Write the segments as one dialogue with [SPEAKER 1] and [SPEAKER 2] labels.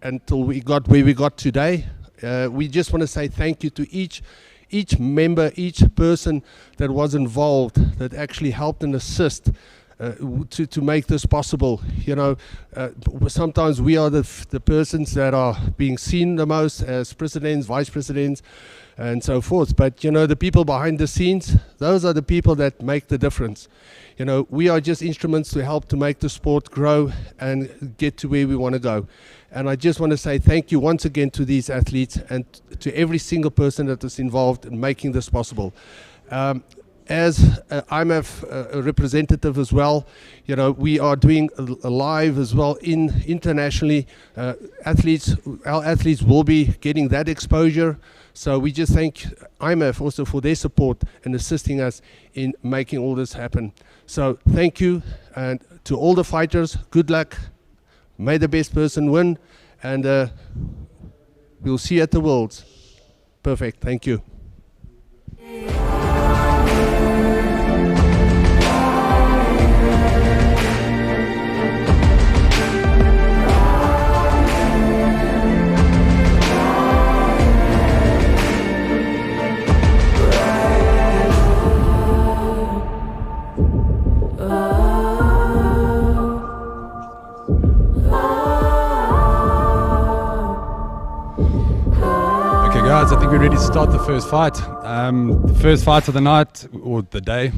[SPEAKER 1] until we got where we got today. We just want to say thank you to each member, each person that was involved, that actually helped and assist to make this possible. You know, sometimes we are the persons that are being seen the most as presidents, vice presidents, and so forth. But you know, the people behind the scenes, those are the people that make the difference. You know, we are just instruments to help to make the sport grow and get to where we want to go. And I just want to say thank you once again to these athletes and to every single person that is involved in making this possible. As IMF representative as well, you know, we are doing a live as well internationally. Our athletes will be getting that exposure. So we just thank IMF also for their support and assisting us in making all this happen. So thank you, and to all the fighters, good luck. May the best person win, and we'll see you at the Worlds. Perfect, thank you.
[SPEAKER 2] Guys, I think we're ready to start the first fight. The first fight of the night, or the day,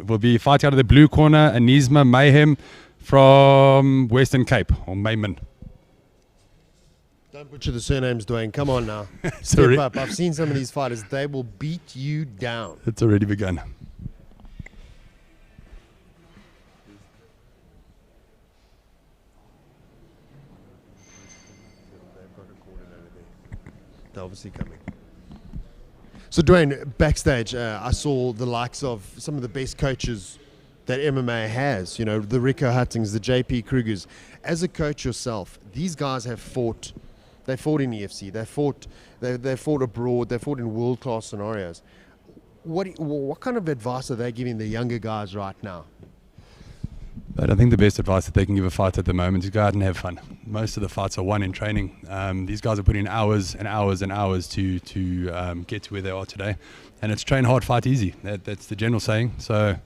[SPEAKER 2] will be fighting out of the blue corner, Anisma Mayhem from Western Cape, or Mayman.
[SPEAKER 3] Don't butcher the surnames, Dwayne. Come on now.
[SPEAKER 2] Sorry.
[SPEAKER 3] Step up. I've seen some of these fighters. They will beat you down.
[SPEAKER 2] It's already begun.
[SPEAKER 3] They're obviously coming. So Dwayne, backstage, I saw the likes of some of the best coaches that MMA has. You know, the Rico Huttings, the JP Krugers. As a coach yourself, these guys have fought. They fought in EFC. They fought abroad. They fought in world-class scenarios. What kind of advice are they giving the younger guys right now?
[SPEAKER 2] But I think the best advice that they can give a fighter at the moment is go out and have fun. Most of the fights are won in training. These guys are putting in hours and hours and hours to get to where they are today. And it's train hard, fight easy. That's the general saying. So,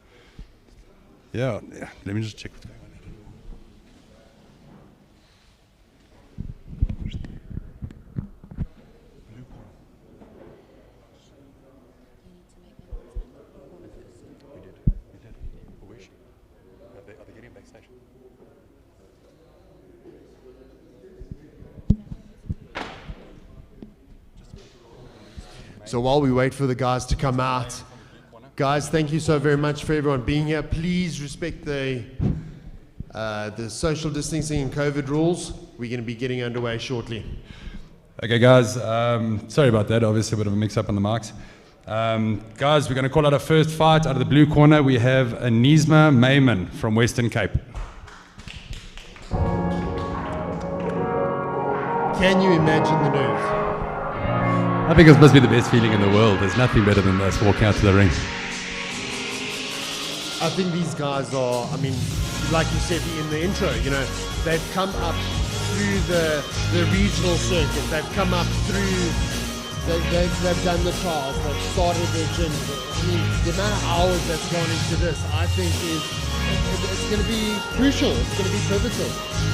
[SPEAKER 2] yeah, let me just check what's going on.
[SPEAKER 3] So while we wait for the guys to come out, guys, thank you so very much for everyone being here. Please respect the social distancing and COVID rules. We're going to be getting underway shortly.
[SPEAKER 2] Okay, guys, sorry about that. Obviously, a bit of a mix-up on the marks. Guys, we're going to call out our first fight. Out of the blue corner, we have Anisma Mayman from Western Cape.
[SPEAKER 3] Can you imagine the nerves?
[SPEAKER 2] I think it must be the best feeling in the world. There's nothing better than us walking out to the ring.
[SPEAKER 3] I think these guys are, I mean, like you said in the intro, you know, they've come up through the regional circuit. They've come up through, they've done the trials, they've started their gyms. I mean, the amount of hours that's gone into this, I think it's going to be crucial. It's going to be pivotal.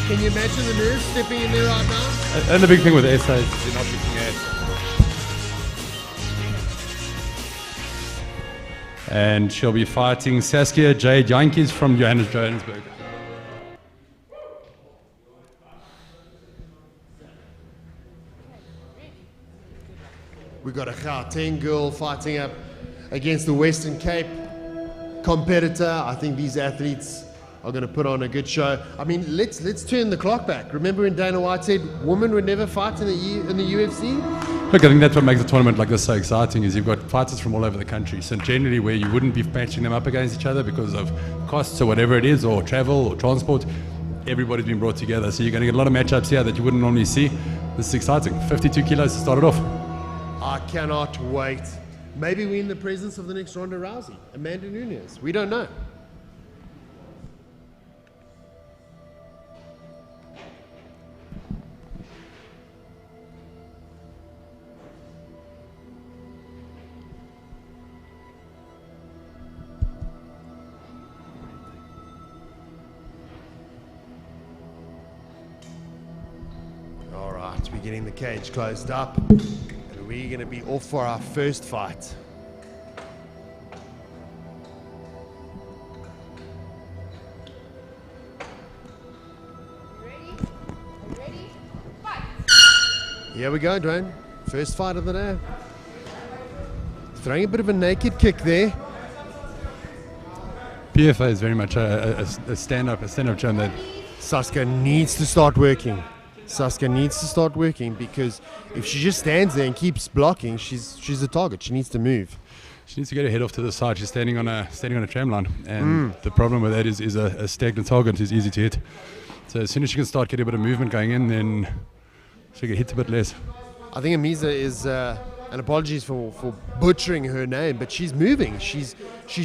[SPEAKER 3] Can you imagine the nerves stepping in there right now?
[SPEAKER 2] And the big thing with SA is you're not looking at. And she'll be fighting Saskia Jade Jantjies from Johannesburg.
[SPEAKER 3] We've got a Gauteng girl fighting up against the Western Cape competitor. I think these athletes are going to put on a good show. I mean, let's turn the clock back. Remember when Dana White said women would never fight in the UFC?
[SPEAKER 2] Look, I think that's what makes a tournament like this so exciting is you've got fighters from all over the country. So generally where you wouldn't be matching them up against each other because of costs or whatever it is, or travel or transport, everybody's been brought together. So you're going to get a lot of matchups here that you wouldn't normally see. This is exciting. 52 kilos to start it off.
[SPEAKER 3] I cannot wait. Maybe we're in the presence of the next Ronda Rousey, Amanda Nunes. We don't know. Right, we're getting the cage closed up, and we're going to be off for our first fight.
[SPEAKER 4] Ready? Fight!
[SPEAKER 3] Here we go, Dwayne. First fight of the day. Throwing a bit of a naked kick there.
[SPEAKER 2] PFA is very much a stand-up gym that
[SPEAKER 3] Saskia needs to start working. Saskia needs to start working, because if she just stands there and keeps blocking, she's a target. She needs to move.
[SPEAKER 2] she needs to get her head off to the side. She's standing on a tram line, and the problem with that is a stagnant target is easy to hit. So as soon as she can start getting a bit of movement going in, then she get hit a bit less.
[SPEAKER 3] I think MMASA is, and apologies for butchering her name, but she's moving. She's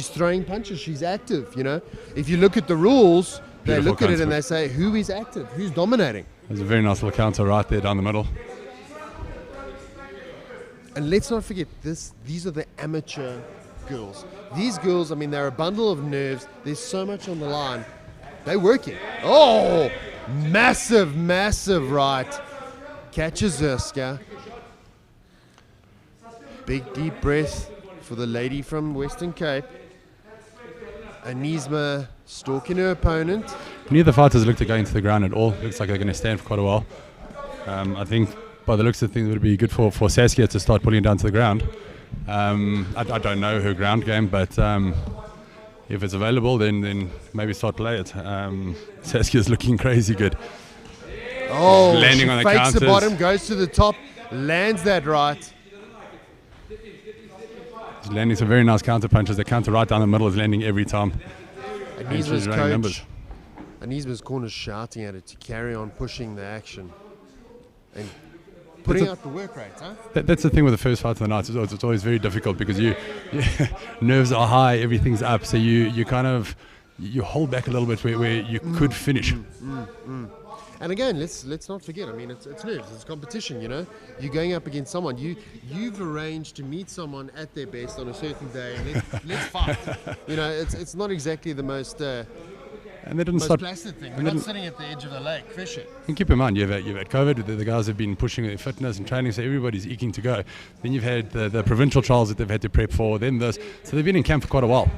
[SPEAKER 3] throwing punches. She's active. You know, if you look at the rules, they
[SPEAKER 2] Beautiful
[SPEAKER 3] look at it and
[SPEAKER 2] counter.
[SPEAKER 3] they say, who is active? Who's dominating?
[SPEAKER 2] There's a very nice little counter right there down the middle.
[SPEAKER 3] And let's not forget these are the amateur girls. These girls, I mean, they're a bundle of nerves. There's so much on the line. They're working. Oh, massive right. Catches Zerska. Big deep breath for the lady from Western Cape. Anisma stalking her opponent.
[SPEAKER 2] Neither of the fighters look to go into the ground at all. Looks like they're going to stand for quite a while. I think by the looks of things, it would be good for Saskia to start pulling it down to the ground. I don't know her ground game, but if it's available, then maybe start play it. Saskia's looking crazy good.
[SPEAKER 3] Oh,
[SPEAKER 2] Landing
[SPEAKER 3] she
[SPEAKER 2] on the
[SPEAKER 3] fakes
[SPEAKER 2] counters.
[SPEAKER 3] the bottom, goes to the top, lands that right.
[SPEAKER 2] She's landing some very nice counter punches. The counter right down the middle is landing every time. And she's
[SPEAKER 3] Anisma's
[SPEAKER 2] running numbers.
[SPEAKER 3] coach, Anisma's corner's shouting at her to carry on pushing the action and putting out the work rate, huh?
[SPEAKER 2] That's the thing with the first fight of the night. It's always very difficult because nerves are high, everything's up, so you kind of hold back a little bit where you could finish.
[SPEAKER 3] And again, let's not forget. I mean, it's nerves. It's competition. You know, you're going up against someone. You've arranged to meet someone at their best on a certain day, and let's fight. You know, it's not exactly the most
[SPEAKER 2] And they didn't
[SPEAKER 3] most
[SPEAKER 2] start.
[SPEAKER 3] placid thing. We're
[SPEAKER 2] and
[SPEAKER 3] not
[SPEAKER 2] then-
[SPEAKER 3] sitting at the edge of the lake fishing.
[SPEAKER 2] And keep in mind, you've had COVID. The guys have been pushing their fitness and training, so everybody's eking to go. Then you've had the provincial trials that they've had to prep for. Then this, so they've been in camp for quite a while.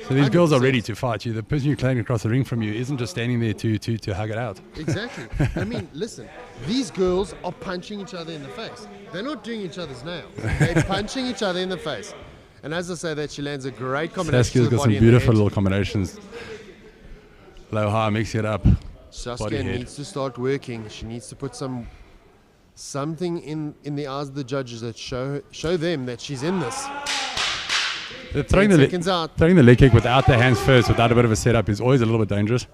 [SPEAKER 2] So these girls are
[SPEAKER 3] 100%.
[SPEAKER 2] ready to fight you. The person you're playing across the ring from you isn't just standing there to hug it out.
[SPEAKER 3] Exactly. I mean, listen, these girls are punching each other in the face. They're not doing each other's nails. They're punching each other in the face. And as I say that, she lands a great combination
[SPEAKER 2] Saskia's
[SPEAKER 3] to the
[SPEAKER 2] got some
[SPEAKER 3] body and the
[SPEAKER 2] beautiful
[SPEAKER 3] head.
[SPEAKER 2] little combinations. Low, high, mixing it up. Body
[SPEAKER 3] Saskia
[SPEAKER 2] head.
[SPEAKER 3] needs to start working. She needs to put something in the eyes of the judges that show them that she's in this.
[SPEAKER 2] Throwing
[SPEAKER 3] 10
[SPEAKER 2] the,
[SPEAKER 3] seconds out.
[SPEAKER 2] throwing the leg kick without the hands first, without a bit of a setup, is always a little bit dangerous.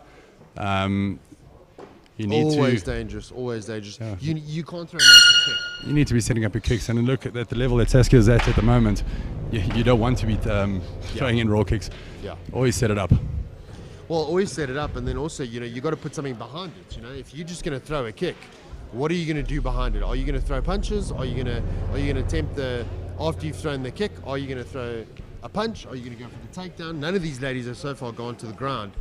[SPEAKER 2] You need
[SPEAKER 3] Always
[SPEAKER 2] to
[SPEAKER 3] dangerous. Always dangerous.
[SPEAKER 2] Yeah.
[SPEAKER 3] You can't throw a naked kick.
[SPEAKER 2] you need to be setting up your kicks, and look at the level that Saskia is at the moment. You don't want to be throwing in raw kicks.
[SPEAKER 3] Yeah.
[SPEAKER 2] Always set it up.
[SPEAKER 3] Well, always set it up, and then also, you know, you got to put something behind it. You know, if you're just going to throw a kick, what are you going to do behind it? Are you going to throw punches? Are you going to attempt after you've thrown the kick? Are you going to throw a punch? Are you going to go for the takedown? None of these ladies have so far gone to the ground,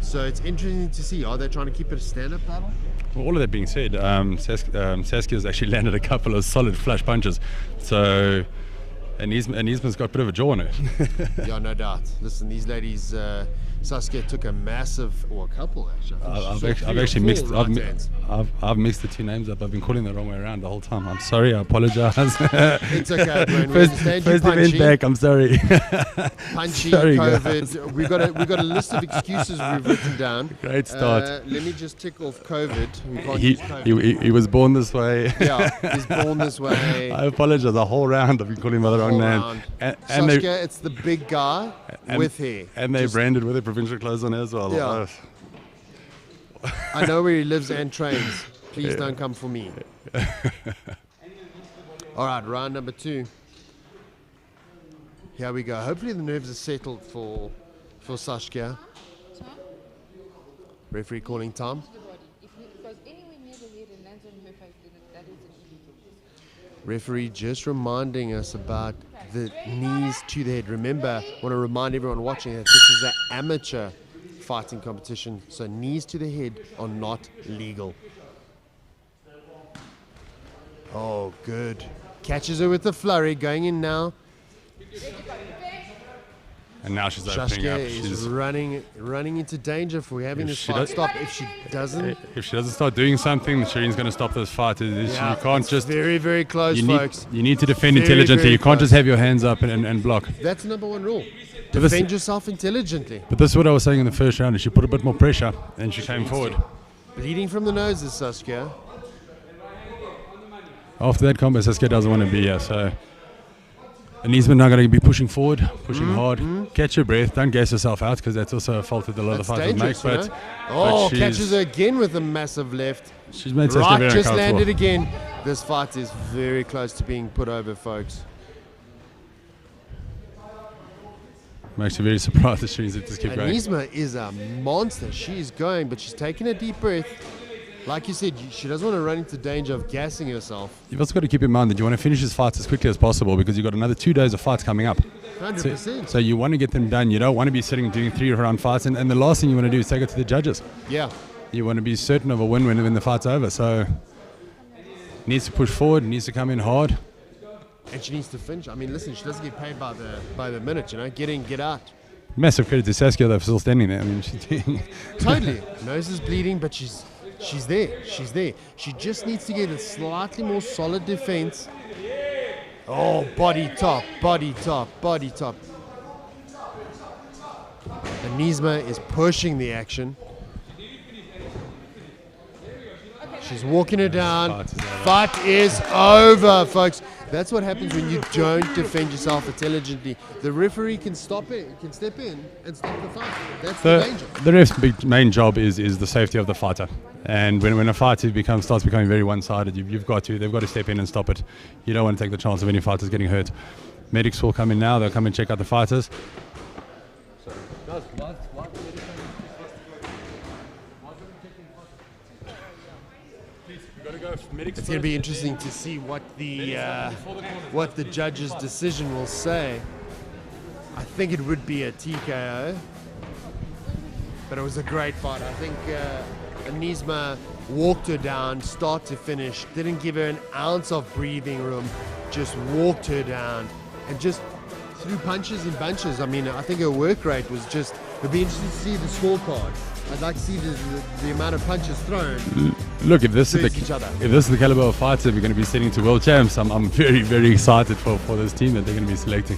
[SPEAKER 3] so it's interesting to see. Are they trying to keep it a stand-up battle?
[SPEAKER 2] Well, all of that being said, Saskia's actually landed a couple of solid flush punches. So, and Isma's got a bit of a jaw on her.
[SPEAKER 3] Yeah, no doubt. Listen, these ladies, Saskia took a massive, or a couple actually.
[SPEAKER 2] I've actually mixed. I've mixed the two names up. I've been calling the wrong way around the whole time. I'm sorry. I apologize.
[SPEAKER 3] It's okay, Dwayne. We
[SPEAKER 2] First
[SPEAKER 3] understand you
[SPEAKER 2] event
[SPEAKER 3] punchy.
[SPEAKER 2] back. I'm sorry.
[SPEAKER 3] Punchy,
[SPEAKER 2] Sorry,
[SPEAKER 3] COVID. We've got a list of excuses we've written down.
[SPEAKER 2] Great start.
[SPEAKER 3] Let me just tick off COVID. We can't use COVID.
[SPEAKER 2] He was born this way.
[SPEAKER 3] Yeah, he's born this way.
[SPEAKER 2] I apologize. A whole round I've been calling him by the wrong
[SPEAKER 3] All
[SPEAKER 2] name.
[SPEAKER 3] round.
[SPEAKER 2] And
[SPEAKER 3] Saskia, it's the big guy with hair.
[SPEAKER 2] And they
[SPEAKER 3] Just-
[SPEAKER 2] branded with their provincial clothes on as well.
[SPEAKER 3] Yeah. I know where he lives and trains. Please don't come for me. All right, round number 2. Here we go. Hopefully the nerves are settled for Saskia. Referee calling time.
[SPEAKER 4] The body. If it goes anywhere near the head and lands on her face, then that is an illegal.
[SPEAKER 3] Referee just reminding us about the knees to the head. Remember, I want to remind everyone watching that this is an amateur fighting competition, so knees to the head are not legal. Oh, good. Catches her with the flurry, going in now.
[SPEAKER 2] And now she's opening
[SPEAKER 3] Shashka
[SPEAKER 2] up.
[SPEAKER 3] is
[SPEAKER 2] She's
[SPEAKER 3] running into danger for having
[SPEAKER 2] If
[SPEAKER 3] this
[SPEAKER 2] she
[SPEAKER 3] fight
[SPEAKER 2] does-
[SPEAKER 3] stop. If she doesn't,
[SPEAKER 2] If she doesn't start doing something, Shireen's going to stop this fight. You can't
[SPEAKER 3] it's
[SPEAKER 2] just.
[SPEAKER 3] very, very close, folks.
[SPEAKER 2] You need to defend
[SPEAKER 3] Very,
[SPEAKER 2] intelligently.
[SPEAKER 3] very
[SPEAKER 2] You can't just
[SPEAKER 3] close.
[SPEAKER 2] have your hands up and block.
[SPEAKER 3] That's the number one rule.
[SPEAKER 2] But this-
[SPEAKER 3] Defend yourself intelligently.
[SPEAKER 2] But this is what I was saying in the first round. Is she put a bit more pressure and she came forward.
[SPEAKER 3] Bleeding from the nose is Saskia.
[SPEAKER 2] After that combat, Saskia doesn't want to be here. So Anisma now going to be pushing forward, pushing hard. Catch your breath. Don't gas yourself out because that's also a fault that a lot of
[SPEAKER 3] That's
[SPEAKER 2] the fighters make.
[SPEAKER 3] dangerous, you
[SPEAKER 2] But,
[SPEAKER 3] know?
[SPEAKER 2] but
[SPEAKER 3] Catches her again with a massive left.
[SPEAKER 2] she's made Saskia
[SPEAKER 3] Right,
[SPEAKER 2] very
[SPEAKER 3] just
[SPEAKER 2] uncomfortable.
[SPEAKER 3] landed again. This fight is very close to being put over, folks.
[SPEAKER 2] I'm actually very surprised that Shireen's just keep going.
[SPEAKER 3] Anisma is a monster. She is going, but she's taking a deep breath. Like you said, she doesn't want to run into danger of gassing herself.
[SPEAKER 2] You've also got to keep in mind that you want to finish this fight as quickly as possible because you've got another 2 days of fights coming up.
[SPEAKER 3] 100%.
[SPEAKER 2] So you want to get them done. You don't want to be sitting doing 3-round fights. And the last thing you want to do is take it to the judges.
[SPEAKER 3] Yeah.
[SPEAKER 2] You want to be certain of a win when the fight's over. So needs to push forward, needs to come in hard.
[SPEAKER 3] And she needs to finish. I mean, listen, she doesn't get paid by the minute, you know. Get in, get out.
[SPEAKER 2] Massive credit to Saskia though for still standing there. I mean, she's doing
[SPEAKER 3] Totally. Nose is bleeding, but she's there. She's there. She just needs to get a slightly more solid defense. Oh, body top, body top, body top. Anisma is pushing the action. She's walking her down. Fight is over, folks. That's what happens when you don't defend yourself intelligently. The referee can stop it, can step in and stop the fight. That's the danger.
[SPEAKER 2] the ref's main job is the safety of the fighter. And when a fight starts becoming very one-sided, they've got to step in and stop it. You don't want to take the chance of any fighters getting hurt. Medics will come in now. They'll come and check out the fighters.
[SPEAKER 3] It's going to be interesting to see what the judge's decision will say. I think it would be a TKO, but it was a great fight. I think Anisma walked her down, start to finish, didn't give her an ounce of breathing room, just walked her down and just threw punches in bunches. I mean, I think her work rate was just, it'd be interesting to see the scorecard. I'd like to see the amount of punches thrown.
[SPEAKER 2] Look, if this is
[SPEAKER 3] versus each other.
[SPEAKER 2] the caliber of fighter we're going to be sending to world champs, I'm very, very excited for this team that they're going to be selecting.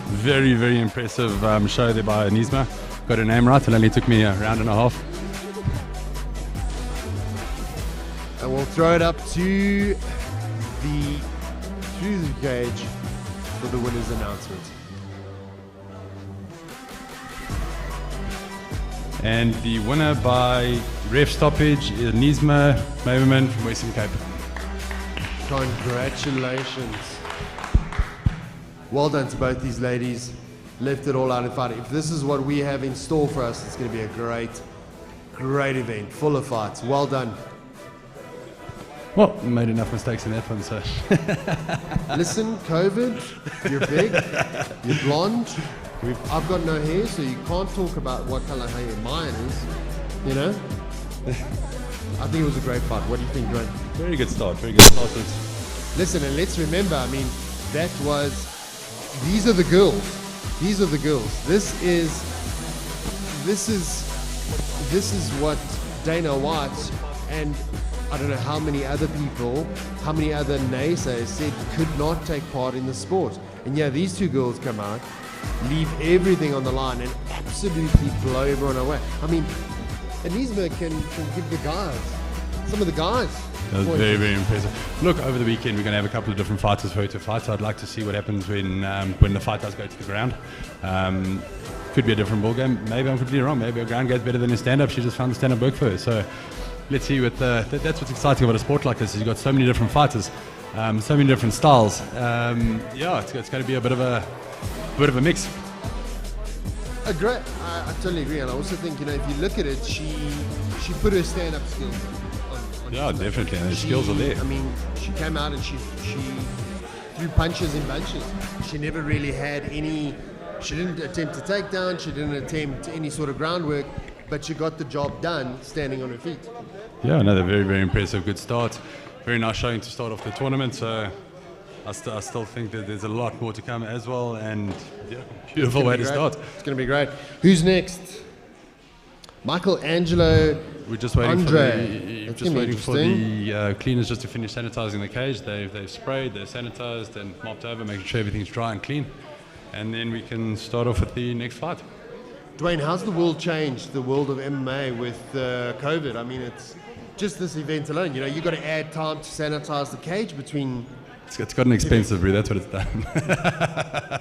[SPEAKER 2] Very, very impressive show there by Anisma. Got her name right. It only took me a round and a half.
[SPEAKER 3] And we'll throw it up to through the cage for the winner's announcement.
[SPEAKER 2] And the winner by ref stoppage is Anisma Maverman from Western Cape.
[SPEAKER 3] Congratulations. Well done to both these ladies. Left it all out in fight. If this is what we have in store for us, it's going to be a great, great event, full of fights. Well done.
[SPEAKER 2] Well, made enough mistakes in that one, so.
[SPEAKER 3] Listen, COVID, you're big, you're blonde. I've got no hair, so you can't talk about what color hair mine is. You know? I think it was a great fight. What do you think, Dwayne?
[SPEAKER 2] Very good start, very good start.
[SPEAKER 3] Listen, and let's remember, I mean, these are the girls. These are the girls. This is what Dana White and I don't know how many other people, how many other naysayers said could not take part in the sport. And yeah, these two girls come out, leave everything on the line and absolutely blow everyone away. I mean, Anisma can give the guys, some of the guys.
[SPEAKER 2] That was very, very impressive. Look, over the weekend we're going to have a couple of different fighters for her to fight. So I'd like to see what happens when the fight does go to the ground. Could be a different ball game. Maybe I'm completely wrong. Maybe a ground game's better than a stand-up. She just found the stand-up work for her. So let's see. That's what's exciting about a sport like this. Is you've got so many different fighters, so many different styles. It's going to be a bit of a mix.
[SPEAKER 3] Great. I totally agree, and I also think if you look at it, she put her stand-up skills on
[SPEAKER 2] Yeah, definitely, and the skills are there.
[SPEAKER 3] I mean, she came out and she threw punches in bunches. She never really had any. She didn't attempt to take down. She didn't attempt any sort of groundwork, but she got the job done standing on her feet.
[SPEAKER 2] Yeah, another very, very impressive, good start. very nice showing to start off the tournament. So I still think that there's a lot more to come as well, and yeah, beautiful way to start.
[SPEAKER 3] It's going to be great. Who's next? Michelangelo.
[SPEAKER 2] We're just waiting
[SPEAKER 3] Andre.
[SPEAKER 2] for the cleaners just to finish sanitizing the cage. They've sprayed, they're sanitized and mopped over, making sure everything's dry and clean. And then we can start off with the next fight.
[SPEAKER 3] Dwayne, how's the world changed, the world of MMA with COVID? I mean, it's just this event alone. You know, you've got to add time to sanitize the cage between...
[SPEAKER 2] It's gotten expensive, Brie, that's what it's done.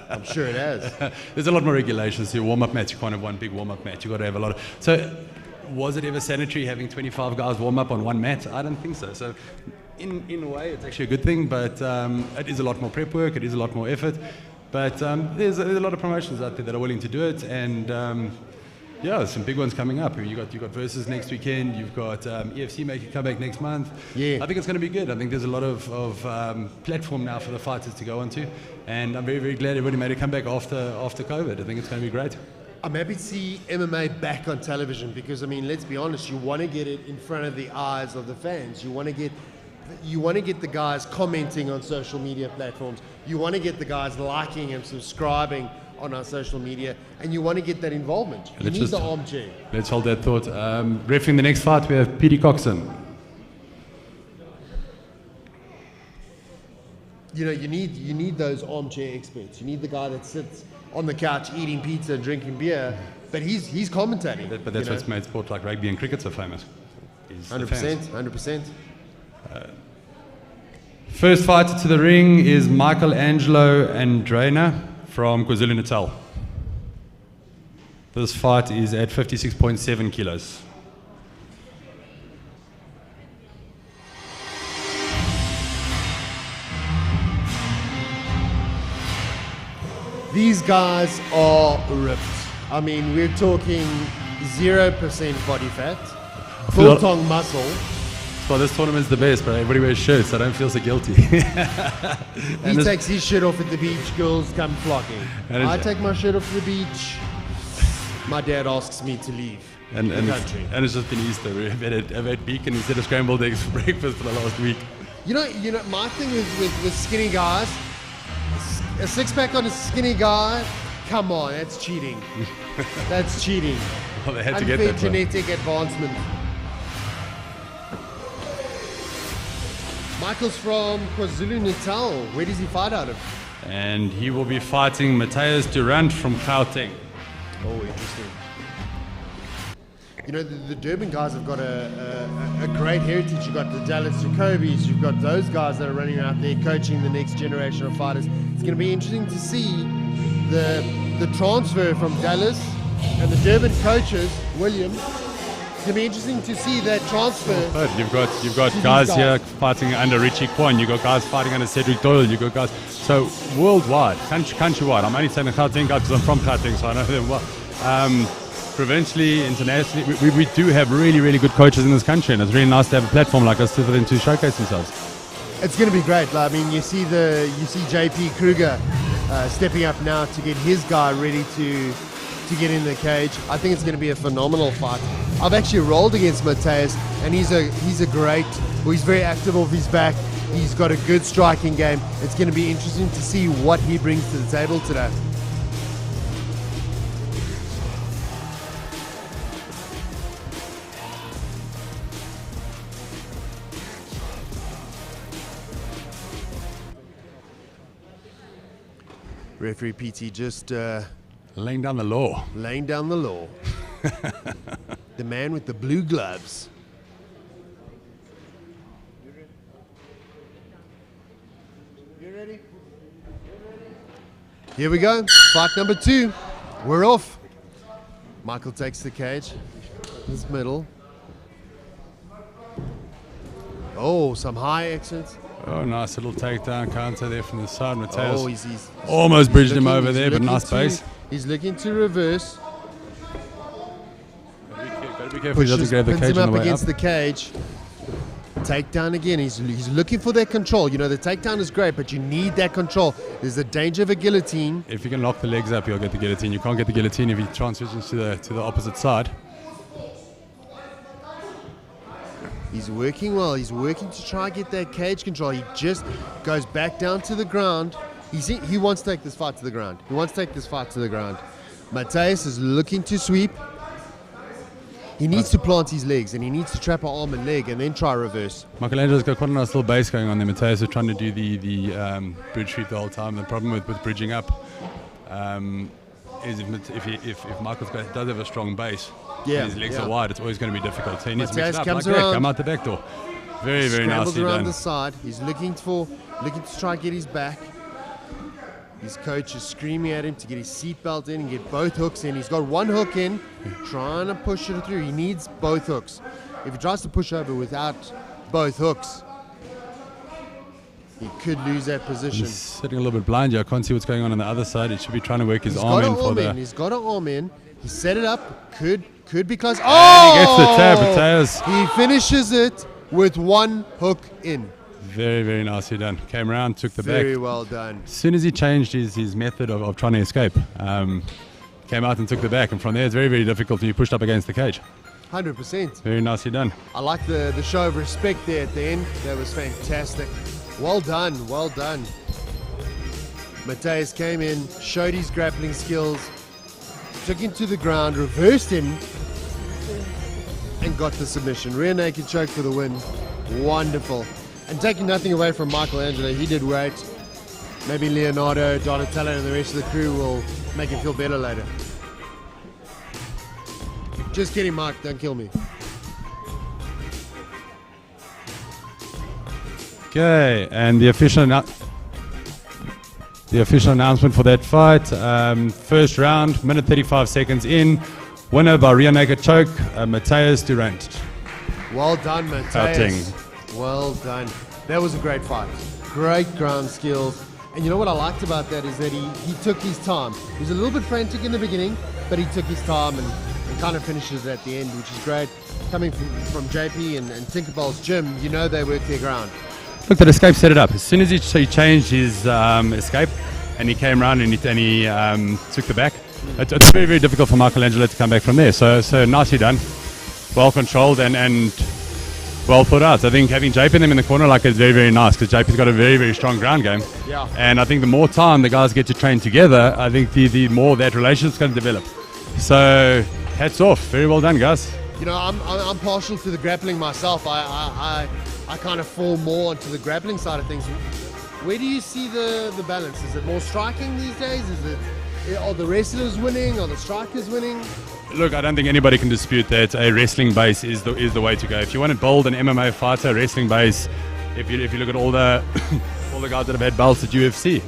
[SPEAKER 3] I'm sure it has.
[SPEAKER 2] There's a lot more regulations. Your warm-up match, you can't have one big warm-up match. You've got to have a lot of... So, was it ever sanitary having 25 guys warm up on one mat? I don't think so. So, in a way, it's actually a good thing, but it is a lot more prep work, it is a lot more effort. But there's a lot of promotions out there that are willing to do it, and yeah, there's some big ones coming up. You've got Versus next weekend, you've got EFC making a comeback next month.
[SPEAKER 3] Yeah.
[SPEAKER 2] I think it's going to be good. I think there's a lot of platform now for the fighters to go onto, and I'm very, very glad everybody made a comeback after COVID. I think it's going to be great.
[SPEAKER 3] I'm happy to see MMA back on television because, I mean, let's be honest, you want to get it in front of the eyes of the fans. You want to get the guys commenting on social media platforms. You want to get the guys liking and subscribing on our social media, and you want to get that involvement. You need the armchair.
[SPEAKER 2] Let's hold that thought. Refereeing the next fight, we have Petey Coxon.
[SPEAKER 3] You know, you need those armchair experts. You need the guy that sits on the couch eating pizza and drinking beer, but he's commentating.
[SPEAKER 2] But that's what's made sport like rugby and cricket so famous.
[SPEAKER 3] 100%.
[SPEAKER 2] First fighter to the ring is Michelangelo Andrena from KwaZulu-Natal. This fight is at 56.7 kilos.
[SPEAKER 3] These guys are ripped. I mean, we're talking 0% body fat, full tongue muscle.
[SPEAKER 2] Well, this tournament's the best, but everybody wears shirts, so I don't feel so guilty.
[SPEAKER 3] He takes his shirt off at the beach, girls come flocking. I take my shirt off at the beach, my dad asks me to leave the country.
[SPEAKER 2] And it's just been Easter. I've had bacon instead of scrambled eggs for breakfast for the last week.
[SPEAKER 3] You know, my thing with skinny guys, a six-pack on a skinny guy, come on, that's cheating. That's cheating.
[SPEAKER 2] Well, they had to get that
[SPEAKER 3] Unfair genetic advancement. Michael's from KwaZulu-Natal. Where does he fight out of?
[SPEAKER 2] And he will be fighting Matthias Durant from Gauteng.
[SPEAKER 3] Oh, interesting. You know, the Durban guys have got a great heritage. You've got the Dallas Jacobis, you've got those guys that are running out there coaching the next generation of fighters. It's going to be interesting to see the transfer from Dallas and the Durban coaches, William. It's going to be interesting to see that transfer.
[SPEAKER 2] But you've got guys here fighting under Richie Kwan. You've got guys fighting under Cedric Doyle. You've got guys. So worldwide, countrywide. I'm only saying the Gauteng guys because I'm from Gauteng, so I know them well. Provincially, internationally, we do have really, really good coaches in this country, and it's really nice to have a platform like us for them to showcase themselves.
[SPEAKER 3] It's going to be great. I mean, you see JP Kruger stepping up now to get his guy ready to get in the cage. I think it's going to be a phenomenal fight. I've actually rolled against Matthias, and he's very active off his back. He's got a good striking game. It's going to be interesting to see what he brings to the table today. Referee PT just
[SPEAKER 2] laying down the law.
[SPEAKER 3] Laying down the law. The man with the blue gloves. You ready? Here we go. Fight number 2. We're off. Michael takes the cage. His middle. Oh, some high exits.
[SPEAKER 2] Oh, nice little takedown counter there from the side. Matthias
[SPEAKER 3] he's
[SPEAKER 2] almost bridged him over there, but nice pace.
[SPEAKER 3] He's looking to reverse.
[SPEAKER 2] Better be careful he doesn't grab the cage
[SPEAKER 3] him
[SPEAKER 2] on
[SPEAKER 3] up
[SPEAKER 2] the way
[SPEAKER 3] against
[SPEAKER 2] up.
[SPEAKER 3] the cage. Takedown again. He's looking for that control. You know, the takedown is great, but you need that control. There's a danger of a guillotine.
[SPEAKER 2] If you can lock the legs up, you'll get the guillotine. You can't get the guillotine if he transitions to the opposite side.
[SPEAKER 3] He's working well. He's working to try and get that cage control. He just goes back down to the ground. He wants to take this fight to the ground. Mateus is looking to sweep. He needs to plant his legs, and he needs to trap an arm and leg and then try reverse.
[SPEAKER 2] Michelangelo's got quite a nice little base going on there. Mateus is trying to do the bridge sweep the whole time. The problem with bridging up is if Michael's does have a strong base, his legs are wide, it's always going to be difficult. So he needs to mix it up like that, come out the back door. Very, very nicely
[SPEAKER 3] Scrambles around
[SPEAKER 2] done.
[SPEAKER 3] the side. He's looking to try and get his back. His coach is screaming at him to get his seatbelt in and get both hooks in. He's got one hook in, trying to push it through. He needs both hooks. If he tries to push over without both hooks, he could lose that position.
[SPEAKER 2] He's sitting a little bit blind here. I can't see what's going on the other side. He should be trying to work his
[SPEAKER 3] He's
[SPEAKER 2] arm
[SPEAKER 3] got
[SPEAKER 2] in
[SPEAKER 3] an
[SPEAKER 2] for
[SPEAKER 3] arm
[SPEAKER 2] the...
[SPEAKER 3] in. He's got an arm in. He set it up. Could be close.
[SPEAKER 2] And he gets the tab. Mateus.
[SPEAKER 3] He finishes it with one hook in.
[SPEAKER 2] Very, very nicely done. Came around, took the back.
[SPEAKER 3] Very well done.
[SPEAKER 2] As soon as he changed his method of trying to escape, came out and took the back. And from there, it's very, very difficult when you pushed up against the cage.
[SPEAKER 3] 100%.
[SPEAKER 2] Very nicely done.
[SPEAKER 3] I like the show of respect there at the end. That was fantastic. Well done, well done. Mateus came in, showed his grappling skills, took him to the ground, reversed him, and got the submission. Rear naked choke for the win. Wonderful. And taking nothing away from Michelangelo, he did great. Maybe Leonardo, Donatello, and the rest of the crew will make him feel better later. Just kidding, Mike. Don't kill me.
[SPEAKER 2] Okay, and the official announcement for that fight. First round, minute 35 seconds in. Winner by rear naked choke, Mateus Durant.
[SPEAKER 3] Well done, Mateus. Well done. That was a great fight. Great ground skills. And you know what I liked about that is that he took his time. He was a little bit frantic in the beginning, but he took his time and kind of finishes it at the end, which is great. Coming from JP and Tinkerbell's gym, you know they work their ground.
[SPEAKER 2] Look, that escape set it up. As soon as he changed his escape and he came around and he took the back, it's very, very difficult for Michelangelo to come back from there. So nicely done. Well controlled and well put out. I think having JP and them in the corner like is very, very nice because JP's got a very, very strong ground game.
[SPEAKER 3] Yeah.
[SPEAKER 2] And I think the more time the guys get to train together, I think the more that relationship's going to develop. So hats off. Very well done, guys.
[SPEAKER 3] You know, I'm partial to the grappling myself. I kind of fall more onto the grappling side of things. Where do you see the balance? Is it more striking these days? Are the wrestlers winning? Are the strikers winning?
[SPEAKER 2] Look, I don't think anybody can dispute that a wrestling base is the way to go. If you want to build an MMA fighter, wrestling base, if you look at all the all the guys that have had belts at UFC,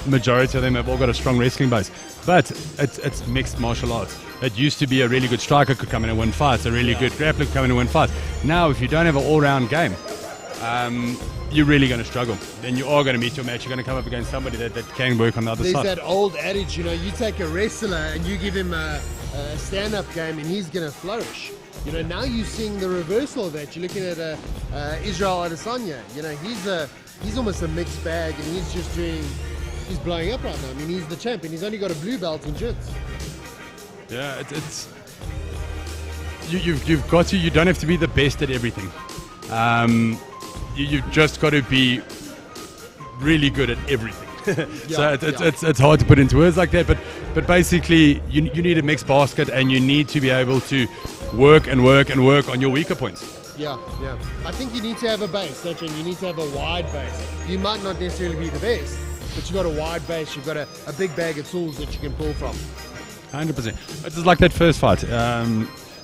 [SPEAKER 2] majority of them have all got a strong wrestling base. But it's mixed martial arts. It used to be a really good striker could come in and win fights, a really good grappler could come in and win fights. Now, if you don't have an all-round game, you're really going to struggle. Then you are going to meet your match. You're going to come up against somebody that can work on the other side.
[SPEAKER 3] There's that old adage, you know, you take a wrestler and you give him a stand-up game and he's going to flourish. You know, now you're seeing the reversal of that. You're looking at Israel Adesanya. You know, he's almost a mixed bag and he's blowing up right now. I mean, he's the champion. He's only got a blue belt in jiu-jitsu.
[SPEAKER 2] Yeah, you've got to. You don't have to be the best at everything. You've just got to be really good at everything. It's hard to put into words like that, but basically you need a mixed basket and you need to be able to work and work and work on your weaker points.
[SPEAKER 3] Yeah. I think you need to have a base, don't you? And you need to have a wide base. You might not necessarily be the best, but you've got a wide base. You've got a big bag of tools that you can pull from.
[SPEAKER 2] 100%. It's like that first fight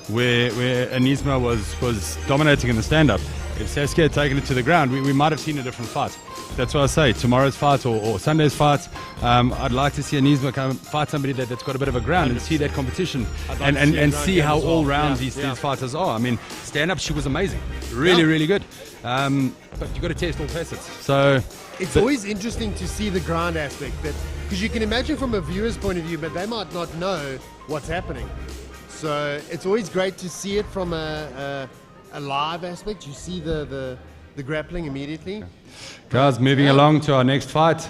[SPEAKER 2] where Anisma was dominating in the stand-up. If Saskia had taken it to the ground, we might have seen a different fight. That's what I say. Tomorrow's fight or Sunday's fight, I'd like to see Anisma come fight somebody that's got a bit of a ground and see that competition and see how all round these fighters are. I mean, stand-up, she was amazing. Really good. But you've got to test all facets. So
[SPEAKER 3] it's always interesting to see the ground aspect, because you can imagine from a viewer's point of view, but they might not know what's happening. So it's always great to see it from a live aspect. You see the grappling immediately.
[SPEAKER 2] Guys, moving along to our next fight.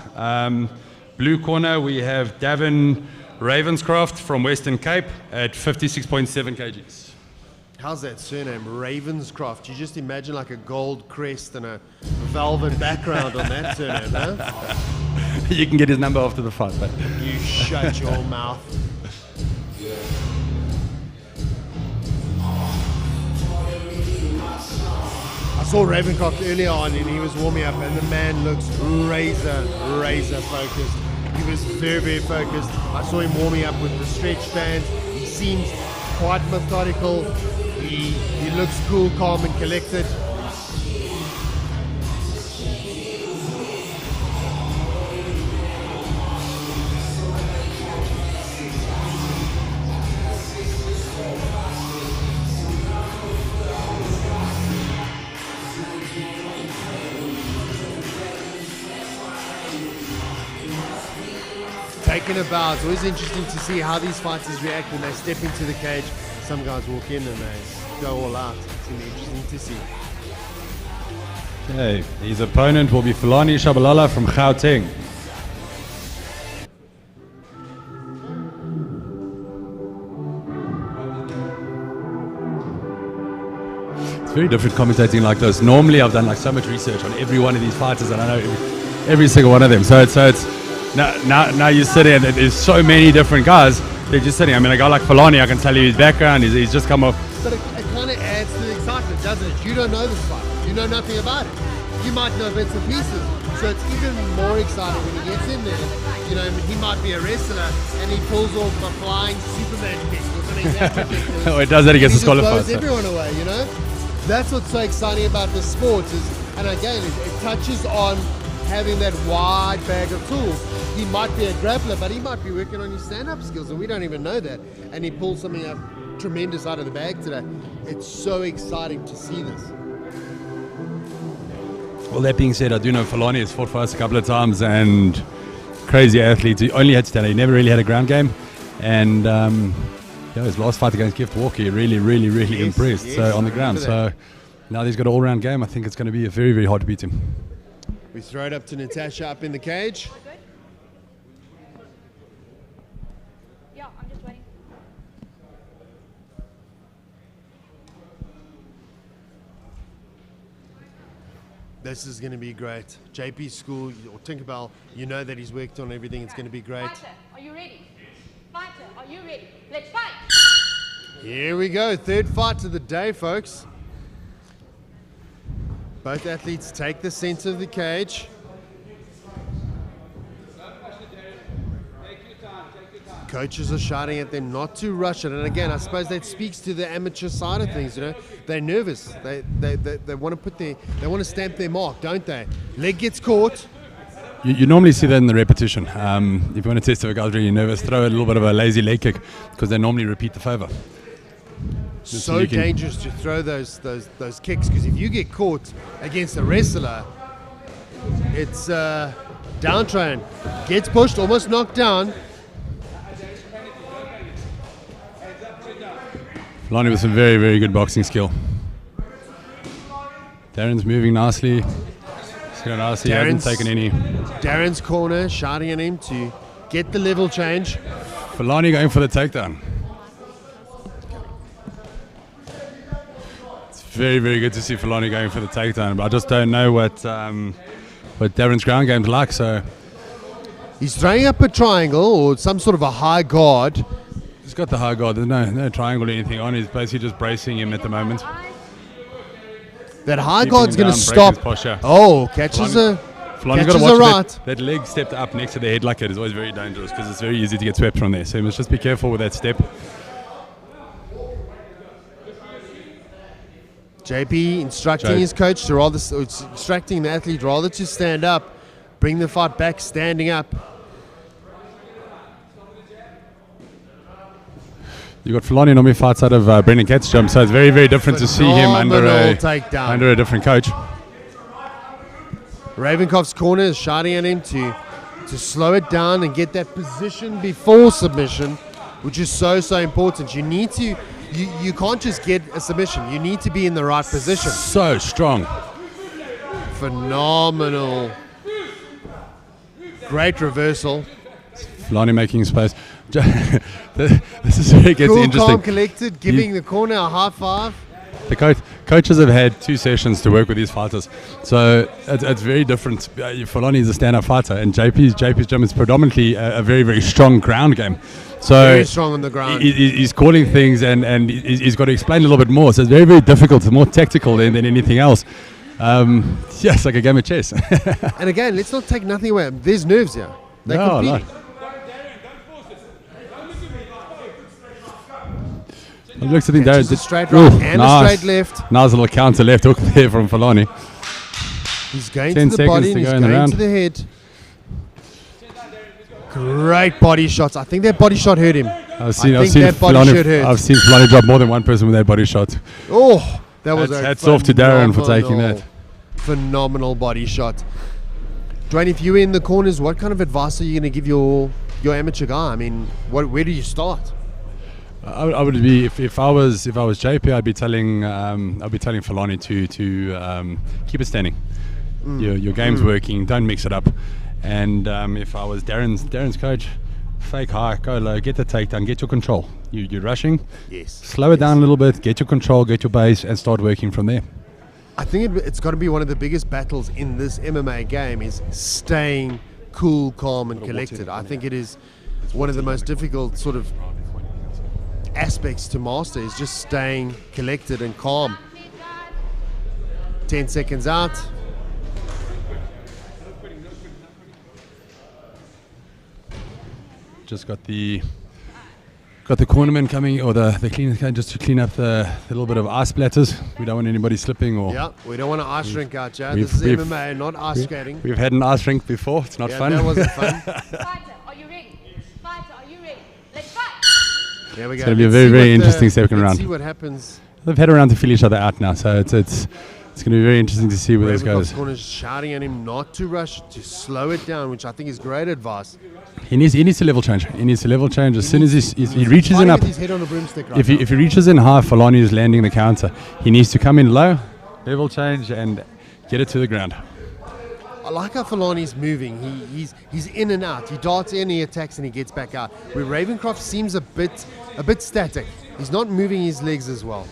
[SPEAKER 2] Blue corner, we have Davin Ravenscroft from Western Cape at 56.7 kgs.
[SPEAKER 3] How's that surname? Ravenscroft. You just imagine like a gold crest and a velvet background on that surname, huh?
[SPEAKER 2] You can get his number after the fight, but
[SPEAKER 3] You shut your mouth. I saw Ravencroft earlier on and he was warming up and the man looks razor focused. He was very, very focused. I saw him warming up with the stretch bands. He seems quite methodical. He looks cool, calm and collected. Taking a bow. It's always interesting to see how these fighters react when they step into the cage. Some guys walk in and they go all out. It's going to be interesting to see.
[SPEAKER 2] okay, his opponent will be Fulani Shabalala from Gauteng. It's very different commentating like this. Normally I've done like so much research on every one of these fighters and I know every single one of them. So it's now you sit here and there's so many different guys. They're just sitting. I mean, a guy like Fulani, I can tell you his background. He's just come off.
[SPEAKER 3] But it kind of adds to the excitement, doesn't it? You don't know this fight. You know nothing about it. You might know bits and pieces. So it's even more exciting when he gets in there. You know, he might be a wrestler and he pulls off a flying Superman kick or something that ridiculous.
[SPEAKER 2] Oh, it does that, he gets disqualified.
[SPEAKER 3] Blows everyone away, you know? That's what's so exciting about the sport is, and again, it touches on having that wide bag of tools. He might be a grappler, but he might be working on his stand-up skills, and we don't even know that. And he pulled something up tremendous out of the bag today. It's so exciting to see this.
[SPEAKER 2] Well, that being said, I do know Fulani has fought for us a couple of times and crazy athlete. He only had stand. He never really had a ground game. And his last fight against Gift Walker, he really impressed.
[SPEAKER 3] Yes,
[SPEAKER 2] so on the ground. So now that he's got an all-round game, I think it's going to be very, very hard to beat him.
[SPEAKER 3] We throw it up to Natasha up in the cage.
[SPEAKER 4] Yeah, I'm just waiting.
[SPEAKER 3] This is going to be great. JP School or Tinkerbell, you know that he's worked on everything. It's going to be great.
[SPEAKER 4] Fighter, are you ready? Fighter, are you ready? Let's fight!
[SPEAKER 3] Here we go. Third fight of the day, folks. Both athletes take the center of the cage. Coaches are shouting at them not to rush it. And again, I suppose that speaks to the amateur side of things, you know. They're nervous. They want to stamp their mark, don't they? Leg gets caught.
[SPEAKER 2] You normally see that in the repetition. If you want to test if a guy's really nervous, throw a little bit of a lazy leg kick because they normally repeat the favor.
[SPEAKER 3] So dangerous to throw those kicks because if you get caught against a wrestler, it's downtrodden. Gets pushed, almost knocked down.
[SPEAKER 2] Fulani with some very, very good boxing skill. Darren's moving nicely. He hasn't taken any.
[SPEAKER 3] Darren's corner shouting at him to get the level change.
[SPEAKER 2] Fulani going for the takedown. It's very, very good to see Fulani going for the takedown, but I just don't know what Darren's ground game's like. So
[SPEAKER 3] he's throwing up a triangle or some sort of a high guard.
[SPEAKER 2] he's got the high guard. There's no triangle or anything on. He's basically just bracing him at the moment.
[SPEAKER 3] That high
[SPEAKER 2] Keeping
[SPEAKER 3] guard's
[SPEAKER 2] him
[SPEAKER 3] going to
[SPEAKER 2] down, break his
[SPEAKER 3] stop.
[SPEAKER 2] posture.
[SPEAKER 3] Oh, catches a
[SPEAKER 2] Fulani's got
[SPEAKER 3] catches
[SPEAKER 2] to
[SPEAKER 3] a
[SPEAKER 2] watch
[SPEAKER 3] right.
[SPEAKER 2] that leg stepped up next to the head like that is always very dangerous because it's very easy to get swept from there. So you must just be careful with that step.
[SPEAKER 3] JP instructing his coach to rather, instructing the athlete rather to stand up, bring the fight back standing up.
[SPEAKER 2] You got Fulani normally fights out of Brendan Katz's gym, so it's very, very different to see him under a different coach.
[SPEAKER 3] Ravencroft's corner is shouting at him to slow it down and get that position before submission, which is so important. You need to, you can't just get a submission. You need to be in the right position.
[SPEAKER 2] So strong.
[SPEAKER 3] Phenomenal. Great reversal.
[SPEAKER 2] Fulani making space. This is where it gets
[SPEAKER 3] Cool,
[SPEAKER 2] interesting.
[SPEAKER 3] calm, collected, giving the corner a high five.
[SPEAKER 2] The coaches have had 2 sessions to work with these fighters, so it's very different. Fulani is a stand-up fighter, and JP's gym is predominantly a very, very strong ground game. So
[SPEAKER 3] Very strong on the ground.
[SPEAKER 2] He's calling things, and he's got to explain a little bit more. So it's very, very difficult. It's more tactical than anything else. It's like a game of chess.
[SPEAKER 3] And again, let's not take nothing away. There's nerves here. They
[SPEAKER 2] No,
[SPEAKER 3] compete.
[SPEAKER 2] It looks at him,
[SPEAKER 3] Catches
[SPEAKER 2] Darren.
[SPEAKER 3] a straight right and a straight left.
[SPEAKER 2] Nice little counter left hook there from Fulani.
[SPEAKER 3] He's going
[SPEAKER 2] 10
[SPEAKER 3] to the
[SPEAKER 2] seconds
[SPEAKER 3] body
[SPEAKER 2] to
[SPEAKER 3] and
[SPEAKER 2] go
[SPEAKER 3] he's
[SPEAKER 2] in the
[SPEAKER 3] going
[SPEAKER 2] round.
[SPEAKER 3] to the head. Great body shots. I think that body shot hurt him.
[SPEAKER 2] I've seen
[SPEAKER 3] that body shot hurt.
[SPEAKER 2] Fulani drop more than one person with that body shot.
[SPEAKER 3] Oh, that was
[SPEAKER 2] Hats off to Darren for taking that.
[SPEAKER 3] Phenomenal body shot. Dwayne, if you were in the corners, what kind of advice are you going to give your amateur guy? I mean, where do you start?
[SPEAKER 2] I would be if I was JP, I'd be telling Fulani to keep it standing. Your game's working. Don't mix it up. And if I was Darren's coach, fake high, go low, get the takedown, get your control. You're rushing.
[SPEAKER 3] Yes.
[SPEAKER 2] Slow it down a little bit, get your control, get your base, and start working from there.
[SPEAKER 3] I think it's got to be one of the biggest battles in this MMA game is staying cool, calm, and collected. I think it is one of the most difficult sort of aspects to master is just staying collected and calm. 10 seconds out.
[SPEAKER 2] Just got the cornerman coming, or the cleaner coming just to clean up the little bit of ice splatters. We don't want anybody slipping or.
[SPEAKER 3] Yeah, we don't want an ice rink out here.
[SPEAKER 2] we've-
[SPEAKER 3] This is
[SPEAKER 2] we've-
[SPEAKER 3] MMA, not ice skating.
[SPEAKER 2] We've had an ice rink before. It's not
[SPEAKER 3] Yeah,
[SPEAKER 2] fun.
[SPEAKER 3] that wasn't fun.
[SPEAKER 4] Fighter, are you ready? Fighter, are you ready? Let's fight!
[SPEAKER 3] There we go.
[SPEAKER 2] It's gonna be a
[SPEAKER 3] Let's
[SPEAKER 2] very,
[SPEAKER 3] see
[SPEAKER 2] very
[SPEAKER 3] what
[SPEAKER 2] interesting second
[SPEAKER 3] let's
[SPEAKER 2] round.
[SPEAKER 3] see what happens.
[SPEAKER 2] They've had around to feel each other out now, so it's going to be very interesting to see where this
[SPEAKER 3] Ravenkoff's
[SPEAKER 2] goes.
[SPEAKER 3] corner's shouting at him not to rush, to slow it down, which I think is great advice.
[SPEAKER 2] He needs to level change. He needs to level change as soon as he reaches in
[SPEAKER 3] Fighting
[SPEAKER 2] up.
[SPEAKER 3] with his head on a broomstick right
[SPEAKER 2] If
[SPEAKER 3] now.
[SPEAKER 2] he reaches in high, Fulani is landing the counter. He needs to come in low, level change, and get it to the ground.
[SPEAKER 3] I like how Fulani's moving. He's in and out. He darts in, he attacks, and he gets back out. Where Ravencroft seems a bit static. He's not moving his legs as well.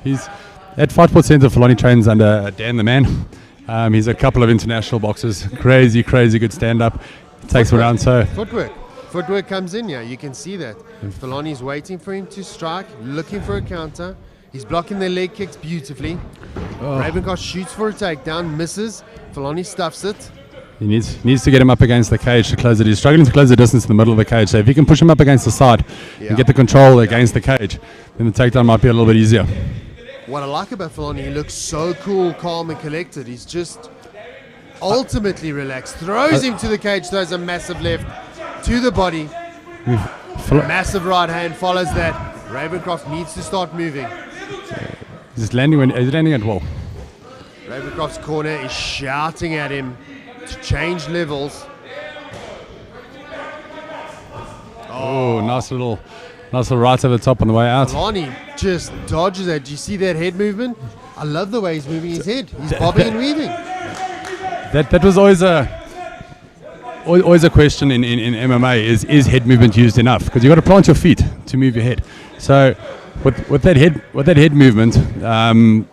[SPEAKER 2] He's at Fight Sports Centre. Fulani trains under Dan the Man. He's a couple of international boxers. Crazy good stand up. Takes him around so.
[SPEAKER 3] Footwork comes in here. You can see that. Fulani's waiting for him to strike, looking for a counter. He's blocking their leg kicks beautifully. Ravencroft shoots for a takedown, misses. Fulani stuffs it.
[SPEAKER 2] He needs to get him up against the cage to close it. He's struggling to close the distance in the middle of the cage. So if he can push him up against the side and get the control against the cage, then the takedown might be a little bit easier.
[SPEAKER 3] What I like about Fulani, he looks so cool, calm, and collected. He's just ultimately relaxed. Throws him to the cage, throws a massive left to the body. Massive right hand follows that. Ravencroft needs to start moving.
[SPEAKER 2] He's landing at well.
[SPEAKER 3] Ravencroft's corner is shouting at him to change levels.
[SPEAKER 2] Oh, nice little right over the top on the way out.
[SPEAKER 3] Fulani just dodges that. Do you see that head movement? I love the way he's moving his head. He's bobbing and weaving.
[SPEAKER 2] That was always a question in MMA is head movement used enough? Because you've got to plant your feet to move your head. So with that head movement and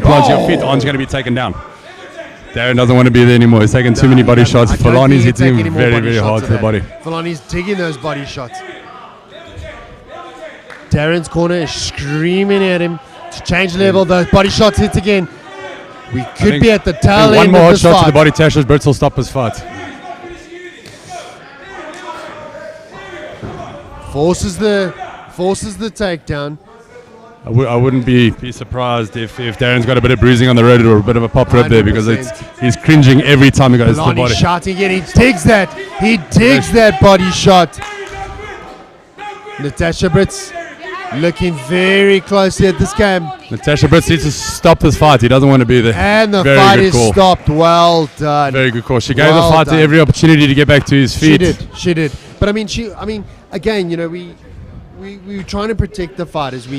[SPEAKER 2] plant your feet aren't going to be taken down. Darren doesn't want to be there anymore. He's taking too many body shots.
[SPEAKER 3] I don't
[SPEAKER 2] Fulani's
[SPEAKER 3] think he'll
[SPEAKER 2] hitting
[SPEAKER 3] take
[SPEAKER 2] him
[SPEAKER 3] any more
[SPEAKER 2] very,
[SPEAKER 3] body
[SPEAKER 2] very
[SPEAKER 3] shots
[SPEAKER 2] hard to the
[SPEAKER 3] that.
[SPEAKER 2] body.
[SPEAKER 3] Fulani's digging those body shots. Darren's corner is screaming at him to change level. Those body shots hit again. We could be at the tail
[SPEAKER 2] One
[SPEAKER 3] end
[SPEAKER 2] more
[SPEAKER 3] of
[SPEAKER 2] hot
[SPEAKER 3] this
[SPEAKER 2] shot to
[SPEAKER 3] fight.
[SPEAKER 2] the body. Tasha's Brits will stop his fight.
[SPEAKER 3] Forces the takedown.
[SPEAKER 2] I wouldn't be surprised if Darren's got a bit of bruising on the road or a bit of a pop rib there, because
[SPEAKER 3] 100%.
[SPEAKER 2] he's cringing every time he goes to the
[SPEAKER 3] Fulani
[SPEAKER 2] body.
[SPEAKER 3] shouting again. He digs that. He digs that body shot. Natasha Brits looking very closely at this game.
[SPEAKER 2] Natasha Brits needs to stop this fight. He doesn't want to be there.
[SPEAKER 3] And the
[SPEAKER 2] Very
[SPEAKER 3] fight
[SPEAKER 2] good
[SPEAKER 3] is
[SPEAKER 2] call.
[SPEAKER 3] stopped. Well done.
[SPEAKER 2] Very good call. She gave
[SPEAKER 3] Well
[SPEAKER 2] the fighter
[SPEAKER 3] done.
[SPEAKER 2] every opportunity to get back to his feet.
[SPEAKER 3] She did. But I mean, again, you know, we were trying to protect the fighters.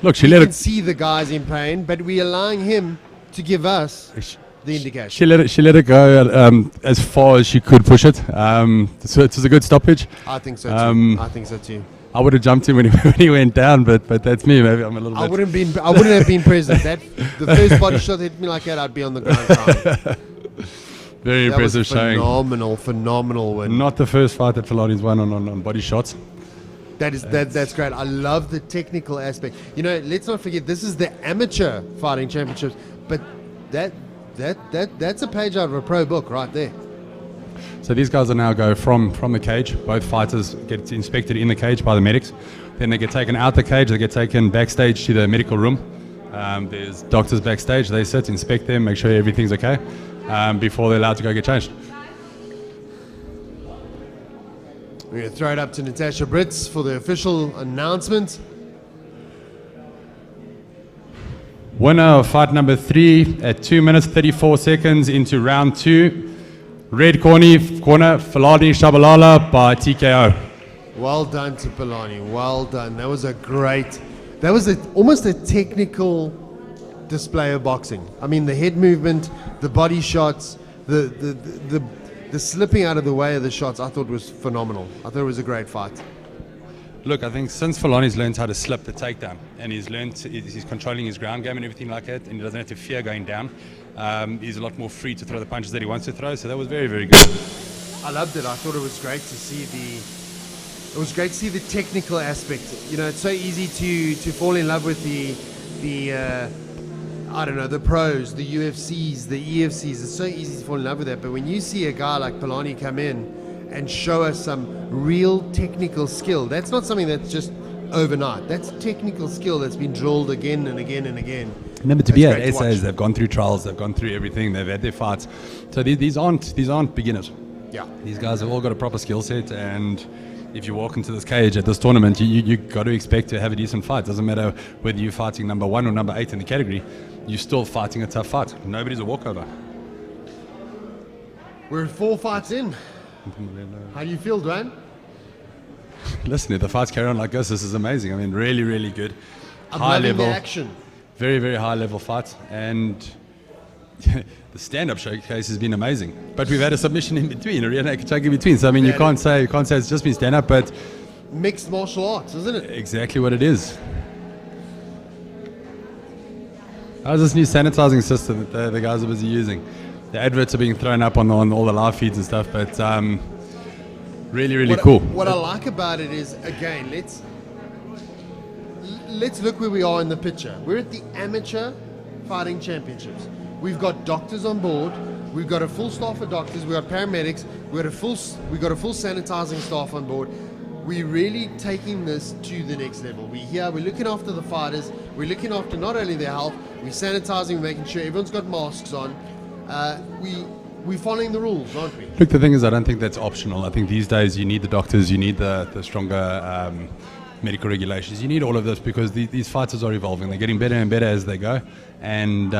[SPEAKER 2] Look, she
[SPEAKER 3] We
[SPEAKER 2] let
[SPEAKER 3] can
[SPEAKER 2] it.
[SPEAKER 3] see the guys in pain, but we're allowing him to give us the indication.
[SPEAKER 2] She let it go as far as she could push it. So it was a good stoppage.
[SPEAKER 3] I think so too. I think so too.
[SPEAKER 2] I would have jumped him when he went down, but that's me. Maybe I'm a little bit.
[SPEAKER 3] I wouldn't have been present. The first body shot hit me like that, I'd be on the ground crying.
[SPEAKER 2] Very impressive showing.
[SPEAKER 3] Phenomenal win.
[SPEAKER 2] Not the first fight that Filani's won on body shots.
[SPEAKER 3] That's great. I love the technical aspect. You know, let's not forget this is the amateur fighting championships, but that's a page out of a pro book right there.
[SPEAKER 2] So these guys will now go from the cage. Both fighters get inspected in the cage by the medics. Then they get taken out the cage. They get taken backstage to the medical room. There's doctors backstage. They sit, inspect them, make sure everything's okay before they're allowed to go get changed.
[SPEAKER 3] We're going to throw it up to Natasha Brits for the official announcement.
[SPEAKER 2] Winner of fight number 3 at 2 minutes 34 seconds into round 2. Red corner, Filani Shabalala by TKO.
[SPEAKER 3] Well done to Filani. Well done. That was almost a technical display of boxing. I mean, the head movement, the body shots, the slipping out of the way of the shots, I thought was phenomenal. I thought it was a great fight.
[SPEAKER 2] Look, I think since Filani's learned how to slip the takedown and he's controlling his ground game and everything like that, and he doesn't have to fear going down, he's a lot more free to throw the punches that he wants to throw. So that was very, very good.
[SPEAKER 3] I loved it. I thought it was great to see the technical aspect. You know, it's so easy to fall in love with the I don't know, the pros, the UFCs, the EFCs. It's so easy to fall in love with that. But when you see a guy like Filani come in and show us some real technical skill, that's not something that's just overnight. That's technical skill that's been drilled again and again and again.
[SPEAKER 2] Remember, to be at SAs, they've gone through trials, they've gone through everything, they've had their fights. So these aren't beginners.
[SPEAKER 3] Yeah.
[SPEAKER 2] These guys have all got a proper skill set, and if you walk into this cage at this tournament, you got to expect to have a decent fight. Doesn't matter whether you're fighting number 1 or number 8 in the category, you're still fighting a tough fight. Nobody's a walkover.
[SPEAKER 3] We're 4 fights in. How do you feel, Dwayne?
[SPEAKER 2] Listen, if the fights carry on like this is amazing. I mean, really, really good.
[SPEAKER 3] I'm
[SPEAKER 2] high
[SPEAKER 3] loving
[SPEAKER 2] level
[SPEAKER 3] the action.
[SPEAKER 2] Very, very high level fight, and the stand-up showcase has been amazing. But we've had a submission in between, a rear naked choke in between. So I mean, you can't say it's just been stand-up, but
[SPEAKER 3] mixed martial arts, isn't it?
[SPEAKER 2] Exactly what it is. How's this new sanitizing system that the guys are busy using? The adverts are being thrown up on all the live feeds and stuff, but really, really cool.
[SPEAKER 3] What I like about it is, again, let's look where we are in the picture. We're at the amateur fighting championships. We've got doctors on board. We've got a full staff of doctors. We've got paramedics. We've got a full sanitizing staff on board. We're really taking this to the next level. We're looking after the fighters. We're looking after not only their health, we're sanitizing, we're making sure everyone's got masks on. We're following the rules, aren't we?
[SPEAKER 2] Look, the thing is, I don't think that's optional. I think these days you need the doctors, you need the stronger medical regulations. You need all of this because these fighters are evolving. They're getting better and better as they go, and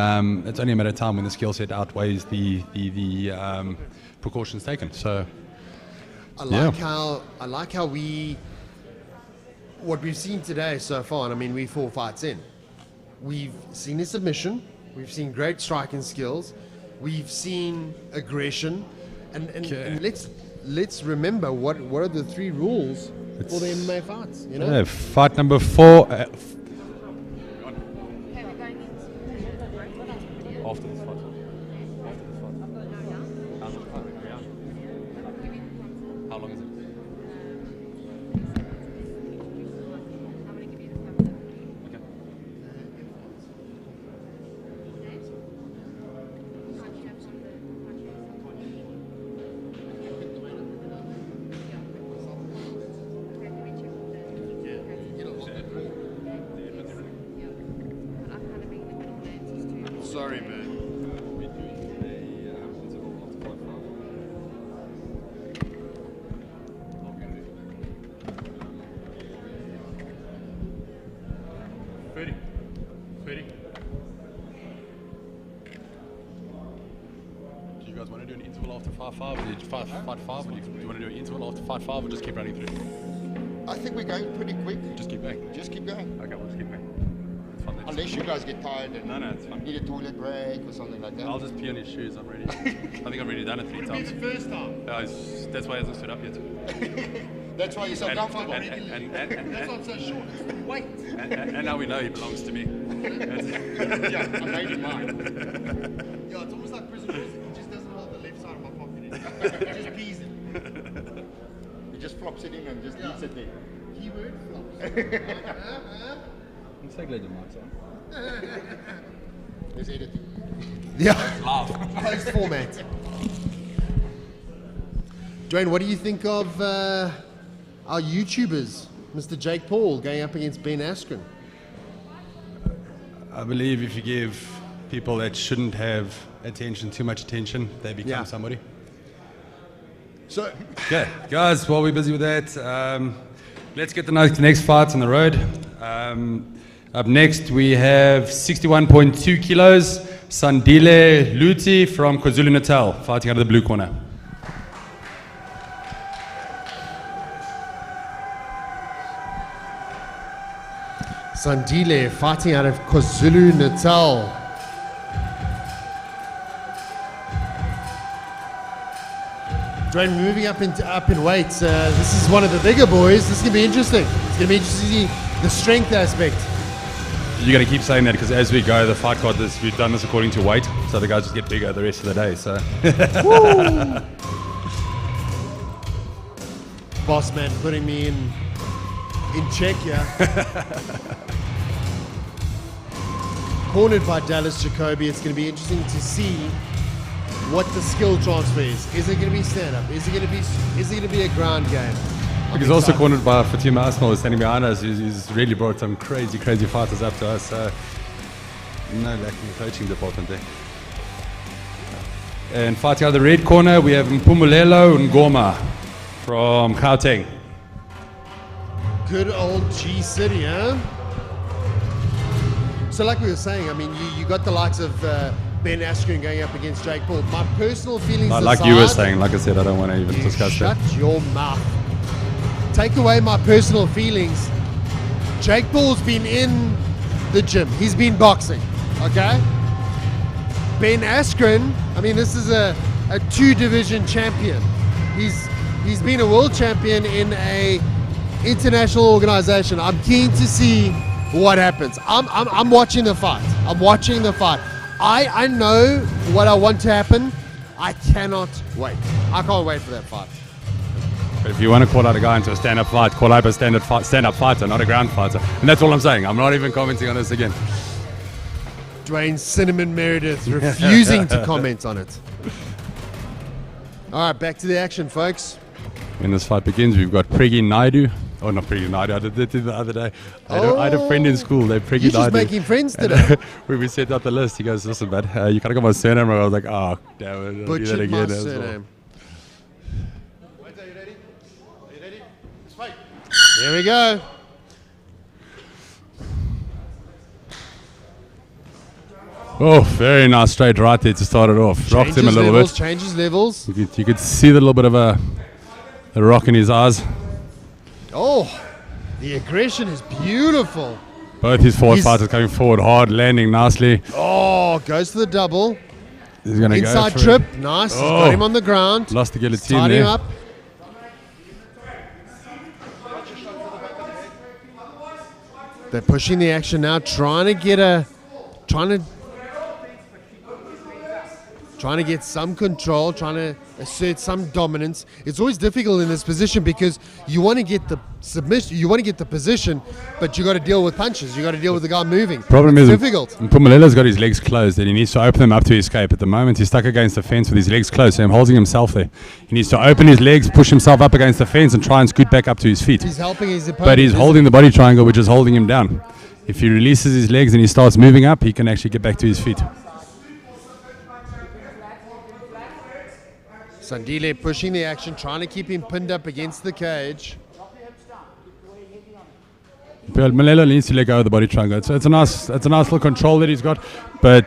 [SPEAKER 2] it's only a matter of time when the skill set outweighs the precautions taken. So
[SPEAKER 3] I like how what we've seen today so far, and I mean, we're 4 fights in. We've seen a submission, we've seen great striking skills, we've seen aggression, and let's remember what are the 3 rules for the MMA fights, you know?
[SPEAKER 2] Yeah, fight number 4.
[SPEAKER 4] Okay, we're going into
[SPEAKER 2] After this fight. How long is it?
[SPEAKER 4] I'm going to give you the thumbs up.
[SPEAKER 2] Okay.
[SPEAKER 4] Can't you have some of the
[SPEAKER 3] Sorry, man.
[SPEAKER 2] Do you guys want to do an interval after 5-5? Or do you fight 5? Or do you want to do an interval after 5-5 or just keep running through?
[SPEAKER 5] I think we're going pretty quick.
[SPEAKER 2] Just keep going.
[SPEAKER 5] Just keep going.
[SPEAKER 2] Okay, we'll just keep going. That's fine. toilet.
[SPEAKER 5] Unless you guys get tired and
[SPEAKER 2] No, it's fine.
[SPEAKER 5] need a toilet break or something like that.
[SPEAKER 2] I'll just pee on his shoes. I'm ready. I think I've already done it 3 times.
[SPEAKER 3] First time.
[SPEAKER 2] That's why he hasn't stood up yet.
[SPEAKER 5] That's why you're so comfortable.
[SPEAKER 3] That's not so short. It's the weight.
[SPEAKER 2] And now we know he belongs to me.
[SPEAKER 5] Yeah, I made him mine.
[SPEAKER 3] Yeah, it's almost like prison rules. He just doesn't hold the left side of my pocket anymore. He just pees it.
[SPEAKER 5] He just flops it in and just leaves it there.
[SPEAKER 3] Keyword flops.
[SPEAKER 2] I'm so glad your mic's on.
[SPEAKER 5] There's editing.
[SPEAKER 3] Yeah. Post format. Dwayne, what do you think of our YouTubers, Mr. Jake Paul going up against Ben Askren?
[SPEAKER 2] I believe if you give people that shouldn't have attention too much attention, they become somebody.
[SPEAKER 3] So,
[SPEAKER 2] Okay, guys, while we're busy with that, let's get the next fights on the road. Up next, we have 61.2 kilos, Sandile Luti from KwaZulu-Natal, fighting out of the blue corner.
[SPEAKER 3] Sandile fighting out of KwaZulu-Natal. Dwayne, moving up in weights. This is one of the bigger boys. This is going to be interesting. It's going to be interesting to see the strength aspect.
[SPEAKER 2] You're going to keep saying that because as we go, the fight card, we've done this according to weight, so the guys just get bigger the rest of the day. So,
[SPEAKER 3] Boss man putting me in check here. Cornered by Dallas Jacoby. It's going to be interesting to see what the skill transfer is. Is it going to be stand up? Is it going to be a ground game?
[SPEAKER 2] he's also cornered by Fatima Arsenal, who's standing behind us. He's really brought some crazy fighters up to us. So no lack in the coaching department there. And fighting out of the red corner, we have Mpumelelo Ngoma from Gauteng.
[SPEAKER 3] Good old G City, huh? So like we were saying, I mean, you got the likes of Ben Askren going up against Jake Paul. My personal feelings
[SPEAKER 2] Like
[SPEAKER 3] aside,
[SPEAKER 2] you were saying, like I said, I don't want to even discuss
[SPEAKER 3] shut
[SPEAKER 2] that.
[SPEAKER 3] your mouth. Take away my personal feelings. Jake Paul's been in the gym. He's been boxing, okay? Ben Askren, I mean, this is a 2-division champion. He's been a world champion in a international organization. I'm keen to see what happens. I'm watching the fight. I'm watching the fight. I know what I want to happen. I cannot wait. I can't wait for that fight.
[SPEAKER 2] But if you want to call out a guy into a stand-up fight, call out a stand-up fighter, not a ground fighter. And that's all I'm saying. I'm not even commenting on this again.
[SPEAKER 3] Dwayne Cinnamon Meredith refusing to comment on it. All right, back to the action, folks.
[SPEAKER 2] When this fight begins, we've got Pregi Naidu. Oh, not Pregi Naidu. I did it the other day. I had a friend in school. They Pregi
[SPEAKER 3] You're just
[SPEAKER 2] Naidu.
[SPEAKER 3] making friends today.
[SPEAKER 2] When we set out the list, he goes, "Listen, man, you gotta got my surname." I was like, "Oh, damn it, I'll do that
[SPEAKER 3] Butchered
[SPEAKER 2] again."
[SPEAKER 3] my
[SPEAKER 2] as well.
[SPEAKER 3] surname. Wait, are you ready? Are you ready? Let's fight. Here we go.
[SPEAKER 2] Oh, very nice straight right there to start it off. Rocked him a little bit.
[SPEAKER 3] Changes levels.
[SPEAKER 2] You could see the little bit of a rock in his eyes.
[SPEAKER 3] Oh, the aggression is beautiful.
[SPEAKER 2] Both his forward
[SPEAKER 3] He's-
[SPEAKER 2] fighters coming forward hard, landing nicely.
[SPEAKER 3] Oh, goes for the double.
[SPEAKER 2] He's gonna
[SPEAKER 3] Inside
[SPEAKER 2] go for
[SPEAKER 3] trip.
[SPEAKER 2] it.
[SPEAKER 3] Nice. He's
[SPEAKER 2] Oh.
[SPEAKER 3] got him on the ground.
[SPEAKER 2] Lost the guillotine
[SPEAKER 3] Tied him
[SPEAKER 2] there.
[SPEAKER 3] up. They're pushing the action now, trying to get some control, trying to assert some dominance. It's always difficult in this position because you want to get the submission, you want to get the position, but you got to deal with punches. You got to deal with the guy moving.
[SPEAKER 2] Problem
[SPEAKER 3] It's
[SPEAKER 2] is,
[SPEAKER 3] difficult.
[SPEAKER 2] Pumalelo's got his legs closed and he needs to open them up to escape. At the moment, he's stuck against the fence with his legs closed, so I'm holding himself there. He needs to open his legs, push himself up against the fence, and try and scoot back up to his feet.
[SPEAKER 3] He's helping his opponent.
[SPEAKER 2] But he's holding the body triangle, which is holding him down. If he releases his legs and he starts moving up, he can actually get back to his feet.
[SPEAKER 3] Sandile pushing the action, trying to keep him pinned up against the cage.
[SPEAKER 2] But Malelo needs to let go of the body triangle. So it's a nice little control that he's got. But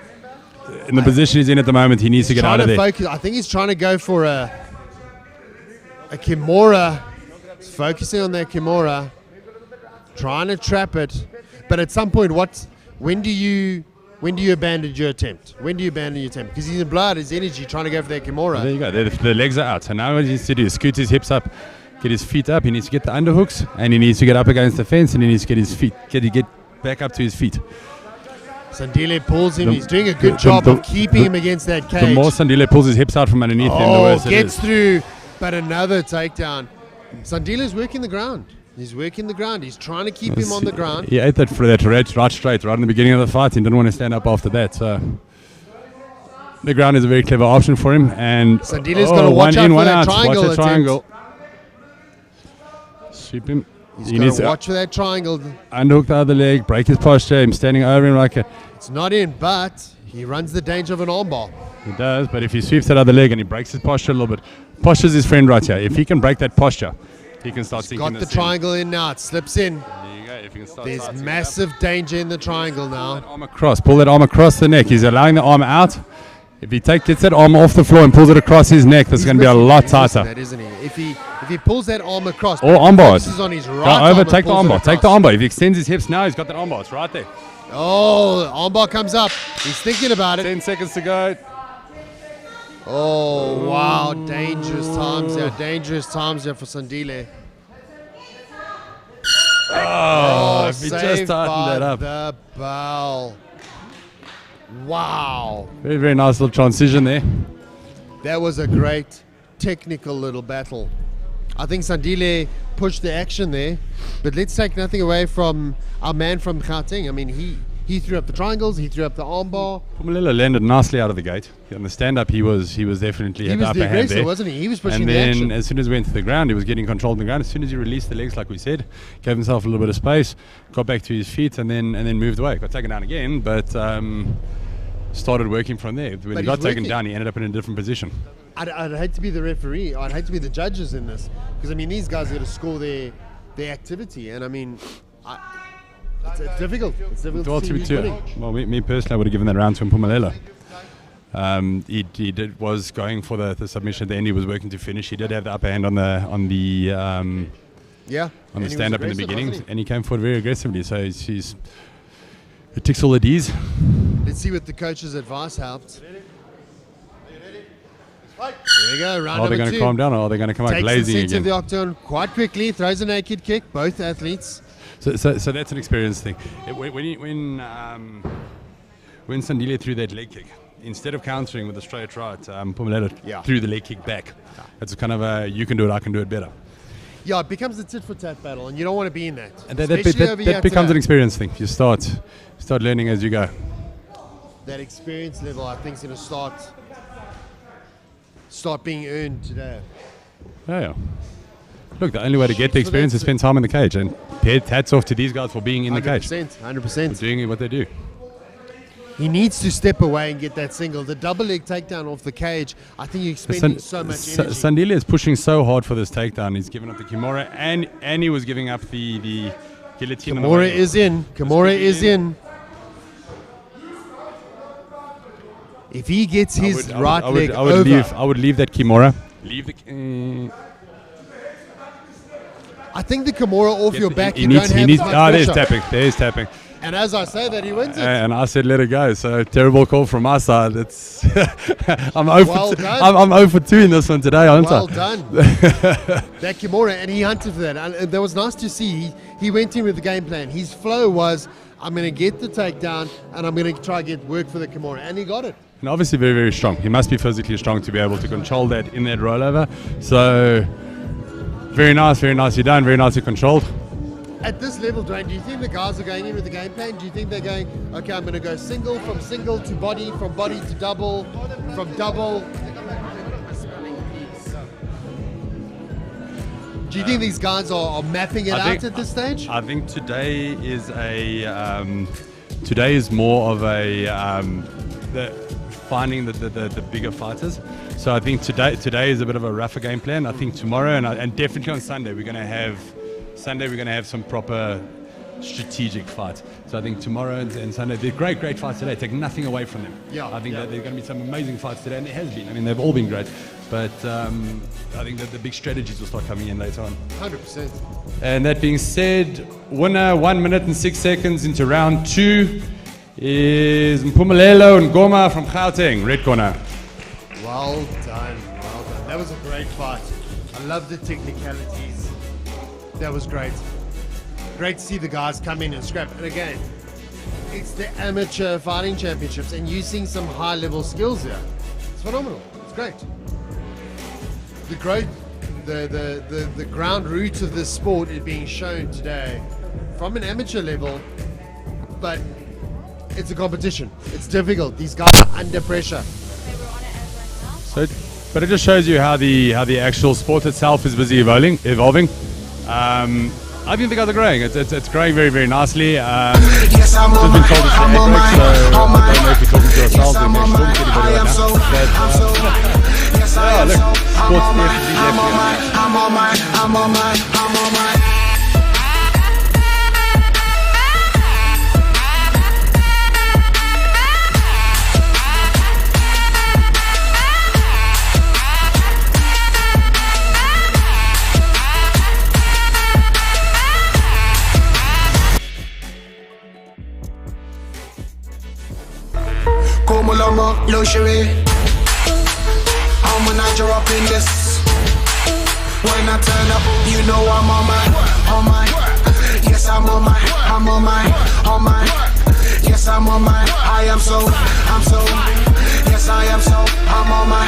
[SPEAKER 2] in the position he's in at the moment, he needs to get out of there.
[SPEAKER 3] Focus. I think he's trying to go for a Kimura. He's focusing on that Kimura, trying to trap it. But at some point, what When do you abandon your attempt? When do you abandon your attempt? Because he's in blood, his energy, trying to go for that Kimura.
[SPEAKER 2] There you go. The legs are out. So now what he needs to do is scoot his hips up, get his feet up. He needs to get the underhooks, and he needs to get up against the fence, and he needs to get his feet, get back up to his feet.
[SPEAKER 3] Sandile pulls him. He's doing a good job of keeping him against that cage.
[SPEAKER 2] The more Sandile pulls his hips out from underneath him, the worse it
[SPEAKER 3] gets
[SPEAKER 2] is.
[SPEAKER 3] through, but another takedown. Sandile's working the ground. He's working the ground. He's trying to keep him on the ground.
[SPEAKER 2] He ate that for that right straight right in the beginning of the fight. He didn't want to stand up after that. So the ground is a very clever option for him. And
[SPEAKER 3] Sandile's got to watch out for that triangle.
[SPEAKER 2] Watch that triangle. Sweep him.
[SPEAKER 3] He's got to watch for that triangle.
[SPEAKER 2] Underhook the other leg, break his posture. Him standing over him like a...
[SPEAKER 3] It's not in, but he runs the danger of an armbar.
[SPEAKER 2] He does, but if he sweeps that other leg and he breaks his posture a little bit, posture's his friend right here. If he can break that posture, he can start sinking
[SPEAKER 3] Got the triangle in now. It slips in.
[SPEAKER 2] There you go. If you can start
[SPEAKER 3] There's massive danger in the triangle now.
[SPEAKER 2] arm across. Pull that arm across the neck. He's allowing the arm out. If he gets that arm off the floor and pulls it across his neck, that's going to be a lot tighter.
[SPEAKER 3] That, isn't he? If he pulls that arm across,
[SPEAKER 2] or armbar.
[SPEAKER 3] This is on his right
[SPEAKER 2] Go over,
[SPEAKER 3] arm
[SPEAKER 2] take the
[SPEAKER 3] and pulls
[SPEAKER 2] armbar.
[SPEAKER 3] it
[SPEAKER 2] Take the
[SPEAKER 3] across.
[SPEAKER 2] armbar. If he extends his hips now, he's got that armbar. It's right there.
[SPEAKER 3] Oh, armbar comes up. He's thinking about it.
[SPEAKER 2] 10 seconds to go.
[SPEAKER 3] Oh, wow. Dangerous times here. Dangerous times here for Sandile.
[SPEAKER 2] Oh, if he just
[SPEAKER 3] saved
[SPEAKER 2] tightened that
[SPEAKER 3] by
[SPEAKER 2] up.
[SPEAKER 3] the bell. Wow.
[SPEAKER 2] Very, very nice little transition there.
[SPEAKER 3] That was a great technical little battle. I think Sandile pushed the action there, but let's take nothing away from our man from Gauteng. I mean, he threw up the triangles, he threw up the armbar.
[SPEAKER 2] Pumalelo landed nicely out of the gate. On the stand-up, he was definitely
[SPEAKER 3] He
[SPEAKER 2] had
[SPEAKER 3] was
[SPEAKER 2] the upper
[SPEAKER 3] the
[SPEAKER 2] hand
[SPEAKER 3] aggressor,
[SPEAKER 2] there.
[SPEAKER 3] wasn't he? He was pushing
[SPEAKER 2] And
[SPEAKER 3] the
[SPEAKER 2] then
[SPEAKER 3] action.
[SPEAKER 2] as soon as he went to the ground, he was getting control of the ground. As soon as he released the legs, like we said, gave himself a little bit of space, got back to his feet, and then moved away. Got taken down again, but started working from there. When
[SPEAKER 3] But
[SPEAKER 2] he got
[SPEAKER 3] he's
[SPEAKER 2] taken
[SPEAKER 3] working.
[SPEAKER 2] down, he ended up in a different position.
[SPEAKER 3] I'd hate to be the referee. I'd hate to be the judges in this, because I mean these guys are going to score their activity, and I mean it's difficult. It's difficult
[SPEAKER 2] Well,
[SPEAKER 3] to see who's winning.
[SPEAKER 2] me personally, I would have given that round to Mpumalelo. He was going for the submission at the end. He was working to finish. He did have the upper hand on the
[SPEAKER 3] Yeah.
[SPEAKER 2] on
[SPEAKER 3] And
[SPEAKER 2] the
[SPEAKER 3] he was
[SPEAKER 2] stand up in the
[SPEAKER 3] aggressive,
[SPEAKER 2] beginning,
[SPEAKER 3] wasn't he?
[SPEAKER 2] and he came forward very aggressively. So it ticks all the D's.
[SPEAKER 3] Let's see what the coach's advice helped. There we go. Round
[SPEAKER 2] Are they
[SPEAKER 3] number
[SPEAKER 2] going to
[SPEAKER 3] 2.
[SPEAKER 2] calm down, or are they going to come out
[SPEAKER 3] Takes the
[SPEAKER 2] blazing
[SPEAKER 3] center of the
[SPEAKER 2] again?
[SPEAKER 3] octagon quite quickly. Throws a naked kick. Both athletes.
[SPEAKER 2] So that's an experience thing. When Sandile threw that leg kick, instead of countering with a straight right, Mpumalelo threw the leg kick back. It's kind of a you can do it, I can do it better.
[SPEAKER 3] Yeah, it becomes a tit-for-tat battle, and you don't want to be in that.
[SPEAKER 2] And that
[SPEAKER 3] Especially over here
[SPEAKER 2] that becomes an
[SPEAKER 3] today.
[SPEAKER 2] experience thing. You start learning as you go.
[SPEAKER 3] That experience level, I think, is going to start being earned today.
[SPEAKER 2] Yeah. Look, the only way to get the experience is spend time in the cage, and hats off to these guys for being in the cage,
[SPEAKER 3] 100%.
[SPEAKER 2] doing what they do.
[SPEAKER 3] He needs to step away and get that single. The double leg takedown off the cage, I think you're expending so much energy.
[SPEAKER 2] Sandile is pushing so hard for this takedown. He's giving up the Kimura, and he was giving up the guillotine.
[SPEAKER 3] Kimura is in. Kimura is in. If he gets his right leg over,
[SPEAKER 2] I would leave that Kimura. Leave the.
[SPEAKER 3] I think the Kimura off your back, you
[SPEAKER 2] There's
[SPEAKER 3] don't have as much pressure.
[SPEAKER 2] tapping. There's tapping.
[SPEAKER 3] And as I say that, he wins it.
[SPEAKER 2] And I said, let it go. So terrible call from my side. It's I'm 0
[SPEAKER 3] Well
[SPEAKER 2] for
[SPEAKER 3] done.
[SPEAKER 2] I'm 0 for 2 in this one today, aren't
[SPEAKER 3] Well
[SPEAKER 2] I?
[SPEAKER 3] done. That Kimura, and he hunted for that. And that was nice to see. He went in with the game plan. His flow was, I'm going to get the takedown, and I'm going to try to get work for the Kimura. And he got it.
[SPEAKER 2] And obviously very, very strong. He must be physically strong to be able to control that in that rollover. So very nicely done, very nicely controlled.
[SPEAKER 3] At this level, Dwayne, do you think the guys are going in with the game plan? Do you think they're going, okay, I'm going to go single, from single to body, from body to double, from double? Do you think these guys are mapping it out at this stage?
[SPEAKER 2] I think today is more of a finding the bigger fighters. So I think today is a bit of a rougher game plan. I think tomorrow and definitely on Sunday we're going to have some proper strategic fights. So I think tomorrow and Sunday, they're great fights today. Take nothing away from them.
[SPEAKER 3] Yeah,
[SPEAKER 2] I think
[SPEAKER 3] yeah.
[SPEAKER 2] that there are going to be some amazing fights today, and there has been. I mean, they've all been great. But I think that the big strategies will start coming in later on.
[SPEAKER 3] 100%.
[SPEAKER 2] And that being said, winner 1 minute and 6 seconds into round 2. is Mpumelelo Ngoma from Gauteng, red corner.
[SPEAKER 3] Well done, well done. That was a great fight. I love the technicalities. That was great. Great to see the guys come in and scrap. And again, it's the amateur fighting championships, and you're seeing some high-level skills here. It's phenomenal. It's great. The growth, the ground roots of this sport is being shown today from an amateur level, but it's a competition. It's difficult. These guys are under pressure.
[SPEAKER 2] So, but it just shows you how the actual sport itself is busy evolving. I think the guys are growing. It's growing very, very nicely. Just been told it's the egg break, so I don't know if we're talking to ourselves or if we're talking to anybody right now. But, look, sports definitely
[SPEAKER 6] I'm on my. Como lomo, luxury. I'm a Niger up in this. When I turn up, you know I'm on my. Yes, I'm on my. Yes, I'm on my. I'm so. Yes, I am so. I'm on my.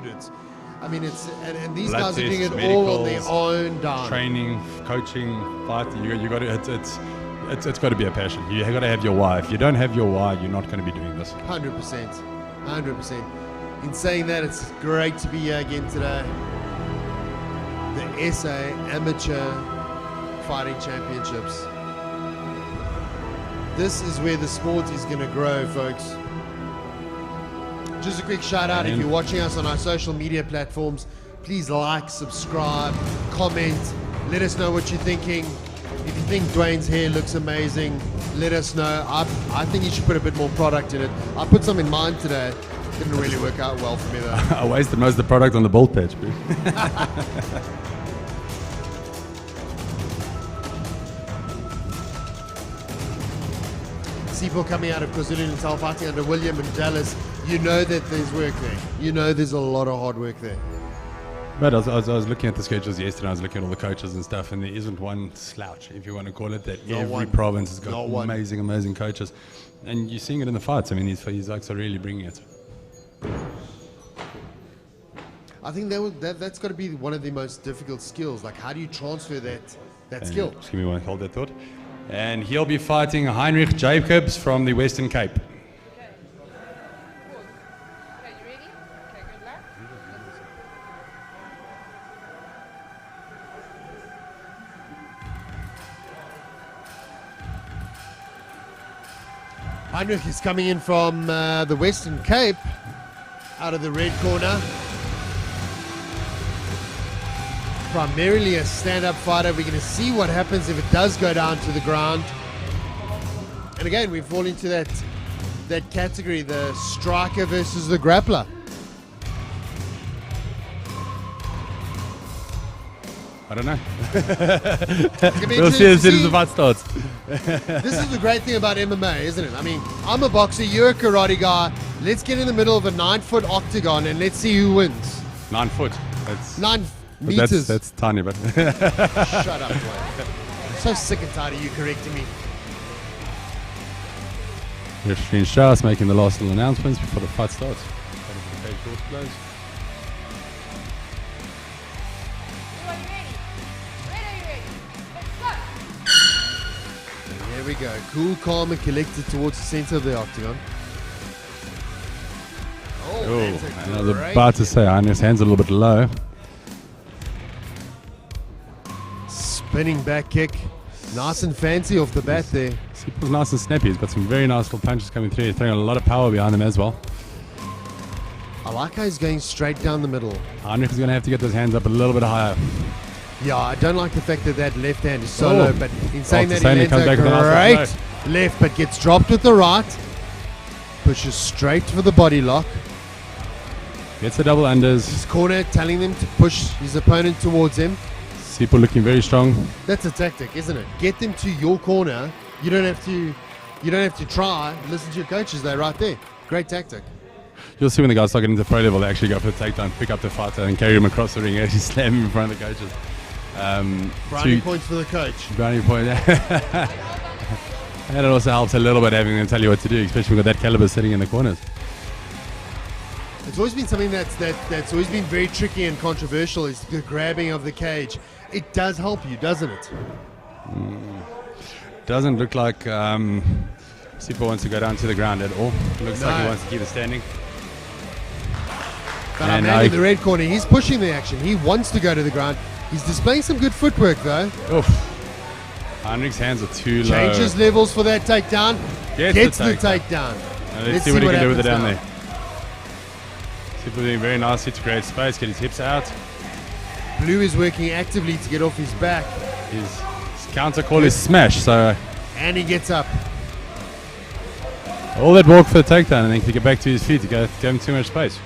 [SPEAKER 3] it. I mean, and these
[SPEAKER 2] Blood
[SPEAKER 3] guys are doing it
[SPEAKER 2] tests,
[SPEAKER 3] all on their
[SPEAKER 2] medicals,
[SPEAKER 3] own dime.
[SPEAKER 2] Training, coaching, fighting. You got to. It's got to be a passion. You got to have your why. If you don't have your why, you're not going to be doing this.
[SPEAKER 3] 100%. 100%. In saying that, it's great to be here again today. The SA Amateur Fighting Championships. This is where the sport is going to grow, folks. Just a quick shout out, if you're watching us on our social media platforms, please like, subscribe, comment, let us know what you're thinking. If you think Dwayne's hair looks amazing, let us know. I think you should put a bit more product in it. I put some in mine today. Didn't really work out well for me though.
[SPEAKER 2] I wasted most of the product on the bald patch, bro.
[SPEAKER 3] People coming out of KwaZulu-Natal fighting under William and Dallas, you know that there's work there. You know there's a lot of hard work there.
[SPEAKER 2] But I was looking at the schedules yesterday. I was looking at all the coaches and stuff, and there isn't one slouch, if you want to call it that.
[SPEAKER 3] Not
[SPEAKER 2] Every
[SPEAKER 3] one.
[SPEAKER 2] province has got
[SPEAKER 3] Not one.
[SPEAKER 2] amazing coaches, and you're seeing it in the fights. I mean, these likes are really bringing it.
[SPEAKER 3] I think that's got to be one of the most difficult skills. Like, how do you transfer that skill?
[SPEAKER 2] Just give me one, hold that thought. And he'll be fighting Heinrich Jacobs from the Western Cape.
[SPEAKER 4] Okay. Cool. Okay, you ready? Okay, good luck.
[SPEAKER 3] Heinrich is coming in from the Western Cape, out of the red corner. Primarily a stand-up fighter. We're going to see what happens if it does go down to the ground. And again, we fall into that category, the striker versus the grappler.
[SPEAKER 2] I don't know.
[SPEAKER 3] be
[SPEAKER 2] We'll see as soon
[SPEAKER 3] interesting
[SPEAKER 2] as the
[SPEAKER 3] to
[SPEAKER 2] fight starts.
[SPEAKER 3] This is the great thing about MMA, isn't it? I mean, I'm a boxer, you're a karate guy. Let's get in the middle of a 9-foot octagon and let's see who wins.
[SPEAKER 2] 9 foot. That's
[SPEAKER 3] 9
[SPEAKER 2] but
[SPEAKER 3] meters.
[SPEAKER 2] That's tiny, but
[SPEAKER 3] Shut up, Dwayne. So sick and tired of you correcting me.
[SPEAKER 2] Referee Shah's making the last little announcements before the fight starts. Okay, doors closed.
[SPEAKER 4] Are you ready? Are you ready? Let's go.
[SPEAKER 3] Here we go. Cool, calm, and collected towards the center of the octagon.
[SPEAKER 2] Oh,
[SPEAKER 3] that's a
[SPEAKER 2] I was
[SPEAKER 3] great
[SPEAKER 2] about to say, his hands a little bit low.
[SPEAKER 3] spinning back kick. Nice and fancy off the bat there.
[SPEAKER 2] Sipo's nice and snappy. He's got some very nice little punches coming through. He's throwing a lot of power behind him as well.
[SPEAKER 3] I like how he's going straight down the middle.
[SPEAKER 2] Heinrich is going to have to get those hands up a little bit higher.
[SPEAKER 3] Yeah, I don't like the fact that that left hand is so
[SPEAKER 2] Oh.
[SPEAKER 3] low, but in saying that, he
[SPEAKER 2] He
[SPEAKER 3] lands
[SPEAKER 2] comes
[SPEAKER 3] a
[SPEAKER 2] back with a nice
[SPEAKER 3] great left, but gets dropped with the right. Pushes straight for the body lock.
[SPEAKER 2] Gets the double unders.
[SPEAKER 3] His corner telling them to push his opponent towards him.
[SPEAKER 2] Sipo looking very strong.
[SPEAKER 3] That's a tactic, isn't it? Get them to your corner. You don't have to try. Listen to your coaches. They're right there. Great tactic.
[SPEAKER 2] You'll see when the guys start getting into pro level, they actually go for the takedown, pick up the fighter, and carry him across the ring, and actually slam him in front of the coaches.
[SPEAKER 3] Brownie points for the coach.
[SPEAKER 2] Brownie point. And it also helps a little bit having them tell you what to do, especially with that caliber sitting in the corners.
[SPEAKER 3] It's always been something that's always been very tricky and controversial, is the grabbing of the cage. It does help you, doesn't it?
[SPEAKER 2] Doesn't look like Sipo wants to go down to the ground at all. Looks like he
[SPEAKER 3] No.
[SPEAKER 2] wants to keep it standing.
[SPEAKER 3] But our
[SPEAKER 2] And
[SPEAKER 3] man in the red corner, he's pushing the action. He wants to go to the ground. He's displaying some good footwork, though.
[SPEAKER 2] Oof. Heinrich's hands are too low.
[SPEAKER 3] Changes levels for that takedown. Gets the takedown.
[SPEAKER 2] And let's see what he can do with it down
[SPEAKER 3] happens
[SPEAKER 2] there. Sipo doing very nicely to create space, get his hips out.
[SPEAKER 3] now. Blue is working actively to get off his back,
[SPEAKER 2] His counter call is smash, so
[SPEAKER 3] and he gets up.
[SPEAKER 2] all that walk for the takedown and then to get back to his feet to give him too much space.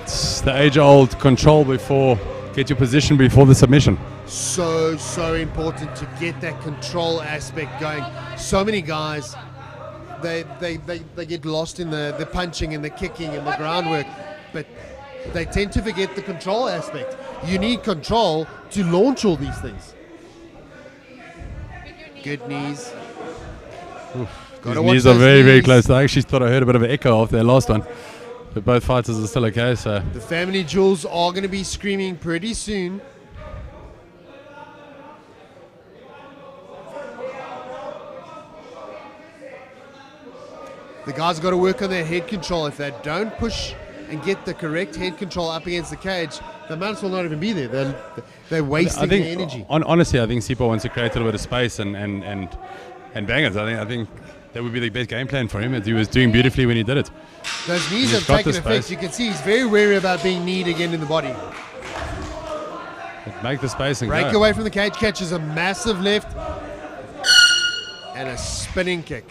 [SPEAKER 2] It's the age-old control before, get your position before the submission.
[SPEAKER 3] So important to get that control aspect going. So many guys, they get lost in the punching and the kicking and the groundwork, but they tend to forget the control aspect. You need control to launch all these things. Good knees. Gotta
[SPEAKER 2] His
[SPEAKER 3] watch
[SPEAKER 2] knees are
[SPEAKER 3] those
[SPEAKER 2] very
[SPEAKER 3] knees.
[SPEAKER 2] close. I actually thought I heard a bit of an echo off their last one. But both fighters are still okay, so
[SPEAKER 3] The family jewels are going to be screaming pretty soon. The guys got to work on their head control. If they don't push and get the correct head control up against the cage, they might as well not even be there. They're wasting their energy.
[SPEAKER 2] Honestly, I think Sipo wants to create a little bit of space and bangers. I think that would be the best game plan for him. He was doing beautifully when he did it.
[SPEAKER 3] Those knees
[SPEAKER 2] He's
[SPEAKER 3] have
[SPEAKER 2] got
[SPEAKER 3] taken
[SPEAKER 2] the
[SPEAKER 3] effect.
[SPEAKER 2] space.
[SPEAKER 3] You can see he's very wary about being kneed again in the body.
[SPEAKER 2] Make the space and
[SPEAKER 3] Break
[SPEAKER 2] go.
[SPEAKER 3] away from the cage, catches a massive left and a spinning kick.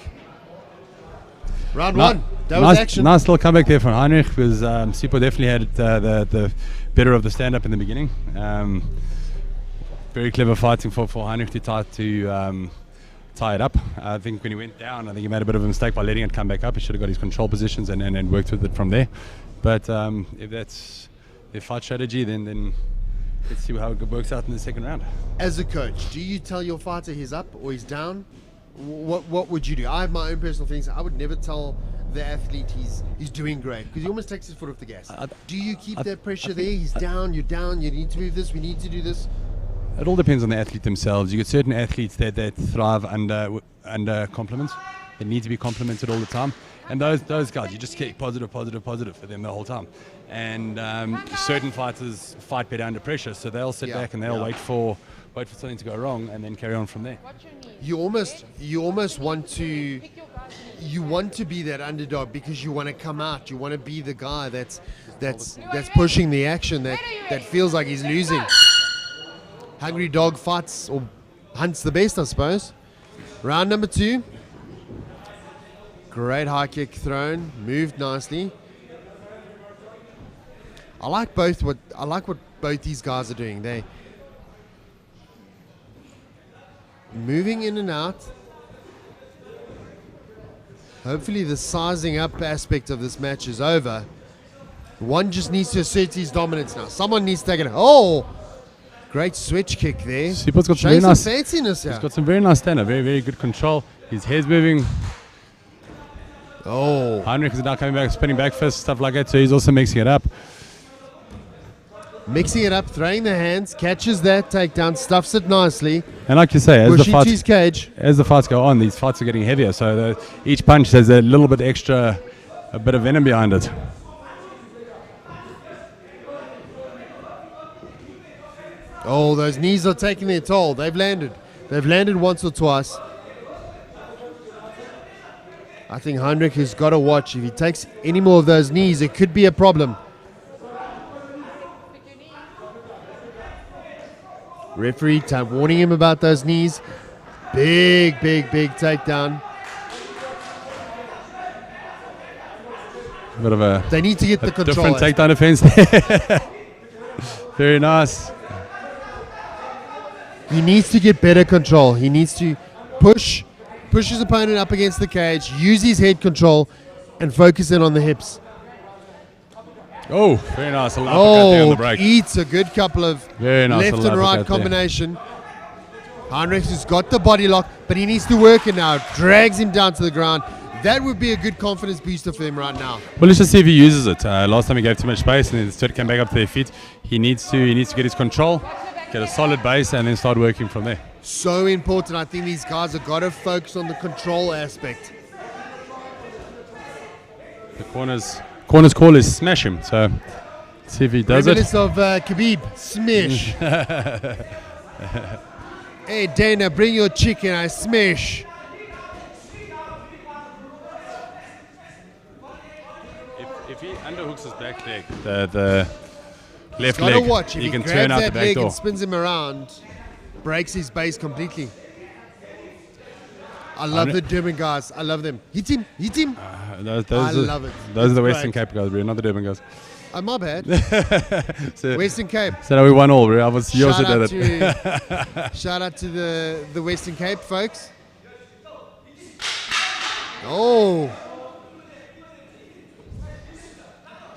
[SPEAKER 3] Round one. That was action.
[SPEAKER 2] Nice little comeback there from Heinrich, because Sipo definitely had the better of the stand-up in the beginning. Very clever fighting for Heinrich to tie it up. I think when he went down, I think he made a bit of a mistake by letting it come back up. He should have got his control positions and worked with it from there. But if that's their fight strategy, then let's see how it works out in the second round.
[SPEAKER 3] As a coach, do you tell your fighter he's up or he's down? What would you do? I have my own personal things. I would never tell the athlete he's doing great, because he almost takes his foot off the gas. Do you keep that pressure there? He's down, you're down, you need to move this, we need to do this.
[SPEAKER 2] It all depends on the athlete themselves. You get certain athletes that thrive under compliments. They need to be complimented all the time. And those guys, you just keep positive for them the whole time. And certain fighters fight better under pressure, so they'll sit back and they'll wait for something to go wrong and then carry on from there.
[SPEAKER 3] You almost want to be that underdog, because you want to come out. You want to be the guy that's pushing the action, that feels like he's losing. Hungry dog fights or hunts the best, I suppose. Round number 2. Great high kick thrown, moved nicely. I like what both these guys are doing. They moving in and out. Hopefully the sizing up aspect of this match is over. One just needs to assert his dominance now. Someone needs to take it. Oh, great switch kick there.
[SPEAKER 2] Sipo's got some
[SPEAKER 3] Shows
[SPEAKER 2] very nice
[SPEAKER 3] fanciness here.
[SPEAKER 2] He's got some very nice stand-up, very, very good control. His head's moving.
[SPEAKER 3] Oh,
[SPEAKER 2] Heinrich is now coming back, spinning back fists, stuff like that, so he's also mixing it up.
[SPEAKER 3] mixing it up, throwing the hands, catches that takedown, stuffs it nicely.
[SPEAKER 2] And like you say,
[SPEAKER 3] Pushing to his cage.
[SPEAKER 2] as the fights go on, these fights are getting heavier, so each punch has a little bit extra, a bit of venom behind it.
[SPEAKER 3] Oh, those knees are taking their toll. They've landed. They've landed once or twice. I think Heinrich has got to watch. If he takes any more of those knees, it could be a problem. Referee warning him about those knees. Big takedown.
[SPEAKER 2] Bit of a
[SPEAKER 3] They need to get the control.
[SPEAKER 2] different takedown defense there. Very nice.
[SPEAKER 3] He needs to get better control. He needs to push his opponent up against the cage, use his head control, and focus in on the hips.
[SPEAKER 2] Oh, very nice. A little uppercut there on the break.
[SPEAKER 3] Eats a good couple of
[SPEAKER 2] Very nice
[SPEAKER 3] left
[SPEAKER 2] little
[SPEAKER 3] and right
[SPEAKER 2] uppercut there.
[SPEAKER 3] combination. Heinrich has got the body lock, but he needs to work it now. Drags him down to the ground. That would be a good confidence booster for him right now.
[SPEAKER 2] Well, let's just see if he uses it. Last time he gave too much space, and then instead to come back up to their feet. He needs to get his control, get a solid base, and then start working from there.
[SPEAKER 3] So important. I think these guys have got to focus on the control aspect.
[SPEAKER 2] The corner's call is smash him. So let's see if he does it.
[SPEAKER 3] Reminisce of Khabib. Smash. Hey Dana, bring your chicken. I smash.
[SPEAKER 2] If he underhooks his back leg, the left
[SPEAKER 3] Gotta
[SPEAKER 2] leg,
[SPEAKER 3] watch. If
[SPEAKER 2] he
[SPEAKER 3] he
[SPEAKER 2] can
[SPEAKER 3] grabs
[SPEAKER 2] turn out the
[SPEAKER 3] that
[SPEAKER 2] back
[SPEAKER 3] leg
[SPEAKER 2] door.
[SPEAKER 3] and spins him around, breaks his base completely. I love the Durban guys. I love them. Hit him.
[SPEAKER 2] Those
[SPEAKER 3] I
[SPEAKER 2] are,
[SPEAKER 3] love it.
[SPEAKER 2] Those are the
[SPEAKER 3] It's
[SPEAKER 2] Western
[SPEAKER 3] great.
[SPEAKER 2] Cape guys, bro, not the Durban guys.
[SPEAKER 3] My bad.
[SPEAKER 2] So,
[SPEAKER 3] Western Cape.
[SPEAKER 2] so now we won all, bro. I was yours
[SPEAKER 3] Shout
[SPEAKER 2] that
[SPEAKER 3] out,
[SPEAKER 2] did it.
[SPEAKER 3] shout out to the Western Cape folks. Oh,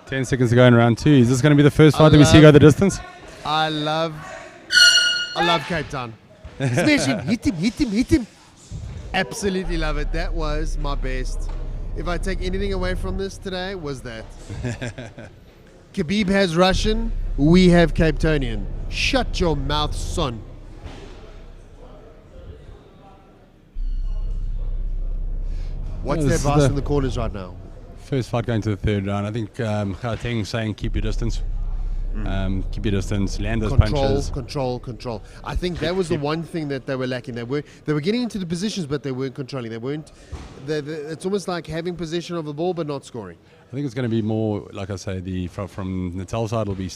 [SPEAKER 2] 10 seconds to go in round 2. Is this going to be the first fight that we see go the distance?
[SPEAKER 3] I love Cape Town. Smash him, hit him. Absolutely love it. That was my best. if I take anything away from this today, was that. Khabib has Russian, we have Cape Townian. Shut your mouth, son. What's the
[SPEAKER 2] This is
[SPEAKER 3] advice
[SPEAKER 2] the-
[SPEAKER 3] in the corners right now?
[SPEAKER 2] First fight going to the third round. I think Gauteng saying keep your distance. Keep your distance, land those punches.
[SPEAKER 3] Control. I think that was the one thing that they were lacking. They were getting into the positions, but they weren't controlling. It's almost like having possession of the ball but not scoring.
[SPEAKER 2] I think it's going to be more, like I say, from Natal's side it'll be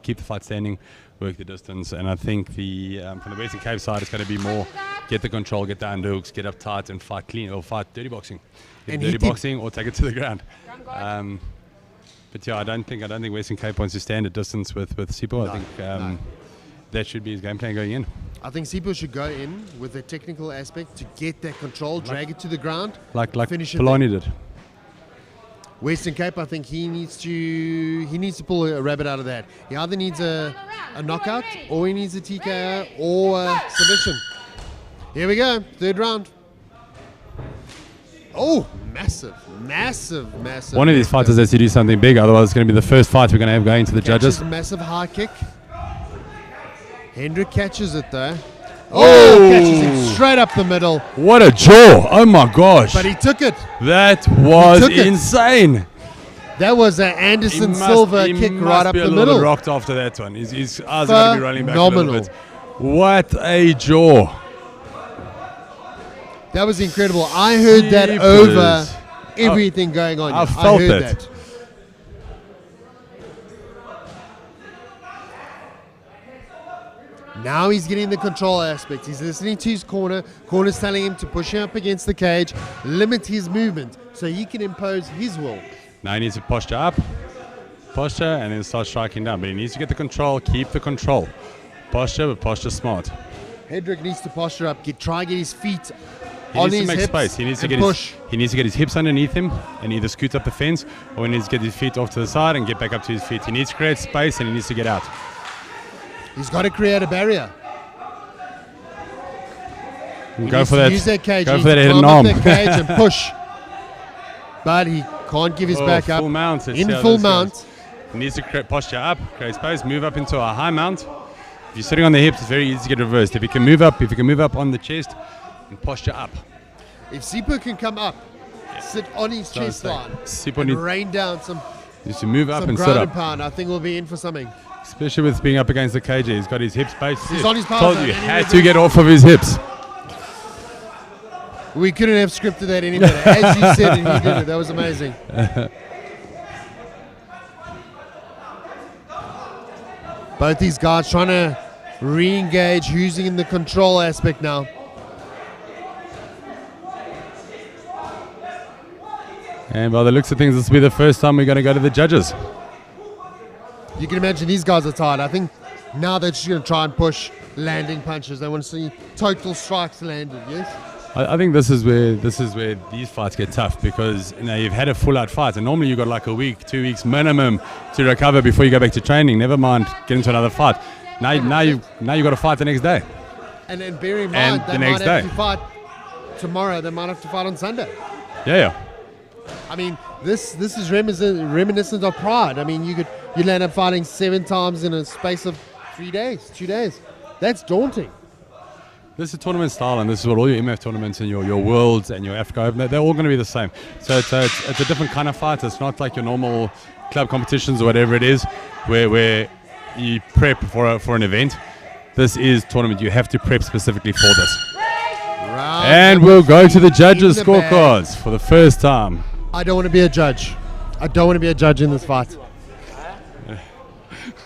[SPEAKER 2] keep the fight standing, work the distance, and I think from the Western Cape side it's going to be more get the control, get the underhooks, get up tight and fight clean or fight dirty boxing,
[SPEAKER 3] And
[SPEAKER 2] dirty
[SPEAKER 3] he did.
[SPEAKER 2] boxing or take it to the ground. But yeah, I don't think Western Cape wants to stand at distance with Sipo. I think that should be his game plan going in.
[SPEAKER 3] I think Sipo should go in with the technical aspect to get that control, drag it to the ground,
[SPEAKER 2] Like
[SPEAKER 3] finish it
[SPEAKER 2] Polani did.
[SPEAKER 3] Western Cape, I think he needs to pull a rabbit out of that. He either needs a knockout, or he needs a TKO, or a submission. Here we go, third round. Oh, massive.
[SPEAKER 2] One of these fighters has to do something big, otherwise it's going to be the first fight we're going to have going to the
[SPEAKER 3] Catches
[SPEAKER 2] judges.
[SPEAKER 3] a massive high kick. Hendrik catches it though. Oh, catches it straight up the middle.
[SPEAKER 2] What a jaw! Oh my gosh!
[SPEAKER 3] But he took it.
[SPEAKER 2] That was
[SPEAKER 3] took it.
[SPEAKER 2] insane.
[SPEAKER 3] That was an Anderson Silva kick right up
[SPEAKER 2] be a
[SPEAKER 3] the
[SPEAKER 2] little
[SPEAKER 3] middle.
[SPEAKER 2] bit rocked after that one. His eyes are going to be rolling back a little
[SPEAKER 3] Phenomenal.
[SPEAKER 2] bit. What a jaw!
[SPEAKER 3] That was incredible. I heard that
[SPEAKER 2] Jeepers.
[SPEAKER 3] over everything going on.
[SPEAKER 2] I felt
[SPEAKER 3] heard
[SPEAKER 2] that.
[SPEAKER 3] that. Now he's getting the control aspect. He's listening to his corner. Corner's telling him to push him up against the cage, limit his movement so he can impose his will.
[SPEAKER 2] Now he needs to posture up, and then start striking down. But he needs to get the control, keep the control. Posture, but posture smart.
[SPEAKER 3] Hendrik needs to posture up, try and get his feet
[SPEAKER 2] He
[SPEAKER 3] on
[SPEAKER 2] needs to
[SPEAKER 3] his
[SPEAKER 2] make
[SPEAKER 3] hips
[SPEAKER 2] space. He needs to
[SPEAKER 3] and
[SPEAKER 2] get
[SPEAKER 3] push.
[SPEAKER 2] he needs to get his hips underneath him and either scoot up the fence or he needs to get his feet off to the side and get back up to his feet. He needs to create space and he needs to get out.
[SPEAKER 3] He's got to create a barrier. He
[SPEAKER 2] Go
[SPEAKER 3] needs
[SPEAKER 2] for
[SPEAKER 3] to
[SPEAKER 2] that.
[SPEAKER 3] use that cage.
[SPEAKER 2] Go
[SPEAKER 3] He
[SPEAKER 2] for that
[SPEAKER 3] needs to
[SPEAKER 2] hidden
[SPEAKER 3] climb
[SPEAKER 2] arm.
[SPEAKER 3] up that cage and push. But he can't give his back up.
[SPEAKER 2] Full mount. Let's
[SPEAKER 3] In
[SPEAKER 2] see how
[SPEAKER 3] full
[SPEAKER 2] this
[SPEAKER 3] mount.
[SPEAKER 2] goes. He needs to create posture up, create space, move up into a high mount. If you're sitting on the hips, it's very easy to get reversed. If you can move up on the chest and posture up.
[SPEAKER 3] If Sipo can come up, sit on his
[SPEAKER 2] So
[SPEAKER 3] chest
[SPEAKER 2] it's like
[SPEAKER 3] line,
[SPEAKER 2] Sipo
[SPEAKER 3] and
[SPEAKER 2] need-
[SPEAKER 3] rain down some
[SPEAKER 2] Needs to move up and sit
[SPEAKER 3] ground and
[SPEAKER 2] up.
[SPEAKER 3] pound, I think we'll be in for something.
[SPEAKER 2] Especially with being up against the cage. He's got his hips based.
[SPEAKER 3] He's on his power
[SPEAKER 2] Told
[SPEAKER 3] zone
[SPEAKER 2] you,
[SPEAKER 3] and he
[SPEAKER 2] had to
[SPEAKER 3] reversed.
[SPEAKER 2] get off of his hips.
[SPEAKER 3] We couldn't have scripted that any better. As you said, and he did it. That was amazing. Both these guys trying to re-engage, using the control aspect now.
[SPEAKER 2] And by the looks of things, this will be the first time we're going to go to the judges.
[SPEAKER 3] You can imagine these guys are tired. I think now they're just going to try and push landing punches. They want to see total strikes landed, yes?
[SPEAKER 2] I think this is where these fights get tough because you've had a full-out fight, and normally you've got like a week, 2 weeks minimum to recover before you go back to training. Never mind get into another fight. Now you've got to fight the next day.
[SPEAKER 3] And then bear in
[SPEAKER 2] And
[SPEAKER 3] mind,
[SPEAKER 2] the
[SPEAKER 3] they
[SPEAKER 2] next
[SPEAKER 3] might have
[SPEAKER 2] day.
[SPEAKER 3] to fight tomorrow. They might have to fight on Sunday.
[SPEAKER 2] Yeah.
[SPEAKER 3] I mean, this is reminiscent of Pride. I mean, you'd end up fighting 7 times in a space of 3 days, 2 days. That's daunting.
[SPEAKER 2] This is tournament style, and this is what all your MF tournaments and your Worlds and your Africa Open, they're all going to be the same. So it's a different kind of fight. It's not like your normal club competitions or whatever it is, where you prep for an event. This is tournament. You have to prep specifically for this.
[SPEAKER 3] Round
[SPEAKER 2] And
[SPEAKER 3] number
[SPEAKER 2] we'll go to the
[SPEAKER 3] 3
[SPEAKER 2] judges'
[SPEAKER 3] in the bag.
[SPEAKER 2] scorecards for the first time.
[SPEAKER 3] I don't want to be a judge. I don't want to be a judge in this fight.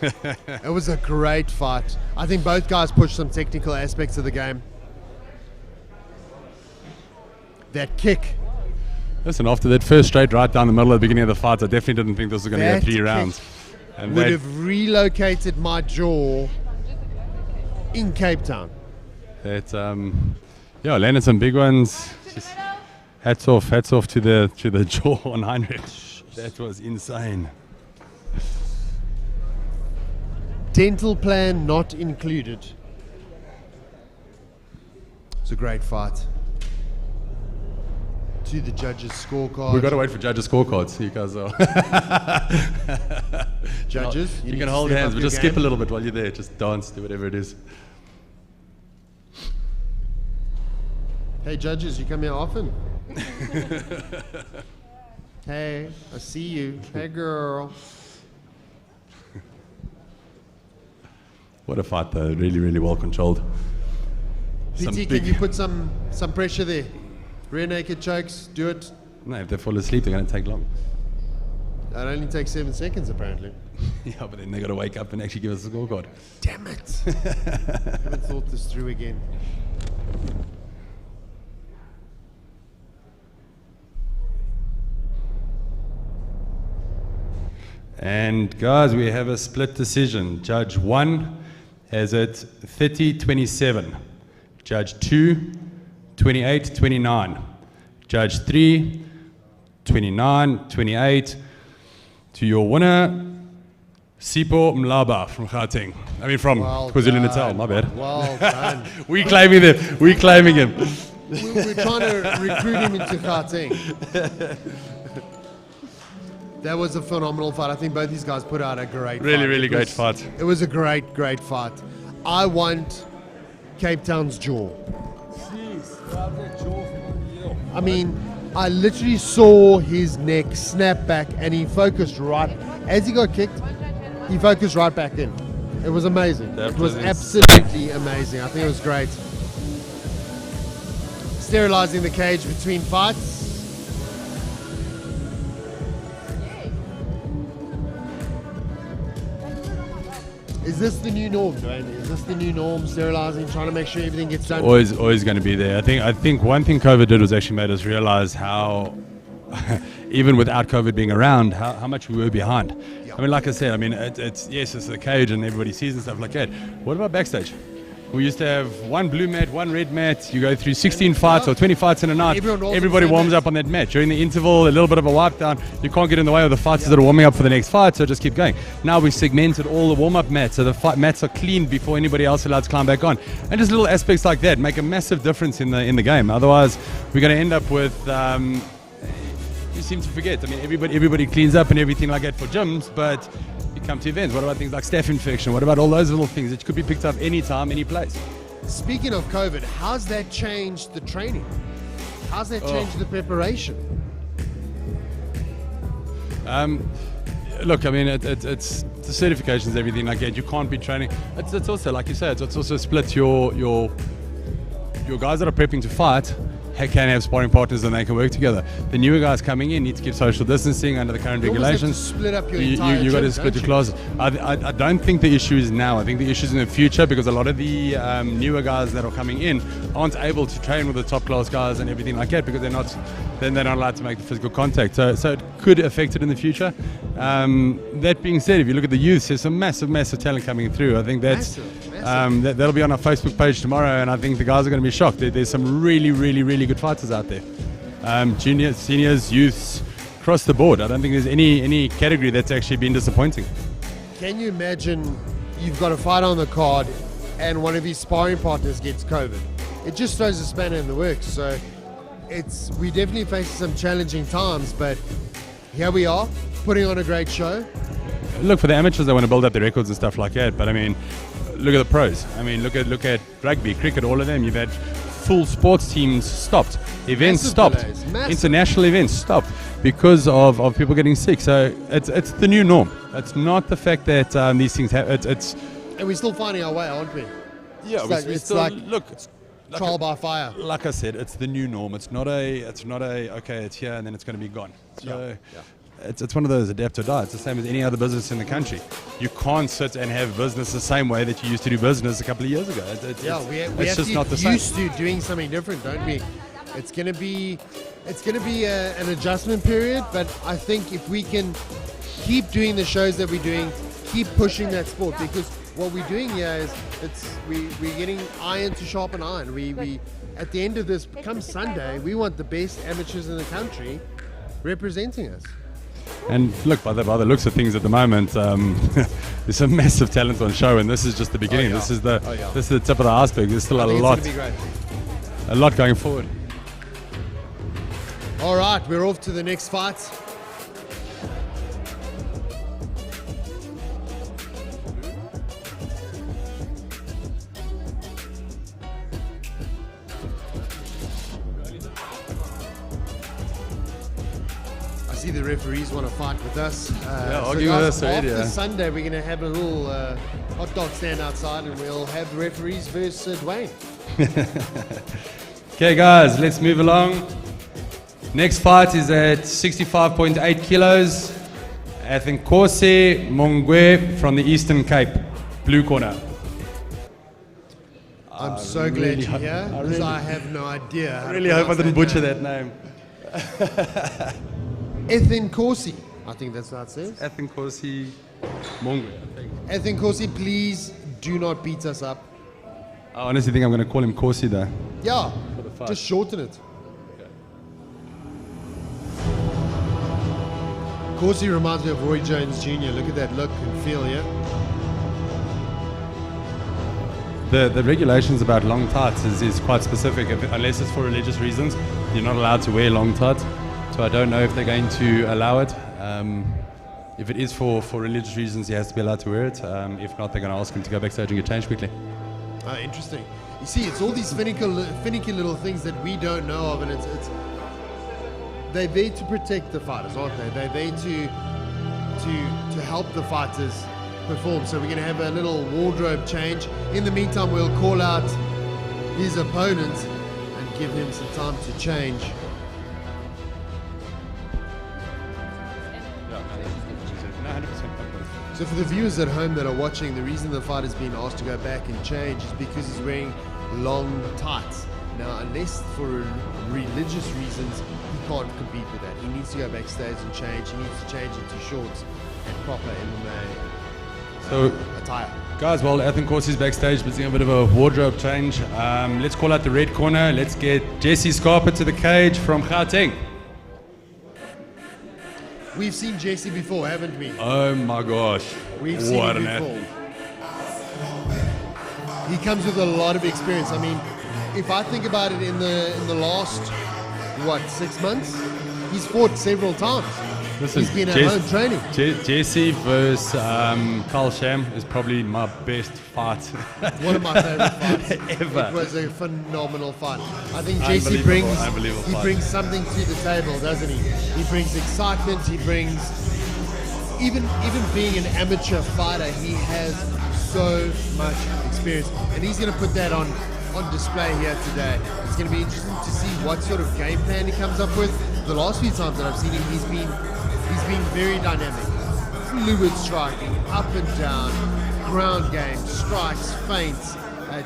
[SPEAKER 3] It was a great fight. I think both guys pushed some technical aspects of the game. That kick.
[SPEAKER 2] Listen, after that first straight right down the middle at the beginning of the fight, I definitely didn't think this was going to go
[SPEAKER 3] That
[SPEAKER 2] 3
[SPEAKER 3] kick
[SPEAKER 2] rounds. And
[SPEAKER 3] would
[SPEAKER 2] that,
[SPEAKER 3] have relocated my jaw in Cape Town.
[SPEAKER 2] landed some big ones. Just hats off to the jaw on Heinrich. That was insane.
[SPEAKER 3] Dental plan not included. It's a great fight. to the judges' scorecard.
[SPEAKER 2] We've got to wait for judges' scorecards. You guys are.
[SPEAKER 3] Judges,
[SPEAKER 2] You
[SPEAKER 3] need
[SPEAKER 2] can
[SPEAKER 3] to
[SPEAKER 2] hold
[SPEAKER 3] step
[SPEAKER 2] hands,
[SPEAKER 3] up
[SPEAKER 2] but
[SPEAKER 3] your
[SPEAKER 2] just skip a
[SPEAKER 3] game.
[SPEAKER 2] little bit while you're there. Just dance, do whatever it is.
[SPEAKER 3] Hey, judges, you come here often? Hey, I see you. Hey, girl.
[SPEAKER 2] What a fight, though. Really, really well controlled. Some
[SPEAKER 3] PT,
[SPEAKER 2] big-
[SPEAKER 3] can you put some pressure there? Rear naked chokes, do it.
[SPEAKER 2] No, if they fall asleep, they're going to take long.
[SPEAKER 3] That only takes 7 seconds, apparently.
[SPEAKER 2] Yeah, but then they got to wake up and actually give us a scorecard.
[SPEAKER 3] Damn it. I haven't thought this through again.
[SPEAKER 2] And guys, we have a split decision. Judge 1 has it 30-27. Judge 2, 28-29. Judge 3, 29-28. To your winner, Sipho Mlaba from Gauteng. I mean from
[SPEAKER 3] Well
[SPEAKER 2] KwaZulu-Natal,
[SPEAKER 3] done.
[SPEAKER 2] my bad.
[SPEAKER 3] Well done.
[SPEAKER 2] We claiming him. We claiming him.
[SPEAKER 3] We're trying to recruit him into Gauteng. That was a phenomenal fight. I think both these guys put out a great fight.
[SPEAKER 2] Really
[SPEAKER 3] It
[SPEAKER 2] great
[SPEAKER 3] was-
[SPEAKER 2] fight.
[SPEAKER 3] It was a great fight. I want Cape Town's jaw. I mean, I literally saw his neck snap back and he focused right. As he got kicked, he focused right back in. It was amazing.
[SPEAKER 2] That
[SPEAKER 3] It was
[SPEAKER 2] was
[SPEAKER 3] absolutely amazing. I think it was great. Sterilizing the cage between fights. Is this the new norm, Dwayne? Is this the new norm? Sterilizing, trying to make sure everything gets done.
[SPEAKER 2] Always going to be there. I think one thing COVID did was actually made us realize how, even without COVID being around, how much we were behind. I mean, like I said, I mean, it's the cage and everybody sees and stuff like that. What about backstage? We used to have one blue mat, one red mat. You go through 16 fights or 20 fights in a night.
[SPEAKER 3] Everyone rolls
[SPEAKER 2] Everybody
[SPEAKER 3] on the same
[SPEAKER 2] warms
[SPEAKER 3] mat.
[SPEAKER 2] up on that mat. During the interval, a little bit of a wipe down. You can't get in the way of the fighters that are warming up for the next fight, so just keep going. Now we've segmented all the warm-up mats, so the mats are cleaned before anybody else is allowed to climb back on. And just little aspects like that make a massive difference in the game. Otherwise, we're going to end up with... you seem to forget. I mean, everybody cleans up and everything like that for gyms, but you come to events. What about things like staph infection? What about all those little things that could be picked up anytime, any place?
[SPEAKER 3] Speaking of COVID, how's that changed the training? How's that changed the preparation?
[SPEAKER 2] Look, I mean, it's the certifications, everything like that. You can't be training. It's also, like you said, it's also split your guys that are prepping to fight can have sparring partners and they can work together. The newer guys coming in need to keep social distancing under the current
[SPEAKER 3] You almost have to
[SPEAKER 2] regulations.
[SPEAKER 3] split up your entire
[SPEAKER 2] You got to
[SPEAKER 3] gym,
[SPEAKER 2] split
[SPEAKER 3] don't
[SPEAKER 2] your
[SPEAKER 3] you?
[SPEAKER 2] classes. I don't think the issue is now. I think the issue is in the future because a lot of the newer guys that are coming in aren't able to train with the top class guys and everything like that because they're not allowed to make the physical contact. So it could affect it in the future. That being said, if you look at the youth, there's some massive talent coming through. I think that's
[SPEAKER 3] Massive.
[SPEAKER 2] that'll be on our Facebook page tomorrow, and I think the guys are going to be shocked. There's some really good fighters out there. Juniors, seniors, youths, across the board. I don't think there's any category that's actually been disappointing.
[SPEAKER 3] Can you imagine you've got a fight on the card and one of his sparring partners gets COVID? It just throws a spanner in the works. So we definitely facing some challenging times, but here we are, putting on a great show.
[SPEAKER 2] Look, for the amateurs, they want to build up their records and stuff like that. But I mean, look at the pros. I mean, look at rugby, cricket, all of them. You've had full sports teams stopped, events
[SPEAKER 3] Massive
[SPEAKER 2] stopped,
[SPEAKER 3] delays, massive.
[SPEAKER 2] international events stopped because of people getting sick. So it's the new norm. It's not the fact that these things happen. It's
[SPEAKER 3] And we're still finding our way, aren't we?
[SPEAKER 2] yeah.
[SPEAKER 3] It's like
[SPEAKER 2] look.
[SPEAKER 3] trial by fire.
[SPEAKER 2] Like I said, it's the new norm. It's not a okay, it's here and then it's going to be gone. So it's one of those adapt or die. It's the same as any other business in the country. You can't sit and have business the same way that you used to do business a couple of years ago.
[SPEAKER 3] We
[SPEAKER 2] it's
[SPEAKER 3] have
[SPEAKER 2] just
[SPEAKER 3] to
[SPEAKER 2] not the
[SPEAKER 3] get
[SPEAKER 2] same.
[SPEAKER 3] used to doing something different, don't we? It's going to be an adjustment period, but I think if we can keep doing the shows that we're doing, keep pushing that sport, because what we're doing here is we're getting iron to sharpen iron. We at the end of this, come Sunday, we want the best amateurs in the country representing us.
[SPEAKER 2] And look, by the looks of things at the moment, there's some massive talent on show, and this is just the beginning. This is the tip of the iceberg. There's still
[SPEAKER 3] I
[SPEAKER 2] a
[SPEAKER 3] think
[SPEAKER 2] lot
[SPEAKER 3] it's going to be great.
[SPEAKER 2] going forward.
[SPEAKER 3] All right, we're off to the next fight. I see the referees want to fight with us.
[SPEAKER 2] argue with us already,
[SPEAKER 3] After
[SPEAKER 2] yeah.
[SPEAKER 3] Sunday, we're going to have a little hot dog stand outside, and we'll have the referees versus Dwayne.
[SPEAKER 2] Okay, guys, let's move along. Next fight is at 65.8 kilos. Athenkosi Mongwe from the Eastern Cape, blue corner.
[SPEAKER 3] I'm so glad
[SPEAKER 2] really
[SPEAKER 3] you're
[SPEAKER 2] hope-
[SPEAKER 3] here,
[SPEAKER 2] I
[SPEAKER 3] because
[SPEAKER 2] really-
[SPEAKER 3] I have no idea.
[SPEAKER 2] I really hope I didn't butcher that name.
[SPEAKER 3] Ethan Corsi, I think that's what it says.
[SPEAKER 2] Athenkosi Mongwe, I think.
[SPEAKER 3] Ethan Corsi, please do not beat us up.
[SPEAKER 2] I honestly think I'm going to call him Corsi though.
[SPEAKER 3] Yeah,
[SPEAKER 2] the fight.
[SPEAKER 3] just shorten it. Corsi reminds me of Roy Jones Jr. Look at that look and feel, yeah?
[SPEAKER 2] The regulations about long tights is quite specific. Unless it's for religious reasons, you're not allowed to wear long tights. So I don't know if they're going to allow it. If it is for religious reasons, he has to be allowed to wear it. If not, they're going to ask him to go backstage and get changed quickly.
[SPEAKER 3] Interesting. You see, it's all these finicky little things that we don't know of, and it's they're there to protect the fighters, aren't they? They're there to help the fighters perform. So we're going to have a little wardrobe change. In the meantime, we'll call out his opponent and give him some time to change. So for the viewers at home that are watching, the reason the fighter's been asked to go back and change is because he's wearing long tights. Now, unless for religious reasons, he can't compete with that. He needs to go backstage and change. He needs to change into shorts and proper MMA
[SPEAKER 2] So,
[SPEAKER 3] attire.
[SPEAKER 2] guys, while Athenkosi is backstage, but seeing a bit of a wardrobe change, let's call out the red corner. Let's get Jesse Scarpa to the cage from Gauteng.
[SPEAKER 3] We've seen Jesse before, haven't we?
[SPEAKER 2] Oh my gosh.
[SPEAKER 3] We've seen
[SPEAKER 2] What
[SPEAKER 3] him
[SPEAKER 2] an
[SPEAKER 3] before.
[SPEAKER 2] athlete.
[SPEAKER 3] He comes with a lot of experience. I mean, if I think about it, in the last 6 months, he's fought several times.
[SPEAKER 2] Listen,
[SPEAKER 3] He's been at home training.
[SPEAKER 2] Jesse versus Carl Sham is probably my best fight.
[SPEAKER 3] One of my favorite fights
[SPEAKER 2] Ever.
[SPEAKER 3] It was a phenomenal fight. I think Jesse
[SPEAKER 2] Unbelievable fight.
[SPEAKER 3] brings something to the table, doesn't he? He brings excitement. He brings even being an amateur fighter, he has so much experience, and he's going to put that on display here today. It's going to be interesting to see what sort of game plan he comes up with. The last few times that I've seen him, he's been very dynamic, fluid striking, up and down, ground game, strikes, feints,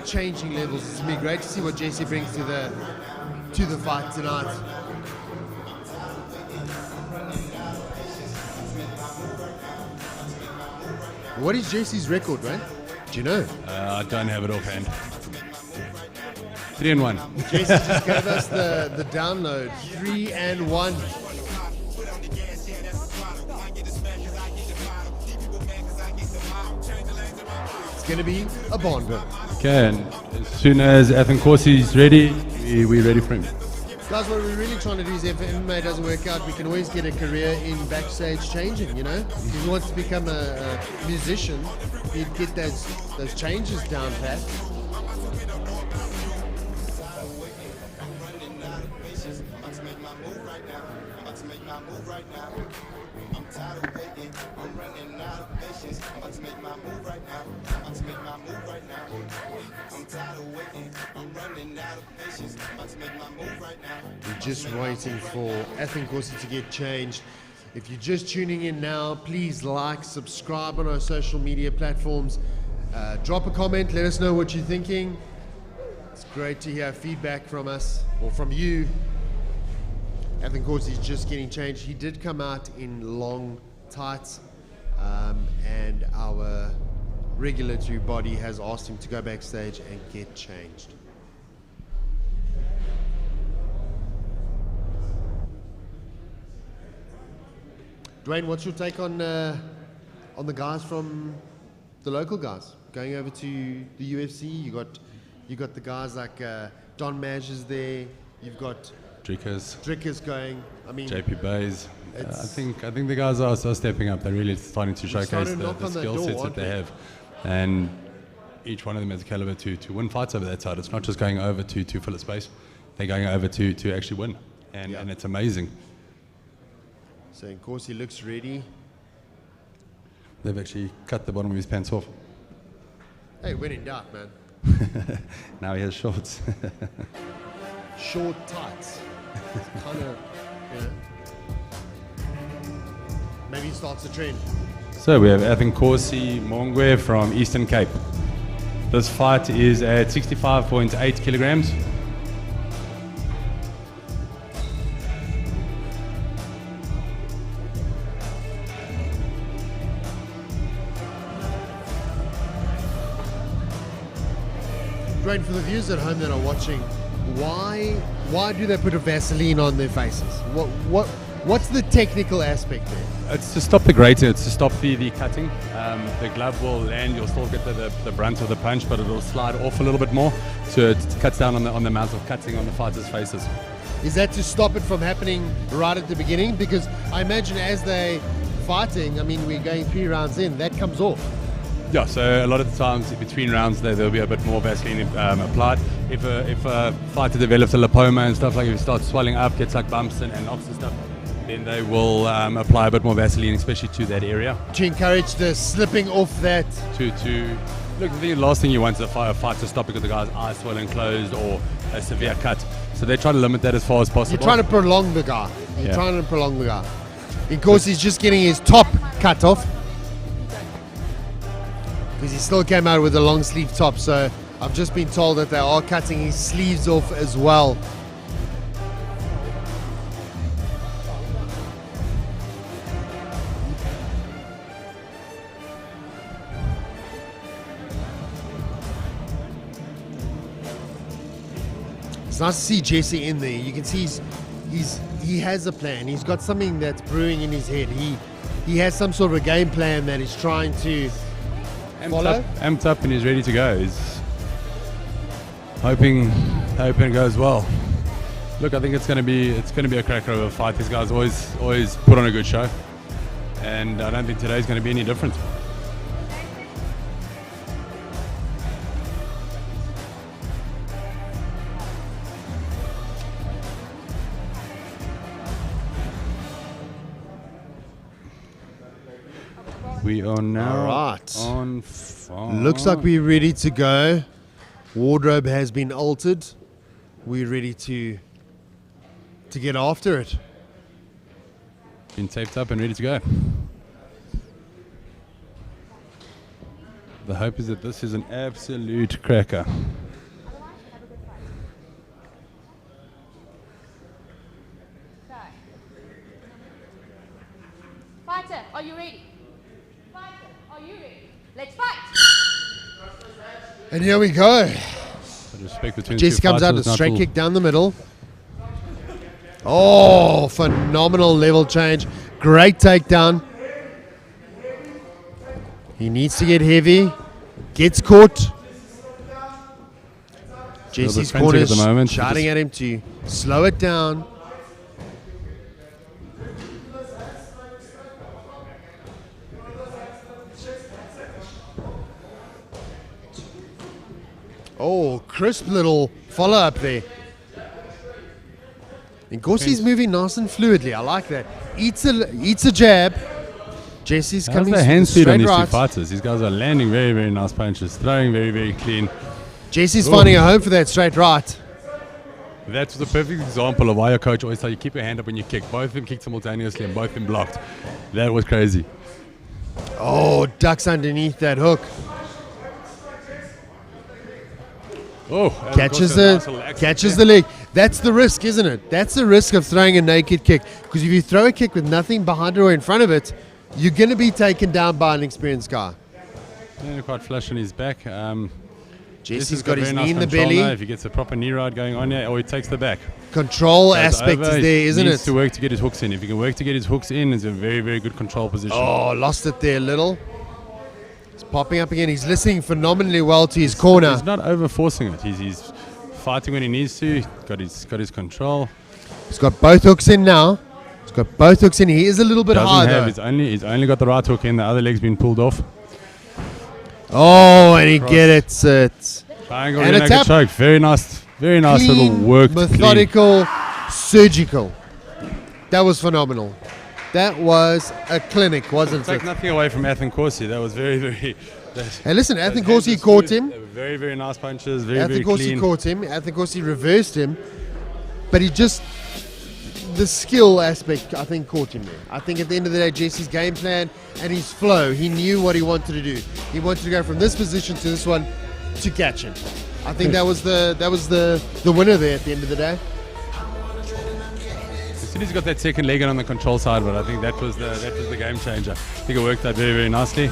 [SPEAKER 3] changing levels. It's going to be great to see what Jesse brings to the fight tonight. What is Jesse's record, right? Do you know?
[SPEAKER 2] I don't have it offhand. 3-1.
[SPEAKER 3] Jesse just gave us the download. 3-1. It's going to be a Bondville.
[SPEAKER 2] Okay, and as soon as Athenkosi is ready, we're ready for him.
[SPEAKER 3] Guys, what we're really trying to do is, if MMA doesn't work out, we can always get a career in backstage changing, you know? If he wants to become a musician, he'd get those changes down pat. We're just waiting for Athenkosi to get changed. If you're just tuning in now, please like, subscribe on our social media platforms. Drop a comment, let us know what you're thinking. It's great to hear feedback from us, or from you. Athenkosi is just getting changed. He did come out in long tights, and our regulatory body has asked him to go backstage and get changed. Dwayne, what's your take on the guys from the local guys going over to the UFC? You got the guys like Don Madge is there. You've got Dricker's going. I mean,
[SPEAKER 2] JP Bays. I
[SPEAKER 3] It's-
[SPEAKER 2] think the guys are stepping up. They're really starting to showcase
[SPEAKER 3] starting to
[SPEAKER 2] the
[SPEAKER 3] knock on that
[SPEAKER 2] skill
[SPEAKER 3] door,
[SPEAKER 2] sets that
[SPEAKER 3] aren't
[SPEAKER 2] they
[SPEAKER 3] they?
[SPEAKER 2] have, and each one of them has a caliber to win fights over that side. It's not just going over to fill a space; they're going over to actually win, and it's amazing.
[SPEAKER 3] so of course he looks ready.
[SPEAKER 2] They've actually cut the bottom of his pants off.
[SPEAKER 3] Hey, when in doubt, man.
[SPEAKER 2] Now he has shorts.
[SPEAKER 3] Short tights. Kind of, you know. Maybe he starts a trend.
[SPEAKER 2] So we have Athenkosi Mongwe from Eastern Cape. This fight is at 65.8 kilograms.
[SPEAKER 3] Great for the viewers at home that are watching. Why do they put a Vaseline on their faces? What's the technical aspect there?
[SPEAKER 2] It's to stop the grating, it's to stop the cutting. The glove will land, you'll still get the brunt of the punch, but it'll slide off a little bit more, so it cuts down on the amount of cutting on the fighters' faces.
[SPEAKER 3] Is that to stop it from happening right at the beginning? Because I imagine as they fighting, I mean, we're going 3 rounds in, that comes off.
[SPEAKER 2] Yeah, so a lot of the times between rounds there'll be a bit more Vaseline applied. If a fighter develops a lipoma and stuff, like if it starts swelling up, gets like bumps and knocks and stuff, then they will apply a bit more Vaseline, especially to that area.
[SPEAKER 3] To encourage the slipping off that.
[SPEAKER 2] Look, the last thing you want is a fight to stop because the guy's eyes swollen closed or a severe cut. So they try to limit that as far as possible.
[SPEAKER 3] You're trying to prolong the guy. Of course, he's just getting his top cut off. Because he still came out with a long sleeve top, so I've just been told that they are cutting his sleeves off as well. It's nice to see Jesse in there. You can see he has a plan. He's got something that's brewing in his head. He has some sort of a game plan that he's trying to follow.
[SPEAKER 2] Amped up and he's ready to go. He's hoping it goes well. Look, I think it's going to be a cracker of a fight. These guys always put on a good show, and I don't think today's going to be any different. We are now
[SPEAKER 3] Alright.
[SPEAKER 2] on fire.
[SPEAKER 3] Looks like we're ready to go. Wardrobe has been altered. We're ready to get after it.
[SPEAKER 2] Been taped up and ready to go. The hope is that this is an absolute cracker.
[SPEAKER 4] Fighter, are you ready? Fighter, are you ready? Let's fight!
[SPEAKER 3] And here we go.
[SPEAKER 2] Respect between the
[SPEAKER 3] Jesse
[SPEAKER 2] two
[SPEAKER 3] comes out a
[SPEAKER 2] fighters, not
[SPEAKER 3] straight
[SPEAKER 2] all-
[SPEAKER 3] kick down the middle. Oh, phenomenal level change. Great takedown. He needs to get heavy. Gets caught. Jesse's
[SPEAKER 2] frantic
[SPEAKER 3] corner
[SPEAKER 2] at the moment.
[SPEAKER 3] shouting at him to slow it down. Oh, crisp little follow up there. And Gorsy's moving nice and fluidly. I like that. Eats a jab. Jesse's
[SPEAKER 2] How's
[SPEAKER 3] coming
[SPEAKER 2] the hand speed on
[SPEAKER 3] straight
[SPEAKER 2] these two
[SPEAKER 3] right.
[SPEAKER 2] fighters? These guys are landing very, very nice punches, throwing very, very clean.
[SPEAKER 3] Jesse's
[SPEAKER 2] Ooh.
[SPEAKER 3] finding a home for that straight right.
[SPEAKER 2] That was a perfect example of why your coach always tells you keep your hand up when you kick. Both of them kicked simultaneously and both of them blocked. That was crazy.
[SPEAKER 3] Oh, ducks underneath that hook.
[SPEAKER 2] Oh,
[SPEAKER 3] Catches the leg. That's the risk, isn't it? That's the risk of throwing a naked kick. Because if you throw a kick with nothing behind it or in front of it, you're going to be taken down by an experienced guy.
[SPEAKER 2] Yeah, quite flush on his back.
[SPEAKER 3] Jesse's got his
[SPEAKER 2] very
[SPEAKER 3] knee
[SPEAKER 2] nice
[SPEAKER 3] in the
[SPEAKER 2] control
[SPEAKER 3] belly.
[SPEAKER 2] now. If he gets a proper knee ride going on here, or he takes the back.
[SPEAKER 3] Control
[SPEAKER 2] Goes
[SPEAKER 3] aspect
[SPEAKER 2] over,
[SPEAKER 3] is there, isn't
[SPEAKER 2] needs
[SPEAKER 3] it?
[SPEAKER 2] to work to get his hooks in. If he can work to get his hooks in, it's a very, very good control position.
[SPEAKER 3] Oh, lost it there a little. He's popping up again. He's listening phenomenally well to his corner.
[SPEAKER 2] He's not over forcing it. He's fighting when he needs to. Got his control.
[SPEAKER 3] He's got both hooks in now. He's got both hooks in. He is a little bit high though.
[SPEAKER 2] He's only got the right hook in. The other leg's been pulled off.
[SPEAKER 3] Oh, and he gets it.
[SPEAKER 2] Triangle
[SPEAKER 3] And
[SPEAKER 2] rear
[SPEAKER 3] a
[SPEAKER 2] naked
[SPEAKER 3] tap.
[SPEAKER 2] choke. Very nice little
[SPEAKER 3] Clean,
[SPEAKER 2] work.
[SPEAKER 3] methodical, surgical. That was phenomenal. That was a clinic, wasn't
[SPEAKER 2] Take
[SPEAKER 3] it?
[SPEAKER 2] nothing away from Athen Corsi. That was very, very.
[SPEAKER 3] Hey, listen,
[SPEAKER 2] those
[SPEAKER 3] Athen
[SPEAKER 2] hands
[SPEAKER 3] Corsi
[SPEAKER 2] were
[SPEAKER 3] caught
[SPEAKER 2] smooth.
[SPEAKER 3] him.
[SPEAKER 2] They were very, very nice punches. Very,
[SPEAKER 3] Athen
[SPEAKER 2] very
[SPEAKER 3] Corsi
[SPEAKER 2] clean.
[SPEAKER 3] caught him. Athen Corsi reversed him. But he just, the skill aspect, I think, caught him there. I think at the end of the day, Jesse's game plan and his flow, he knew what he wanted to do. He wanted to go from this position to this one to catch him. I think that was the winner there at the end of the day.
[SPEAKER 2] As soon as he got that second leg in on the control side, but I think that was the game changer. I think it worked out very, very nicely.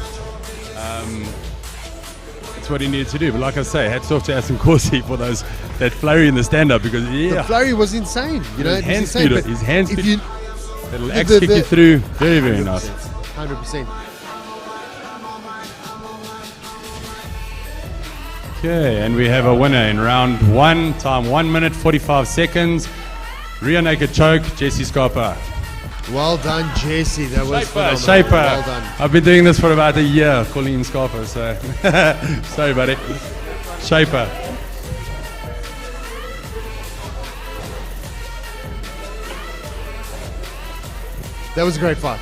[SPEAKER 2] It's what he needed to do. But like I say, hats off to Athen Corsi for that flurry in the stand-up because
[SPEAKER 3] The flurry was insane. You know,
[SPEAKER 2] his
[SPEAKER 3] it was
[SPEAKER 2] hand
[SPEAKER 3] insane.
[SPEAKER 2] speed,
[SPEAKER 3] but
[SPEAKER 2] his hand
[SPEAKER 3] if
[SPEAKER 2] speed,
[SPEAKER 3] you,
[SPEAKER 2] that'll axe kick you through. Very, very nice.
[SPEAKER 3] 100%.
[SPEAKER 2] Okay, and we have a winner in round 1, time 1 minute 45 seconds. Rear naked choke, Jesse Scarpa.
[SPEAKER 3] Well done, Jesse. That was phenomenal.
[SPEAKER 2] Shaper.
[SPEAKER 3] Well done.
[SPEAKER 2] I've been doing this for about a year, calling him Scarpa, so sorry, buddy. Shaper.
[SPEAKER 3] That was a great fight.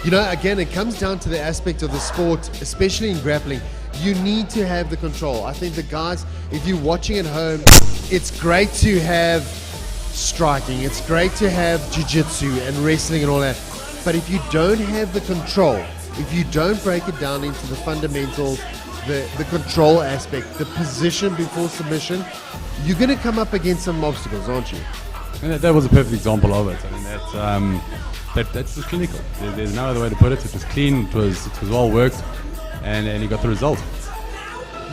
[SPEAKER 3] You know, again, it comes down to the aspect of the sport, especially in grappling. You need to have the control. I think the guys, if you're watching at home, it's great to have striking. It's great to have jiu-jitsu and wrestling and all that. But if you don't have the control, if you don't break it down into the fundamentals, the control aspect, the position before submission, you're going to come up against some obstacles, aren't you?
[SPEAKER 2] And that was a perfect example of it. I mean, that's just clinical. There's no other way to put it. It was clean. It was well worked, and he got the result.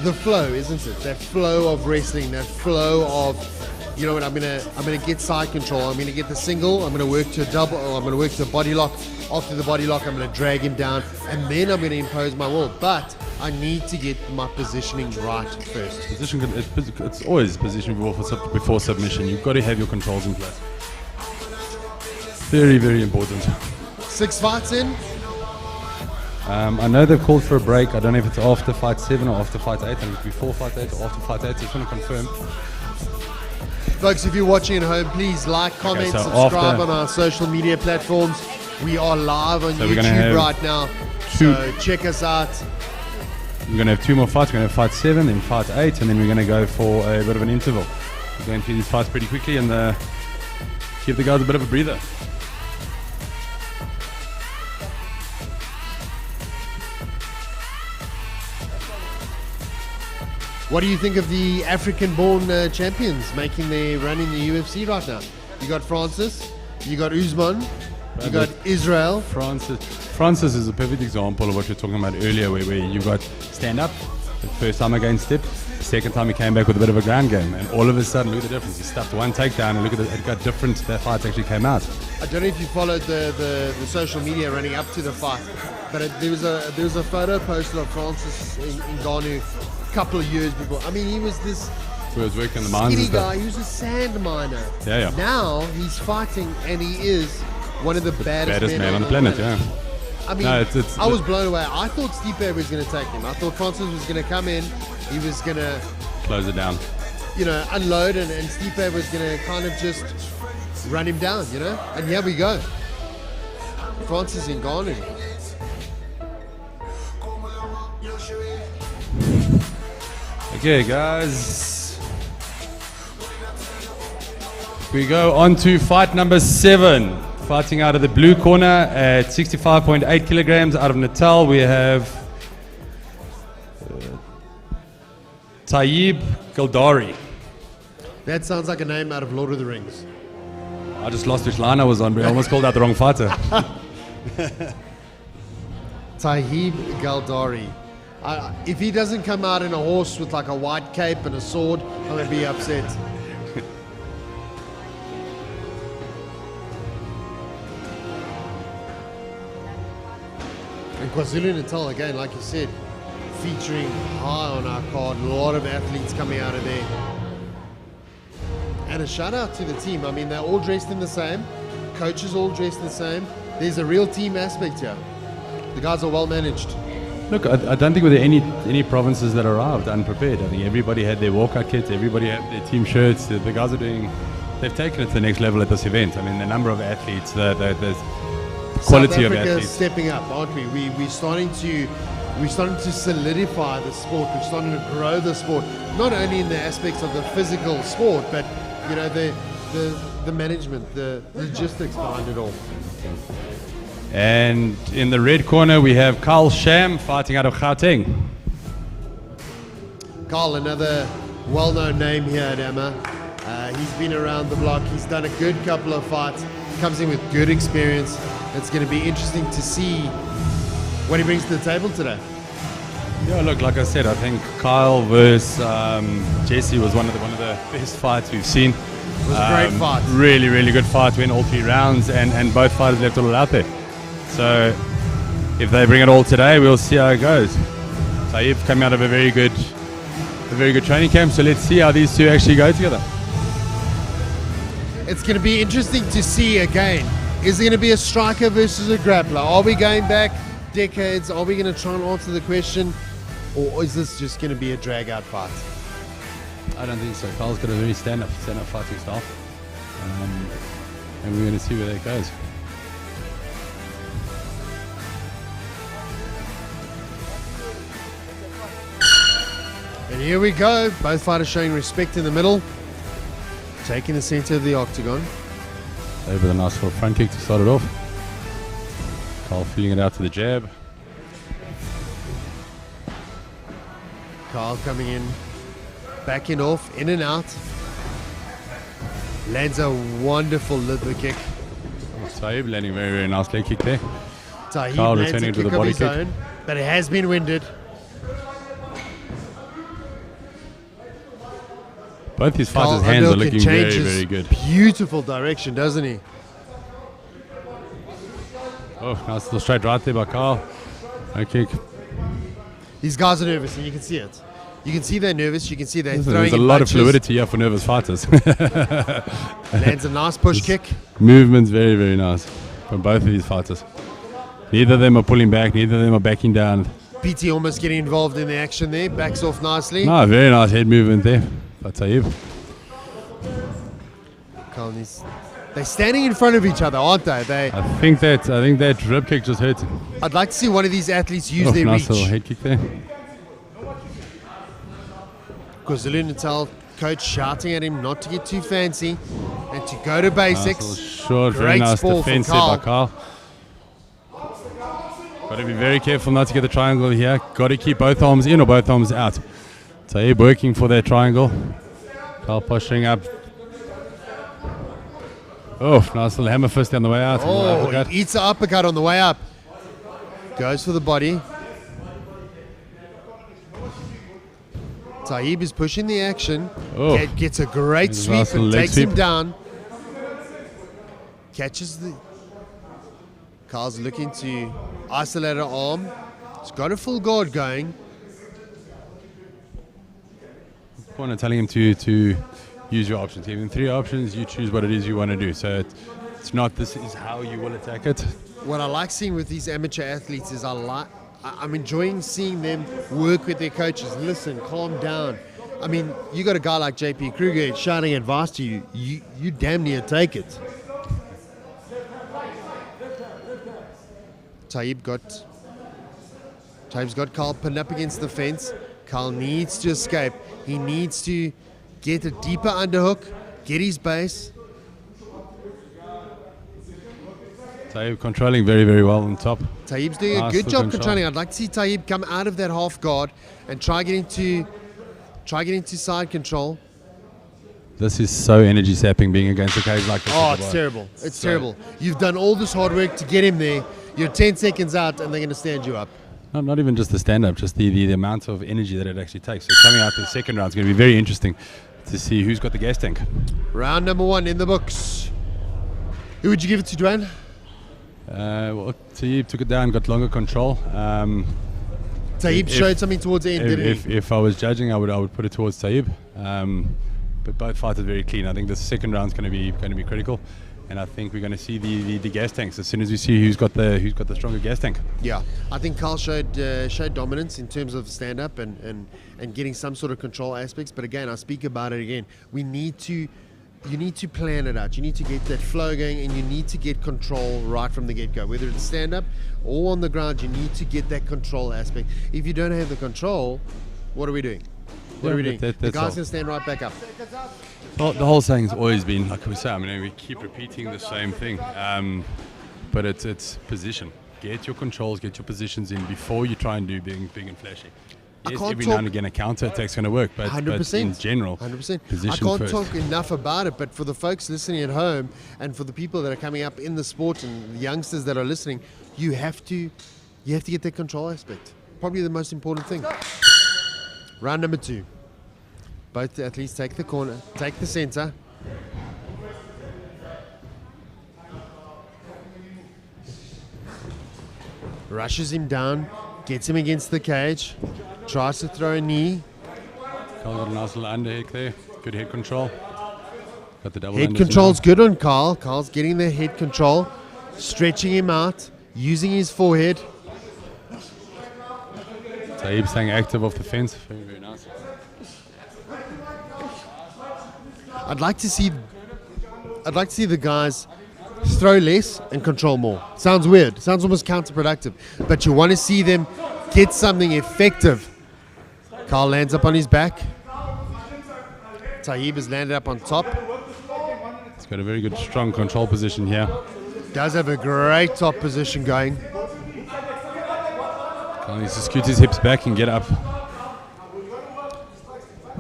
[SPEAKER 3] The flow, isn't it? That flow of wrestling, that flow of, you know what, I'm gonna get side control. I'm gonna get the single. I'm gonna work to a double. Or I'm gonna work to a body lock. After the body lock, I'm gonna drag him down, and then I'm gonna impose my will. But I need to get my positioning right first.
[SPEAKER 2] It's always position before submission. You've got to have your controls in place. Very, very important.
[SPEAKER 3] 6 fights in.
[SPEAKER 2] I know they've called for a break. I don't know if it's after fight 7 or after fight 8. I think it's before fight 8 or after fight 8. I just want to confirm.
[SPEAKER 3] Folks, if you're watching at home, please like, comment,
[SPEAKER 2] so
[SPEAKER 3] subscribe
[SPEAKER 2] after-
[SPEAKER 3] on our social media platforms. We are live on
[SPEAKER 2] So we're gonna
[SPEAKER 3] YouTube
[SPEAKER 2] have
[SPEAKER 3] right now. So check us out.
[SPEAKER 2] We're going to have 2 more fights. We're going to have fight 7, then fight 8, and then we're going to go for a bit of an interval. We're going through these fights pretty quickly and give the guys a bit of a breather.
[SPEAKER 3] What do you think of the African-born champions making their run in the UFC right now? You got Francis, you got Usman, you got Israel.
[SPEAKER 2] Francis is a perfect example of what we were talking about earlier, where you got stand up, the first time against Step, the second time he came back with a bit of a ground game, and all of a sudden, look at the difference. He stuffed one takedown, and look at it got different. Their fights actually came out.
[SPEAKER 3] I don't know if you followed the social media running up to the fight, but there was a photo posted of Francis in Ghana a couple of years before. I mean, he was this
[SPEAKER 2] He was working the mines and
[SPEAKER 3] skinny
[SPEAKER 2] stuff.
[SPEAKER 3] guy. He was a sand miner.
[SPEAKER 2] Yeah.
[SPEAKER 3] Now he's fighting, and he is one of the baddest
[SPEAKER 2] man on the planet, yeah.
[SPEAKER 3] I mean,
[SPEAKER 2] No, it's
[SPEAKER 3] I was blown away. I thought Stipe was going to take him. I thought Francis was going to come in. He was going to,
[SPEAKER 2] Close it down.
[SPEAKER 3] unload, and Stipe was going to kind of just run him down, And here we go. Francis in Ghana.
[SPEAKER 2] Okay, guys. We go on to fight number 7. Fighting out of the blue corner at 65.8 kilograms out of Natal, we have Tayyib Galdari.
[SPEAKER 3] That sounds like a name out of Lord of the Rings.
[SPEAKER 2] I just lost which line I was on, but I almost called out the wrong fighter.
[SPEAKER 3] Tayyib Galdari. If he doesn't come out in a horse with like a white cape and a sword, I'm going to be upset. And KwaZulu-Natal, again, like you said, featuring high on our card. A lot of athletes coming out of there. And a shout out to the team. I mean, they're all dressed in the same. Coaches all dressed the same. There's a real team aspect here. The guys are well managed.
[SPEAKER 2] Look, I don't think there were any provinces that arrived unprepared. I think everybody had their walkout kits, everybody had their team shirts. The guys they've taken it to the next level at this event. I mean, the number of athletes, the quality of athletes.
[SPEAKER 3] Stepping up, aren't we? We're starting to solidify the sport. We're starting to grow the sport, not only in the aspects of the physical sport, but you know the management, the logistics behind it all.
[SPEAKER 2] And in the red corner, we have Carl Sham fighting out of Gauteng.
[SPEAKER 3] Carl, another well-known name here at Emma. He's been around the block. He's done a good couple of fights. Comes in with good experience. It's going to be interesting to see what he brings to the table today.
[SPEAKER 2] Yeah, look, like I said, I think Kyle versus Jesse was one of the best fights we've seen.
[SPEAKER 3] It was a great fight.
[SPEAKER 2] Really, really good fight. Went all 3 rounds, and both fighters left it all out there. So if they bring it all today, we'll see how it goes. Taib came out of a very good training camp. So let's see how these two actually go together.
[SPEAKER 3] It's going to be interesting to see again. Is it going to be a striker versus a grappler? Are we going back decades? Are we going to try and answer the question? Or is this just going to be a drag-out fight?
[SPEAKER 2] I don't think so. Kyle's got a very stand-up fighting style. And we're going to see where that goes.
[SPEAKER 3] And here we go. Both fighters showing respect in the middle. Taking the center of the octagon.
[SPEAKER 2] Over the nice little front kick to start it off. Kyle feeling it out to the jab.
[SPEAKER 3] Kyle coming in, backing off, in and out. Lands a wonderful liver kick.
[SPEAKER 2] Taib landing a very, very nice leg kick there.
[SPEAKER 3] Taib
[SPEAKER 2] Kyle
[SPEAKER 3] lands
[SPEAKER 2] returning
[SPEAKER 3] a
[SPEAKER 2] to the
[SPEAKER 3] kick of
[SPEAKER 2] body
[SPEAKER 3] his
[SPEAKER 2] kick.
[SPEAKER 3] own, but it has been winded.
[SPEAKER 2] Both his fighters'
[SPEAKER 3] Kyle
[SPEAKER 2] hands are
[SPEAKER 3] underhook
[SPEAKER 2] looking
[SPEAKER 3] and
[SPEAKER 2] very,
[SPEAKER 3] changes
[SPEAKER 2] very good.
[SPEAKER 3] Beautiful direction, doesn't he?
[SPEAKER 2] Oh, nice little straight right there by Kyle. No kick.
[SPEAKER 3] These guys are nervous, and you can see it. You can see they're nervous. You can see they're
[SPEAKER 2] Listen,
[SPEAKER 3] throwing
[SPEAKER 2] there's a
[SPEAKER 3] in
[SPEAKER 2] lot
[SPEAKER 3] punches.
[SPEAKER 2] of fluidity here for nervous fighters.
[SPEAKER 3] Lands a nice push kick.
[SPEAKER 2] Movement's very, very nice from both of these fighters. Neither of them are pulling back. Neither of them are backing down.
[SPEAKER 3] PT almost getting involved in the action there. Backs off nicely.
[SPEAKER 2] No, very nice head movement there. By Taib.
[SPEAKER 3] Kyle needs- They're standing in front of each other, aren't they?
[SPEAKER 2] I think that rib kick just hurt.
[SPEAKER 3] I'd like to see one of these athletes use their
[SPEAKER 2] Nice little
[SPEAKER 3] reach.
[SPEAKER 2] head kick there.
[SPEAKER 3] KwaZulu Natal coach shouting at him not to get too fancy and to go to
[SPEAKER 2] Nice
[SPEAKER 3] basics.
[SPEAKER 2] little short, very
[SPEAKER 3] Great
[SPEAKER 2] nice
[SPEAKER 3] sport from
[SPEAKER 2] defense there by Kyle. Got to be very careful not to get the triangle here. Got to keep both arms in or both arms out. Taib working for that triangle. Kyle pushing up. Oh, nice little hammer fist on the way out.
[SPEAKER 3] Oh, he eats an uppercut on the way up. Goes for the body. Taib is pushing the action.
[SPEAKER 2] Oh.
[SPEAKER 3] Gets a great
[SPEAKER 2] There's a
[SPEAKER 3] sweep
[SPEAKER 2] nice little
[SPEAKER 3] and
[SPEAKER 2] leg
[SPEAKER 3] takes him
[SPEAKER 2] sweep.
[SPEAKER 3] down. Catches the... Kyle's looking to isolate her arm. He's got a full guard going.
[SPEAKER 2] Corner telling him to use your options. Even 3 options, you choose what it is you want to do. So it's not this is how you will attack it.
[SPEAKER 3] What I like seeing with these amateur athletes is I'm enjoying seeing them work with their coaches. Listen, calm down. I mean, you got a guy like JP Kruger shouting advice to you. You damn near take it. Taib's got Kyle pinned up against the fence. Kyle needs to escape. He needs to get a deeper underhook, get his base.
[SPEAKER 2] Taib controlling very, very well on top.
[SPEAKER 3] Taib's doing a
[SPEAKER 2] Nice
[SPEAKER 3] good
[SPEAKER 2] little
[SPEAKER 3] job
[SPEAKER 2] control.
[SPEAKER 3] controlling. I'd like to see Taib come out of that half guard and try get into side control.
[SPEAKER 2] This is so energy sapping being against a cage like this.
[SPEAKER 3] Oh, it's terrible. It's terrible. You've done all this hard work to get him there. You're 10 seconds out and they're going to stand you up.
[SPEAKER 2] Not even just the stand-up, just the amount of energy that it actually takes. So coming out to the second round is going to be very interesting to see who's got the gas tank.
[SPEAKER 3] Round number 1 in the books. Who would you give it to, Dwayne?
[SPEAKER 2] Well, Taib took it down, got longer control.
[SPEAKER 3] Taib showed something towards the end, didn't he?
[SPEAKER 2] If I was judging, I would put it towards Taib. but both fighters very clean. I think the second round's going to be critical, and I think we're going to see the gas tanks as soon as we see who's got the stronger gas tank.
[SPEAKER 3] Yeah, I think Carl showed dominance in terms of stand up and getting some sort of control aspects. But again, I speak about it again. You need to plan it out. You need to get that flow going, and you need to get control right from the get-go. Whether it's stand up or on the ground, you need to get that control aspect. If you don't have the control, what are we doing? What are we doing? The guy's going to stand right back up.
[SPEAKER 2] Well, the whole saying's always been, like we say, I mean, we keep repeating the same thing, but it's position. Get your controls, get your positions in before you try and do big and flashy. Yes, every now and again a counter attack's going to work, but in general,
[SPEAKER 3] 100%.
[SPEAKER 2] position
[SPEAKER 3] I can't
[SPEAKER 2] first.
[SPEAKER 3] talk enough about it, but for the folks listening at home and for the people that are coming up in the sport and the youngsters that are listening, you have to get that control aspect. Probably the most important thing. Round number 2. Both the athletes take the corner, take the center. Rushes him down, gets him against the cage, tries to throw a knee.
[SPEAKER 2] Carl got a nice little underhook there. Good head control. Got the double
[SPEAKER 3] Head
[SPEAKER 2] unders
[SPEAKER 3] control's
[SPEAKER 2] now.
[SPEAKER 3] good on Carl. Carl's getting the head control, stretching him out, using his forehead.
[SPEAKER 2] Taib staying active off the fence. Very, very nice.
[SPEAKER 3] I'd like to see the guys throw less and control more. Sounds weird. Sounds almost counterproductive. But you want to see them get something effective. Carl lands up on his back. Taib has landed up on top.
[SPEAKER 2] He's got a very good, strong control position here.
[SPEAKER 3] Does have a great top position going.
[SPEAKER 2] Carl needs to scoot his hips back and get up.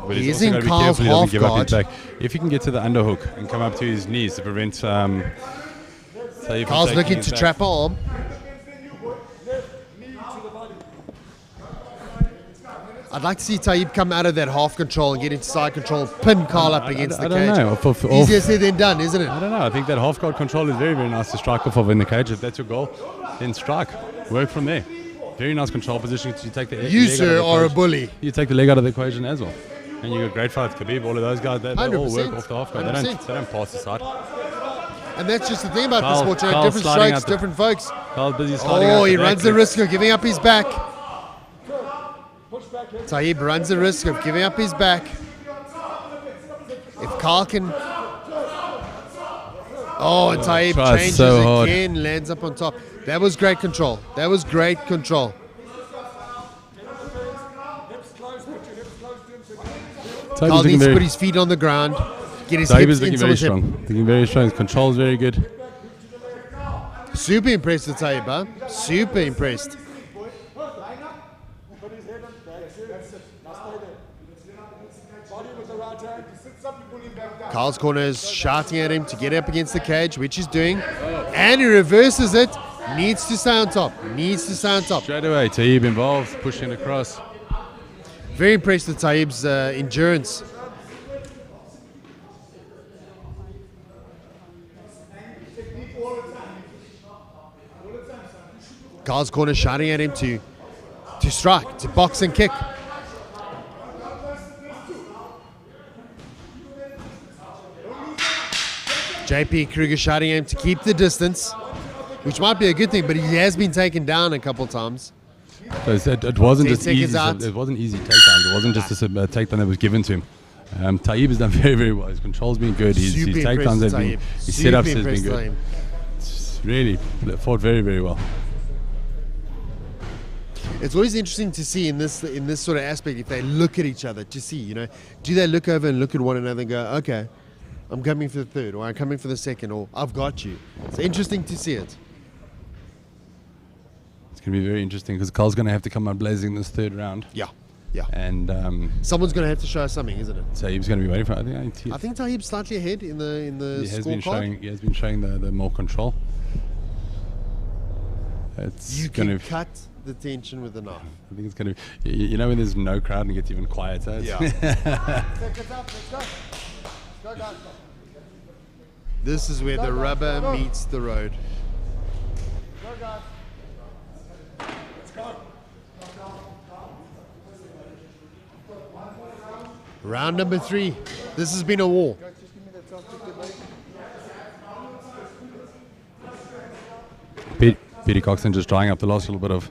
[SPEAKER 2] But
[SPEAKER 3] He
[SPEAKER 2] he's
[SPEAKER 3] is
[SPEAKER 2] also
[SPEAKER 3] in
[SPEAKER 2] gotta be
[SPEAKER 3] Carl's
[SPEAKER 2] careful he doesn't
[SPEAKER 3] half
[SPEAKER 2] give up his
[SPEAKER 3] guard.
[SPEAKER 2] back. If he can get to the underhook and come up to his knees to prevent Taib from
[SPEAKER 3] Carl's
[SPEAKER 2] taking
[SPEAKER 3] looking
[SPEAKER 2] his
[SPEAKER 3] to
[SPEAKER 2] back.
[SPEAKER 3] trap arm. I'd like to see Taib come out of that half control and get into side control, pin Carl up against
[SPEAKER 2] I
[SPEAKER 3] the
[SPEAKER 2] don't
[SPEAKER 3] cage.
[SPEAKER 2] know.
[SPEAKER 3] Easier said than done, isn't it?
[SPEAKER 2] I don't know. I think that half guard control is very, very nice to strike off of in the cage. If that's your goal, then strike. Work from there. Very nice control position. You take the
[SPEAKER 3] You,
[SPEAKER 2] leg out
[SPEAKER 3] sir,
[SPEAKER 2] of the
[SPEAKER 3] are a
[SPEAKER 2] equation.
[SPEAKER 3] bully.
[SPEAKER 2] You take the leg out of the equation as well. And you got great fights. Khabib, all of those guys, they all
[SPEAKER 3] 100%.
[SPEAKER 2] work off the half guard. They
[SPEAKER 3] 100%.
[SPEAKER 2] don't pass the side.
[SPEAKER 3] And that's just the thing about
[SPEAKER 2] Carl-
[SPEAKER 3] the sport. You know,
[SPEAKER 2] Carl's
[SPEAKER 3] different
[SPEAKER 2] sliding
[SPEAKER 3] strokes,
[SPEAKER 2] out the-
[SPEAKER 3] different folks.
[SPEAKER 2] Carl's busy sliding out
[SPEAKER 3] Oh, he
[SPEAKER 2] the
[SPEAKER 3] runs
[SPEAKER 2] back.
[SPEAKER 3] the risk of giving up his back. Taib runs the risk of giving up his back. If Carl can... Oh, and Taib
[SPEAKER 2] tries
[SPEAKER 3] changes
[SPEAKER 2] so hard.
[SPEAKER 3] again, lands up on top. That was great control. That was great control.
[SPEAKER 2] Taib
[SPEAKER 3] Carl
[SPEAKER 2] is looking
[SPEAKER 3] needs to
[SPEAKER 2] very,
[SPEAKER 3] put his feet on the ground, get his
[SPEAKER 2] Taib
[SPEAKER 3] hips
[SPEAKER 2] is looking
[SPEAKER 3] in
[SPEAKER 2] very
[SPEAKER 3] someone's hip.
[SPEAKER 2] strong. Looking very strong. His control is very good.
[SPEAKER 3] Super impressed with Taib, huh? Super impressed. Carl's corner is shouting at him to get up against the cage, which he's doing. And he reverses it. Needs to stay on top. Needs to stay on top.
[SPEAKER 2] Straight away, Taib involved, pushing across.
[SPEAKER 3] Very impressed with Taib's endurance. Carl's corner shouting at him to strike, to box and kick. JP Kruger shouting at him to keep the distance, which might be a good thing, but he has been taken down a couple times.
[SPEAKER 2] So it wasn't
[SPEAKER 3] 10
[SPEAKER 2] just
[SPEAKER 3] seconds
[SPEAKER 2] easy.
[SPEAKER 3] out.
[SPEAKER 2] It wasn't easy takedowns. It wasn't just a takedown that was given to him. Taib has done very, very well. His control's been good. His
[SPEAKER 3] Super
[SPEAKER 2] takedowns
[SPEAKER 3] impressed
[SPEAKER 2] have been.
[SPEAKER 3] with Taib.
[SPEAKER 2] His
[SPEAKER 3] Super
[SPEAKER 2] setups has been
[SPEAKER 3] impressed with
[SPEAKER 2] good.
[SPEAKER 3] him.
[SPEAKER 2] It's really fought very, very well.
[SPEAKER 3] It's always interesting to see in this sort of aspect if they look at each other to see, do they look over and look at one another and go, okay, I'm coming for the third, or I'm coming for the second, or I've got you. It's interesting to see it.
[SPEAKER 2] It's going to be very interesting because Carl's going to have to come out blazing this third round.
[SPEAKER 3] Yeah.
[SPEAKER 2] And
[SPEAKER 3] Someone's going to have to show us something, isn't it?
[SPEAKER 2] Taib's going to be waiting for. I
[SPEAKER 3] think Taib's slightly ahead in the
[SPEAKER 2] he has been
[SPEAKER 3] scorecard.
[SPEAKER 2] showing the more control. It's
[SPEAKER 3] You
[SPEAKER 2] going
[SPEAKER 3] can
[SPEAKER 2] to.
[SPEAKER 3] cut the tension with a knife.
[SPEAKER 2] I think it's going to. You know when there's no crowd and it gets even quieter.
[SPEAKER 3] This is where the rubber meets the road. Round number 3. This has been a war.
[SPEAKER 2] Peter Coxon just drying up the last little bit of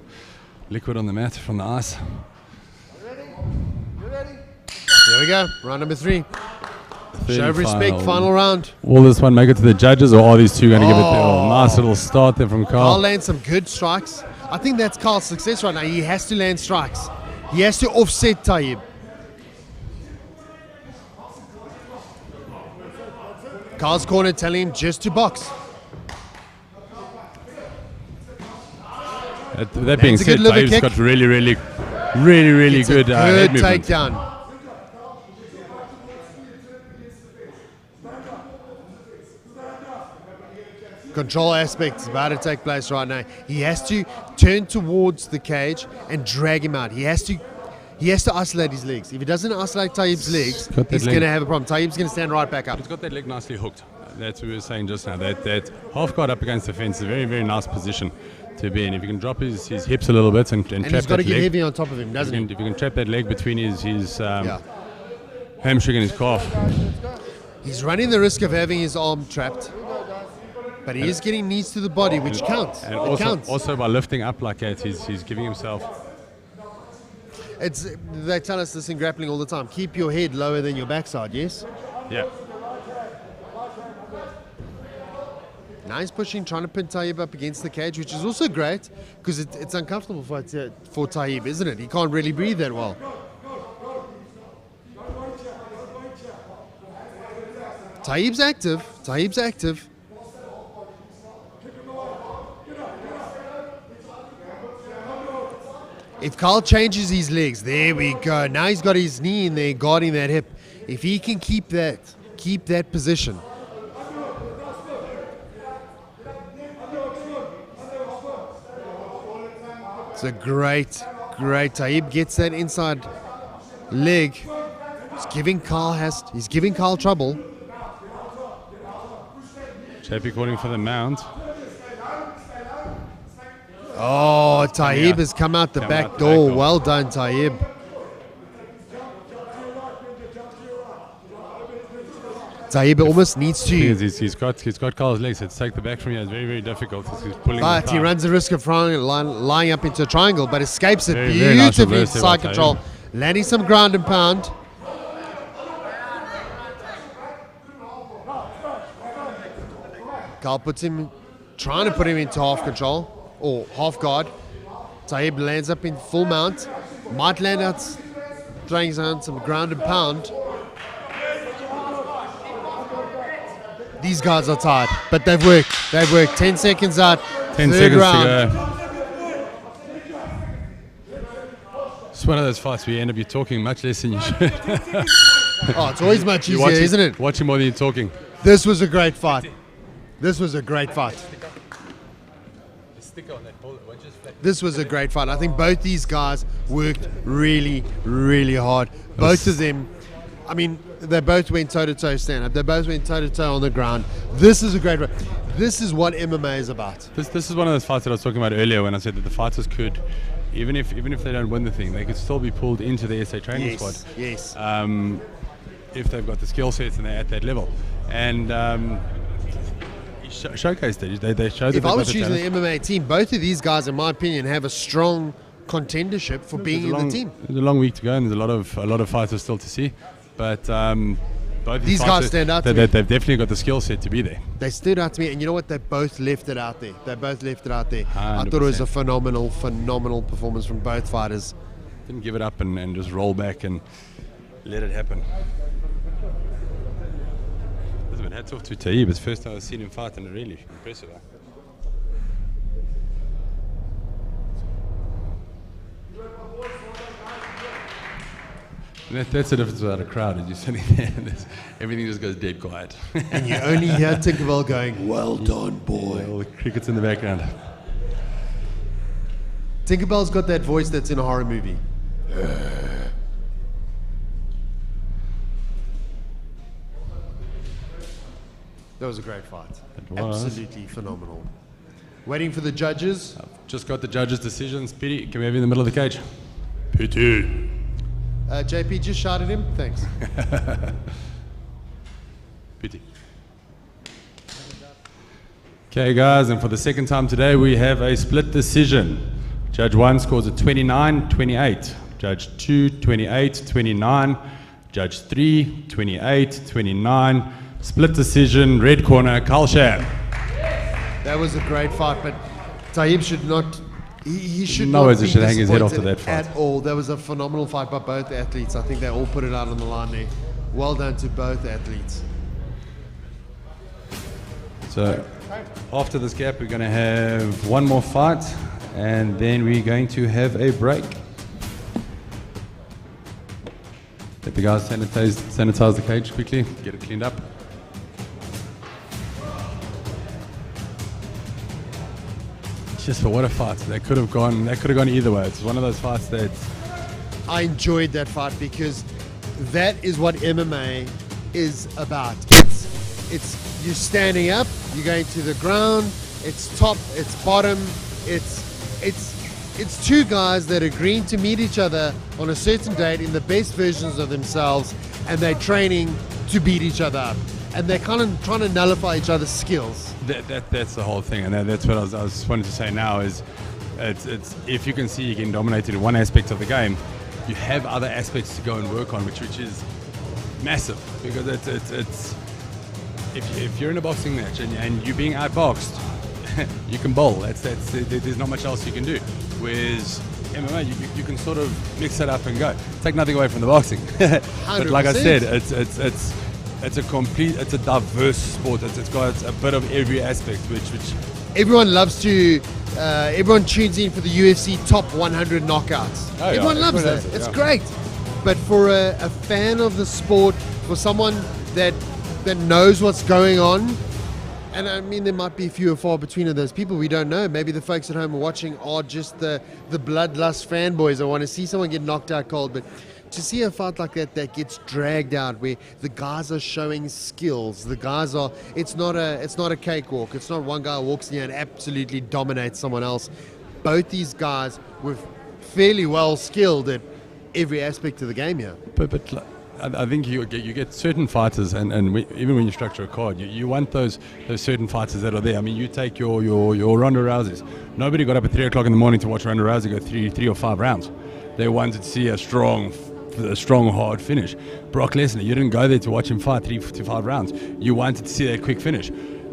[SPEAKER 2] liquid on the mat from the ice.
[SPEAKER 3] Here we go. Round number 3. Show of respect. Final round.
[SPEAKER 2] Will this one make it to the judges, or are these two going to give it a nice little start there from
[SPEAKER 3] Carl
[SPEAKER 2] Carl?
[SPEAKER 3] lands some good strikes. I think that's Carl's success right now. He has to land strikes. He has to offset Taib. Carl's corner telling him just to box.
[SPEAKER 2] That being
[SPEAKER 3] a
[SPEAKER 2] said,
[SPEAKER 3] good liver
[SPEAKER 2] Taib's
[SPEAKER 3] kick.
[SPEAKER 2] got really
[SPEAKER 3] It's a
[SPEAKER 2] good head
[SPEAKER 3] good
[SPEAKER 2] movement.
[SPEAKER 3] takedown. Control aspect is about to take place right now. He has to turn towards the cage and drag him out. He has to isolate his legs. If he doesn't isolate Taib's legs,
[SPEAKER 2] got that
[SPEAKER 3] he's
[SPEAKER 2] leg.
[SPEAKER 3] going to have a problem. Taib's going to stand right back up.
[SPEAKER 2] He's got that leg nicely hooked. That's what we were saying just now. That half guard up against the fence is a very nice position to be in. If you can drop his hips a little bit and
[SPEAKER 3] And
[SPEAKER 2] trap
[SPEAKER 3] he's got to
[SPEAKER 2] that
[SPEAKER 3] get
[SPEAKER 2] leg,
[SPEAKER 3] heavy on top of him, doesn't he?
[SPEAKER 2] if you can trap that leg between his
[SPEAKER 3] Yeah.
[SPEAKER 2] hamstring and his calf.
[SPEAKER 3] He's running the risk of having his arm trapped. But he is getting knees to the body, which counts.
[SPEAKER 2] And
[SPEAKER 3] It counts.
[SPEAKER 2] also by lifting up like that, he's giving himself.
[SPEAKER 3] They tell us this in grappling all the time. Keep your head lower than your backside, yes?
[SPEAKER 2] Yeah.
[SPEAKER 3] Now he's pushing, trying to pin Taib up against the cage, which is also great because it's uncomfortable for Taib, isn't it? He can't really breathe that well. Taib's active. If Carl changes his legs, there we go. Now he's got his knee in there guarding that hip. If he can keep that position. It's a great. Taib gets that inside leg. He's giving Carl trouble.
[SPEAKER 2] Chappie calling for the mount.
[SPEAKER 3] Oh, Taib has come out the back door. Well done, Taib. Taib almost needs to.
[SPEAKER 2] He's got Carl's legs. So to take the back from here is very difficult. He's pulling.
[SPEAKER 3] But he runs the risk of lying up into a triangle, but escapes it
[SPEAKER 2] Very nice
[SPEAKER 3] beautifully.
[SPEAKER 2] reverse there
[SPEAKER 3] Side
[SPEAKER 2] by
[SPEAKER 3] control.
[SPEAKER 2] Taib.
[SPEAKER 3] Landing some ground and pound. Carl trying to put him into half control or half guard. Taib lands up in full mount. Might land out, throwing some ground and pound. These guys are tired, but they've worked. 10 seconds out.
[SPEAKER 2] 10
[SPEAKER 3] third
[SPEAKER 2] seconds
[SPEAKER 3] round.
[SPEAKER 2] to go. It's one of those fights where you end up talking much less than you should.
[SPEAKER 3] Oh, it's always much
[SPEAKER 2] You're
[SPEAKER 3] easier,
[SPEAKER 2] watching,
[SPEAKER 3] isn't it?
[SPEAKER 2] Watching more than you're talking.
[SPEAKER 3] This was a great fight. This was a great fight. I think both these guys worked really hard. Both of them, I mean, they both went toe-to-toe stand-up. They both went toe-to-toe on the ground. This is a great fight. This is what MMA is about.
[SPEAKER 2] This is one of those fights that I was talking about earlier when I said that the fighters could, even if they don't win the thing, they could still be pulled into the SA training squad.
[SPEAKER 3] Yes.
[SPEAKER 2] If they've got the skill sets and they're at that level. And showcased it. They showed that
[SPEAKER 3] If I was
[SPEAKER 2] they've got
[SPEAKER 3] choosing the MMA team, both of these guys, in my opinion, have a strong contendership for being in the team.
[SPEAKER 2] There's a long week to go, and there's a lot of fighters still to see. But both
[SPEAKER 3] These guys
[SPEAKER 2] fighters,
[SPEAKER 3] stand out to
[SPEAKER 2] they've
[SPEAKER 3] me.
[SPEAKER 2] definitely got the skill set to be there.
[SPEAKER 3] They stood out to me, and you know what? They both left it out there. I thought it was a
[SPEAKER 2] 100%.
[SPEAKER 3] phenomenal performance from both fighters.
[SPEAKER 2] Didn't give it up and just roll back and let it happen. Listen, hats off to Taib. It's the first time I've seen him fight, and really impressive. Huh? That's the difference without a crowd. As you're sitting there, everything just goes dead quiet.
[SPEAKER 3] And you only hear Tinkerbell going, "Well done, boy."
[SPEAKER 2] All the crickets in the background.
[SPEAKER 3] Tinkerbell's got that voice that's in a horror movie. That was a great fight.
[SPEAKER 2] It was.
[SPEAKER 3] Absolutely phenomenal. Waiting for the judges.
[SPEAKER 2] Just got the judges' decisions. Pity, can we have you in the middle of the cage? Pity.
[SPEAKER 3] JP, just shout at him. Thanks.
[SPEAKER 2] Pity. Okay, guys, and for the second time today, we have a split decision. Judge 1 scores a 29-28. Judge 2, 28-29. Judge 3, 28-29. Split decision, red corner, Carl Sham.
[SPEAKER 3] That was a great fight, but Taib should not. He should
[SPEAKER 2] No
[SPEAKER 3] not
[SPEAKER 2] ways he
[SPEAKER 3] be
[SPEAKER 2] should hang his head after
[SPEAKER 3] disappointed
[SPEAKER 2] that fight.
[SPEAKER 3] at all. That was a phenomenal fight by both athletes. I think they all put it out on the line there. Well done to both athletes.
[SPEAKER 2] So after this gap, we're going to have one more fight, and then we're going to have a break. Let the guys sanitize the cage quickly, get it cleaned up. Just for what a fight! That could have gone either way. It's one of those fights that
[SPEAKER 3] I enjoyed that fight because that is what MMA is about. It's you standing up, you're going to the ground, it's top, it's bottom, it's two guys that are agreeing to meet each other on a certain date in the best versions of themselves, and they're training to beat each other up. And they're kind of trying to nullify each other's skills.
[SPEAKER 2] That's the whole thing, and that's what I was wanting to say now is it's if you can see you're getting dominated in one aspect of the game, you have other aspects to go and work on, which is massive, because it's if you're in a boxing match and you're being outboxed, you can bowl. There's not much else you can do. Whereas MMA, you can sort of mix it up and go. Take nothing away from the boxing, but like I said, it's a diverse sport. It's got a bit of every aspect, which
[SPEAKER 3] everyone loves to. Everyone tunes in for the UFC top 100 knockouts.
[SPEAKER 2] Oh, yeah,
[SPEAKER 3] everyone loves that.
[SPEAKER 2] it,
[SPEAKER 3] It's
[SPEAKER 2] yeah.
[SPEAKER 3] great. But for a fan of the sport, for someone that knows what's going on, and I mean there might be few or far between of those people. We don't know. Maybe the folks at home are watching are just the bloodlust fanboys that want to see someone get knocked out cold. But to see a fight like that gets dragged out, where the guys are showing skills, the guys are, it's not a cakewalk. It's not one guy walks in here and absolutely dominates someone else. Both these guys were fairly well skilled at every aspect of the game here.
[SPEAKER 2] But I think you get certain fighters, and even when you structure a card, you want those certain fighters that are there. I mean, you take your Ronda Rouseys. Nobody got up at 3 o'clock in the morning to watch Ronda Rousey go three or five rounds. They wanted to see a strong, hard finish. Brock Lesnar, you didn't go there to watch him fight 3 to 5 rounds. You wanted to see that quick finish.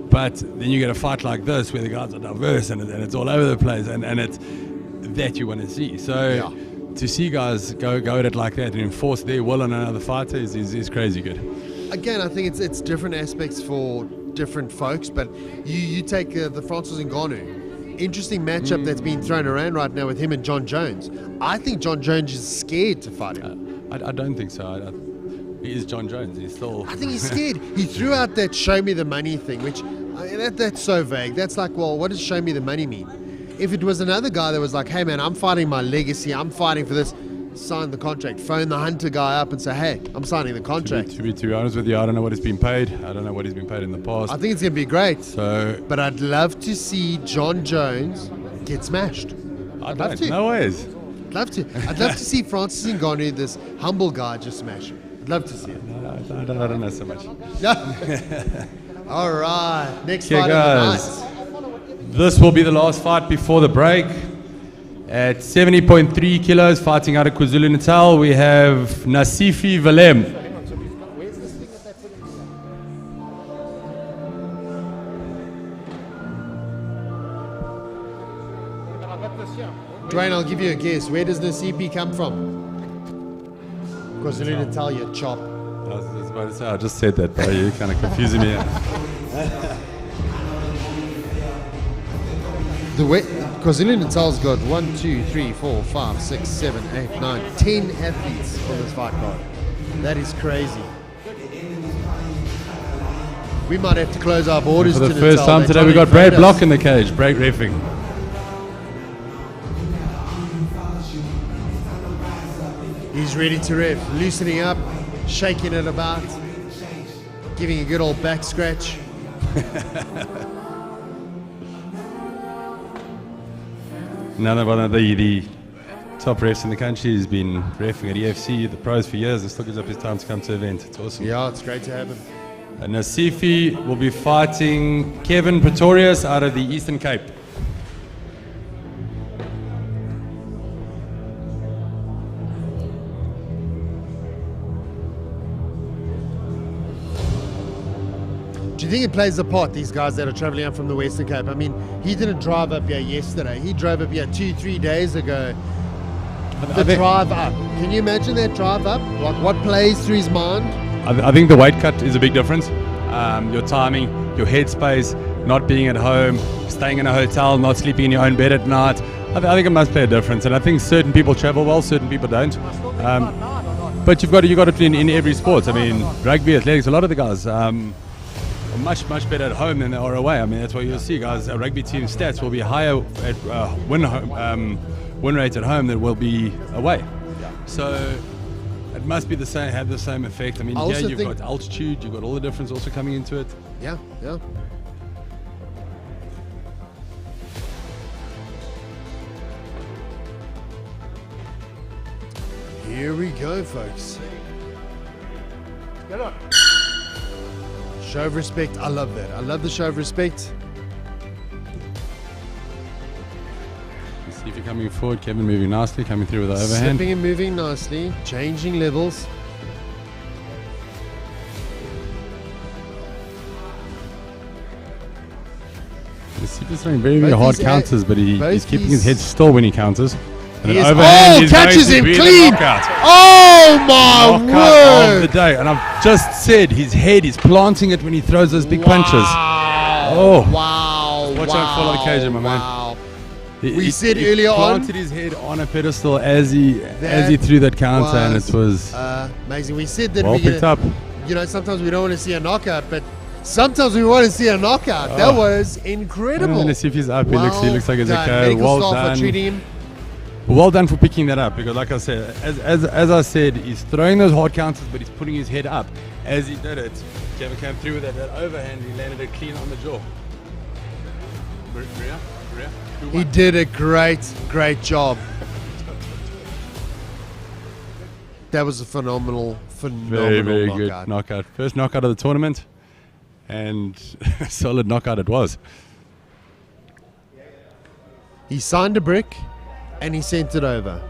[SPEAKER 2] But then you get a fight like this where the guys are diverse and it's all over the place, and it's that you want to see. So
[SPEAKER 3] Yeah.
[SPEAKER 2] to see guys go at it like that and enforce their will on another fighter is crazy good.
[SPEAKER 3] Again, I think it's different aspects for different folks, but you take the Francis Ngannou. Interesting matchup that's being thrown around right now with him and John Jones. I think John Jones is scared to fight him.
[SPEAKER 2] I don't think so. He is John Jones. He's still.
[SPEAKER 3] I think he's scared. He threw out that "show me the money" thing, which that's so vague. That's like, well, what does "show me the money" mean? If it was another guy that was like, hey man, I'm fighting my legacy, I'm fighting for this, sign the contract, phone the Hunter guy up and say, hey, I'm signing the contract.
[SPEAKER 2] To be honest with you, I don't know what he's been paid. I don't know what he's been paid in the past.
[SPEAKER 3] I think it's going to be great.
[SPEAKER 2] So,
[SPEAKER 3] But I'd love to see John Jones get smashed.
[SPEAKER 2] I
[SPEAKER 3] love
[SPEAKER 2] don't.
[SPEAKER 3] to.
[SPEAKER 2] No ways.
[SPEAKER 3] I'd love to. I'd love to see Francis Ngannou, this humble guy, just smash him. I'd love to see it.
[SPEAKER 2] I don't know so much.
[SPEAKER 3] All right, next
[SPEAKER 2] Okay,
[SPEAKER 3] fight of the
[SPEAKER 2] guys.
[SPEAKER 3] night.
[SPEAKER 2] This will be the last fight before the break. At 70.3 kilos, fighting out of KwaZulu-Natal, we have Nasifi Valem.
[SPEAKER 3] Dwayne, I'll give you a guess. Where does Nasipi come from? KwaZulu-Natal, you chop.
[SPEAKER 2] I was about to say, I just said that, but you're kind of confusing me.
[SPEAKER 3] The way KwaZulu-Natal's got 1, 2, 3, 4, 5, 6, 7, 8, 9, 10 athletes on this fight card. That is crazy. We might have to close our borders
[SPEAKER 2] For
[SPEAKER 3] to
[SPEAKER 2] the first
[SPEAKER 3] Natal.
[SPEAKER 2] time
[SPEAKER 3] They're
[SPEAKER 2] today,
[SPEAKER 3] trying
[SPEAKER 2] we
[SPEAKER 3] to
[SPEAKER 2] got Brad
[SPEAKER 3] invade
[SPEAKER 2] Block
[SPEAKER 3] us.
[SPEAKER 2] in the cage, break reffing.
[SPEAKER 3] He's ready to ref, loosening up, shaking it about, giving a good old back scratch.
[SPEAKER 2] Another one of the top refs in the country. He's been reffing at EFC, the pros for years, and still gives up his time to come to the event. It's awesome.
[SPEAKER 3] Yeah, it's great to have him.
[SPEAKER 2] And Nasifi will be fighting Kevin Pretorius out of the Eastern Cape.
[SPEAKER 3] Do you think it plays a part, these guys that are traveling up from the Western Cape? I mean, he didn't drive up here yesterday. He drove up here 2-3 days ago. The drive up. Can you imagine that drive up? Like, what plays through his mind?
[SPEAKER 2] I think the weight cut is a big difference. Your timing, your headspace, not being at home, staying in a hotel, not sleeping in your own bed at night. I think it must play a difference. And I think certain people travel well, certain people don't. But you've got it in every sport. I mean, rugby, athletics, a lot of the guys are much better at home than they are away. I mean, that's what you'll see, guys. A rugby team stats will be higher at win rate at home than will be away. So it must be the same, have the same effect. I mean, yeah, you've got altitude, you've got all the difference also coming into it.
[SPEAKER 3] Yeah. Here we go, folks. Get on. Show of respect. I love that. I love the show of respect.
[SPEAKER 2] See if you're coming forward. Kevin moving nicely, coming through with the overhand.
[SPEAKER 3] Slipping and moving nicely, changing levels.
[SPEAKER 2] He's throwing very hard counters, but he's keeping his head still when he counters. And
[SPEAKER 3] He
[SPEAKER 2] an
[SPEAKER 3] is-
[SPEAKER 2] overhand
[SPEAKER 3] catches him clean!
[SPEAKER 2] Knockout.
[SPEAKER 3] Oh my
[SPEAKER 2] Knockout of the
[SPEAKER 3] word!
[SPEAKER 2] day. And I've just said his head is planting it when he throws those big punches. Oh.
[SPEAKER 3] Wow!
[SPEAKER 2] Watch out, fall on occasion, my man.
[SPEAKER 3] Wow!
[SPEAKER 2] He-
[SPEAKER 3] We
[SPEAKER 2] he-
[SPEAKER 3] said
[SPEAKER 2] he
[SPEAKER 3] earlier on-
[SPEAKER 2] planted his head on a pedestal as he threw that counter, and it was
[SPEAKER 3] amazing. We said that
[SPEAKER 2] well picked up.
[SPEAKER 3] You know, sometimes we don't want to see a knockout, but sometimes we want to see a knockout. That was incredible.
[SPEAKER 2] Let's see if he's up. He looks like he's
[SPEAKER 3] done.
[SPEAKER 2] okay.
[SPEAKER 3] Medical
[SPEAKER 2] Well
[SPEAKER 3] staff are
[SPEAKER 2] done.
[SPEAKER 3] treating him.
[SPEAKER 2] Well done for picking that up, because like I said, as I said, he's throwing those hard counters, but he's putting his head up. As he did it, Kevin came through with that overhand. He landed it clean on the jaw. Maria?
[SPEAKER 3] He did a great job. That was a phenomenal
[SPEAKER 2] Very
[SPEAKER 3] knockout.
[SPEAKER 2] good knockout. First knockout of the tournament, and a solid knockout it was.
[SPEAKER 3] He signed a brick and he sent it over.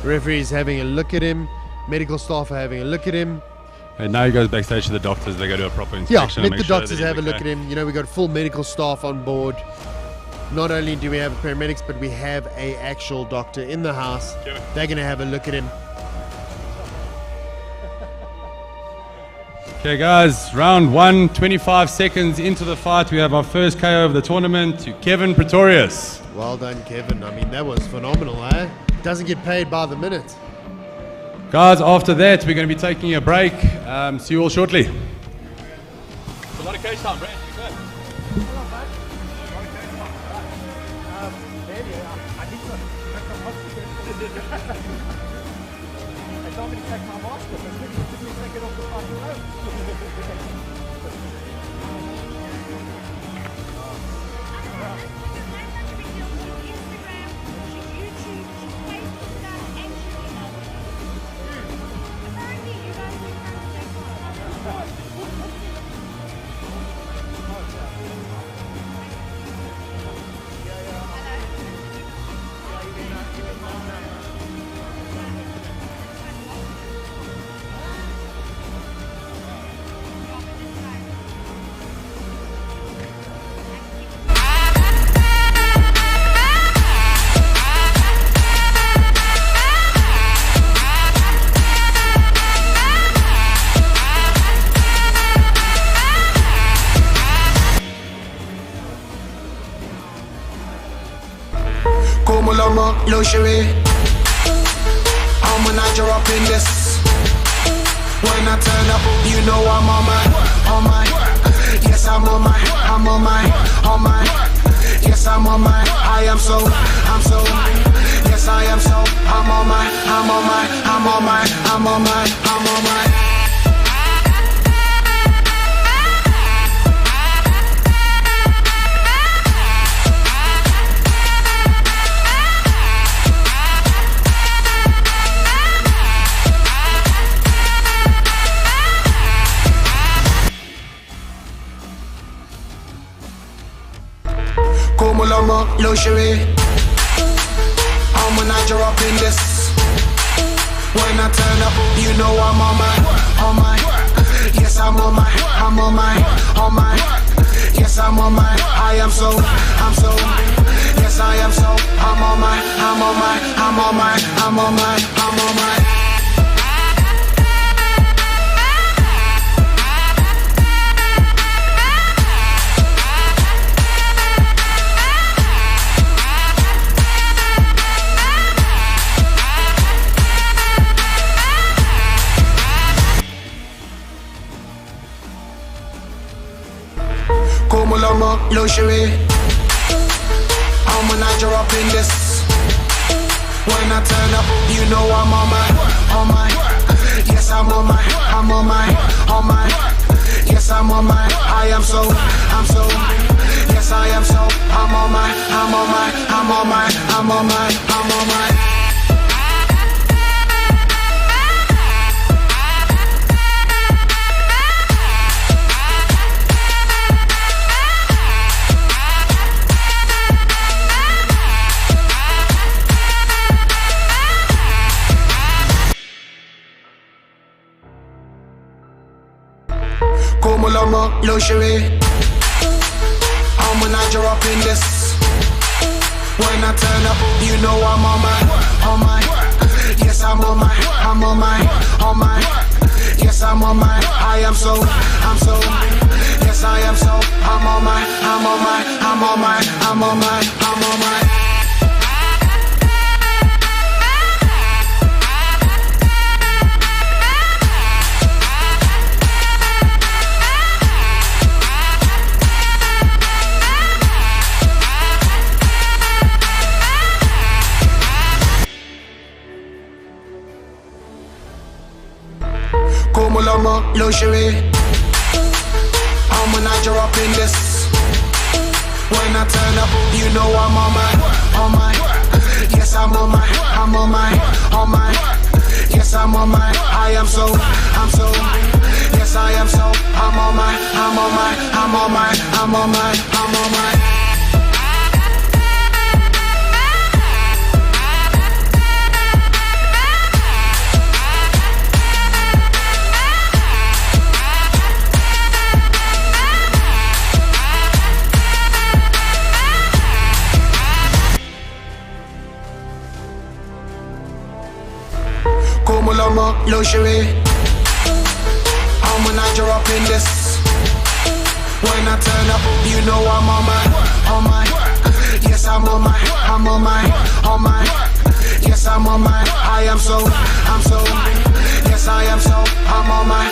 [SPEAKER 3] Referee's having a look at him. Medical staff are having a look at him.
[SPEAKER 2] And now he goes backstage to the doctors. They go do a proper
[SPEAKER 3] Yeah,
[SPEAKER 2] inspection.
[SPEAKER 3] let
[SPEAKER 2] and
[SPEAKER 3] the
[SPEAKER 2] make sure
[SPEAKER 3] doctors
[SPEAKER 2] that
[SPEAKER 3] have a
[SPEAKER 2] he's
[SPEAKER 3] look
[SPEAKER 2] okay.
[SPEAKER 3] at him. You know, we got full medical staff on board. Not only do we have paramedics, but we have a actual doctor in the house. They're going to have a look at him.
[SPEAKER 2] Okay, guys, round 1, 25 seconds into the fight. We have our first KO of the tournament to Kevin Pretorius.
[SPEAKER 3] Well done, Kevin. I mean, that was phenomenal, eh? Doesn't get paid by the minute.
[SPEAKER 2] Guys, after that, we're going to be taking a break. See you all shortly. It's a lot of cage time, Brad.
[SPEAKER 6] Lama, luxury. I'm a Niger up in this. When I turn up, you know I'm on my. Yes, I'm on my. Yes, I'm on my. I'm so. Yes, I am so. I'm on my. Como lomo, luxury. I'm a Niger up in this. When I turn up, you know I'm on my. Yes, I'm on my. Yes, I'm on my. I'm so. Yes, I am so. I'm on my. Como lomo, luxury. I'm a Niger up in this. When I turn up, you know I'm on my. Yes, I'm on my. Yes, I'm on my. I am so. Yes, I am so. I'm on my. Como lomo, luxury. I'm a Niger up in this. When I turn up, you know I'm on my. Yes, I'm on my. Yes, I'm on my. I am so. Yes, I am so. I'm on my. Como lomo, luxury. I'm a Niger up in this. When I turn up, you know I'm on my. Yes, I'm on my. Yes, I'm on my. I am so. Yes, I am so. I'm on my. Como lomo, luxury. I'm a Niger up in this. When I turn up, you know I'm on my. Yes, I'm on my. Yes, I'm on my. I am so. Yes, I am so. I'm on my.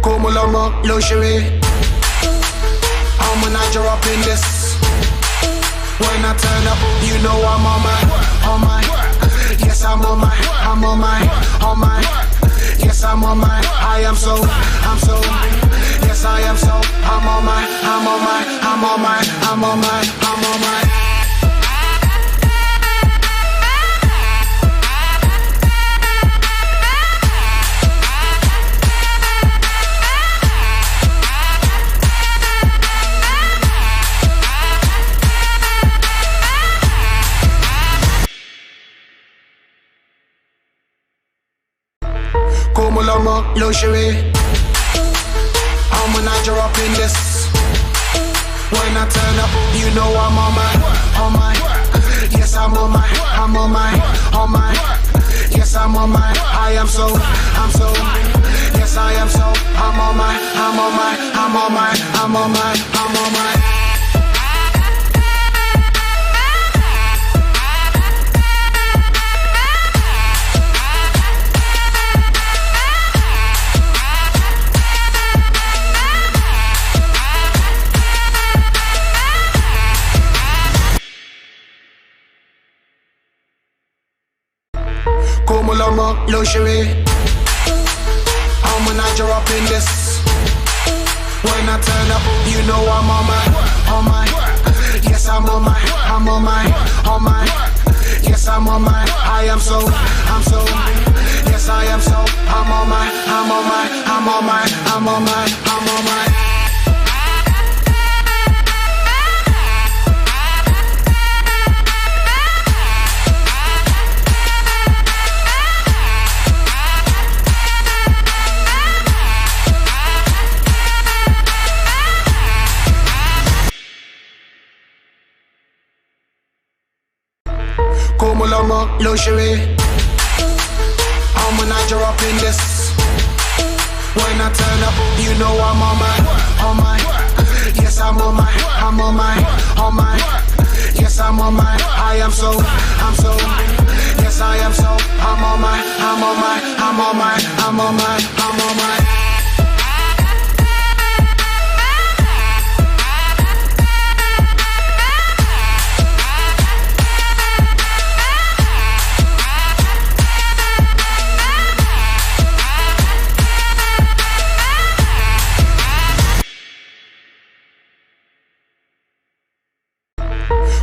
[SPEAKER 6] Como lomo, luxury. I'm a Niger up in this. When I turn up, you know I'm on my. Yes, I'm on my. Yes, I'm on my. I am so. Yes, I am so. I'm on my. Como lomo, luxury. I'm a Niger up in this. When I turn up, you know I'm on my. Yes, I'm on my. Yes, I'm on my. I am so. Yes, I am so. I'm on my. Como lomo, luxury. I'm a Niger up in this. When I turn up, you know I'm on my. Yes, I'm on my. Yes, I'm on my. I am so. Yes, I am so. I'm on my. Como lomo, luxury. I'm a Niger up in this. When I turn up, you know I'm on my. Yes, I'm on my. Yes, I'm on my. I am so. Yes, I am so. I'm on my.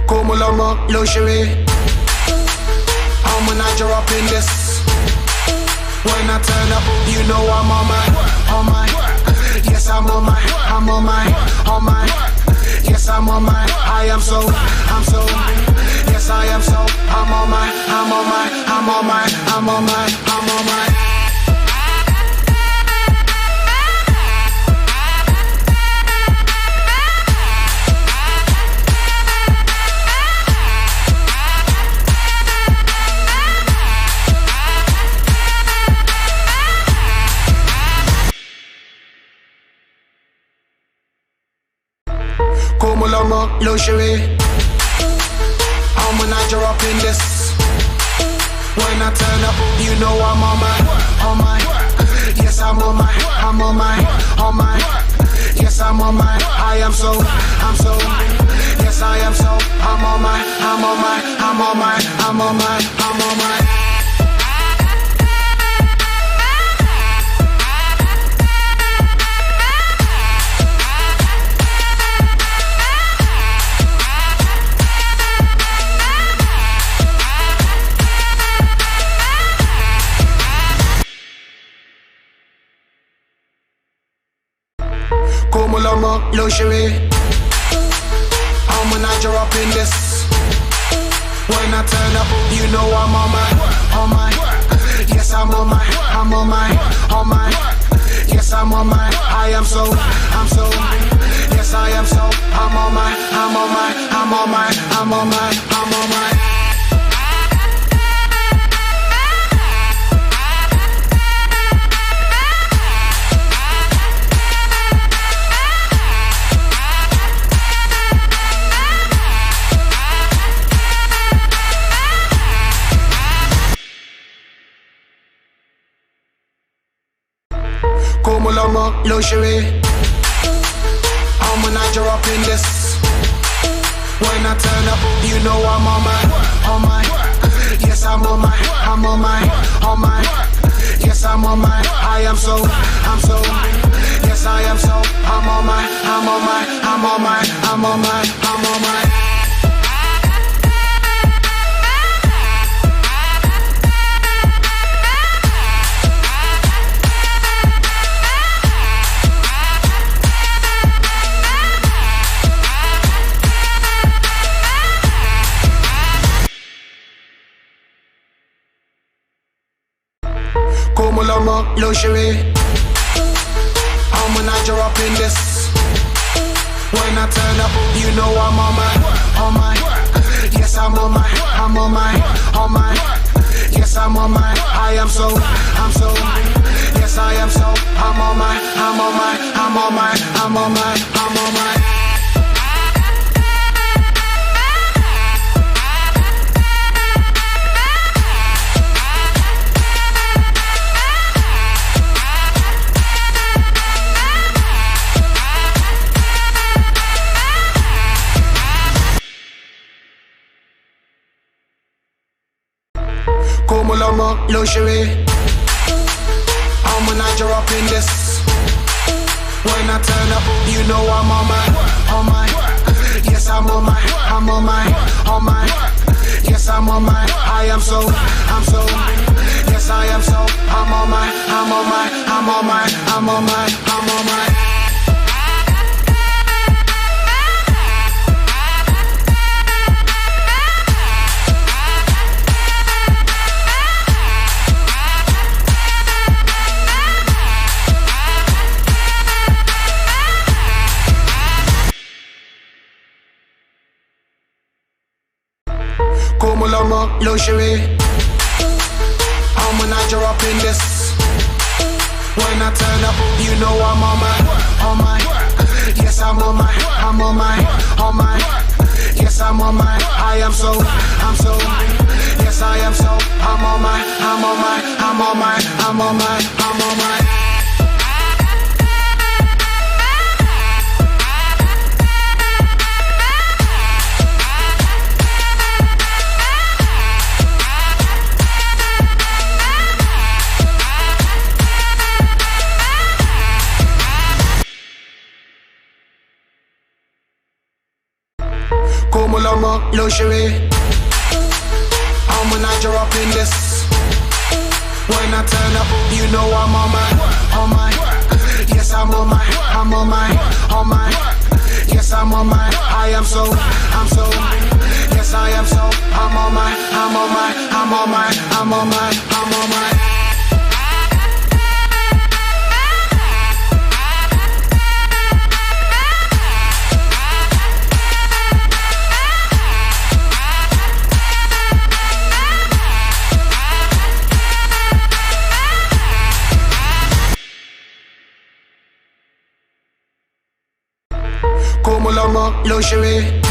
[SPEAKER 6] Como lomo, luxury. I'm a Niger up in this. When I turn up, you know I'm on my. Yes, I'm on my. Yes, I'm on my. I am so. Yes, I am so. I'm on my. Como lomo, luxury. I'm a Niger up in this. When I turn up, you know I'm on my. Yes, I'm on my. Yes, I'm on my. I am so. Yes, I am so. I'm on my. Como lomo, luxury. I'm a Niger up in this. When I turn up, you know I'm on my. Yes, I'm on my. Yes, I'm on my. I am so. Yes, I am so. I'm on my. Como lomo, luxury. I'm a Niger up in this. When I turn up, you know I'm on my. Yes, I'm on my. Yes, I'm on my. I am so. Yes, I am so. I'm on my. Como lomo, luxury. I'm a Niger up in this. When I turn up, you know I'm on my. Yes, I'm on my. Yes, I'm on my. I am so. Yes, I am so. I'm on my. Como lomo, luxury. I'm a Niger up in this. When I turn up, you know I'm on my. Yes, I'm on my. Yes, I'm on my. I'm so. Yes, I am so. I'm on my. Como lomo, luxury. I'm a Niger up in this. When I turn up, you know I'm on my. Yes, I'm on my. Yes, I'm on my. I am so. Yes, I am so. I'm on my. Como lomo, luxury. I'm a Niger up in this. When I turn up, you know I'm on my. Yes, I'm on my. Yes, I'm on my. I am so. Yes, I am so. I'm on my. Como lomo, luxury.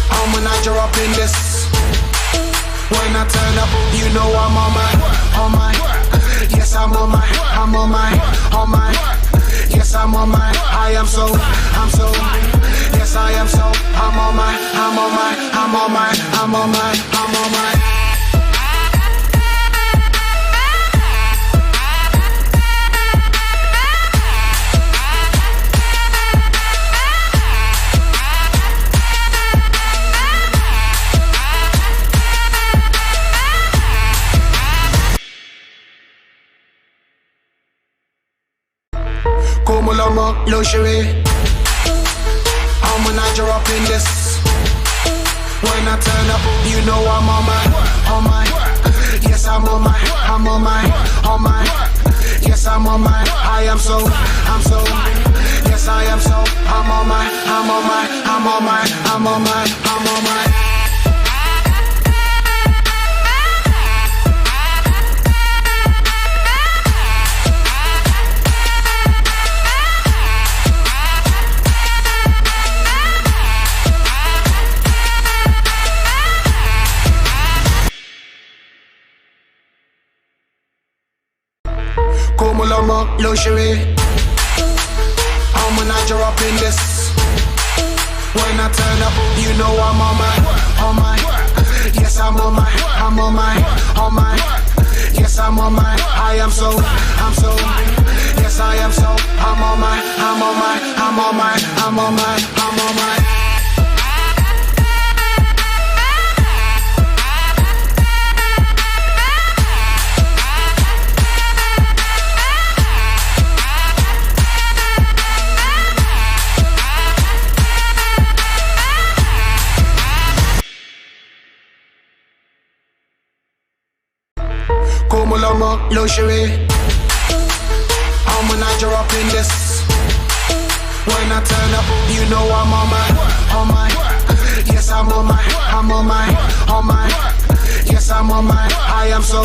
[SPEAKER 6] I'm a Niger up in this. When I turn up, you know I'm on my. Yes, I'm on my. Yes, I'm on my. I am so. Yes, I am so. I'm on my. Como lomo, luxury. I'm a Niger up in this. When I turn up, you know I'm on my. Yes, I'm on my. Yes, I'm on my. I am so. Yes, I am so. I'm on my. Como lomo, luxury. I'm a Niger up in this. When I turn up, you know I'm on my. Yes, I'm on my. Yes, I'm on my. I am so. Yes, I am so. I'm on my. Como lomo, luxury. I'm a Niger up in this. When I turn up, you know I'm on my. Yes, I'm on my. Yes, I'm on my. I am so.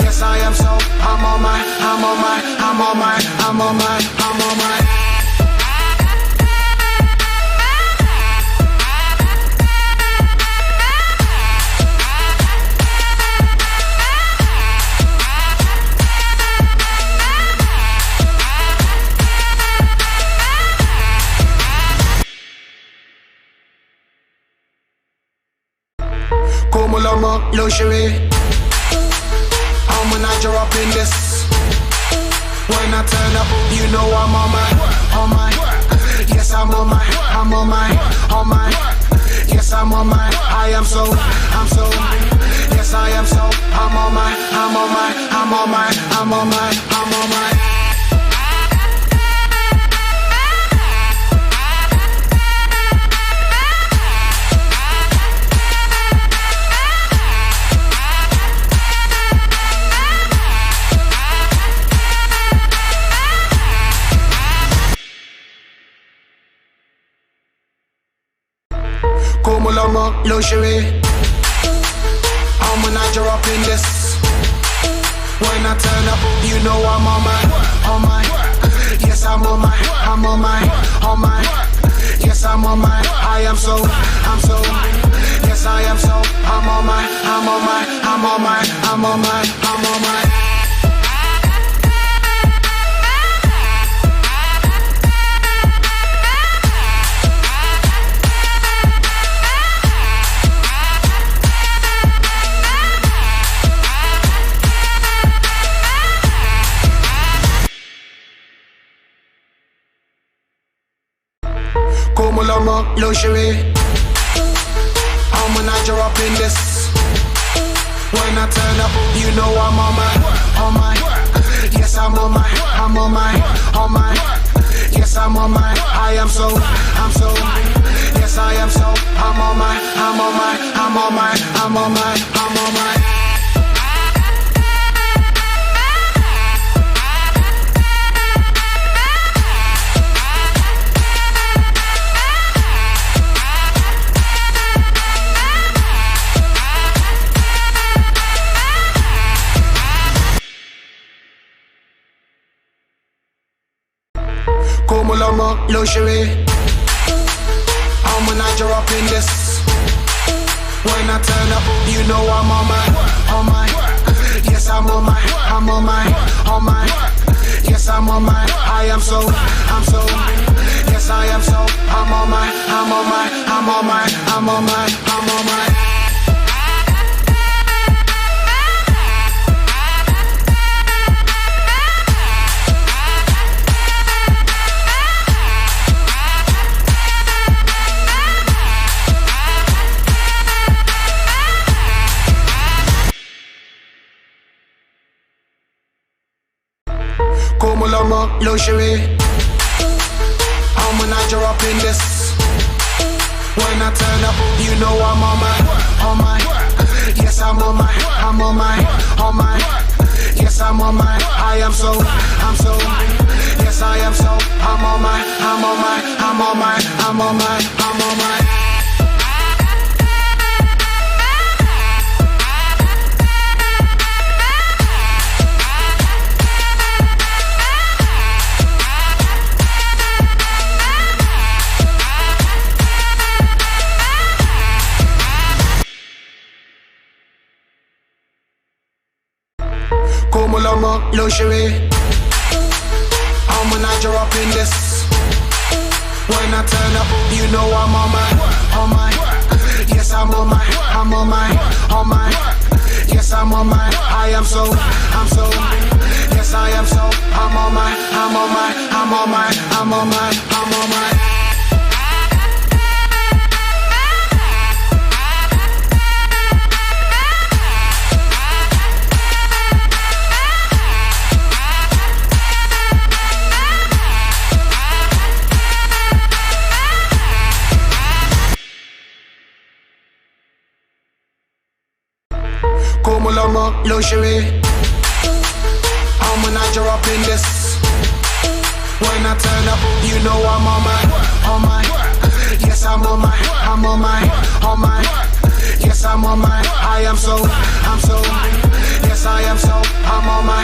[SPEAKER 6] Yes, I am so. I'm on my. Como lomo, luxury. I'm when I drop in this. When I turn up, you know I'm on my. Yes, I'm on my. Yes, I'm on my. I'm so. Yes, I am so. I'm on my. Como lomo, luxury. I'm when I drop in this. When I turn up, you know I'm on my. Yes, I'm on my. Yes, I'm on my. I'm so. Yes, I am so. I'm on my. Como lomo, luxury. I'm when I drop in this. When I turn up, you know I'm on my. Yes, I'm on my. Yes, I'm on my. I am so. Yes, I am so. I'm on my. Como lomo, luxury. I'm when I drop in this. When I turn up, you know I'm on my. Yes, I'm on my. Yes, I'm on my. I am so. Yes, I am so. I'm on my. Como lomo, luxury. I'm when I drop in this. When I turn up, you know I'm on my. Yes, I'm on my. Yes, I'm on my. I am so. Yes, I am so. I'm on my. Como lomo, luxury. I'm when I drop in this. When I turn up, you know I'm on my. Yes, I'm on my. Yes, I'm on my. I am so. Yes, I am so. I'm on my. Como lomo, luxury. I'm when I drop in this. When I turn up, you know I'm on my. Yes, I'm on my. Yes, I'm on my. I am so. Yes, I am so. I'm on my.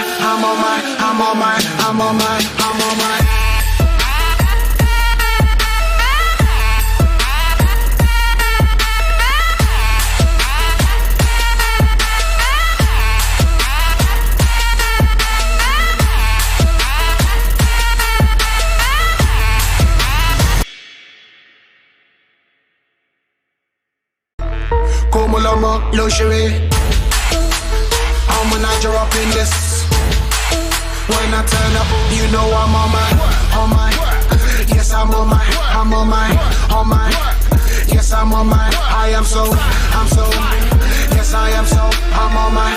[SPEAKER 6] Como lomo, luxury. I'm a Niger up in this. When I turn up, you know I'm on my. Yes, I'm on my. Yes, I'm on my. I'm so. Yes, I am so. I'm on my.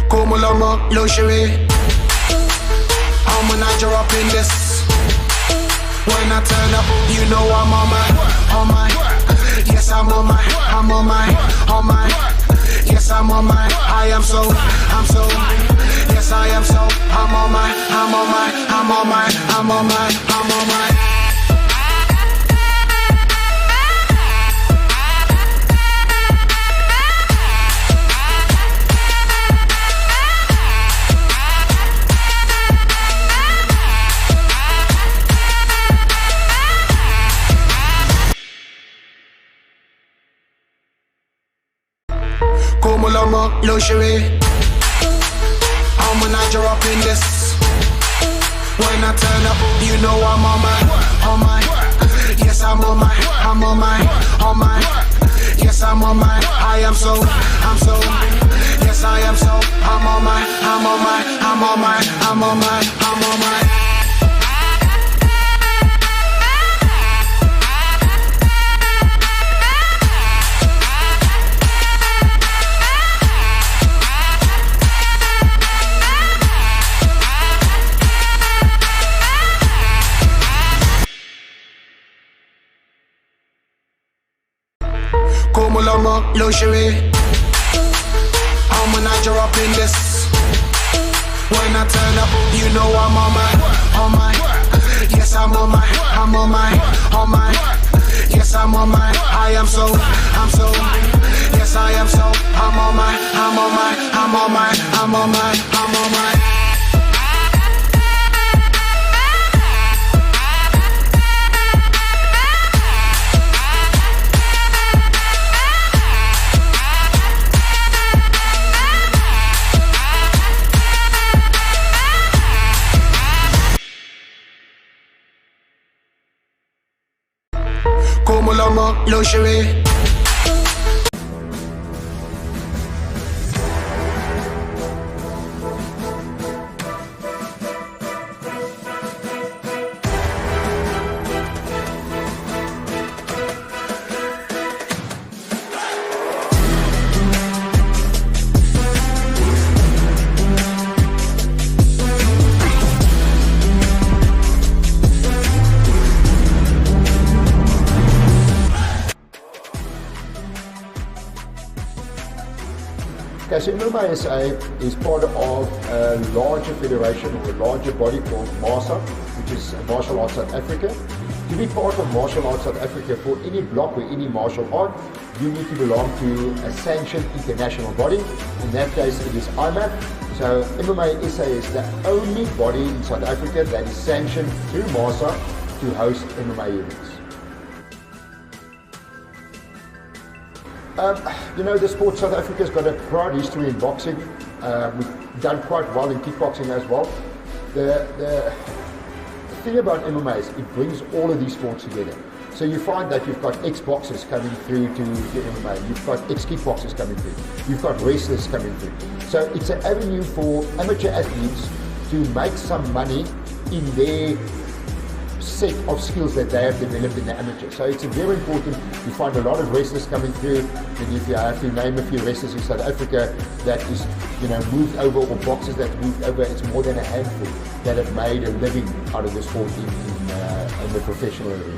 [SPEAKER 6] Como lomo, luxury. I'm a Niger up in this. When I turn up, you know I'm on my. Yes, I'm on my. Yes, I'm on my. I am so. Yes, I am so. I'm on my. Como lomo, luxury. I'm a Niger up in this. When I turn up, you know I'm on my. Yes, I'm on my. Yes, I'm on my. I am so. Yes, I am so. I'm on my. Como lomo, luxury. I'm a Niger up in this. When I turn up, you know I'm on my. Yes, I'm on my. Yes, I'm on my. I am so. Yes, I am so. I'm on my. Como lomo, luxury.
[SPEAKER 5] Okay, so MMASA is part of a larger federation or a larger body called MMASA, which is Martial Arts South Africa. To be part of Martial Arts South Africa for any block or any martial art, you need to belong to a sanctioned international body. In that case, it is IMAF. So MMASA is the only body in South Africa that is sanctioned through MMASA to host MMA events. You know, the sport South Africa's got a proud history in boxing. We've done quite well in kickboxing as well. The thing about MMA is it brings all of these sports together. So you find that you've got ex-boxers coming through to MMA, you've got ex-kickboxers coming through, you've got wrestlers coming through. So it's an avenue for amateur athletes to make some money in their set of skills that they have developed in the amateur. So it's very important. You find a lot of wrestlers coming through, and if you have to name a few wrestlers in South Africa that is, you know, moved over, or boxers that moved over, it's more than a handful that have made a living out of the sport in the professional arena.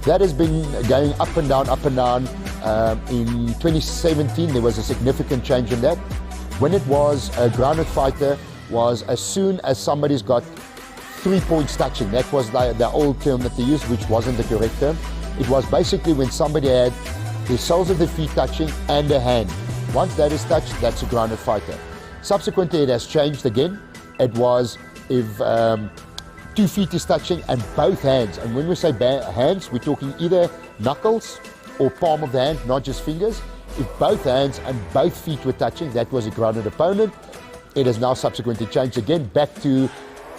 [SPEAKER 5] That has been going up and down, up and down. In 2017, there was a significant change in that. When it was a grounded fighter, was as soon as somebody's got 3 points touching. That was the old term that they used, which wasn't the correct term. It was basically when somebody had the soles of the feet touching and a hand. Once that is touched, that's a grounded fighter. Subsequently, it has changed again. It was if 2 feet is touching and both hands. And when we say hands, we're talking either knuckles or palm of the hand, not just fingers. If both hands and both feet were touching, that was a grounded opponent. It has now subsequently changed again back to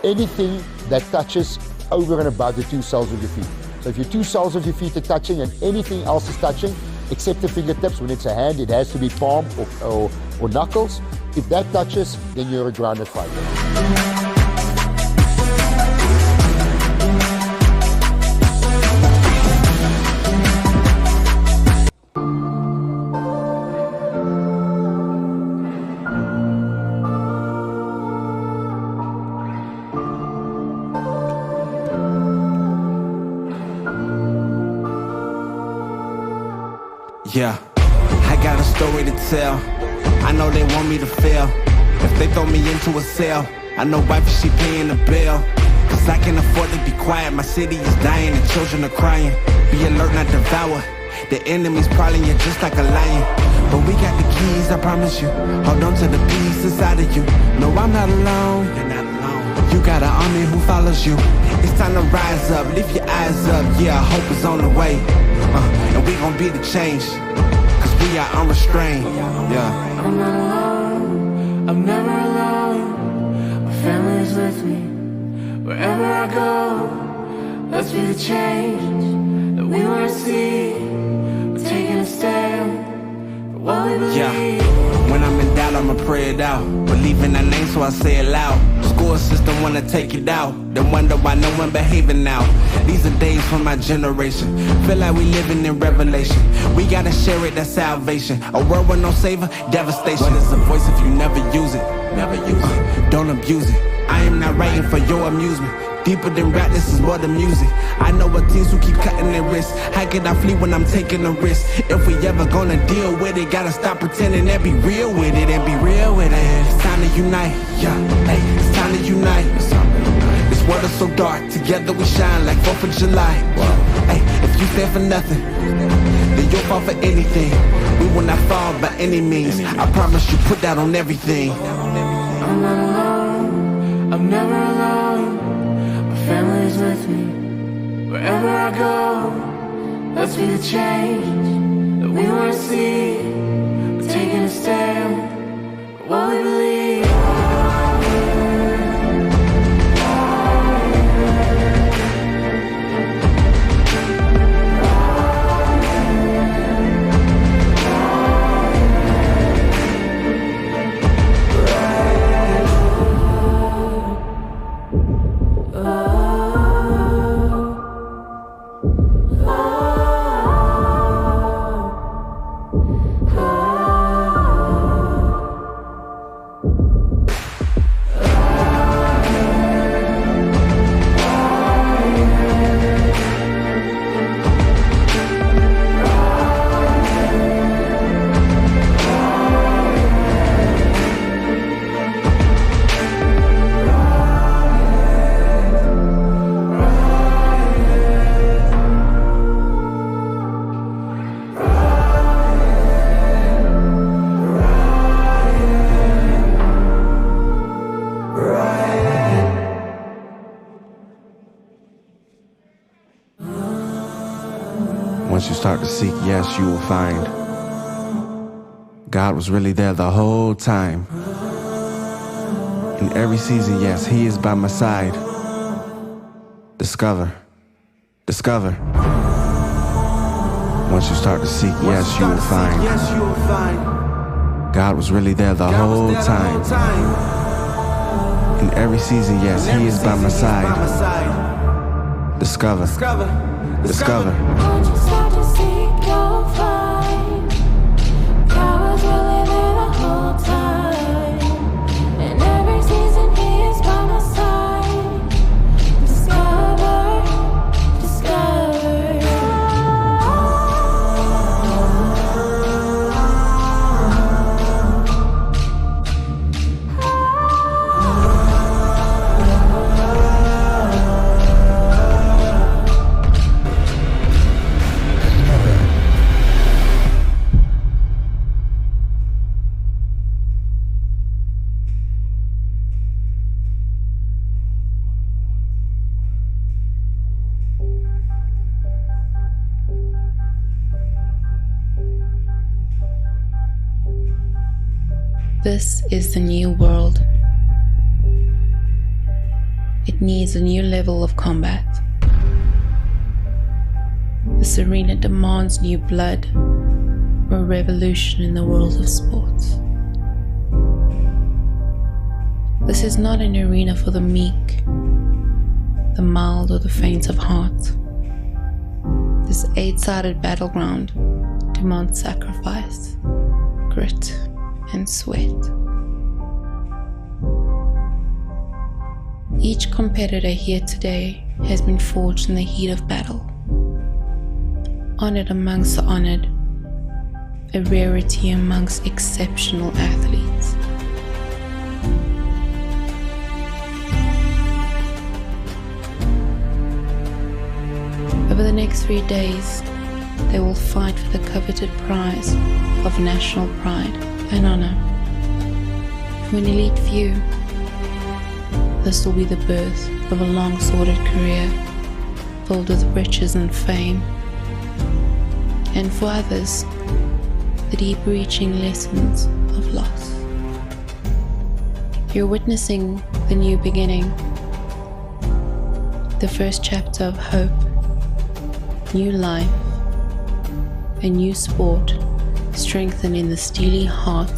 [SPEAKER 5] anything that touches over and above the 2 soles of your feet. So if your 2 soles of your feet are touching and anything else is touching, except the fingertips, when it's a hand, it has to be palm or knuckles. If that touches, then you're a grounded fighter.
[SPEAKER 7] Yeah, I got a story to tell. I know they want me to fail. If they throw me into a cell, I know wife, she paying the bill. Cause I can't afford to be quiet. My city is dying and children are crying. Be alert, not devour. The enemy's prowling you just like a lion. But we got the keys, I promise you. Hold on to the peace inside of you. No, I'm not alone. You're not alone. You got an army who follows you. It's time to rise up, lift your eyes up. Yeah, hope is on the way. And we gon' be the change. Cause we are unrestrained. Yeah.
[SPEAKER 8] I'm not alone. I'm never alone. My family is with me. Wherever I go, let's be the change that we wanna see. We're taking a stand for what we believe.
[SPEAKER 7] Yeah. When I'm in doubt, I'ma pray it out. Believe in that name, so I say it loud. School system wanna take it out. They wonder why no one behaving now. These are days for my generation. Feel like we living in revelation. We gotta share it, that's salvation. A world with no savior, devastation. What is a voice if you never use it? Never use it. Don't abuse it. I am not writing for your amusement. Deeper than rap, this is more than music. I know what teens who keep cutting their wrists. How can I flee when I'm taking a risk? If we ever gonna deal with it, gotta stop pretending and be real with it and be real with it. It's time to unite, yeah. Hey, it's time to unite. This world is so dark, together we shine like 4th of July. Hey, if you stand for nothing, then you'll fall for anything. We will not fall by any means. I promise you, put that on everything.
[SPEAKER 8] I'm not alone. I'm never alone. My family is with me. Wherever I go, let's be the change that we wanna see. We're taking a stand for what we believe.
[SPEAKER 7] Once you start to seek, yes, you will find. God was really there the whole time. In every season, yes, He is by my side. Discover. Discover. Once you start to seek, yes, you will find. God was really there the whole time. In every season, yes, He is by my side. Discover. Discover.
[SPEAKER 8] Once you start to seek, you'll find. God was really there the whole time. In every season, He is by my side. Discover, discover.
[SPEAKER 9] This is the new world. It needs a new level of combat. This arena demands new blood, or a revolution in the world of sports. This is not an arena for the meek, the mild, or the faint of heart. This 8-sided battleground demands sacrifice, grit, and sweat. Each competitor here today has been forged in the heat of battle. Honored amongst the honored, a rarity amongst exceptional athletes. Over the next 3 days, they will fight for the coveted prize of national pride and honor. For an elite few, this will be the birth of a long-sordid career filled with riches and fame. And for others, the deep-reaching lessons of loss. You're witnessing the new beginning, the first chapter of hope, new life, a new sport strengthened in the steely heart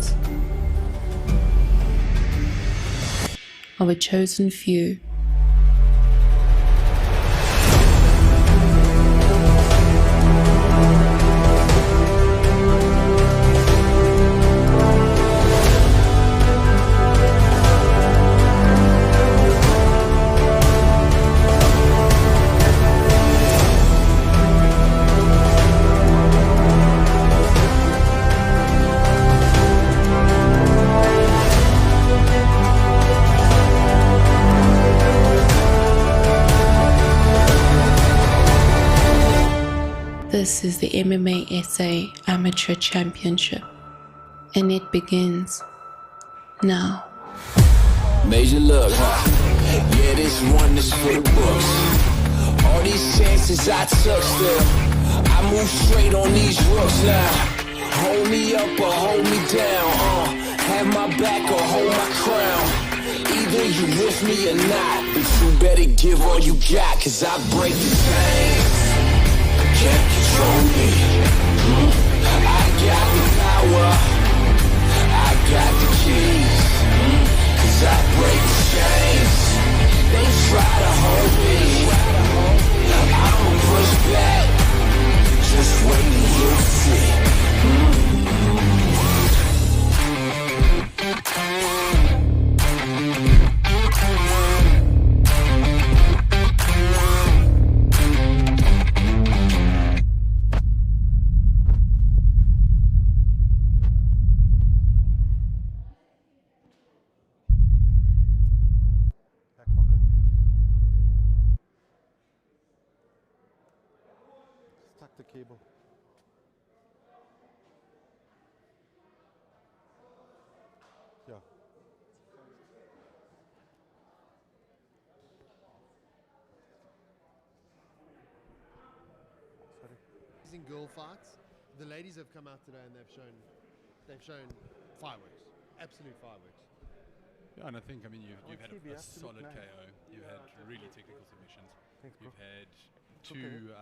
[SPEAKER 9] of a chosen few. This is the MMASA Amateur Championship, and it begins now.
[SPEAKER 10] Major look, huh? Yeah, this one is for the books. All these chances I took still, I move straight on these rooks now. Hold me up or hold me down, have my back or hold my crown. Either you with me or not, but you better give all you got, cause I break the chains. Can't control me. I got the power, I got the keys, cause I break the chains. They try to hold me, I'ma push back. Just wait and you'll see.
[SPEAKER 3] The cable. Yeah. In girl fights, the ladies have come out today and they've shown fireworks, absolute fireworks.
[SPEAKER 2] Yeah, and I think, you've had a solid KO, you've had really technical submissions, you've had two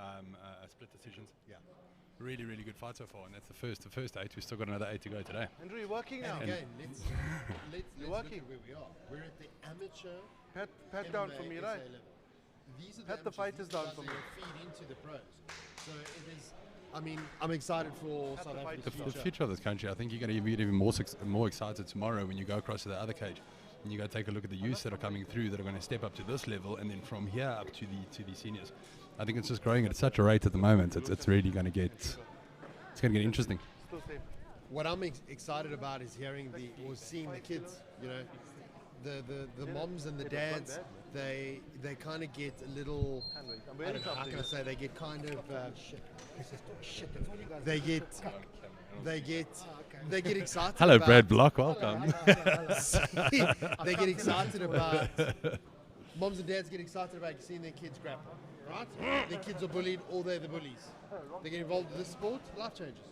[SPEAKER 2] split decisions.
[SPEAKER 3] Yeah.
[SPEAKER 2] Really, really good fight so far, and that's the first 8. We've still got another 8 to go today.
[SPEAKER 11] Andrew, you're working now.
[SPEAKER 3] And again, let's
[SPEAKER 11] You're
[SPEAKER 3] look
[SPEAKER 11] working.
[SPEAKER 3] at where we are. We're at the amateur.
[SPEAKER 11] Pat down for me, right?
[SPEAKER 3] These are
[SPEAKER 11] Pat the fighters down for me.
[SPEAKER 3] Feed into the pros. So it is. I'm excited for South Africa's
[SPEAKER 2] The future of this country, I think you're going to be even more excited tomorrow when you go across to the other cage and you go take a look at the youths that are coming through that are going to step up to this level, and then from here up to the seniors. I think it's just growing at such a rate at the moment. It's really going to get interesting.
[SPEAKER 3] What I'm excited about is seeing the kids. You know, the moms and the dads. They kind of get a little. I don't know, how can I say? They get kind of. They get excited.
[SPEAKER 2] Hello,
[SPEAKER 3] about,
[SPEAKER 2] Brad Block. Welcome.
[SPEAKER 3] They get excited about. Moms and dads get excited about seeing their kids grapple. Right? Their kids are bullied, or they're the bullies. They get involved in this sport, life changes.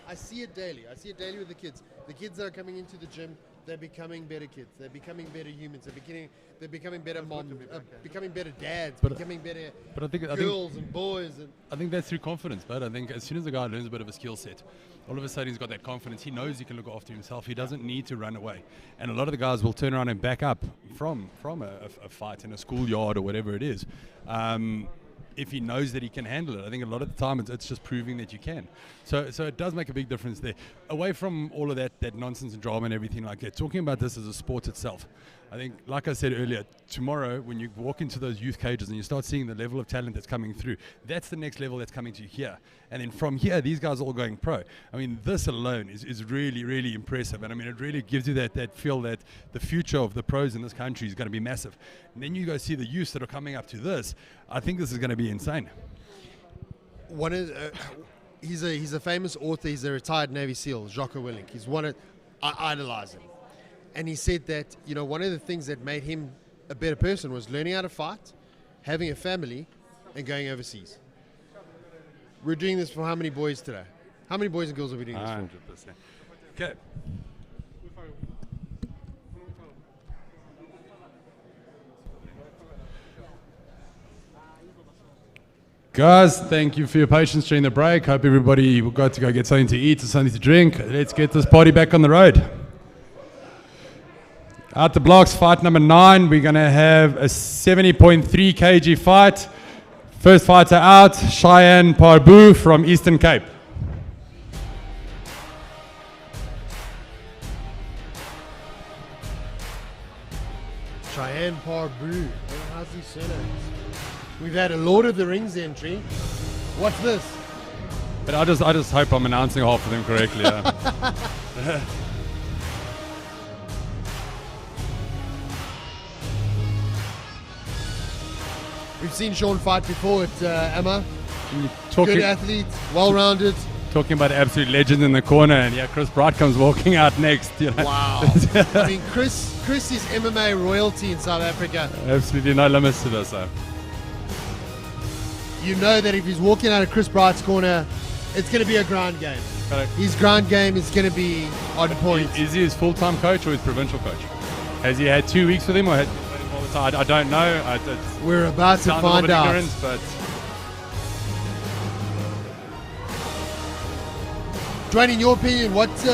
[SPEAKER 3] I see it daily. I see it daily with the kids. The kids that are coming into the gym, they're becoming better kids. They're becoming better humans. They're becoming better moms, becoming better dads, becoming better girls and boys. And
[SPEAKER 2] I think that's through confidence, but I think as soon as the guy learns a bit of a skill set, all of a sudden he's got that confidence. He knows he can look after himself. He doesn't need to run away. And a lot of the guys will turn around and back up from a fight in a schoolyard or whatever it is. If he knows that he can handle it. I think a lot of the time it's just proving that you can. So it does make a big difference there. Away from all of that nonsense and drama and everything like that, talking about this as a sport itself. I think, like I said earlier, tomorrow when you walk into those youth cages and you start seeing the level of talent that's coming through, that's the next level that's coming to here. And then from here, these guys are all going pro. I mean, this alone is really, really impressive. And I mean, it really gives you that feel that the future of the pros in this country is going to be massive. And then you go see the youths that are coming up to this. I think this is going to be insane.
[SPEAKER 3] He's a famous author. He's a retired Navy SEAL, Jocko Willink. I idolize him. And he said that, one of the things that made him a better person was learning how to fight, having a family, and going overseas. We're doing this for how many boys today? How many boys and girls are we doing this for?
[SPEAKER 2] 100%. Okay. Guys, thank you for your patience during the break. Hope everybody got to go get something to eat or something to drink. Let's get this party back on the road. Out the blocks, fight number 9. We're going to have a 70.3 kg fight. First fighter out, Cheyenne Parbu from Eastern Cape.
[SPEAKER 3] Cheyenne Parbu. How's he said it? We've had a Lord of the Rings entry. What's this?
[SPEAKER 2] But I just hope I'm announcing half of them correctly. Yeah.
[SPEAKER 3] We've seen Sean fight before at Emma. Good athlete, well-rounded.
[SPEAKER 2] Talking about absolute legend in the corner, and yeah, Chris Bright comes walking out next.
[SPEAKER 3] Wow. I mean, Chris is MMA royalty in South Africa.
[SPEAKER 2] Absolutely no limits to this.
[SPEAKER 3] You know that if he's walking out of Chris Bright's corner, it's going to be a ground game.
[SPEAKER 2] Correct.
[SPEAKER 3] His ground game is going to be on point.
[SPEAKER 2] Is he his full-time coach or his provincial coach? Has he had 2 weeks with him, or had all the time? I don't know.
[SPEAKER 3] We're about to find out.
[SPEAKER 2] Ignorant, but
[SPEAKER 3] Dwayne, in your opinion, what's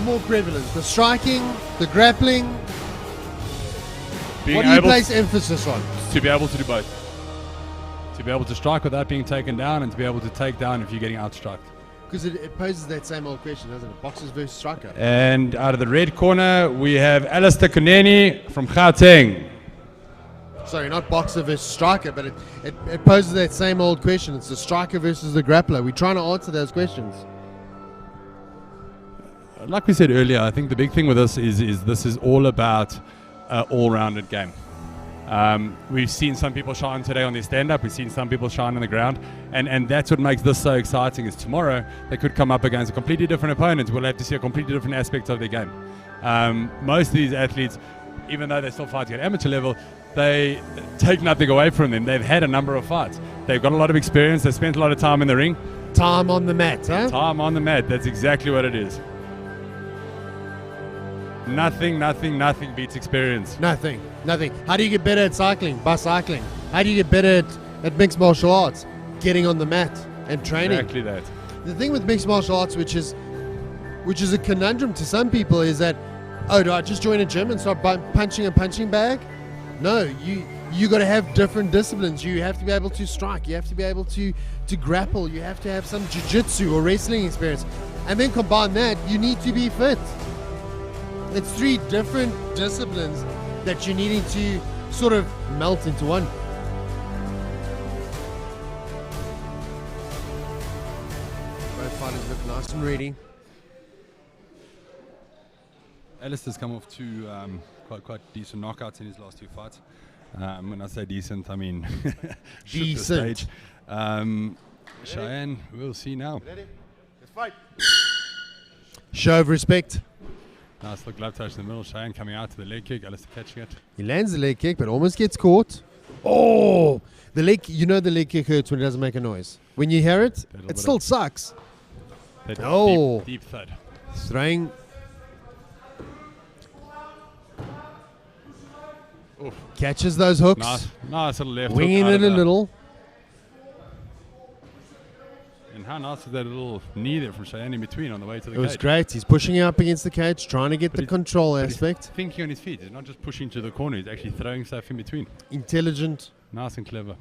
[SPEAKER 3] more prevalent? The striking, the grappling? What do you place emphasis on?
[SPEAKER 2] To be able to do both. To be able to strike without being taken down, and to be able to take down if you're getting outstruck.
[SPEAKER 3] Because it poses that same old question, doesn't it? Boxers versus striker.
[SPEAKER 2] And out of the red corner, we have Alistair Kuneni from Gauteng.
[SPEAKER 3] Sorry, not boxer versus striker, but it poses that same old question. It's the striker versus the grappler. We're trying to answer those questions.
[SPEAKER 2] Like we said earlier, I think the big thing with this is this is all about an all-rounded game. We've seen some people shine today on their stand-up. We've seen some people shine on the ground. And that's what makes this so exciting, is tomorrow they could come up against a completely different opponent. We'll have to see a completely different aspect of their game. Most of these athletes, even though they're still fighting at amateur level, they take nothing away from them. They've had a number of fights. They've got a lot of experience. They've spent a lot of time in the ring.
[SPEAKER 3] Time on the mat, huh?
[SPEAKER 2] Time on the mat. That's exactly what it is. Nothing beats experience.
[SPEAKER 3] Nothing. How do you get better at cycling? By cycling. How do you get better at mixed martial arts? Getting on the mat and training.
[SPEAKER 2] Exactly that.
[SPEAKER 3] The thing with mixed martial arts, which is a conundrum to some people, is that, do I just join a gym and start punching a punching bag? No, you got to have different disciplines. You have to be able to strike. You have to be able to grapple. You have to have some jiu-jitsu or wrestling experience. And then combine that, you need to be fit. It's 3 different disciplines that you're needing to sort of melt into one. Both fighters look nice and ready.
[SPEAKER 2] Alistair's come off 2 quite decent knockouts in his last 2 fights. When I say decent, I mean
[SPEAKER 3] decent.
[SPEAKER 2] Cheyenne, we'll see now.
[SPEAKER 11] Ready? Let's fight.
[SPEAKER 3] Show of respect.
[SPEAKER 2] Nice look, glove touch in the middle. Cheyenne coming out to the leg kick. Alistair catching it.
[SPEAKER 3] He lands the leg kick, but almost gets caught. Oh! The leg kick hurts when it doesn't make a noise. When you hear it, it still sucks.
[SPEAKER 2] That deep thud.
[SPEAKER 3] Throwing.
[SPEAKER 2] Oof.
[SPEAKER 3] Catches those hooks.
[SPEAKER 2] Nice little left
[SPEAKER 3] Winging
[SPEAKER 2] hook out
[SPEAKER 3] it
[SPEAKER 2] of
[SPEAKER 3] a
[SPEAKER 2] the-
[SPEAKER 3] little.
[SPEAKER 2] And how nice is that little knee there from Cheyenne in between on the way to the
[SPEAKER 3] It
[SPEAKER 2] cage.
[SPEAKER 3] was great. He's pushing it up against the cage, trying to get the control aspect.
[SPEAKER 2] Thinking on his feet. He's not just pushing to the corner. He's actually throwing stuff in between.
[SPEAKER 3] Intelligent.
[SPEAKER 2] Nice and clever.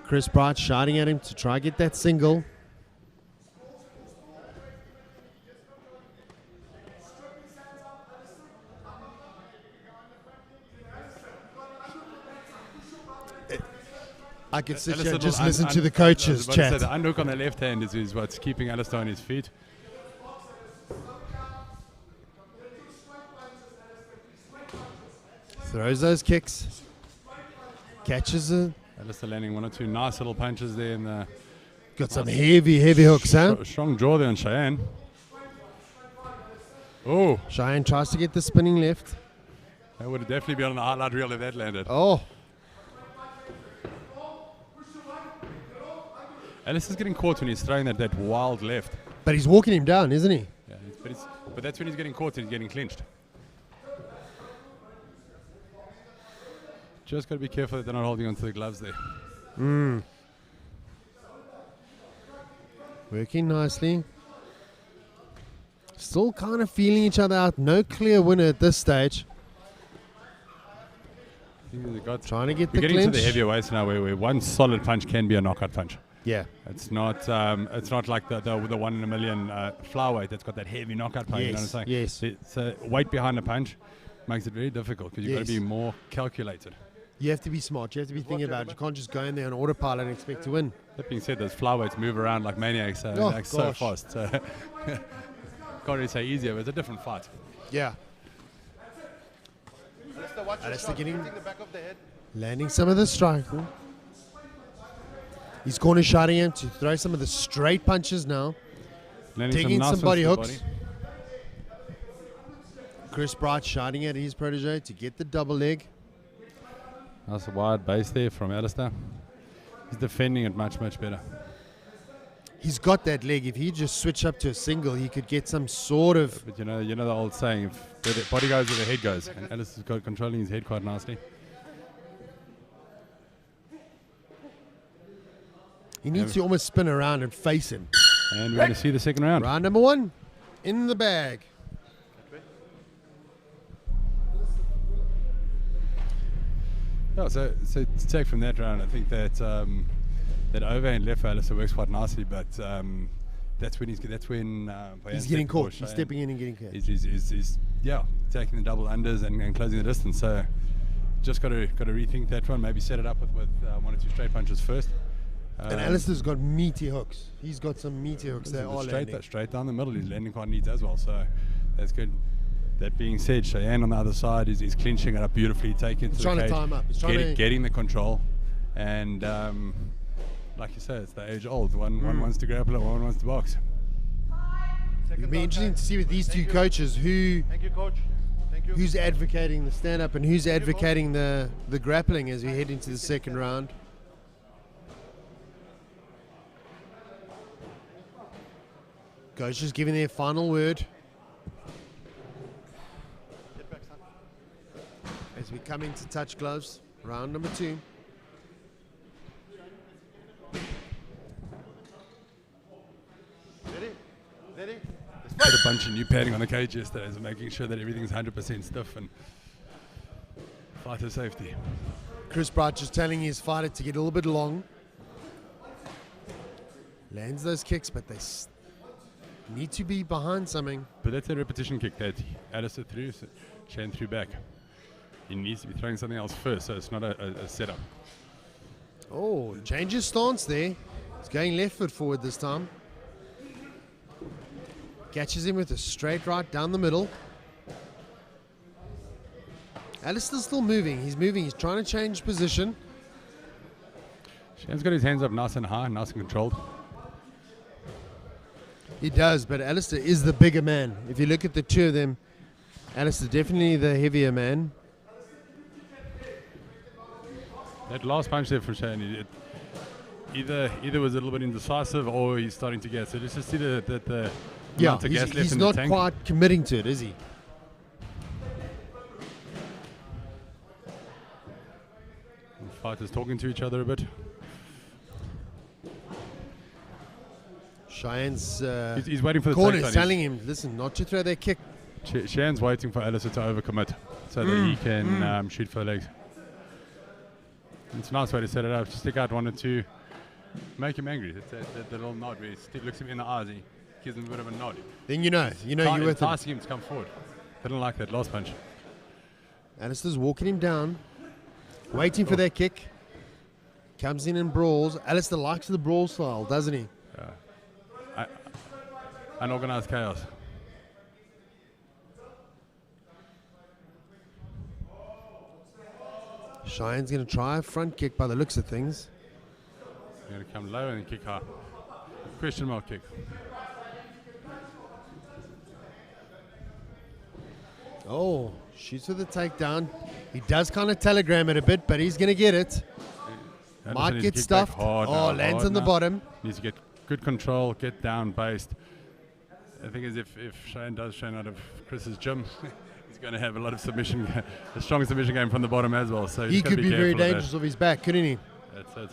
[SPEAKER 3] Chris Bright shouting at him to try get that single. I could sit here and just listen to the coaches chat.
[SPEAKER 2] The underhook on the left hand is what's keeping Alistair on his feet.
[SPEAKER 3] Throws those kicks. Catches it.
[SPEAKER 2] Alistair landing one or two nice little punches there. In the
[SPEAKER 3] Got some heavy hooks, huh?
[SPEAKER 2] Strong jaw there on Cheyenne. Oh.
[SPEAKER 3] Cheyenne tries to get the spinning left.
[SPEAKER 2] That would have definitely been on the highlight reel if that landed.
[SPEAKER 3] Oh.
[SPEAKER 2] Alistair's getting caught when he's throwing that wild left.
[SPEAKER 3] But he's walking him down, isn't he?
[SPEAKER 2] Yeah, but that's when he's getting caught and he's getting clinched. Just got to be careful that they're not holding onto the gloves there.
[SPEAKER 3] Working nicely. Still kind of feeling each other out. No clear winner at this stage. Trying to get the
[SPEAKER 2] We're getting
[SPEAKER 3] clinch.
[SPEAKER 2] to the heavier weights now where one solid punch can be a knockout punch.
[SPEAKER 3] Yeah.
[SPEAKER 2] It's not like the 1 in a million flyweight that's got that heavy knockout punch. You know what I'm saying?
[SPEAKER 3] Yes.
[SPEAKER 2] It's weight behind the punch makes it very difficult because you've got to be more calculated.
[SPEAKER 3] You have to be smart. You have to be thinking about it. You can't just go in there on autopilot and expect to win.
[SPEAKER 2] That being said, those flyweights move around like maniacs so fast. So can't really say easier, but it's a different fight.
[SPEAKER 3] Yeah.
[SPEAKER 11] Alistair, watch your
[SPEAKER 3] Alistair
[SPEAKER 11] shot.
[SPEAKER 3] getting-
[SPEAKER 11] Hitting the back of the head.
[SPEAKER 3] Landing some of the strike. He's corner shotting him to throw some of the straight punches now.
[SPEAKER 2] Landing
[SPEAKER 3] Taking
[SPEAKER 2] nice
[SPEAKER 3] some
[SPEAKER 2] ones
[SPEAKER 3] body
[SPEAKER 2] to the
[SPEAKER 3] hooks. Chris Bright shouting at his protege to get the double leg.
[SPEAKER 2] That's a wide base there from Alistair. He's defending it much, much better.
[SPEAKER 3] He's got that leg. If he just switch up to a single, he could get some sort of...
[SPEAKER 2] But you know the old saying, if the body goes where the head goes, and Alistair's got controlling his head quite nicely.
[SPEAKER 3] He needs to almost spin around and face him.
[SPEAKER 2] And we're going to see the second round.
[SPEAKER 3] Round number 1 in the bag.
[SPEAKER 2] Yeah, so to take from that round, I think that that overhand left for Alistair works quite nicely, but that's when he's
[SPEAKER 3] getting caught. He's stepping in and getting caught.
[SPEAKER 2] He's taking the double unders and closing the distance. So just got to rethink that one. Maybe set it up with 1 or 2 straight punches first.
[SPEAKER 3] And Alistair's got meaty hooks. He's got some meaty hooks that are landing.
[SPEAKER 2] Straight down the middle. He's landing quite neat as well. So that's good. That being said, Cheyenne on the other side is clinching it up beautifully, taking it to the
[SPEAKER 3] trying
[SPEAKER 2] cage,
[SPEAKER 3] to tie him up. He's trying to
[SPEAKER 2] getting the control, and like you said, it's the age old. One wants to grapple and one wants to box.
[SPEAKER 3] It'll be interesting to see with these two coaches
[SPEAKER 11] Thank you, coach. Thank you.
[SPEAKER 3] who's advocating the stand-up and who's advocating the grappling as we head into the second round. Coaches giving their final word. As we come into touch gloves, round number 2.
[SPEAKER 11] Ready?
[SPEAKER 2] Put a bunch of new padding on the cage yesterday, so making sure that everything's 100% stiff and fighter safety.
[SPEAKER 3] Chris Bright just telling his fighter to get a little bit long. Lands those kicks, but they need to be behind something.
[SPEAKER 2] But that's a repetition kick that Alistair threw, so Shane threw back. He needs to be throwing something else first, so it's not a setup.
[SPEAKER 3] Oh, changes stance there. He's going left foot forward this time. Catches him with a straight right down the middle. Alistair's still moving. He's moving. He's trying to change position.
[SPEAKER 2] Shane's got his hands up nice and high, nice and controlled.
[SPEAKER 3] He does, but Alistair is the bigger man. If you look at the two of them, Alistair definitely the heavier man.
[SPEAKER 2] That last punch there from Shane, either was a little bit indecisive or he's starting to get. So let's just see the
[SPEAKER 3] Yeah,
[SPEAKER 2] amount of gas left
[SPEAKER 3] he's
[SPEAKER 2] in
[SPEAKER 3] not
[SPEAKER 2] the tank.
[SPEAKER 3] quite committing to it, is he?
[SPEAKER 2] The fighters talking to each other a bit.
[SPEAKER 3] Cheyenne's
[SPEAKER 2] He's waiting for the
[SPEAKER 3] corner is
[SPEAKER 2] takedown.
[SPEAKER 3] telling him, listen, not to throw that kick.
[SPEAKER 2] Cheyenne's waiting for Alistair to overcommit so that he can shoot for the legs. It's a nice way to set it up. Just stick out one or two, make him angry. It's that little nod where he looks him in the eyes, he gives him a bit of a nod.
[SPEAKER 3] Then you know you're with him.
[SPEAKER 2] Enticing him to come forward. Didn't like that last punch.
[SPEAKER 3] Alistair's walking him down, waiting for that kick. Comes in and brawls. Alistair likes the brawl style, doesn't he?
[SPEAKER 2] Unorganized chaos.
[SPEAKER 3] Cheyenne's going to try a front kick by the looks of things.
[SPEAKER 2] He's going to come low and then kick high. Question mark kick.
[SPEAKER 3] Oh, shoots for the takedown. He does kind of telegram it a bit, but he's going to get it. Might get stuffed. Lands on the bottom.
[SPEAKER 2] Needs to get good control, get down based. The thing is, if Cheyenne does train out of Chris's gym, he's going to have a lot of a strong submission game from the bottom as well. So
[SPEAKER 3] He could be very dangerous off his back, couldn't he?
[SPEAKER 2] That's it.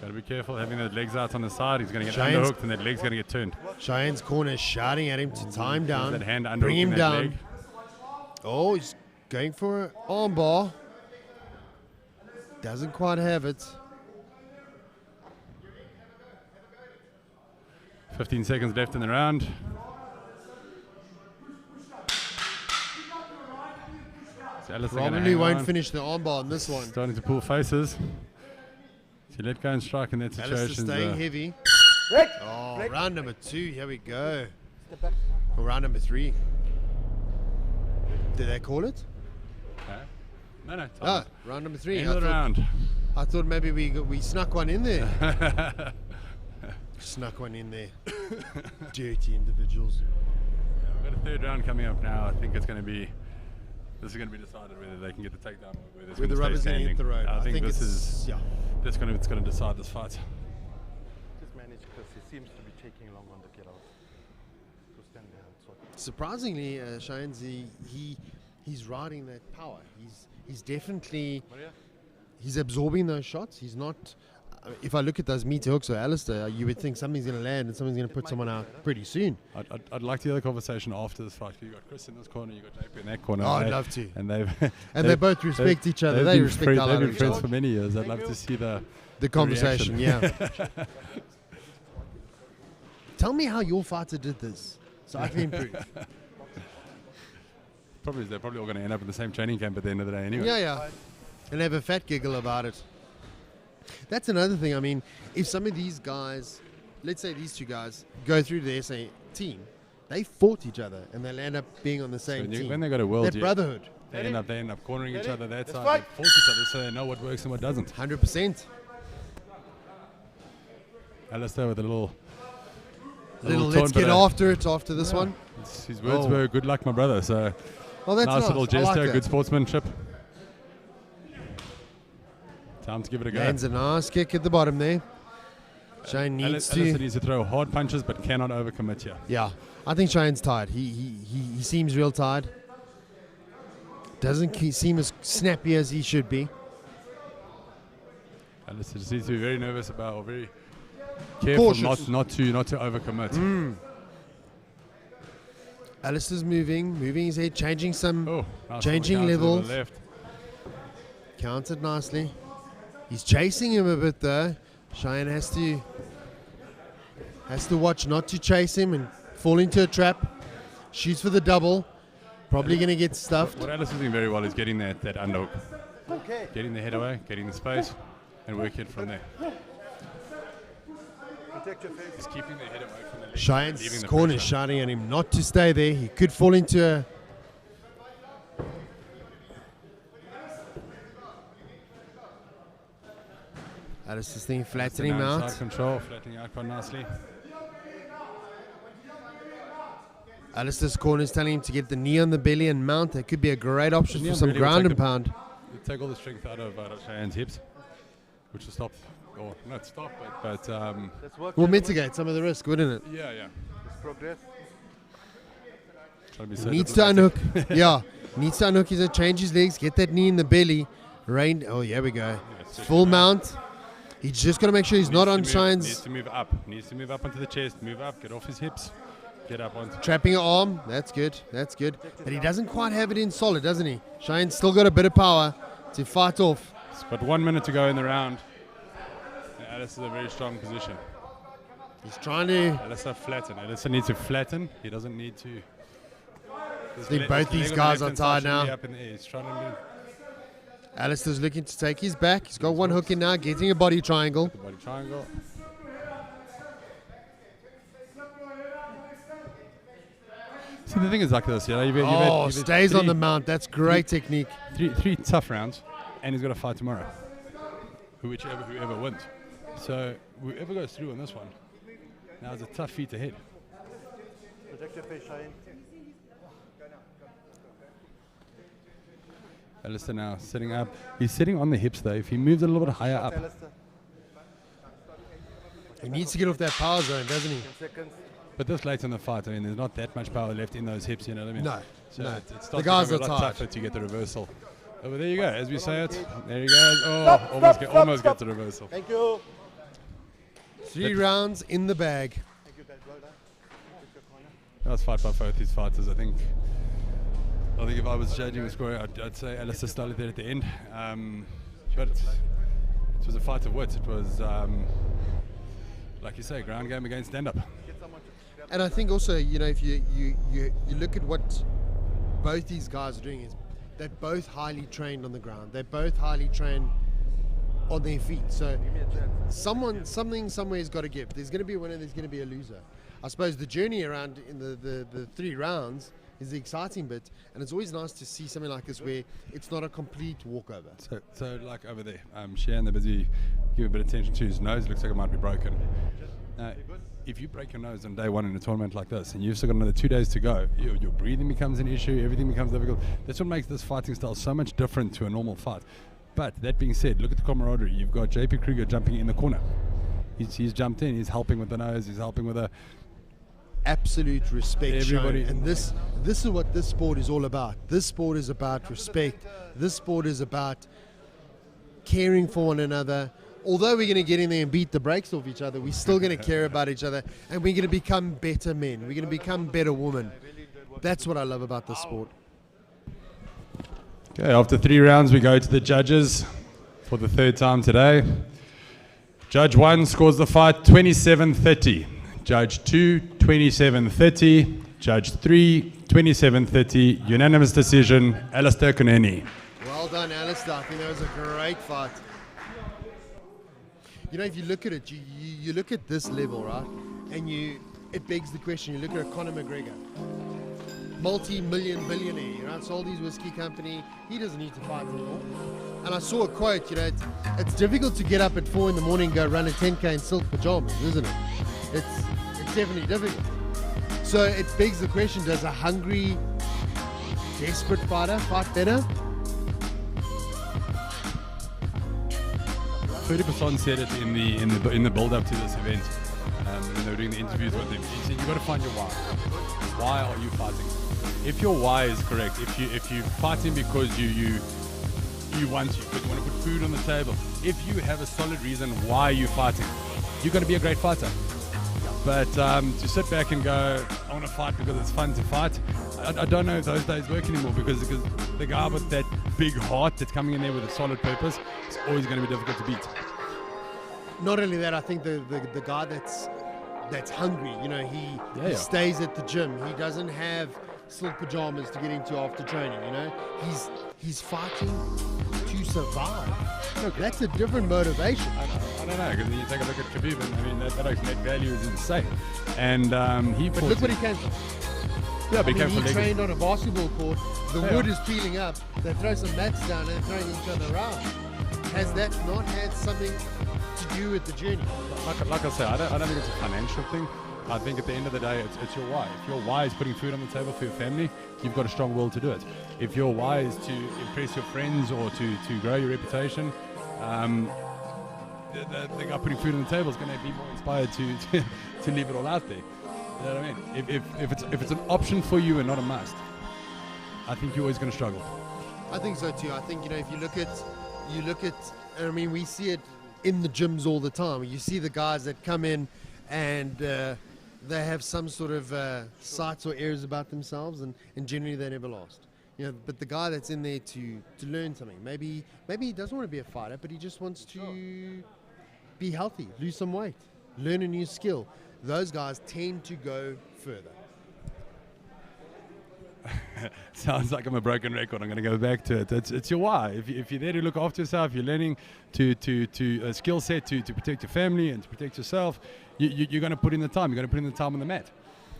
[SPEAKER 2] Got to be careful having those legs out on the side. He's going to get underhooked and that leg's going to get turned.
[SPEAKER 3] Cheyenne's corner is shouting at him to tie him down.
[SPEAKER 2] That hand
[SPEAKER 3] Bring him
[SPEAKER 2] underhook in that
[SPEAKER 3] down.
[SPEAKER 2] leg.
[SPEAKER 3] Oh, he's going for an armbar. Doesn't quite have it.
[SPEAKER 2] 15 seconds left in the round.
[SPEAKER 3] Probably won't finish the armbar on this one.
[SPEAKER 2] Starting to pull faces. So let go and strike in that
[SPEAKER 3] Alistair
[SPEAKER 2] situation.
[SPEAKER 3] staying heavy. Oh, round number 2. Here we go. Or round number 3. Did they call it?
[SPEAKER 2] No.
[SPEAKER 3] Round number 3.
[SPEAKER 2] End of the round.
[SPEAKER 3] I thought maybe we snuck one in there. Snuck one in there. Dirty individuals.
[SPEAKER 2] We've got a third round coming up now. I think this is going to be decided whether they can get the takedown or
[SPEAKER 3] where the rubber's going to hit the road.
[SPEAKER 2] I think this is
[SPEAKER 3] yeah.
[SPEAKER 2] It's going to decide this fight.
[SPEAKER 11] Just manage because he seems to be taking long on the get out. To stand there and sort of.
[SPEAKER 3] Surprisingly, Cheyenne's he's riding that power. He's definitely he's absorbing those shots. He's not. If I look at those meter hooks of Alistair, you would think something's going to land and something's going to put someone out pretty soon.
[SPEAKER 2] I'd like to hear the conversation after this fight. You got Chris in this corner, you got JP in that corner.
[SPEAKER 3] Oh, I'd love to.
[SPEAKER 2] And
[SPEAKER 3] they both respect each other. They respect each other.
[SPEAKER 2] They've been friends for many years. I'd love to see the
[SPEAKER 3] conversation.
[SPEAKER 2] reaction.
[SPEAKER 3] Yeah. Tell me how your fighter did this, so I can improve.
[SPEAKER 2] They're probably all going to end up in the same training camp at the end of the day anyway.
[SPEAKER 3] Yeah. And have a fat giggle about it. That's another thing. I mean, if some of these guys, let's say these two guys, go through the SA team, they fought each other and they'll end up being on the same team.
[SPEAKER 2] When they go to World,
[SPEAKER 3] that brotherhood.
[SPEAKER 2] They end up cornering each other that side. They fought each other so they know what works and what doesn't.
[SPEAKER 3] 100%.
[SPEAKER 2] Alistair with a little
[SPEAKER 3] let's get after it after this one.
[SPEAKER 2] His words were good luck, my brother. So
[SPEAKER 3] that's nice.
[SPEAKER 2] little gesture,
[SPEAKER 3] like
[SPEAKER 2] good sportsmanship. Time to give it a go.
[SPEAKER 3] Lands a nice kick at the bottom there. Cheyenne needs
[SPEAKER 2] to throw hard punches but cannot overcommit here.
[SPEAKER 3] Yeah, I think Cheyenne's tired. He seems real tired. Doesn't seem as snappy as he should be.
[SPEAKER 2] Alistair seems to be very nervous about, or very careful not to overcommit.
[SPEAKER 3] Alistair's moving his head, changing levels.
[SPEAKER 2] Left.
[SPEAKER 3] Counted nicely. He's chasing him a bit though. Cheyenne has to watch not to chase him and fall into a trap. Shoots for the double. Probably going to get stuffed.
[SPEAKER 2] What Alistair's doing very well is getting that underhook. Okay. Getting the head away, getting the space, and working it from there.
[SPEAKER 11] Protect your face.
[SPEAKER 2] Just keeping the head away from the leg.
[SPEAKER 3] Cheyenne's corner is shouting at him not to stay there. He could fall into a... Alistair's thing flattening him out.
[SPEAKER 2] Side control, flattening out quite nicely.
[SPEAKER 3] Alistair's corner is telling him to get the knee on the belly and mount. That could be a great option for some ground and pound.
[SPEAKER 2] take all the strength out of Cheyenne's hips, which will stop, or not stop, but
[SPEAKER 11] Let's work.
[SPEAKER 3] Will
[SPEAKER 11] gentlemen.
[SPEAKER 3] mitigate some of the risk, wouldn't it?
[SPEAKER 2] yeah.
[SPEAKER 11] Let's progress.
[SPEAKER 2] Trying to be so
[SPEAKER 3] Needs to
[SPEAKER 2] diplomatic.
[SPEAKER 3] unhook. Yeah. Needs to unhook. He's going to change his legs, get that knee in the belly. Oh, here we go. Full mount. He's just got to make sure he's not on
[SPEAKER 2] Needs
[SPEAKER 3] Cheyenne's
[SPEAKER 2] to move up. Needs to move up onto the chest. Move up. Get off his hips. Get up onto.
[SPEAKER 3] trapping an arm. That's good. That's good. But he doesn't quite have it in solid, doesn't he? Cheyenne's still got a bit of power to fight off.
[SPEAKER 2] It's got 1 minute to go in the round. And Alice is a very strong position.
[SPEAKER 3] He's trying to.
[SPEAKER 2] Alistair flatten. Alistair needs to flatten. He doesn't need to.
[SPEAKER 3] I think both these guys are tired now.
[SPEAKER 2] Up in the air. He's trying to move.
[SPEAKER 3] Alistair's looking to take his back. He's got one hook in now, getting a body triangle.
[SPEAKER 2] The body triangle. See, the thing is like this, you know. You've had
[SPEAKER 3] Stays on the mount. That's great technique.
[SPEAKER 2] Three tough rounds, and he's got to fight tomorrow. Whoever wins. So whoever goes through on this one, now is a tough feat ahead.
[SPEAKER 11] Protect your face, Cheyenne.
[SPEAKER 2] Alistair now sitting up. He's sitting on the hips though. If he moves a little bit higher up,
[SPEAKER 11] Alistair.
[SPEAKER 3] He needs to get off that power zone, doesn't he?
[SPEAKER 11] 10 seconds.
[SPEAKER 2] but this late in the fight, I mean, there's not that much power left in those hips. You know what I mean?
[SPEAKER 3] No,
[SPEAKER 2] So
[SPEAKER 3] no.
[SPEAKER 2] it starts
[SPEAKER 3] The guys
[SPEAKER 2] to
[SPEAKER 3] are
[SPEAKER 2] become a lot
[SPEAKER 3] tired.
[SPEAKER 2] tougher to get the reversal. Oh, but there you go. As we say it, there you go. Oh, almost get the reversal.
[SPEAKER 11] Thank you.
[SPEAKER 3] 3 rounds in the bag.
[SPEAKER 11] Thank you, guys. Well done.
[SPEAKER 2] That was fight by both these fighters. I think if I was judging the score, I'd say Alistair started there at the end. But it was a fight of wits. It was, like you say, ground game against stand-up.
[SPEAKER 3] And I think also, you know, if you look at what both these guys are doing, is they're both highly trained on the ground. They're both highly trained on their feet. So something somewhere's got to give. There's going to be a winner, there's going to be a loser. I suppose the journey around in the 3 rounds is the exciting bit, and it's always nice to see something like this where it's not a complete walkover.
[SPEAKER 2] So like over there, Shane, they're busy giving a bit of attention to his nose. Looks like it might be broken. If you break your nose on day 1 in a tournament like this, and you've still got another 2 days to go, your breathing becomes an issue. Everything becomes difficult. That's what makes this fighting style so much different to a normal fight. But that being said, look at the camaraderie. You've got JP Kruger jumping in the corner. He's jumped in. He's helping with the nose. He's helping with a.
[SPEAKER 3] Absolute respect
[SPEAKER 2] Everybody-
[SPEAKER 3] shown. And this is what this sport is all about. This sport is about respect. This sport is about caring for one another. Although we're going to get in there and beat the brakes off each other, we're still going to care about each other, and we're going to become better men. We're going to become better women. That's what I love about this sport.
[SPEAKER 2] Okay, after 3 rounds, we go to the judges for the 3rd time today. Judge 1 scores the fight 27-30. Judge 2, 27-30. Judge 3, 27-30. Unanimous decision, Alistair Koneni.
[SPEAKER 3] Well done, Alistair. I think that was a great fight. You know, if you look at it, you look at this level, right? And it begs the question. You look at Conor McGregor, multi-million billionaire, right? Sold his whiskey company. He doesn't need to fight anymore. And I saw a quote, you know, it's difficult to get up at 4 in the morning and go run a 10K in silk pajamas, isn't it? It's definitely difficult. So it begs the question, does a hungry, desperate fighter fight better?
[SPEAKER 2] Ferguson said it in the build up to this event when they were doing the interviews with him. He said you got to find your why. Why are you fighting? If your why is correct, if you fighting because you want to, because you want to put food on the table, if you have a solid reason why you're fighting, you're going to be a great fighter. But to sit back and go, I want to fight because it's fun to fight, I don't know if those days work anymore, because the guy with that big heart that's coming in there with a solid purpose is always going to be difficult to beat.
[SPEAKER 3] Not only that, I think the guy that's hungry, you know, he stays at the gym. He doesn't have silk pajamas to get into after training, you know. He's fighting to survive. Look, that's a different motivation.
[SPEAKER 2] I don't know, because when you take a look at Khabib, and I mean, that net value is insane. And
[SPEAKER 3] But look what he came from.
[SPEAKER 2] Yeah, but he came
[SPEAKER 3] He
[SPEAKER 2] from
[SPEAKER 3] trained on a basketball court. The
[SPEAKER 2] Yeah.
[SPEAKER 3] wood is peeling up. They throw some mats down and throwing each other around. Has that not had something to do with the journey?
[SPEAKER 2] Like I say, I don't think it's a financial thing. I think at the end of the day, it's your why. If your why is putting food on the table for your family, you've got a strong will to do it. If your why is to impress your friends or to grow your reputation, the guy putting food on the table is going to be more inspired to leave it all out there. You know what I mean? If it's an option for you and not a must, I think you're always going to struggle.
[SPEAKER 3] I think so too. I think, if you look at, I mean, we see it in the gyms all the time. You see the guys that come in and they have some sort of sights or errors about themselves, and generally they never last. But the guy that's in there to learn something, maybe he doesn't want to be a fighter, but he just wants to be healthy, lose some weight, learn a new skill. Those guys tend to go further.
[SPEAKER 2] Sounds like I'm a broken record. I'm going to go back to it. It's your why. If you're there to look after yourself, you're learning to a skill set to protect your family and to protect yourself, you're going to put in the time. You're going to put in the time on the mat.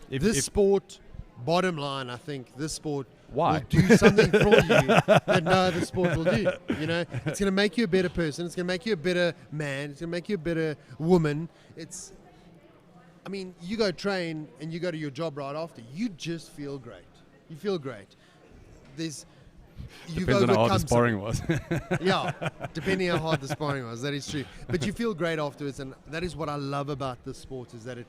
[SPEAKER 3] This sport, bottom line, I think this sport
[SPEAKER 2] Why?
[SPEAKER 3] will do something for you that no other sport will do. It's going to make you a better person. It's going to make you a better man. It's going to make you a better woman. You go train and you go to your job right after. You just feel great. You feel great.
[SPEAKER 2] Depends on how hard the sparring was.
[SPEAKER 3] Yeah, depending how hard the sparring was. That is true. But you feel great afterwards, and that is what I love about this sport, is that it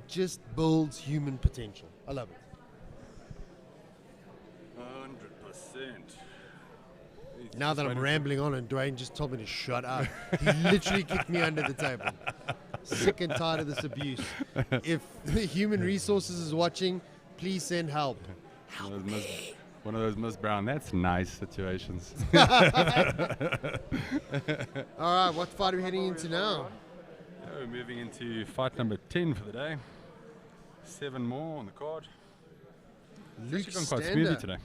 [SPEAKER 3] just builds human potential. I love it.
[SPEAKER 2] 100%.
[SPEAKER 3] Now that I'm rambling on and Dwayne just told me to shut up, he literally kicked me under the table. Sick and tired of this abuse. If the human resources is watching, please send help.
[SPEAKER 2] One of those Miss Brown, that's nice situations.
[SPEAKER 3] All right, what fight are we heading into now?
[SPEAKER 2] We're moving into fight number 10 for the day. 7 more on the card.
[SPEAKER 3] Luke
[SPEAKER 2] It's actually gone quite
[SPEAKER 3] Stander.
[SPEAKER 2] smoothly today.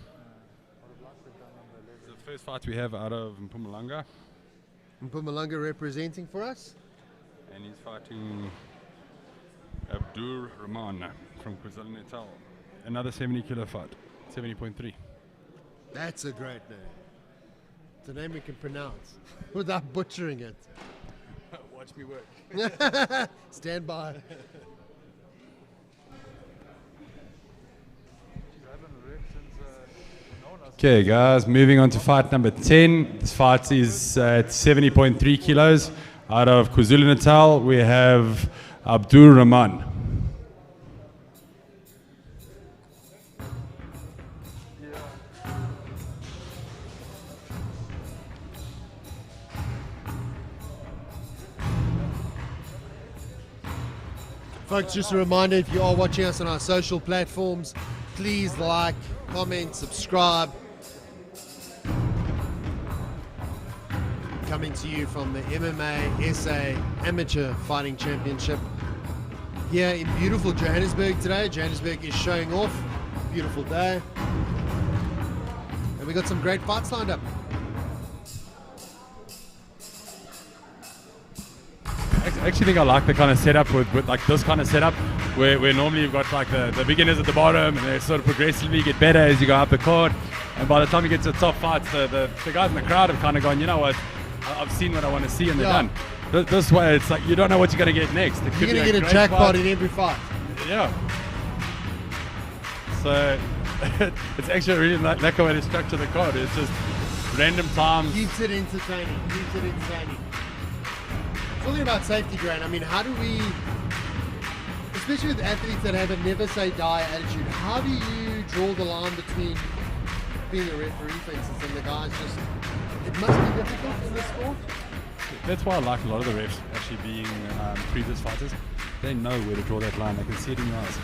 [SPEAKER 2] It's the first fight we have out of Mpumalanga.
[SPEAKER 3] Mpumalanga representing for us?
[SPEAKER 2] And he's fighting Abdur Rahman from KwaZulu-Natal. Another 70 kilo fight, 70.3.
[SPEAKER 3] That's a great name. It's a name we can pronounce without butchering it.
[SPEAKER 2] Watch me work.
[SPEAKER 3] Stand by.
[SPEAKER 2] Okay, guys, moving on to fight number 10. This fight is at 70.3 kilos. Out of KwaZulu-Natal, we have Abdur Rahman.
[SPEAKER 3] Folks, just a reminder, if you are watching us on our social platforms, please like, comment, subscribe. Coming to you from the MMASA Amateur Fighting Championship here in beautiful Johannesburg today. Johannesburg is showing off. Beautiful day. And we got some great fights lined up.
[SPEAKER 2] I actually think I like the kind of setup with like this kind of setup where normally you've got like the beginners at the bottom and they sort of progressively get better as you go up the card, and by the time you get to the top fights, the guys in the crowd have kind of gone, you know what, I've seen what I want to see, and they're done. This way it's like you don't know what you're going to get next. It
[SPEAKER 3] You're going to get a jackpot in every fight.
[SPEAKER 2] Yeah. So it's actually a really lekker way to structure the card. It's just random times.
[SPEAKER 3] Keeps it entertaining. It's only about safety, Grant. I mean, how do we, especially with athletes that have a never say die attitude, how do you draw the line between being a referee, for instance, and the guys just, it must be difficult in this sport?
[SPEAKER 2] That's why I like a lot of the refs actually being previous fighters. They know where to draw that line. They can see it in your eyes.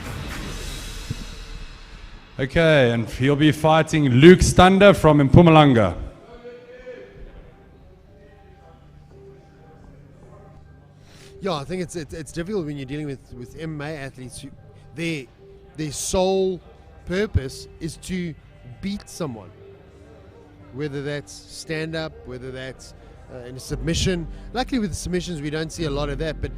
[SPEAKER 2] Okay, and he'll be fighting Luke Stander from Mpumalanga.
[SPEAKER 3] Yeah, I think it's difficult when you're dealing with MMA athletes who their sole purpose is to beat someone, whether that's stand up, whether that's in a submission. Luckily with the submissions we don't see a lot of that, but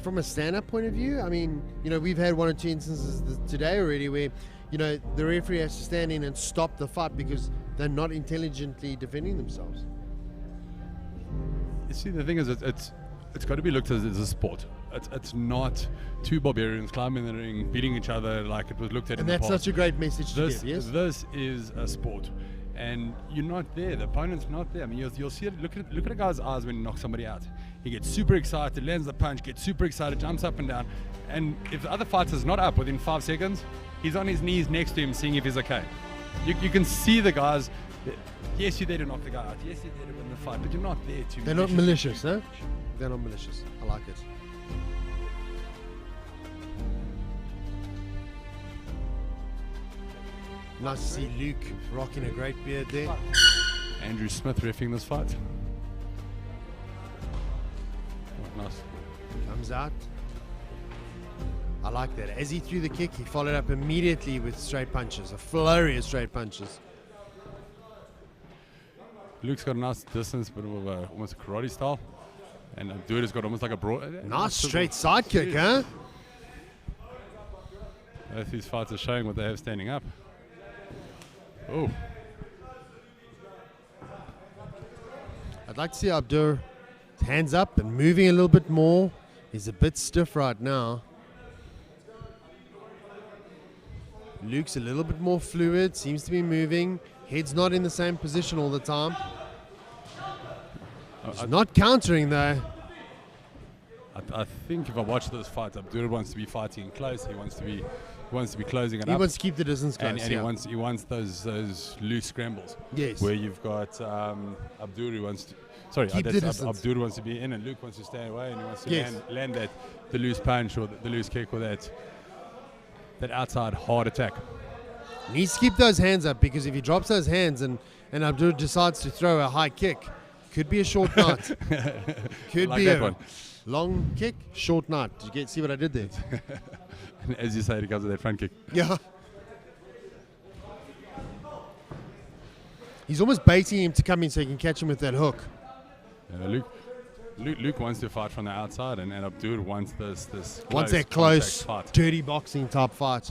[SPEAKER 3] from a stand-up point of view, I mean, you know, we've had 1 or 2 instances today already where, you know, the referee has to stand in and stop the fight because they're not intelligently defending themselves.
[SPEAKER 2] You see, the thing is, it's got to be looked at as a sport. it's not two barbarians climbing the ring, beating each other like it was looked at
[SPEAKER 3] And
[SPEAKER 2] in the
[SPEAKER 3] that's
[SPEAKER 2] past.
[SPEAKER 3] such a great message to
[SPEAKER 2] This,
[SPEAKER 3] give, yes?
[SPEAKER 2] this is a sport, and you're not there. The opponent's not there. I mean, you'll see it. Look at a guy's eyes when he knocks somebody out. He gets super excited, lands the punch, gets super excited, jumps up and down, and if the other fighter's not up within 5 seconds, he's on his knees next to him, seeing if he's okay. You can see the guys. Yes, you're there to knock the guy out. Yes, you're there to win the fight, but you're not there to.
[SPEAKER 3] They're not malicious, huh? They're not malicious. I like it. Nice to see Luke rocking a great beard there.
[SPEAKER 2] Andrew Smith reffing this fight. Nice.
[SPEAKER 3] Comes out. I like that. As he threw the kick, he followed up immediately with straight punches. A flurry of straight punches.
[SPEAKER 2] Luke's got a nice distance, but almost a karate style. And Dude has got almost like a broad.
[SPEAKER 3] Nice straight side kick, huh?
[SPEAKER 2] Both these fights are showing what they have standing up. Oh.
[SPEAKER 3] I'd like to see Abdur hands up and moving a little bit more. He's a bit stiff right now. Luke's a little bit more fluid, seems to be moving. Head's not in the same position all the time. He's not countering though.
[SPEAKER 2] I think if I watch those fights, Abdur wants to be fighting close. He wants to be closing it up.
[SPEAKER 3] He wants to keep the distance close.
[SPEAKER 2] And he wants those loose scrambles.
[SPEAKER 3] Yes.
[SPEAKER 2] Where you've got Abdur who wants to. Sorry,
[SPEAKER 3] Keep the distance.
[SPEAKER 2] Abdur wants to be in, and Luke wants to stay away, and he wants to
[SPEAKER 3] Yes.
[SPEAKER 2] land the loose punch or the loose kick or that outside hard attack.
[SPEAKER 3] He needs to keep those hands up, because if he drops those hands and Abdur decides to throw a high kick, could be a short night. Could
[SPEAKER 2] Like
[SPEAKER 3] be
[SPEAKER 2] that
[SPEAKER 3] a
[SPEAKER 2] one.
[SPEAKER 3] long kick, short night. Did you see what I did there?
[SPEAKER 2] And as you say, it comes with that front kick.
[SPEAKER 3] Yeah. He's almost baiting him to come in so he can catch him with that hook.
[SPEAKER 2] Luke wants to fight from the outside, and Abdur wants this
[SPEAKER 3] Wants that
[SPEAKER 2] contact
[SPEAKER 3] close,
[SPEAKER 2] fight.
[SPEAKER 3] dirty boxing type fight.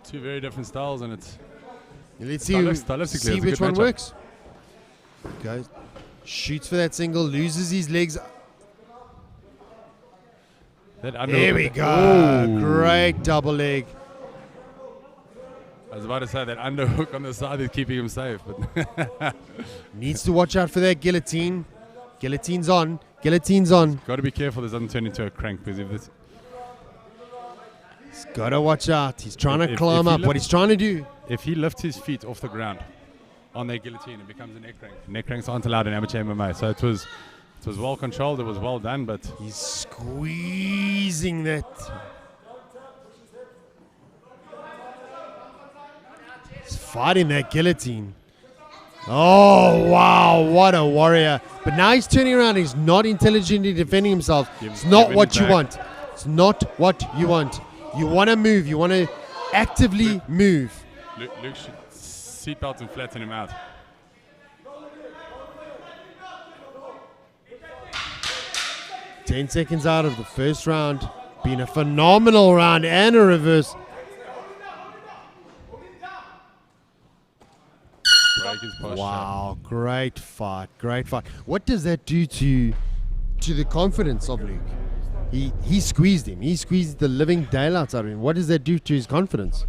[SPEAKER 2] Two very different styles, and it's
[SPEAKER 3] Let's see,
[SPEAKER 2] stylistically,
[SPEAKER 3] see
[SPEAKER 2] it's a
[SPEAKER 3] which
[SPEAKER 2] good
[SPEAKER 3] one
[SPEAKER 2] matchup.
[SPEAKER 3] works. Goes, shoots for that single, loses his legs. There we go.
[SPEAKER 2] Ooh.
[SPEAKER 3] Great double leg.
[SPEAKER 2] I was about to say that underhook on the side is keeping him safe, but
[SPEAKER 3] Needs to watch out for that guillotine. Guillotine's on. Guillotine's on.
[SPEAKER 2] got to be careful this doesn't turn into a crank, because if this
[SPEAKER 3] He's got to watch out. He's trying to
[SPEAKER 2] If
[SPEAKER 3] climb
[SPEAKER 2] he
[SPEAKER 3] up. What he's trying to do.
[SPEAKER 2] if he lifts his feet off the ground on that guillotine, it becomes a neck crank. Neck cranks aren't allowed in amateur MMA, so it was well controlled. It was well done, but
[SPEAKER 3] He's squeezing that. He's fighting that guillotine. Oh, wow. What a warrior. But now he's turning around. He's not intelligently defending himself. It's not
[SPEAKER 2] giving
[SPEAKER 3] what
[SPEAKER 2] it
[SPEAKER 3] you
[SPEAKER 2] back.
[SPEAKER 3] want. It's not what you want. You want to move. You want to actively move.
[SPEAKER 2] Luke should seatbelt and flatten him out.
[SPEAKER 3] Ten seconds out of the first round. Been a phenomenal round and a reverse.
[SPEAKER 2] Break his posture.
[SPEAKER 3] Wow, great fight, great fight. What does that do to the confidence of Luke? He squeezed him. He squeezed the living daylights out of him. What does that do to his confidence?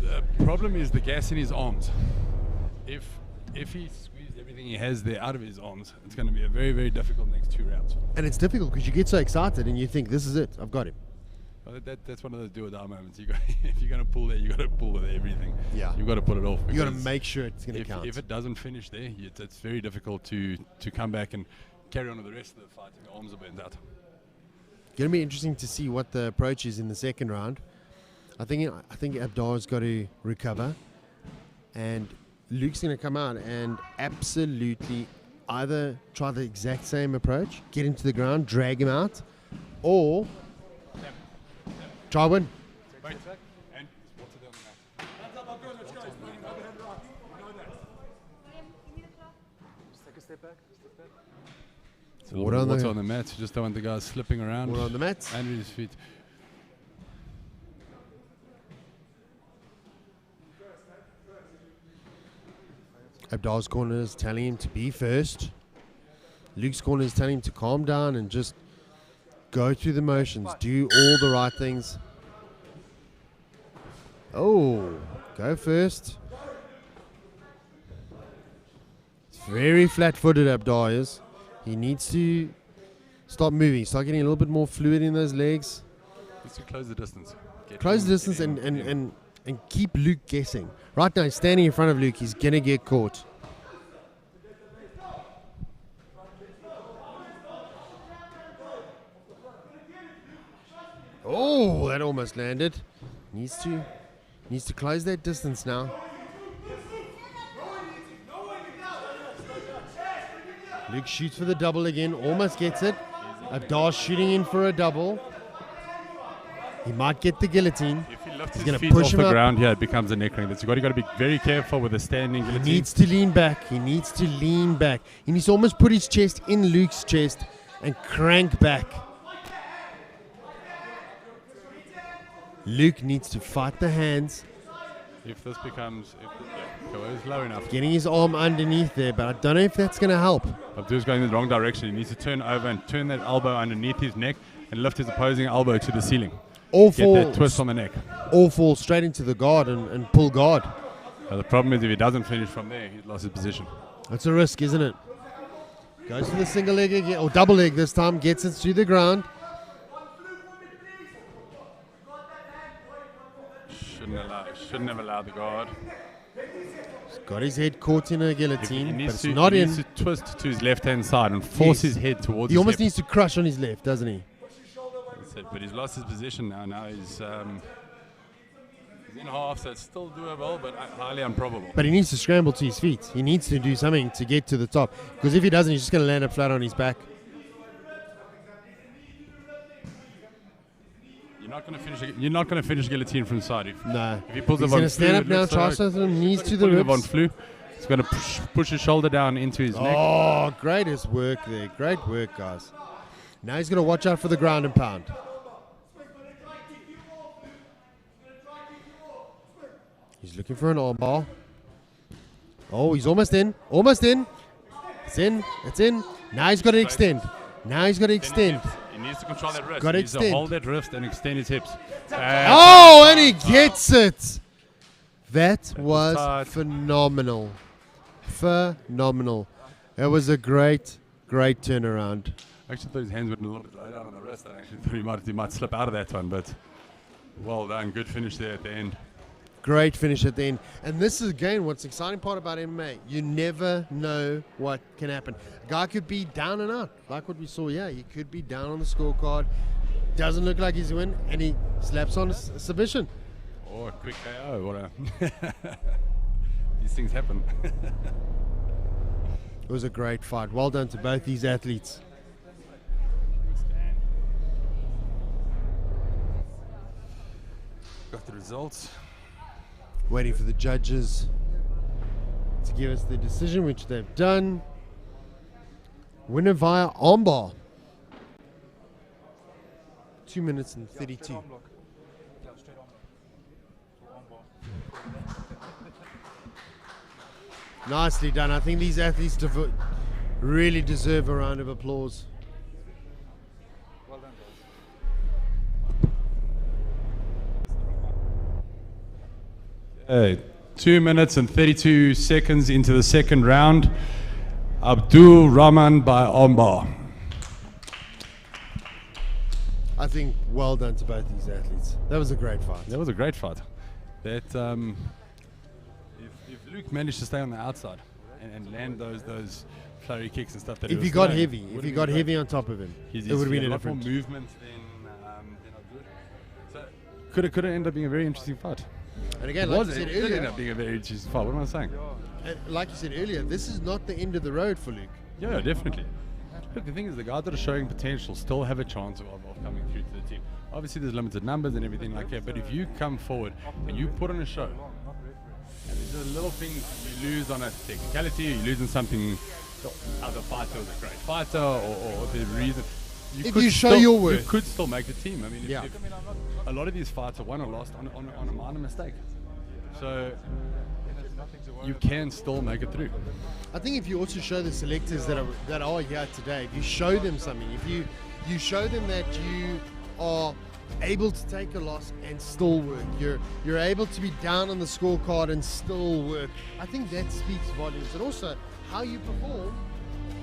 [SPEAKER 2] The problem is the gas in his arms. If he squeezed everything he has there out of his arms, it's going to be a very, very difficult next 2 rounds.
[SPEAKER 3] And it's difficult because you get so excited and you think, this is it. I've got him.
[SPEAKER 2] Well, that's one of those do or die moments. If you're going to pull there, you got to pull with everything.
[SPEAKER 3] Yeah.
[SPEAKER 2] You've got to put it off.
[SPEAKER 3] You got to
[SPEAKER 2] because
[SPEAKER 3] make sure it's going to count.
[SPEAKER 2] If it doesn't finish there, it's very difficult to come back and carry on with the rest of the fight if your arms are burnt out.
[SPEAKER 3] Going to be interesting to see what the approach is in the second round. I think Abdar's got to recover, and Luke's going to come out and absolutely either try the exact same approach, get him to the ground, drag him out, or try win.
[SPEAKER 2] So
[SPEAKER 3] Water on the-
[SPEAKER 2] on the mat. You just don't want the guys slipping around.
[SPEAKER 3] Water on the mat.
[SPEAKER 2] Under his feet.
[SPEAKER 3] Abdar's corner is telling him to be first. Luke's corner is telling him to calm down and just go through the motions, do all the right things. Oh, go first. It's very flat-footed, Abdar is. He needs to start moving, start getting a little bit more fluid in those legs.
[SPEAKER 2] Just to close the distance.
[SPEAKER 3] Close the distance and keep Luke guessing. Right now, he's standing in front of Luke. He's going to get caught. Oh, that almost landed. Needs to close that distance now. Luke shoots for the double again. Almost gets it. Abdar shooting in for a double. He might get the guillotine.
[SPEAKER 2] If he lifts
[SPEAKER 3] He's
[SPEAKER 2] his
[SPEAKER 3] going to
[SPEAKER 2] feet
[SPEAKER 3] push
[SPEAKER 2] off
[SPEAKER 3] him
[SPEAKER 2] the
[SPEAKER 3] up.
[SPEAKER 2] ground here, it becomes a neck ring. That's you got to be very careful with the standing
[SPEAKER 3] He
[SPEAKER 2] guillotine.
[SPEAKER 3] needs to lean back. He needs to lean back. He needs to almost put his chest in Luke's chest and crank back. Luke needs to fight the hands.
[SPEAKER 2] If this becomes, it's low enough.
[SPEAKER 3] Getting his arm underneath there, but I don't know if that's going to help.
[SPEAKER 2] Abdul's going in the wrong direction. He needs to turn over and turn that elbow underneath his neck and lift his opposing elbow to the ceiling.
[SPEAKER 3] All
[SPEAKER 2] Get that twist on the neck.
[SPEAKER 3] All fall straight into the guard and pull guard.
[SPEAKER 2] The problem is if he doesn't finish from there, he's lost his position.
[SPEAKER 3] That's a risk, isn't it? Goes for the single leg again, or double leg this time, gets it to the ground.
[SPEAKER 2] Shouldn't have allowed the guard.
[SPEAKER 3] He's got his head caught in a guillotine,
[SPEAKER 2] He
[SPEAKER 3] but
[SPEAKER 2] needs
[SPEAKER 3] it's
[SPEAKER 2] to,
[SPEAKER 3] not
[SPEAKER 2] he
[SPEAKER 3] in.
[SPEAKER 2] needs to twist to his left-hand side and force
[SPEAKER 3] Yes.
[SPEAKER 2] his head towards
[SPEAKER 3] He
[SPEAKER 2] his
[SPEAKER 3] almost
[SPEAKER 2] hip.
[SPEAKER 3] needs to crush on his left, doesn't he?
[SPEAKER 2] That's it, but he's lost his position now. Now he's in half, so it's still doable, but highly improbable.
[SPEAKER 3] But he needs to scramble to his feet. He needs to do something to get to the top. Because if he doesn't, he's just going to land up flat on his back.
[SPEAKER 2] You're not going to finish guillotine from side.
[SPEAKER 3] No.
[SPEAKER 2] If he pulls
[SPEAKER 3] He's
[SPEAKER 2] the
[SPEAKER 3] going to stand up now, try something, knees to the ribs.
[SPEAKER 2] He's going to push his shoulder down into his neck.
[SPEAKER 3] Oh, greatest work there. Great work, guys. Now he's going to watch out for the ground and pound. He's looking for an armbar. Oh, he's almost in. Almost in. It's in. It's in. Now he's got to extend. Now he's got to extend.
[SPEAKER 2] He needs to control that wrist.
[SPEAKER 3] Got to
[SPEAKER 2] He needs to
[SPEAKER 3] extend.
[SPEAKER 2] hold that wrist and extend his hips.
[SPEAKER 3] Oh, and he gets it. That was
[SPEAKER 2] tight.
[SPEAKER 3] phenomenal. Phenomenal. That was a great, great turnaround.
[SPEAKER 2] I actually thought his hands went a little bit low down on the wrist. I actually thought he might slip out of that one, but well done. Good finish there at the end.
[SPEAKER 3] Great finish at the end. And this is, again, what's the exciting part about MMA. You never know what can happen. A guy could be down and out, like what we saw here. He could be down on the scorecard. Doesn't look like he's win, and he slaps on a submission.
[SPEAKER 2] Oh, a quick KO. What a these things happen.
[SPEAKER 3] It was a great fight. Well done to both these athletes.
[SPEAKER 2] Got the results.
[SPEAKER 3] Waiting for the judges to give us the decision, which they've done. Winner via armbar. 2 minutes and 32. Nicely done. I think these athletes really deserve a round of applause.
[SPEAKER 2] Hey, 2 minutes and 32 seconds into the second round. Abdul Rahman by armbar.
[SPEAKER 3] I think well done to both these athletes. That was a great fight.
[SPEAKER 2] That was a great fight. That if Luke managed to stay on the outside and land those flurry kicks and stuff, that
[SPEAKER 3] If he got heavy, on top of him, it would have been a
[SPEAKER 2] lot more
[SPEAKER 3] different.
[SPEAKER 2] movement than Abdul. So could have ended up being a very interesting fight.
[SPEAKER 3] And again,
[SPEAKER 2] It
[SPEAKER 3] like
[SPEAKER 2] was-
[SPEAKER 3] you said
[SPEAKER 2] it did end
[SPEAKER 3] earlier,
[SPEAKER 2] up being a very interesting fight. What am I saying?
[SPEAKER 3] and like you said earlier, this is not the end of the road for Luke.
[SPEAKER 2] Yeah, definitely. Look, the thing is, the guys that are showing potential still have a chance of coming through to the team. Obviously, there's limited numbers and everything like that, but if you come forward and you put on a show, and there's a little things you lose on a technicality, you lose on something, the other fighter was a great fighter, or the reason.
[SPEAKER 3] If
[SPEAKER 2] could
[SPEAKER 3] you show
[SPEAKER 2] still-
[SPEAKER 3] your worth.
[SPEAKER 2] you could still make the team. I mean,
[SPEAKER 3] Yeah.
[SPEAKER 2] if a lot of these fights are won or lost on a minor mistake. So you can still make it through.
[SPEAKER 3] I think if you also show the selectors that are here today, if you show them something, if you show them that you are able to take a loss and still work, you're able to be down on the scorecard and still work, I think that speaks volumes. And also how you perform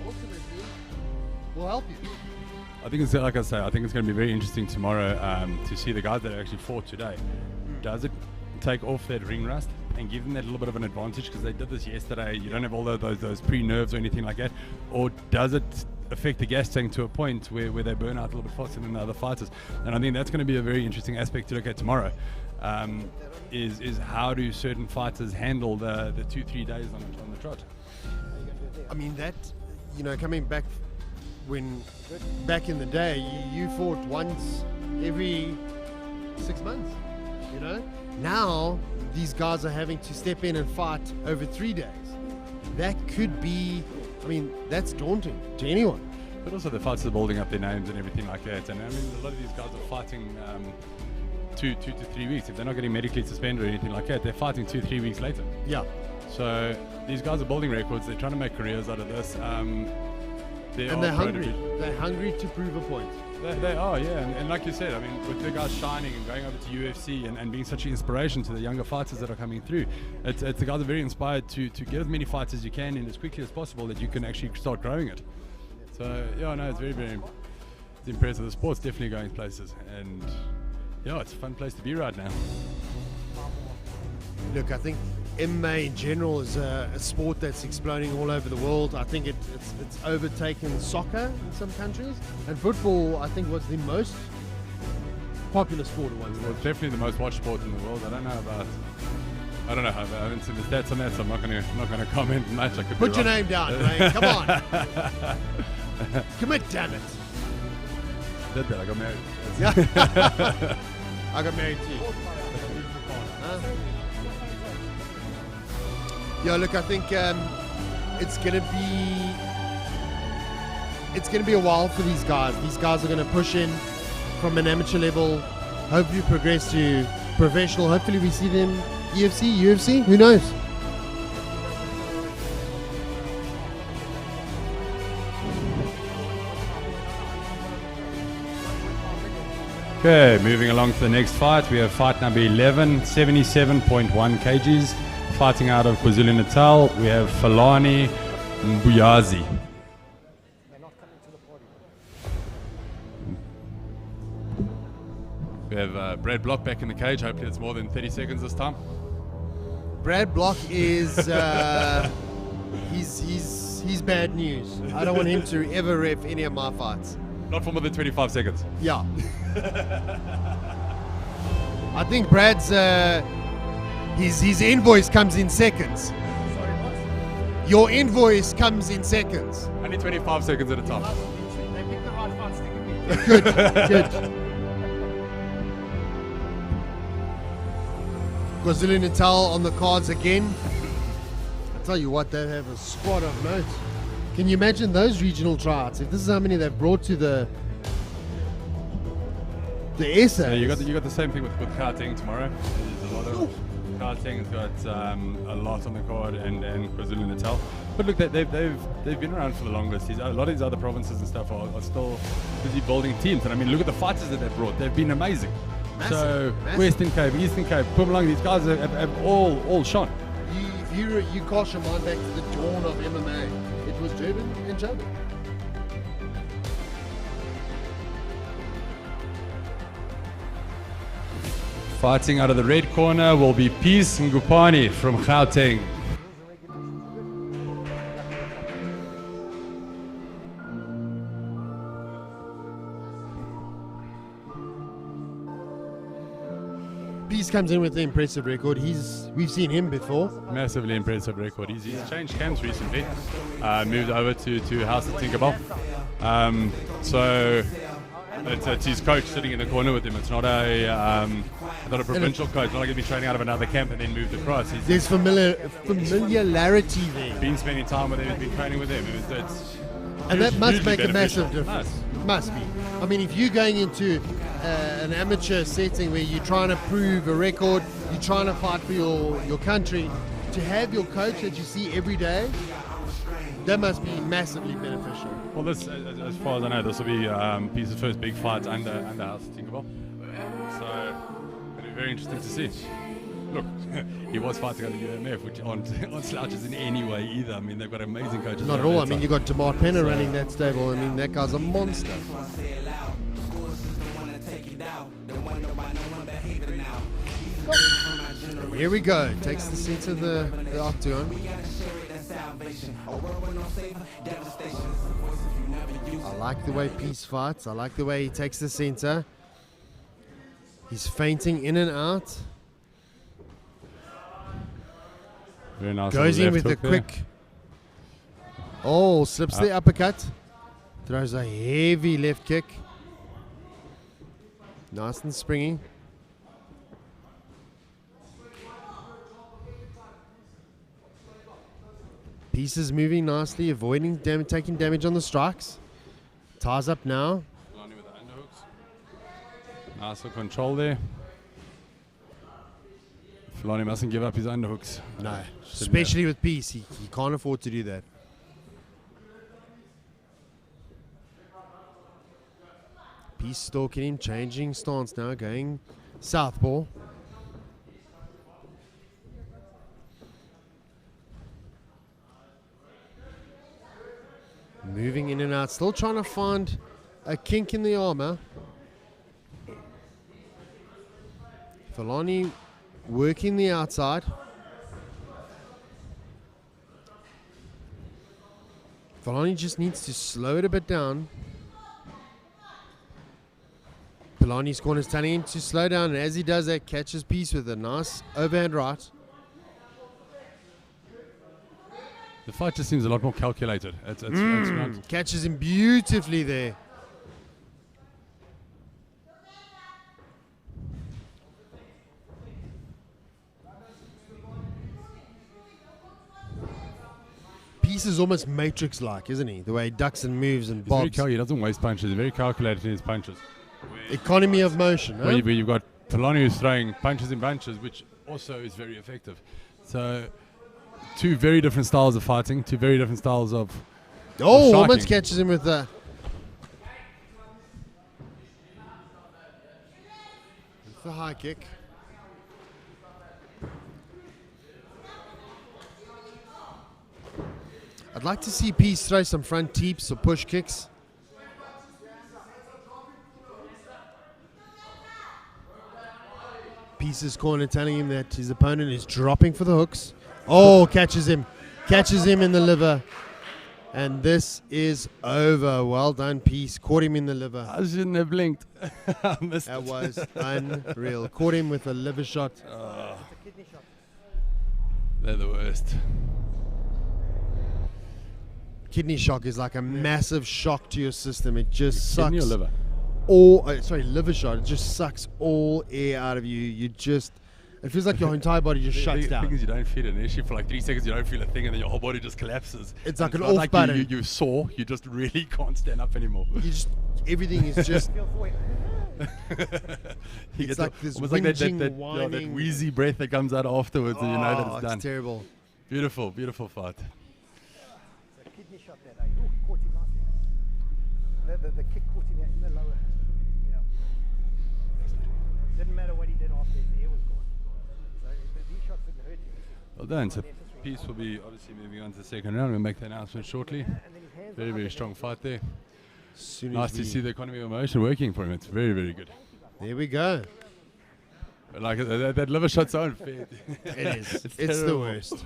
[SPEAKER 3] ultimately will help you.
[SPEAKER 2] I think it's like I say. I think it's going to be very interesting tomorrow to see the guys that actually fought today. Does it take off that ring rust and give them that little bit of an advantage because they did this yesterday? You don't have all those pre-nerves or anything like that, or does it affect the gas tank to a point where they burn out a little bit faster than the other fighters? And I think that's going to be a very interesting aspect to look at tomorrow. Is how do certain fighters handle the 2-3 days on the trot?
[SPEAKER 3] I mean that, coming back. When back in the day you fought once every 6 months, now these guys are having to step in and fight over 3 days. That could be, that's daunting to anyone.
[SPEAKER 2] But also the fighters are building up their names and everything like that, and a lot of these guys are fighting 2 to 3 weeks. If they're not getting medically suspended or anything like that, they're fighting 2-3 weeks later.
[SPEAKER 3] Yeah.
[SPEAKER 2] So these guys are building records. They're trying to make careers out of this.
[SPEAKER 3] They're hungry. They're hungry to prove a point.
[SPEAKER 2] They are, yeah. And like you said, with the guys shining and going over to UFC and being such an inspiration to the younger fighters that are coming through, it's the guys are very inspired to get as many fights as you can in as quickly as possible that you can actually start growing it. So, it's very, very it's impressive. The sport's definitely going places. And, it's a fun place to be right now.
[SPEAKER 3] Look, I think MMA in general is a sport that's exploding all over the world. I think it's overtaken soccer in some countries, and football I think was the most popular sport at once.
[SPEAKER 2] Well, it's definitely the most watched sport in the world. I don't know. I haven't seen the stats on that, so I'm not going to comment much. I could
[SPEAKER 3] put your name down, man. Come on, commit, damn it.
[SPEAKER 2] Did that? I got married.
[SPEAKER 3] Yeah. I got married too. Huh? Yeah, look, I think it's gonna be a while for these guys. These guys are gonna push in from an amateur level, hopefully progress to professional. Hopefully we see them UFC, who knows?
[SPEAKER 2] Okay, moving along to the next fight. We have fight number 11, 77.1 kgs. Fighting out of KwaZulu-Natal, we have Falani Mbuyazi. We have Brad Block back in the cage. Hopefully it's more than 30 seconds this time.
[SPEAKER 3] Brad Block is he's bad news. I don't want him to ever ref any of my fights.
[SPEAKER 2] Not for more than 25 seconds.
[SPEAKER 3] Yeah. I think Brad's his invoice comes in seconds.
[SPEAKER 11] Sorry, what?
[SPEAKER 3] Your invoice comes in seconds.
[SPEAKER 2] Only 25 seconds at a time.
[SPEAKER 11] They picked the right fight, stick with me.
[SPEAKER 3] Good. KwaZulu-Natal on the cards again. I tell you what, they have a squad of notes. Can you imagine those regional tryouts? If this is how many they've brought to the SA.
[SPEAKER 2] Yeah, you got the same thing with Gauteng tomorrow. There's a lot of Gauteng has got a lot on the card and KwaZulu-Natal. But look, they've been around for the longest. A lot of these other provinces and stuff are still busy building teams. And look at the fighters that they've brought. They've been amazing. Massive. Western Cape, Eastern Cape, Mpumalanga, these guys have all shone.
[SPEAKER 3] You cast your mind back to the dawn of MMA. It was Durban and Joburg.
[SPEAKER 2] Fighting out of the red corner will be Peace Ngupani from Gauteng.
[SPEAKER 3] Peace comes in with an impressive record. We've seen him before.
[SPEAKER 2] Massively impressive record. He's changed camps recently. Moved over to House of Tinkerbell. So it's his coach sitting in the corner with him. It's not a provincial coach. Not like he'd be training out of another camp and then moved across.
[SPEAKER 3] There's familiarity there.
[SPEAKER 2] Been spending time with him. He's been training with him.
[SPEAKER 3] And that must make a massive difference. Must be. I mean, if you're going into an amateur setting where you're trying to prove a record, you're trying to fight for your country, to have your coach that you see every day, that must be massively beneficial.
[SPEAKER 2] Well, this, as far as I know, this will be Peace's first big fight under House Tinkerbell. So it'll be very interesting to see. Look, he was fighting under UMF, which aren't slouches in any way either. I mean, they've got amazing coaches.
[SPEAKER 3] Not at all. I mean, you got Demar Penner running that stable. I mean, that guy's a monster. Here we go. Takes the center of the octagon. I like the way Peace fights. I like the way he takes the center. He's feinting in and out.
[SPEAKER 2] Very nice.
[SPEAKER 3] Goes in with a quick. Oh, slips the uppercut. Throws a heavy left kick. Nice and springy. Pieces moving nicely, avoiding taking damage on the strikes. Ties up now.
[SPEAKER 2] Filani with the underhooks. Nice control there. Filani mustn't give up his underhooks.
[SPEAKER 3] No, especially with Peace. He can't afford to do that. Peace stalking him, changing stance now, going southpaw. Moving in and out, still trying to find a kink in the armor. Filani working the outside. Filani just needs to slow it a bit down. Filani's corner's telling him to slow down, and as he does that, catches Peace with a nice overhand right.
[SPEAKER 2] The fight just seems a lot more calculated. It's not.
[SPEAKER 3] Catches him beautifully there. Peace is almost Matrix-like, isn't he? The way he ducks and moves and bobs.
[SPEAKER 2] He doesn't waste punches. He's very calculated in his punches.
[SPEAKER 3] Economy of motion.
[SPEAKER 2] Where you've got Filani who's throwing punches in bunches, which also is very effective. So, two very different styles of fighting, two very different styles of
[SPEAKER 3] almost catches him with the high kick. I'd like to see Peace throw some front teeps or push kicks. Peace's corner telling him that his opponent is dropping for the hooks. Oh, catches him in the liver. And this is over. Well done, Peace. Caught him in the liver.
[SPEAKER 2] I shouldn't have blinked. I missed
[SPEAKER 3] that
[SPEAKER 2] it.
[SPEAKER 3] was unreal. Caught him with a liver shot.
[SPEAKER 2] They're the worst.
[SPEAKER 3] Kidney shock is like a massive shock to your system. It just sucks.
[SPEAKER 2] Kidney or liver?
[SPEAKER 3] Liver shot. It just sucks all air out of you. It feels like your entire body just shuts down.
[SPEAKER 2] The thing is, you don't feel it. Actually, for like 3 seconds, you don't feel a thing, and then your whole body just collapses.
[SPEAKER 3] It's like an off button.
[SPEAKER 2] You saw. You just really can't stand up anymore.
[SPEAKER 3] Everything is just.
[SPEAKER 2] It's
[SPEAKER 3] like this
[SPEAKER 2] whinging,
[SPEAKER 3] whining.
[SPEAKER 2] that wheezy breath that comes out afterwards, and you know that it's done.
[SPEAKER 3] It's terrible.
[SPEAKER 2] Beautiful, beautiful fight.
[SPEAKER 12] It's a kidney shot there. Caught him nicely. The kick caught him in the lower. Yeah. Didn't matter what he did after, his ear was gone. So these shots didn't hurt him.
[SPEAKER 2] Well done. So Peace will be obviously moving on to the second round. We'll make the announcement shortly. Very, very strong fight there. Nice to see the economy of motion working for him. It's very, very good.
[SPEAKER 3] There we go.
[SPEAKER 2] But like that liver shot's so unfair.
[SPEAKER 3] It is. It's the worst.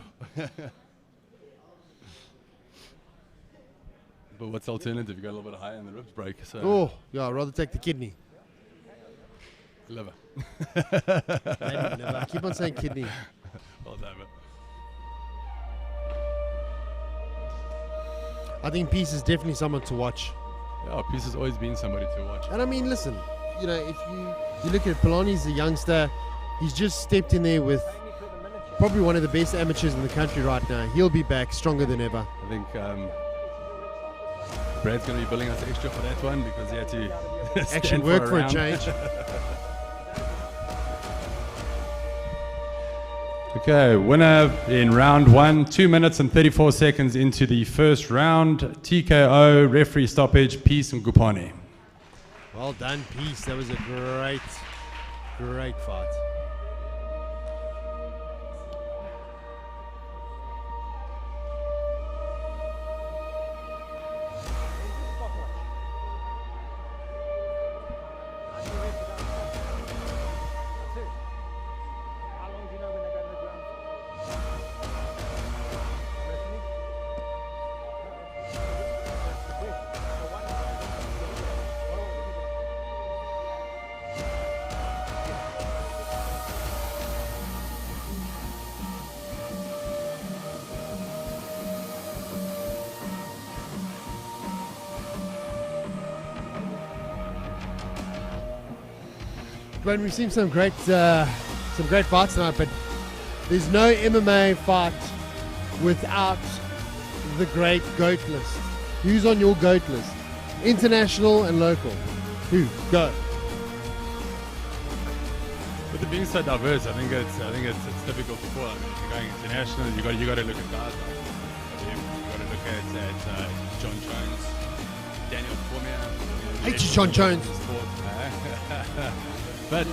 [SPEAKER 2] But what's the alternative? You got a little bit higher and the ribs break.
[SPEAKER 3] So I'd rather take the kidney.
[SPEAKER 2] Liver.
[SPEAKER 3] Maybe liver. I keep on saying kidney.
[SPEAKER 2] Well done, man.
[SPEAKER 3] I think Peace is definitely someone to watch.
[SPEAKER 2] Yeah, Peace has always been somebody to watch.
[SPEAKER 3] And I mean, listen, if you look at Filani's a youngster, he's just stepped in there with probably one of the best amateurs in the country right now. He'll be back stronger than ever.
[SPEAKER 2] I think Brad's going to be billing us extra for that one because he had to
[SPEAKER 3] actually work for a change.
[SPEAKER 2] Okay, winner in round 1, 2 minutes and 34 seconds into the first round. TKO, referee stoppage, Peace and Gupani.
[SPEAKER 3] Well done, Peace. That was a great fight. But we've seen some great fights tonight, but there's no MMA fight without the great GOAT list. Who's on your GOAT list? International and local. Who? Go.
[SPEAKER 2] With it being so diverse, I think it's difficult to call. I mean, if you're going international, you got to look at guys like him. You got to look at John Jones, Daniel Cormier.
[SPEAKER 3] Hate you, John Jones.
[SPEAKER 2] But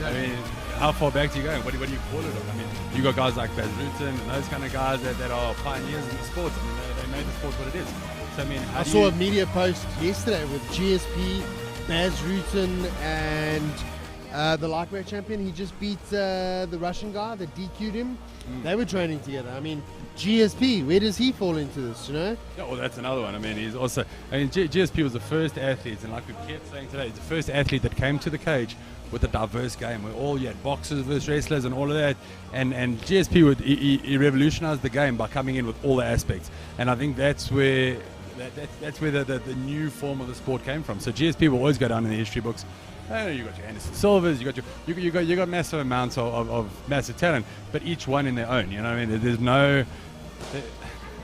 [SPEAKER 2] I mean, how far back do you go? What do you call it? I mean, you got guys like Baz Rutten and those kind of guys that are pioneers in the sport. I mean, they made the sport what it is. So I mean,
[SPEAKER 3] I saw a media post yesterday with GSP, Baz Rutten, and the lightweight champion. He just beat the Russian guy that DQ'd him. They were training together. I mean, GSP, where does he fall into this, you know?
[SPEAKER 2] Yeah, well, that's another one. I mean, he's also... I mean, GSP was the first athlete, and like we kept saying today, he's the first athlete that came to the cage with a diverse game where you had boxers versus wrestlers and all of that. And GSP, he revolutionized the game by coming in with all the aspects. And I think that's where... That's where the new form of the sport came from. So GSP will always go down in the history books. You got your Anderson Silvers, you got massive amounts of massive talent, but each one in their own. You know what I mean? There's no,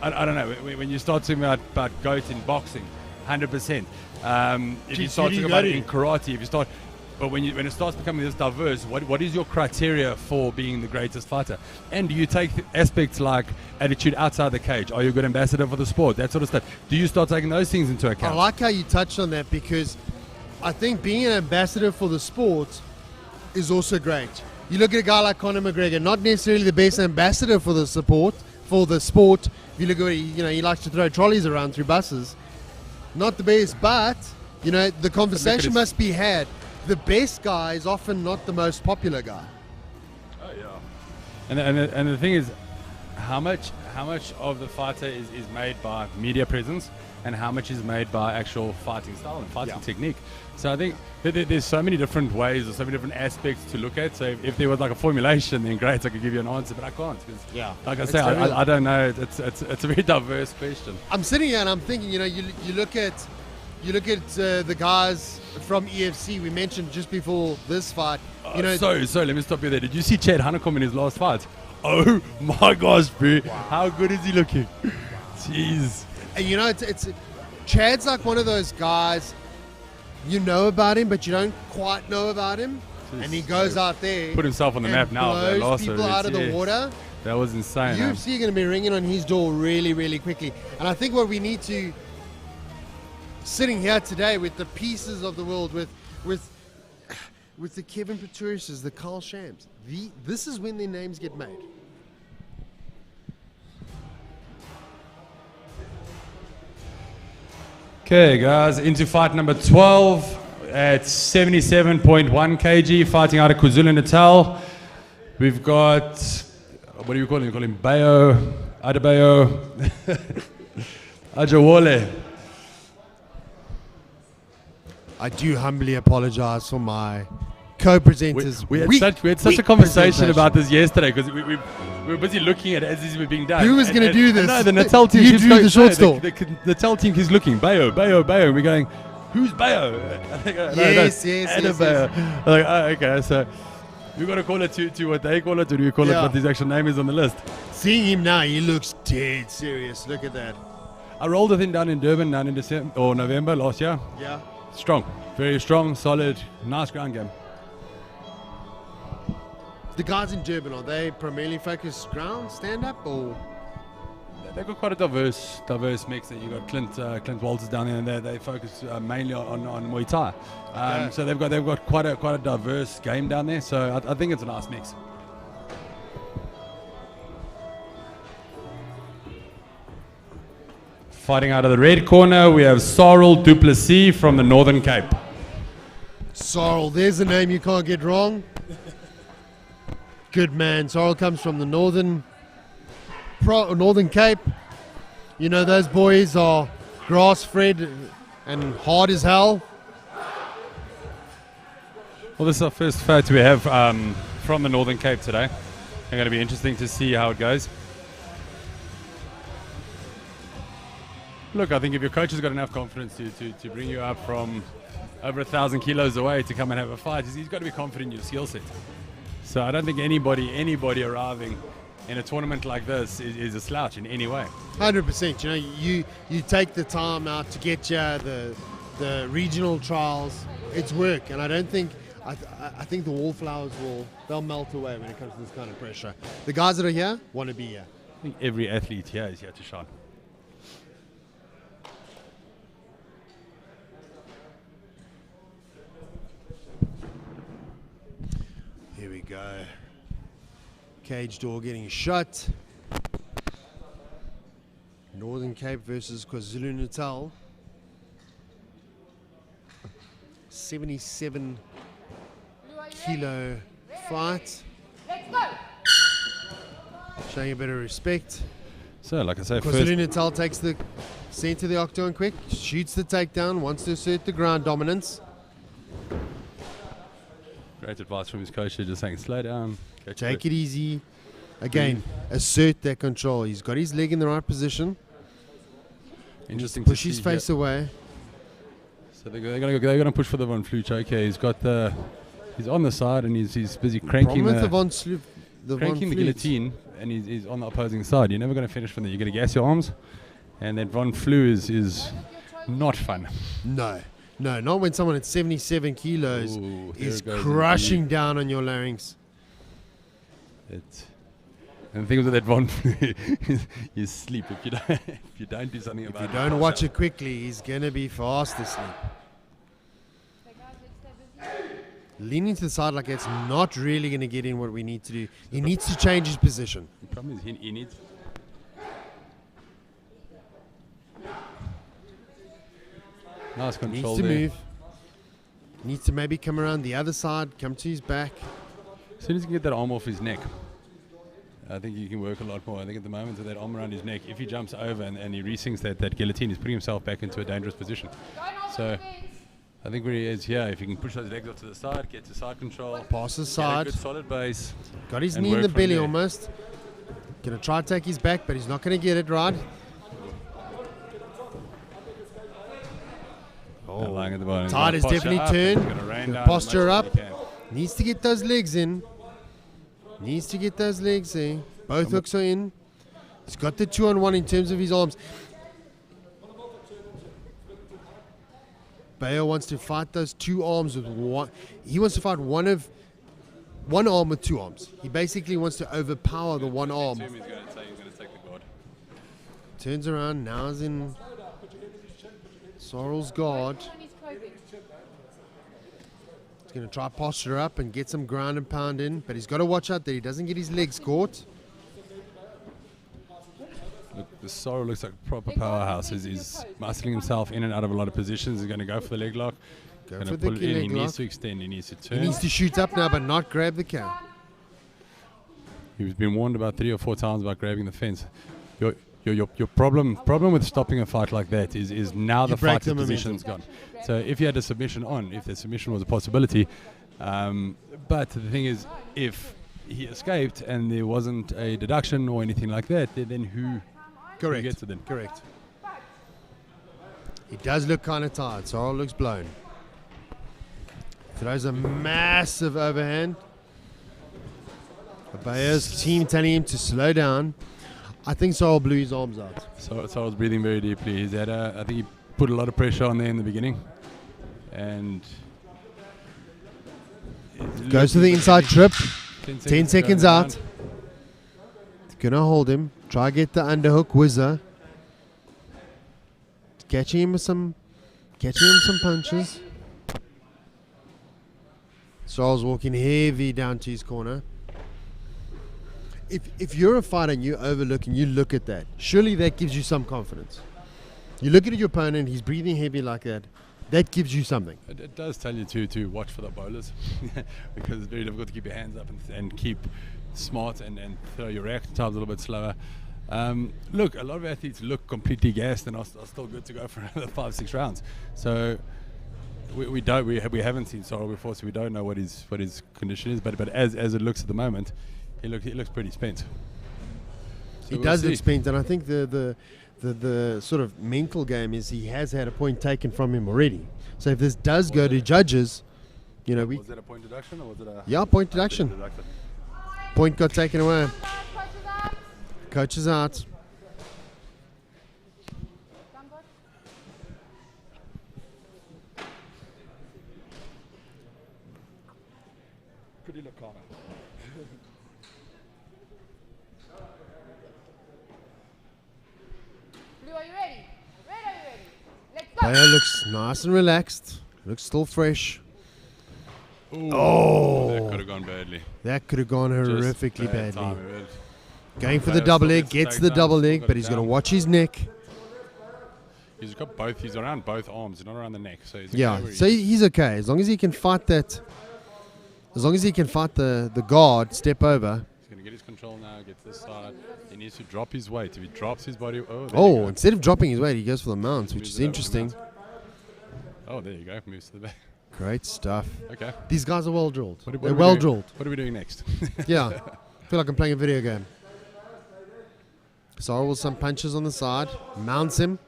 [SPEAKER 2] I don't know. When you start talking about GOAT in boxing, 100%. If you start talking about it in karate, but when it starts becoming this diverse, what is your criteria for being the greatest fighter? And do you take aspects like attitude outside the cage? Are you a good ambassador for the sport? That sort of stuff. Do you start taking those things into account?
[SPEAKER 3] I like how you touched on that, because I think being an ambassador for the sport is also great. You look at a guy like Conor McGregor, not necessarily the best ambassador for the sport. If you look at he likes to throw trolleys around through buses. Not the best, but the conversation must be had. The best guy is often not the most popular guy.
[SPEAKER 2] Oh yeah. And the thing is, how much of the fighter is made by media presence, and how much is made by actual fighting style and fighting technique. So I think there's so many different ways or so many different aspects to look at. So if there was like a formulation, then great, I could give you an answer, but I can't. Like I say, I don't know. It's a very diverse question.
[SPEAKER 3] I'm sitting here and I'm thinking, you look at the guys from EFC we mentioned just before this fight.
[SPEAKER 2] So let me stop you there. Did you see Chad Honeycomb in his last fight? Oh my gosh, bro! Wow. How good is he looking? Jeez.
[SPEAKER 3] And it's Chad's like one of those guys, you know about him, but you don't quite know about him. And he goes out there,
[SPEAKER 2] put himself on the map now.
[SPEAKER 3] Blows people out of the water.
[SPEAKER 2] That was insane.
[SPEAKER 3] UFC are going to be ringing on his door really, really quickly. And I think what we need to, sitting here today with the pieces of the world, with the Kevin Petruses, the Carl Shams, this is when their names get made.
[SPEAKER 2] Okay, guys, into fight number 12 at 77.1 kg, fighting out of KwaZulu-Natal. We've got, what do you call him? You call him Bayo, Adebayo, Ajawole.
[SPEAKER 3] I do humbly apologize for my co-presenters.
[SPEAKER 2] We had such a conversation about this yesterday, because we were busy looking at it as these were being done.
[SPEAKER 3] Who was going to do this?
[SPEAKER 2] No, the Natal team keeps going. The Natal team keeps looking. Bayo. And we're going, who's Bayo?
[SPEAKER 3] Yes.
[SPEAKER 2] Like, okay, so you got to call it to what they call it, or do you call it what his actual name is on the list?
[SPEAKER 3] Seeing him now, he looks dead serious. Look at that.
[SPEAKER 2] I rolled with him down in Durban, down in December or November last year.
[SPEAKER 3] Yeah.
[SPEAKER 2] Strong, very strong, solid, nice ground game.
[SPEAKER 3] The guys in Durban, are they primarily focused ground, stand-up, or?
[SPEAKER 2] They've got quite a diverse mix. You got Clint Walters down there, and they focus mainly on Muay Thai.
[SPEAKER 3] Okay.
[SPEAKER 2] So they've got quite a diverse game down there. So I think it's a nice mix. Fighting out of the red corner, we have Cyril Duplessis from the Northern Cape.
[SPEAKER 3] Sorrel, there's a name you can't get wrong. Good man. Sorrel comes from the Northern Cape. You know, those boys are grass-fed and hard as hell.
[SPEAKER 2] Well, this is our first fight we have from the Northern Cape today. It's going to be interesting to see how it goes. Look, I think if your coach has got enough confidence to bring you up from over 1,000 kilos away to come and have a fight, he's got to be confident in your skill set. So I don't think anybody arriving in a tournament like this is a slouch in any way.
[SPEAKER 3] 100%. You know, you take the time out to get you the regional trials. It's work, and I don't think I think the wallflowers they'll melt away when it comes to this kind of pressure. The guys that are here want to be here.
[SPEAKER 2] I think every athlete here is here to shine.
[SPEAKER 3] Here we go. Cage door getting shut. Northern Cape versus KwaZulu-Natal. 77 kilo fight.
[SPEAKER 4] Let's go.
[SPEAKER 3] Showing a bit of respect.
[SPEAKER 2] So, like I say,
[SPEAKER 3] KwaZulu-Natal takes the center of the octagon quick, shoots the takedown, wants to assert the ground dominance.
[SPEAKER 2] Great advice from his coach, just saying, slow down.
[SPEAKER 3] Take it easy. Again, assert that control. He's got his leg in the right position.
[SPEAKER 2] Interesting.
[SPEAKER 3] Push his face away.
[SPEAKER 2] So they're going to push for the Von Flue choke here. He's on the side and he's busy cranking the guillotine, and he's on the opposing side. You're never going to finish from there. You're going to gas your arms, and then Von Flue is not fun.
[SPEAKER 3] No, not when someone at 77 kilos is
[SPEAKER 2] goes
[SPEAKER 3] crushing down on your larynx.
[SPEAKER 2] And the thing with that Von Flue is sleep. If you don't do something about it.
[SPEAKER 3] If you don't watch it quickly, he's going to be fast asleep. Leaning to the side like that's not really going to get in what we need to do. He needs to change his position.
[SPEAKER 2] The problem is he needs... Nice control
[SPEAKER 3] Needs to
[SPEAKER 2] there.
[SPEAKER 3] move. Needs to maybe come around the other side, come to his back.
[SPEAKER 2] As soon as he can get that arm off his neck, I think he can work a lot more. I think at the moment with that arm around his neck, if he jumps over and he re-sinks that guillotine, he's putting himself back into a dangerous position. So I think where he is here, if he can push those legs off to the side, get to side control,
[SPEAKER 3] Pass the side.
[SPEAKER 2] get a good solid base.
[SPEAKER 3] Got his
[SPEAKER 2] and
[SPEAKER 3] knee in
[SPEAKER 2] work
[SPEAKER 3] the
[SPEAKER 2] from
[SPEAKER 3] belly
[SPEAKER 2] there.
[SPEAKER 3] almost. Going to try to take his back, but he's not going to get it right.
[SPEAKER 2] And lying at the bottom.
[SPEAKER 3] Tide
[SPEAKER 2] He's
[SPEAKER 3] is
[SPEAKER 2] gonna posture
[SPEAKER 3] definitely
[SPEAKER 2] up,
[SPEAKER 3] turned.
[SPEAKER 2] he's gonna rain
[SPEAKER 3] Gonna
[SPEAKER 2] down
[SPEAKER 3] posture
[SPEAKER 2] as
[SPEAKER 3] up.
[SPEAKER 2] much as he can.
[SPEAKER 3] Needs to get those legs in. Needs to get those legs in. Both hooks are in. He's got the 2-on-1 in terms of his arms. Bayo wants to fight those two arms with one. He wants to fight one arm with two arms. He basically wants to overpower the one arm.
[SPEAKER 2] He's going to take the guard.
[SPEAKER 3] Turns around, now is in Sorrel's guard. He's going to try posture up and get some ground and pound in, but he's got to watch out that he doesn't get his legs caught.
[SPEAKER 2] Look, the Sorrel looks like a proper powerhouse. He's muscling himself in and out of a lot of positions. He's going to go for the leg lock. Going to
[SPEAKER 3] for the
[SPEAKER 2] pull it in. He
[SPEAKER 3] leg
[SPEAKER 2] needs
[SPEAKER 3] lock.
[SPEAKER 2] to extend. He needs to
[SPEAKER 3] He
[SPEAKER 2] turn.
[SPEAKER 3] needs to shoot up now, but not grab the cow.
[SPEAKER 2] He's been warned about 3 or 4 times about grabbing the fence. Your problem with stopping a fight like that is now the
[SPEAKER 3] break
[SPEAKER 2] fighter's
[SPEAKER 3] the
[SPEAKER 2] position's gone. So if you had a submission on, if the submission was a possibility, but the thing is, if he escaped and there wasn't a deduction or anything like that, then who gets it then?
[SPEAKER 3] Correct. He does look kind of tired. Sorrel looks blown. Throws a massive overhand. Bayo's team telling him to slow down. I think Sorrel blew his arms out.
[SPEAKER 2] Sorrel's breathing very deeply. He's had I think he put a lot of pressure on there in the beginning. And
[SPEAKER 3] Goes to the inside trip. 10 seconds out. Gonna hold him. Try get the underhook whizzer. Catching him some punches. Charles walking heavy down to his corner. If you're a fighter and you overlook and you look at that, surely that gives you some confidence. You look at your opponent, he's breathing heavy like that. That gives you something.
[SPEAKER 2] It does tell you to watch for the bowlers because it's very difficult to keep your hands up and keep smart and throw your reaction times a little bit slower. Look, a lot of athletes look completely gassed and are still good to go for another 5-6 rounds. So we haven't seen Sorrel before, so we don't know what his condition is. But as it looks at the moment, he looks pretty spent. So
[SPEAKER 3] He does look spent, and I think the sort of mental game is he has had a point taken from him already. So if this does go to judges,
[SPEAKER 2] was that a point deduction or was it a
[SPEAKER 3] point deduction? Point got taken away. Coach is out.
[SPEAKER 11] Pretty look calmer.
[SPEAKER 4] Blue, are you ready? Red, are you ready? Let's go.
[SPEAKER 3] Player looks nice and relaxed. Looks still fresh.
[SPEAKER 2] Ooh,
[SPEAKER 3] Oh.
[SPEAKER 2] that could have gone badly.
[SPEAKER 3] That could have gone horrifically
[SPEAKER 2] Just bad
[SPEAKER 3] badly.
[SPEAKER 2] timing, really.
[SPEAKER 3] Going for the
[SPEAKER 2] Player
[SPEAKER 3] double
[SPEAKER 2] still
[SPEAKER 3] leg,
[SPEAKER 2] gets
[SPEAKER 3] gets
[SPEAKER 2] taken
[SPEAKER 3] the
[SPEAKER 2] down,
[SPEAKER 3] double
[SPEAKER 2] still
[SPEAKER 3] leg,
[SPEAKER 2] got
[SPEAKER 3] but
[SPEAKER 2] it
[SPEAKER 3] he's going to
[SPEAKER 2] down.
[SPEAKER 3] watch his neck.
[SPEAKER 2] He's got both. He's around both arms, not around the neck. So he's
[SPEAKER 3] Yeah,
[SPEAKER 2] okay where
[SPEAKER 3] so
[SPEAKER 2] he is.
[SPEAKER 3] he's okay as long as he can fight that. As long as he can fight the guard, step over.
[SPEAKER 2] He's going to get his control now. Get this side. He needs to drop his weight. If he drops his body, there you
[SPEAKER 3] Oh,
[SPEAKER 2] go.
[SPEAKER 3] instead of dropping his weight, he goes for the mount, which
[SPEAKER 2] Moves
[SPEAKER 3] is
[SPEAKER 2] it over the
[SPEAKER 3] interesting.
[SPEAKER 2] mount. Oh, there you go. Moves to the back.
[SPEAKER 3] Great stuff.
[SPEAKER 2] Okay.
[SPEAKER 3] These guys are well drilled.
[SPEAKER 2] What are
[SPEAKER 3] They're
[SPEAKER 2] we
[SPEAKER 3] well
[SPEAKER 2] doing-
[SPEAKER 3] drilled.
[SPEAKER 2] What are we doing next?
[SPEAKER 3] Yeah. I feel like I'm playing a video game. Sorrel with some punches on the side. Mounts him.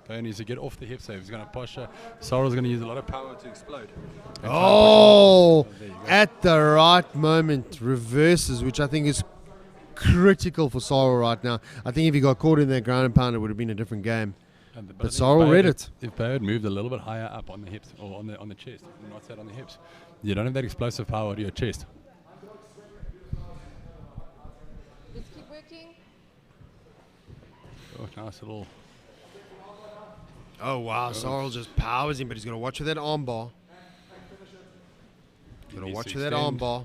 [SPEAKER 2] Player needs to get off the hip save. He's going to posture. Sorrel's going to use a lot of power to explode. And try and
[SPEAKER 3] Oh,
[SPEAKER 2] push him. There you go.
[SPEAKER 3] at the right moment, reverses, which I think is critical for Sorrel right now. I think if he got caught in that ground and pound, it would have been a different game.
[SPEAKER 2] And I
[SPEAKER 3] But
[SPEAKER 2] think
[SPEAKER 3] Sorrel
[SPEAKER 2] if
[SPEAKER 3] read
[SPEAKER 2] Bayer-
[SPEAKER 3] it.
[SPEAKER 2] If Bayer had moved a little bit higher up on the hips or on the chest, not sat on the hips, you don't have that explosive power to your chest.
[SPEAKER 4] Let's keep working.
[SPEAKER 2] Oh, nice little.
[SPEAKER 3] Oh, wow. Sorrel just powers him, but he's going to watch for that arm bar. Going to
[SPEAKER 2] needs
[SPEAKER 3] watch
[SPEAKER 2] to
[SPEAKER 3] for that
[SPEAKER 2] extend.
[SPEAKER 3] arm bar.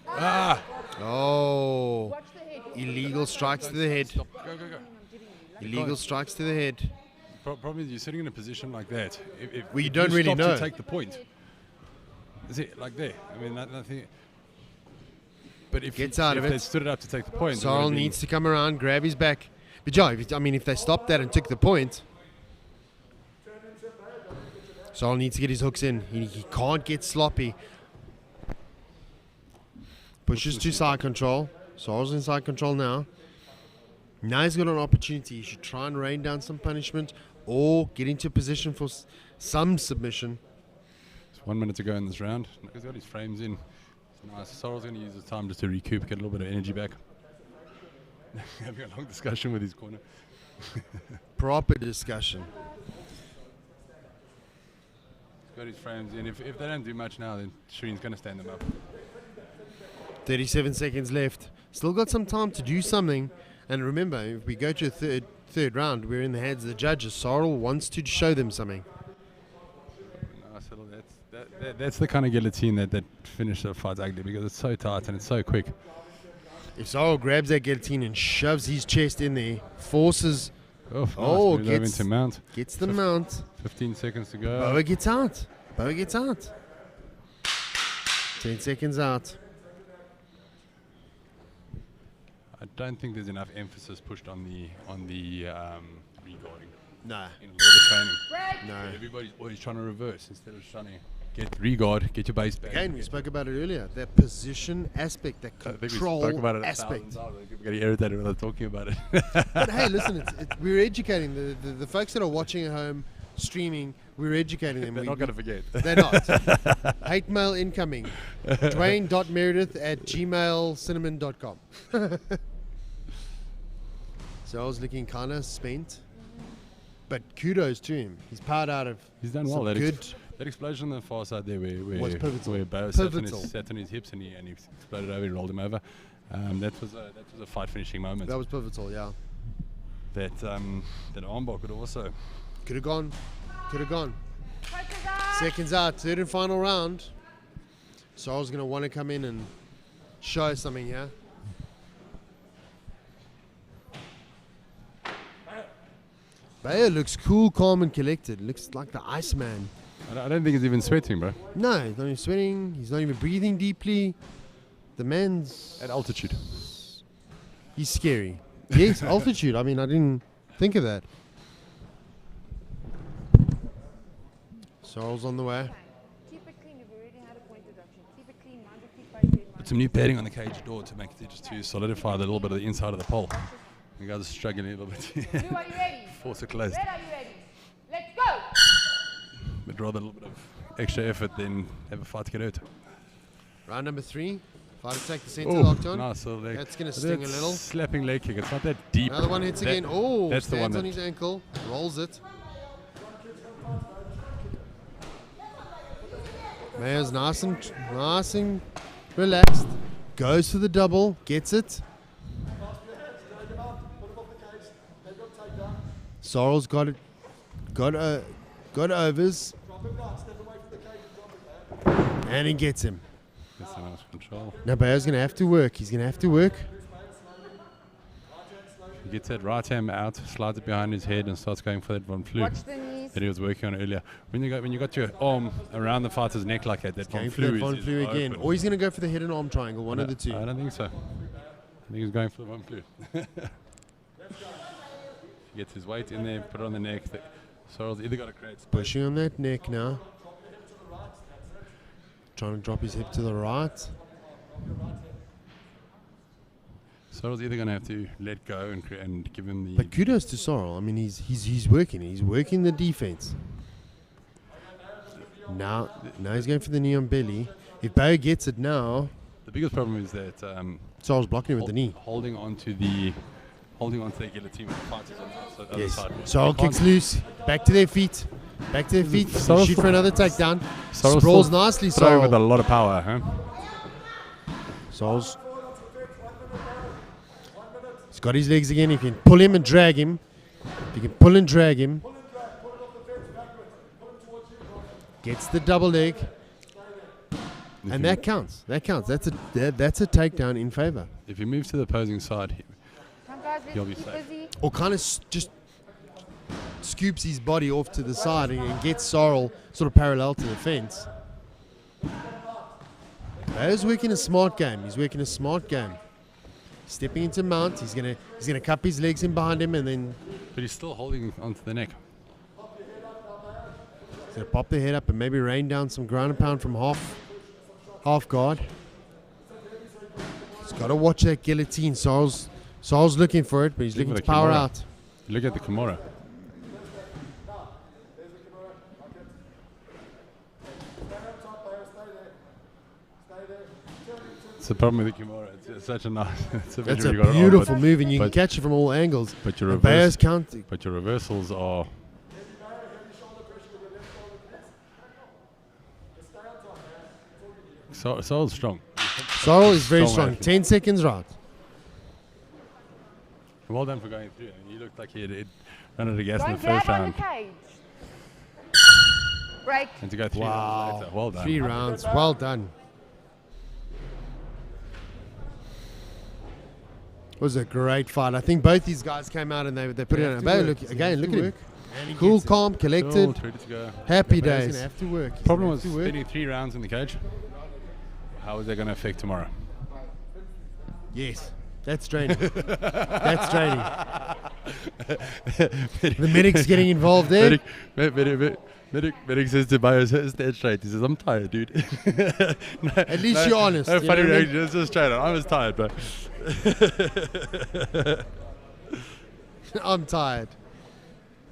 [SPEAKER 2] Ah!
[SPEAKER 3] Oh.
[SPEAKER 4] Watch the head.
[SPEAKER 3] Illegal strikes to the head.
[SPEAKER 2] Stop. Go, go, go.
[SPEAKER 3] Illegal strikes to the head.
[SPEAKER 2] Problem is, you're sitting in a position like that. If
[SPEAKER 3] Well, you
[SPEAKER 2] if
[SPEAKER 3] don't really
[SPEAKER 2] stop
[SPEAKER 3] know.
[SPEAKER 2] to take the point. Is it like there? I mean, nothing. But if
[SPEAKER 3] Gets
[SPEAKER 2] you-
[SPEAKER 3] out
[SPEAKER 2] if
[SPEAKER 3] of
[SPEAKER 2] they
[SPEAKER 3] it.
[SPEAKER 2] stood it up to take the point, it
[SPEAKER 3] Sorrel
[SPEAKER 2] would've been-
[SPEAKER 3] needs to come around, grab his back. But yeah, if they stopped that and took the point, Sorrel needs to get his hooks in. He can't get sloppy. Pushes to side control. Sorrel's in side control now. Now he's got an opportunity. He should try and rain down some punishment or get into position for some submission.
[SPEAKER 2] It's 1 minute to go in this round. He's got his frames in. It's nice. Sorrel's going to use the time just to recoup, get a little bit of energy back. Having a long discussion with his corner.
[SPEAKER 3] Proper discussion.
[SPEAKER 2] He's got his frames in. If they don't do much now, then Shireen's going to stand them up.
[SPEAKER 3] 37 seconds left. Still got some time to do something. And remember, if we go to a third round, we're in the hands of the judges. Sorrel wants to show them something.
[SPEAKER 2] Nice little, that's the kind of guillotine that finishes the fight ugly because it's so tight and it's so quick.
[SPEAKER 3] If Sorrel grabs that guillotine and shoves his chest in there, forces...
[SPEAKER 2] Oh, nice. Moves over into mount.
[SPEAKER 3] Gets the mount.
[SPEAKER 2] 15 seconds to go.
[SPEAKER 3] Boa gets out. 10 seconds out.
[SPEAKER 2] I don't think there's enough emphasis pushed on the regarding.
[SPEAKER 3] No.
[SPEAKER 2] In a lot of the training.
[SPEAKER 3] No.
[SPEAKER 2] Everybody's always trying to reverse instead of trying to get regard, get your base back.
[SPEAKER 3] Again, we spoke about it earlier. That position aspect, that
[SPEAKER 2] I think we
[SPEAKER 3] control
[SPEAKER 2] spoke about it
[SPEAKER 3] aspect.
[SPEAKER 2] People get irritated when they're talking about it.
[SPEAKER 3] But hey, listen, we're educating the folks that are watching at home, streaming. We're educating them.
[SPEAKER 2] They're not going to forget.
[SPEAKER 3] They're not. Hate mail incoming. Dwayne.meredith@gmailcinnamon.com. So I was looking kind of spent, but kudos to him. He's powered out of.
[SPEAKER 2] He's done
[SPEAKER 3] some
[SPEAKER 2] well.
[SPEAKER 3] Good.
[SPEAKER 2] That That explosion on the far side there
[SPEAKER 3] Was pivotal.
[SPEAKER 2] where Bo
[SPEAKER 3] Pivotal.
[SPEAKER 2] sat on his hips and he exploded over, he rolled him over. That was a fight finishing moment.
[SPEAKER 3] That was pivotal, yeah.
[SPEAKER 2] That armbar could also
[SPEAKER 3] Could have gone. Seconds out, third and final round. Sorrel's going to want to come in and show something here. Bayer looks cool, calm, and collected. Looks like the Iceman.
[SPEAKER 2] I don't think he's even sweating, bro.
[SPEAKER 3] No, he's not even sweating. He's not even breathing deeply. The man's
[SPEAKER 2] at altitude.
[SPEAKER 3] He's scary. Yes, altitude. I mean, I didn't think of that. Sorrel's on the way.
[SPEAKER 4] Keep it clean. You've already had a point deduction. Keep it clean. Mind your feet by feet.
[SPEAKER 2] Put some new padding on the cage door to make it just to solidify a little bit of the inside of the pole. You guys are struggling a little bit.
[SPEAKER 4] Blue, are you ready?
[SPEAKER 2] Force it closed.
[SPEAKER 4] Red, are you ready? Let's go!
[SPEAKER 2] But rather a little bit of extra effort than have a fight to get hurt.
[SPEAKER 3] Round number 3. Fight to take the center
[SPEAKER 2] Oh,
[SPEAKER 3] locked on.
[SPEAKER 2] nice little leg.
[SPEAKER 3] That's going to sting a little.
[SPEAKER 2] Slapping leg kick. It's not that deep.
[SPEAKER 3] Another one hits again. Oh,
[SPEAKER 2] that's the one
[SPEAKER 3] stands on
[SPEAKER 2] that
[SPEAKER 3] his ankle. Rolls it. Mayer's nice and relaxed. Goes for the double. Gets it. Sorrel's got it. Got overs. And he gets him.
[SPEAKER 2] That's a nice control.
[SPEAKER 3] Now Bayo's going to have to work. He's going to have to work.
[SPEAKER 2] He gets that right hand out, slides it behind his head, and starts going for that one flu
[SPEAKER 4] Watch the knees.
[SPEAKER 2] that he was working on earlier. When you got your arm around the fighter's neck like that, that
[SPEAKER 3] Going
[SPEAKER 2] one
[SPEAKER 3] for that
[SPEAKER 2] flu
[SPEAKER 3] one
[SPEAKER 2] is
[SPEAKER 3] flu again.
[SPEAKER 2] open.
[SPEAKER 3] Or he's going to go for the head and arm triangle. One of the two.
[SPEAKER 2] I don't think so. I think he's going for the one flu. He gets his weight in there, put it on the neck. Sorrel's either got to create space.
[SPEAKER 3] Pushing on that neck now. Trying to drop his hip to the right.
[SPEAKER 2] Sorrel's either going to have to let go and give him the...
[SPEAKER 3] But kudos to Sorrel. I mean, he's working. He's working the defense. Now he's going for the knee on belly. If Bayo gets it now...
[SPEAKER 2] The biggest problem is that...
[SPEAKER 3] Sorrel's blocking him with the knee.
[SPEAKER 2] Holding on to the guillotine with the fighters on the other
[SPEAKER 3] Yes.
[SPEAKER 2] side.
[SPEAKER 3] Sorrel kicks loose. Back to their feet. Back to their feet.
[SPEAKER 2] Sorrel's
[SPEAKER 3] Shoot for another takedown.
[SPEAKER 2] Sorrel's
[SPEAKER 3] Sprawls
[SPEAKER 2] still
[SPEAKER 3] nicely,
[SPEAKER 2] throwing
[SPEAKER 3] Sorrel.
[SPEAKER 2] with a lot of power, huh?
[SPEAKER 3] Sorrel's... He's got his legs again. He can pull him and drag him. He can pull and drag him. Gets the double leg. And that counts. That counts. That's a takedown in favor.
[SPEAKER 2] If he moves to the opposing side,
[SPEAKER 4] Come guys,
[SPEAKER 2] he'll
[SPEAKER 4] let's
[SPEAKER 2] be
[SPEAKER 4] keep
[SPEAKER 2] safe.
[SPEAKER 4] busy.
[SPEAKER 3] Or kind of just scoops his body off to the side and gets Sorrel sort of parallel to the fence. Bayo's working a smart game. He's working a smart game. Stepping into mount. He's gonna cup his legs in behind him and then...
[SPEAKER 2] But he's still holding onto the neck.
[SPEAKER 3] He's gonna pop the head up and maybe rain down some ground and pound from half guard. He's got to watch that guillotine. Sorrel's looking for it, but he's looking to power
[SPEAKER 2] Kimura.
[SPEAKER 3] out.
[SPEAKER 2] Look at the Kimura. It's the problem with the Kimura. It's such a nice. It's a
[SPEAKER 3] That's
[SPEAKER 2] very
[SPEAKER 3] a
[SPEAKER 2] good
[SPEAKER 3] beautiful
[SPEAKER 2] arm,
[SPEAKER 3] move, and you can
[SPEAKER 2] but-
[SPEAKER 3] catch it from all angles.
[SPEAKER 2] But your
[SPEAKER 3] And Bayo's counting.
[SPEAKER 2] But your reversals are. Sorrel's strong.
[SPEAKER 3] Sorrel is very strong.
[SPEAKER 2] athlete.
[SPEAKER 3] 10 seconds right.
[SPEAKER 2] Well done for going through. You looked like he had run out of gas in
[SPEAKER 4] Don't
[SPEAKER 2] the first
[SPEAKER 4] grab on
[SPEAKER 2] round.
[SPEAKER 4] the cage. Break.
[SPEAKER 2] And to go 3 rounds
[SPEAKER 3] Wow.
[SPEAKER 2] later. Well done.
[SPEAKER 3] 3 rounds. Well done. It was a great fight. I think both these guys came out and they put it on. Bayo, look at him. Cool, calm, collected.
[SPEAKER 2] Ready to go.
[SPEAKER 3] Happy Bayo's days. gonna have to work. He's
[SPEAKER 2] Problem
[SPEAKER 3] gonna
[SPEAKER 2] was
[SPEAKER 3] have to work.
[SPEAKER 2] spending 3 rounds in the cage. How is that going to affect tomorrow?
[SPEAKER 3] Yes. That's draining. That's draining. The medic's getting involved there.
[SPEAKER 2] Medic says to Bayo, stand straight. He says, I'm tired, dude.
[SPEAKER 3] At least you're honest.
[SPEAKER 2] No
[SPEAKER 3] you
[SPEAKER 2] funny
[SPEAKER 3] know what I mean?
[SPEAKER 2] reaction. It's just straight on. I was tired, bro.
[SPEAKER 3] I'm tired.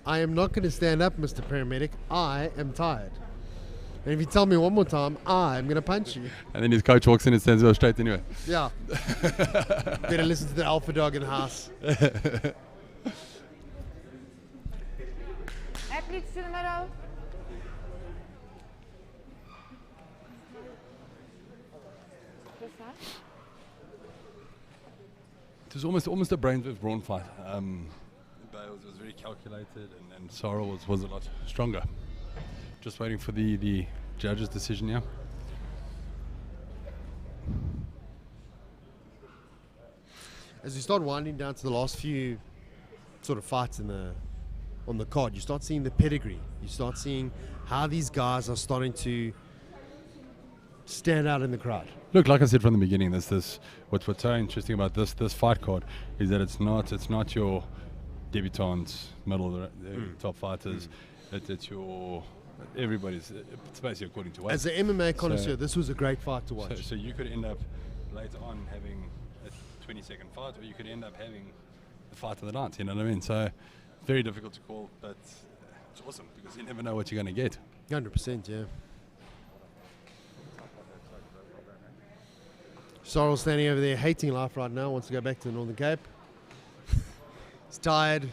[SPEAKER 3] I am not going to stand up, Mr. Paramedic. I am tired. And if you tell me one more time, I'm going to punch you.
[SPEAKER 2] And then his coach walks in and stands up straight anyway.
[SPEAKER 3] Yeah. Better listen to the alpha dog in the house.
[SPEAKER 4] Athletes to the middle.
[SPEAKER 2] It was almost a brains versus brawn fight. Bales was very calculated, and Sorrel was a lot stronger. Just waiting for the judge's decision here.
[SPEAKER 3] As we start winding down to the last few sort of fights on the card, you start seeing the pedigree. You start seeing how these guys are starting to stand out in the crowd.
[SPEAKER 2] Look, like I said from the beginning, what's so interesting about this fight card is that it's not your debutantes, middle top fighters. It's your everybody's. It's basically according to weight.
[SPEAKER 3] As an MMA connoisseur, this was a great fight to watch.
[SPEAKER 2] So you could end up later on having a 20-second fight, or you could end up having the fight of the night. You know what I mean? So very difficult to call, but it's awesome because you never know what you're going to get.
[SPEAKER 3] 100%, yeah. Sorrel standing over there hating life right now, wants to go back to the Northern Cape. He's tired.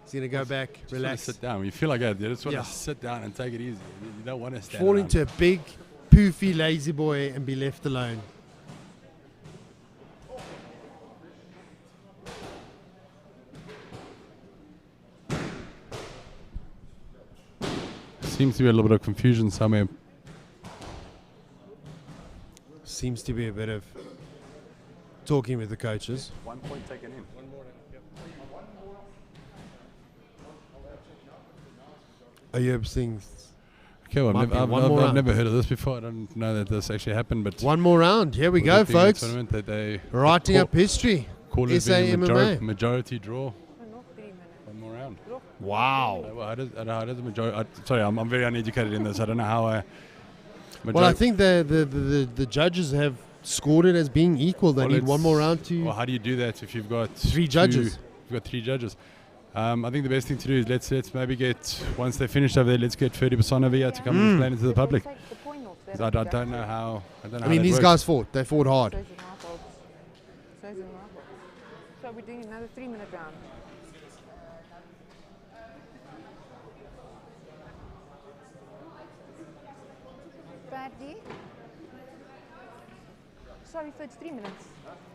[SPEAKER 3] He's going to go back, relax.
[SPEAKER 2] Sit down. When you feel like that, you just want to sit down and take it easy. You don't want to stand
[SPEAKER 3] Fall
[SPEAKER 2] around.
[SPEAKER 3] into a big, poofy, lazy boy and be left alone.
[SPEAKER 2] Seems to be a little bit of confusion somewhere.
[SPEAKER 3] Seems to be a bit of talking with the coaches.
[SPEAKER 2] 1 point taken in.
[SPEAKER 3] Are you seeing?
[SPEAKER 2] Okay, well,
[SPEAKER 3] Might be one more
[SPEAKER 2] I've
[SPEAKER 3] round.
[SPEAKER 2] never heard of this before. I don't know that this actually happened, but
[SPEAKER 3] One more round. Here we
[SPEAKER 2] with
[SPEAKER 3] go,
[SPEAKER 2] the thing in the
[SPEAKER 3] folks.
[SPEAKER 2] tournament that they
[SPEAKER 3] Writing up history.
[SPEAKER 2] call it
[SPEAKER 3] SA
[SPEAKER 2] being a
[SPEAKER 3] MMA.
[SPEAKER 2] majority draw. 1 more round.
[SPEAKER 3] Wow.
[SPEAKER 2] Well, how does a majority? Sorry, I'm very uneducated in this. I don't know how.
[SPEAKER 3] Well, I think the judges have scored it as being equal. They need one more round to.
[SPEAKER 2] Well, how do you do that if you've got
[SPEAKER 3] Three judges.
[SPEAKER 2] You've got 3 judges. I think the best thing to do is let's maybe get, once they finish over there, let's get Ferdy Basson over here to come and explain it to the public. 'Cause I don't know how.
[SPEAKER 3] I mean, these guys fought. They fought hard.
[SPEAKER 4] So we're doing another 3-minute round. Paddy? Sorry, so it's 3 minutes.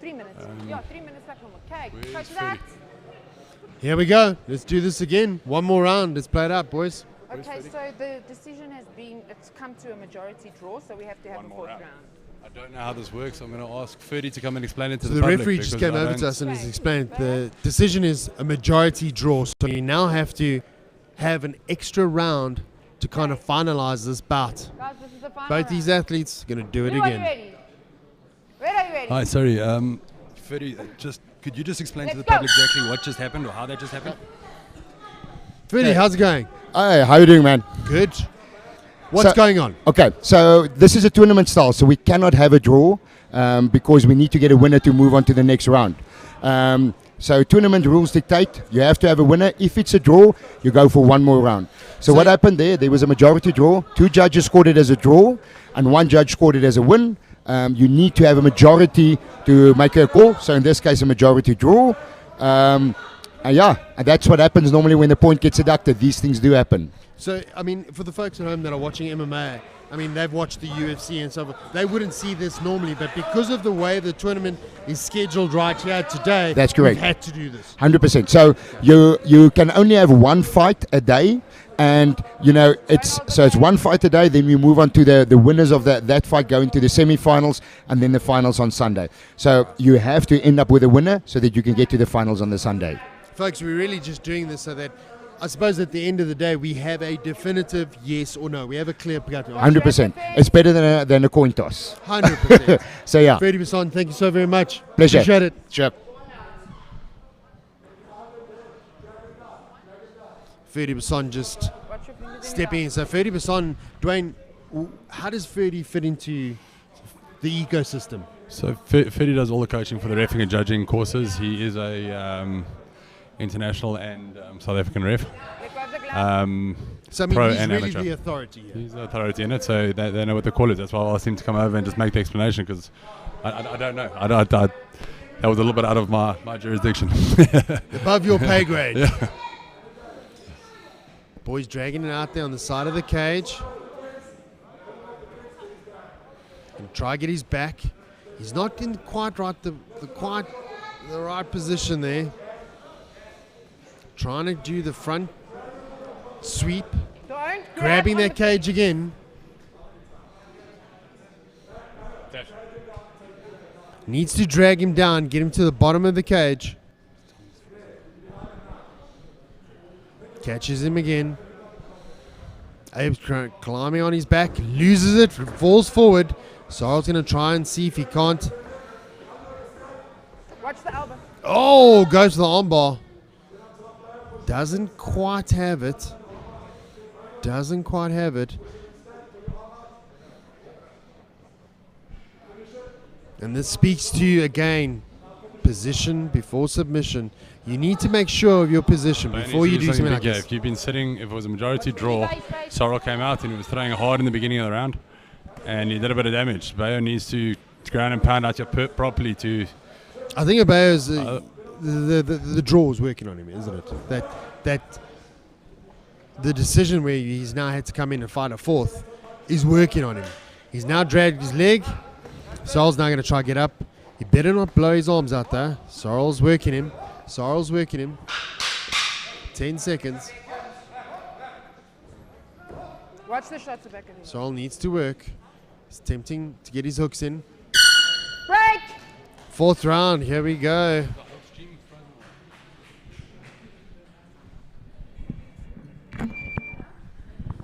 [SPEAKER 4] 3 minutes. 3 minutes like normal. Okay, coach that.
[SPEAKER 3] Here we go. Let's do this again. One more round. Let's play it out, boys.
[SPEAKER 4] Okay, so the decision has been, it's come to a majority draw, so we have to have a fourth round.
[SPEAKER 2] I don't know how this works. I'm going to ask Ferdy to come and explain it to
[SPEAKER 3] So
[SPEAKER 2] the
[SPEAKER 3] the
[SPEAKER 2] public.
[SPEAKER 3] referee just
[SPEAKER 2] because
[SPEAKER 3] came
[SPEAKER 2] I
[SPEAKER 3] over
[SPEAKER 2] don't-
[SPEAKER 3] to us and has explained the decision is a majority draw. So you now have to have an extra round to kind of finalize this bout.
[SPEAKER 4] Guys, this is the final
[SPEAKER 3] Both these
[SPEAKER 4] round.
[SPEAKER 3] athletes are going to do it
[SPEAKER 4] Who are you
[SPEAKER 3] again.
[SPEAKER 4] ready? Where are you ready?
[SPEAKER 2] Hi, sorry. Ferdy, could you just explain to the
[SPEAKER 4] Let's go.
[SPEAKER 2] public exactly what just happened or how that just happened?
[SPEAKER 3] Ferdy, how's it going?
[SPEAKER 13] Hi, how you doing, man?
[SPEAKER 3] Good. What's going on?
[SPEAKER 13] Okay, so this is a tournament style, so we cannot have a draw because we need to get a winner to move on to the next round. So tournament rules dictate you have to have a winner. If it's a draw, you go for one more round. So what happened there? There was a majority draw. 2 judges scored it as a draw, and 1 judge scored it as a win. You need to have a majority to make a call. So in this case, a majority draw. And that's what happens normally when the point gets deducted. These things do happen.
[SPEAKER 3] So, I mean, for the folks at home that are watching MMA, I mean, they've watched the UFC and so forth. They wouldn't see this normally, but because of the way the tournament is scheduled right here today,
[SPEAKER 13] That's correct.
[SPEAKER 3] we've had to do this.
[SPEAKER 13] 100%. So you can only have 1 fight a day, and it's 1 fight a day. Then we move on to the winners of that fight go into the semi-finals, and then the finals on Sunday. So you have to end up with a winner so that you can get to the finals on the Sunday.
[SPEAKER 3] Folks, we're really just doing this so that I suppose at the end of the day, we have a definitive yes or no. We have a clear cut.
[SPEAKER 13] 100%. It's better than a coin toss.
[SPEAKER 3] 100%.
[SPEAKER 13] So yeah.
[SPEAKER 3] Ferdy Basson, thank you so very much.
[SPEAKER 13] Pleasure.
[SPEAKER 3] Appreciate it.
[SPEAKER 13] Sure.
[SPEAKER 3] Ferdy Basson just stepping in. So Ferdy Basson, Dwayne, how does Ferdy fit into the ecosystem?
[SPEAKER 2] So Ferdy does all the coaching for the reffing and judging courses. He is a international and South African ref.
[SPEAKER 3] So I mean,
[SPEAKER 2] pro
[SPEAKER 3] he's
[SPEAKER 2] and
[SPEAKER 3] really
[SPEAKER 2] amateur.
[SPEAKER 3] the authority here.
[SPEAKER 2] He's the authority in it, so they know what the call is. That's why I asked him to come over and just make the explanation, because I don't know. That was a little bit out of my jurisdiction.
[SPEAKER 3] Above your pay grade.
[SPEAKER 2] Yeah.
[SPEAKER 3] Boys dragging it out there on the side of the cage. And try to get his back. He's not getting quite right. The quite the right position there. Trying to do the front sweep. Grabbing that cage again. Needs to drag him down, get him to the bottom of the cage. Catches him again. Abe's climbing on his back, loses it, falls forward. Sarl's going to try and see if he can't.
[SPEAKER 4] Watch the elbow.
[SPEAKER 3] Oh, goes to the armbar. Doesn't quite have it. Doesn't quite have it. And this speaks to you again. Position before submission. You need to make sure of your position before you do something like this.
[SPEAKER 2] If you've been sitting, if it was a majority draw, Sorrel came out and he was throwing hard in the beginning of the round, and he did a bit of damage. Bayo needs to ground and pound out your perp properly to.
[SPEAKER 3] I think Bayo's the draw is working on him, isn't it? That the decision where he's now had to come in and fight a fourth is working on him. He's now dragged his leg. Sorrel's now going to try to get up. He better not blow his arms out there. Sorrel's working him. 10 seconds.
[SPEAKER 4] Watch the shots back of him.
[SPEAKER 3] Sorrel needs to work. He's attempting to get his hooks in.
[SPEAKER 4] Break!
[SPEAKER 3] 4th round. Here we go.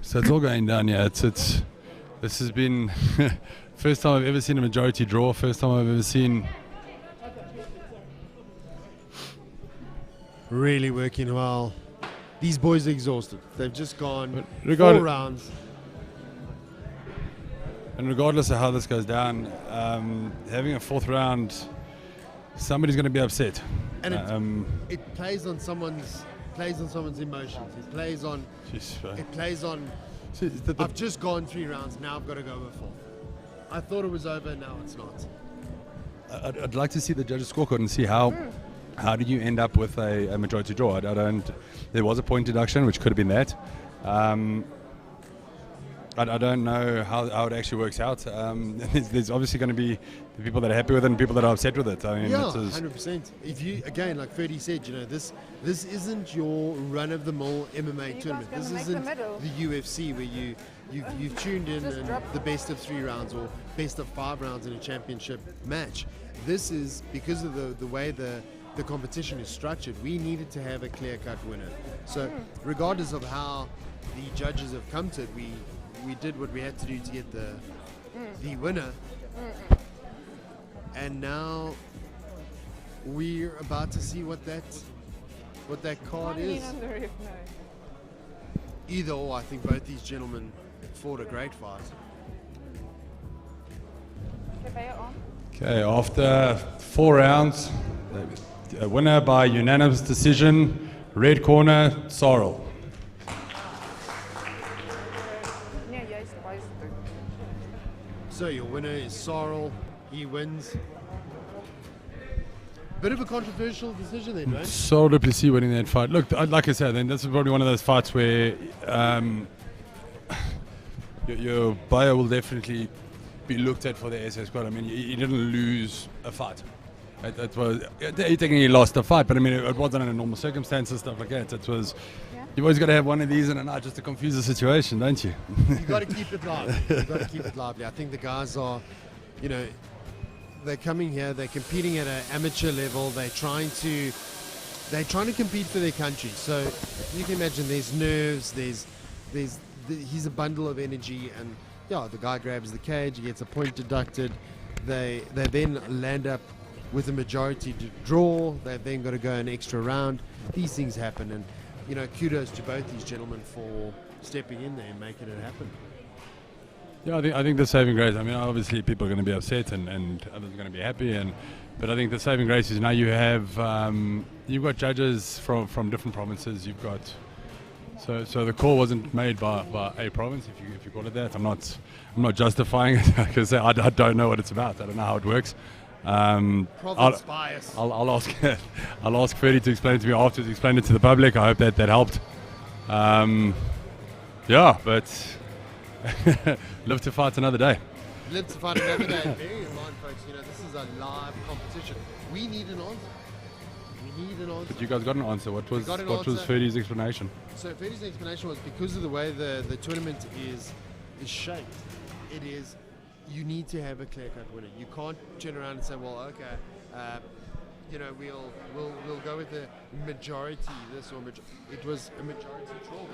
[SPEAKER 2] So it's all going down, yeah. This has been first time I've ever seen a majority draw. First time I've ever seen.
[SPEAKER 3] Really working well. These boys are exhausted. They've just gone 4 rounds.
[SPEAKER 2] And regardless of how this goes down, having a 4th round, somebody's going to be upset.
[SPEAKER 3] And it plays on someone's emotions. It plays on. I've just gone 3 rounds. Now I've got to go over 4. I thought it was over. Now it's not.
[SPEAKER 2] I'd like to see the judges' scorecard and see how did you end up with a majority draw. There was a point deduction, which could have been that. I don't know how it actually works out. There's obviously going to be the people that are happy with it and people that are upset with it. I mean,
[SPEAKER 3] yeah, 100%. If you, again, like Ferdy said, this isn't your run-of-the-mill MMA tournament. This isn't the UFC where you've tuned in and the best of 3 rounds or best of 5 rounds in a championship match. This is because of the way the competition is structured. We needed to have a clear-cut winner. So regardless of how the judges have come to it, we did what we had to do to get the winner. And now we're about to see what that card is. Either or, I think both these gentlemen fought a great fight.
[SPEAKER 2] Okay, after 4 rounds, a winner by unanimous decision, red corner, Sorrel.
[SPEAKER 3] So your winner is Sorrel. He wins. Bit of a controversial decision then, right?
[SPEAKER 2] Sorrel Duplessis winning that fight. Look, like I said, then this is probably one of those fights where your buyer will definitely be looked at for the SA squad. I mean, he didn't lose a fight. He technically lost a fight, but I mean, it wasn't under normal circumstances, stuff like that. It was. You've always got to have one of these in a night just to confuse the situation, don't you?
[SPEAKER 3] You've got to keep it lively. I think the guys are, they're coming here, they're competing at an amateur level, they're trying to compete for their country. So you can imagine there's nerves, he's a bundle of energy, and the guy grabs the cage, he gets a point deducted, they then land up with a majority to draw, they've then got to go an extra round. These things happen, and kudos to both these gentlemen for stepping in there and making it happen.
[SPEAKER 2] Yeah, I think the saving grace, I mean, obviously people are going to be upset and others are going to be happy, but I think the saving grace is now you've got judges from different provinces. You've got so the call wasn't made by a province, if you call it that. I'm not justifying it because I don't know what it's about. I don't know how it works.
[SPEAKER 3] Province bias.
[SPEAKER 2] I'll ask Ferdy to explain it to me afterwards. Explain it to the public. I hope that helped. But live to fight another day.
[SPEAKER 3] Live to fight another day. Bearing in mind, folks, this is a live competition. We need an answer. he didn't answer.
[SPEAKER 2] But you guys got an answer. What was
[SPEAKER 3] got an
[SPEAKER 2] what was
[SPEAKER 3] answer.
[SPEAKER 2] Ferdy's explanation?
[SPEAKER 3] So Ferdy's explanation was because of the way the tournament is shaped. It is, you need to have a clear-cut winner. You can't turn around and say, well, okay, we'll go with the majority this or it was a majority draw.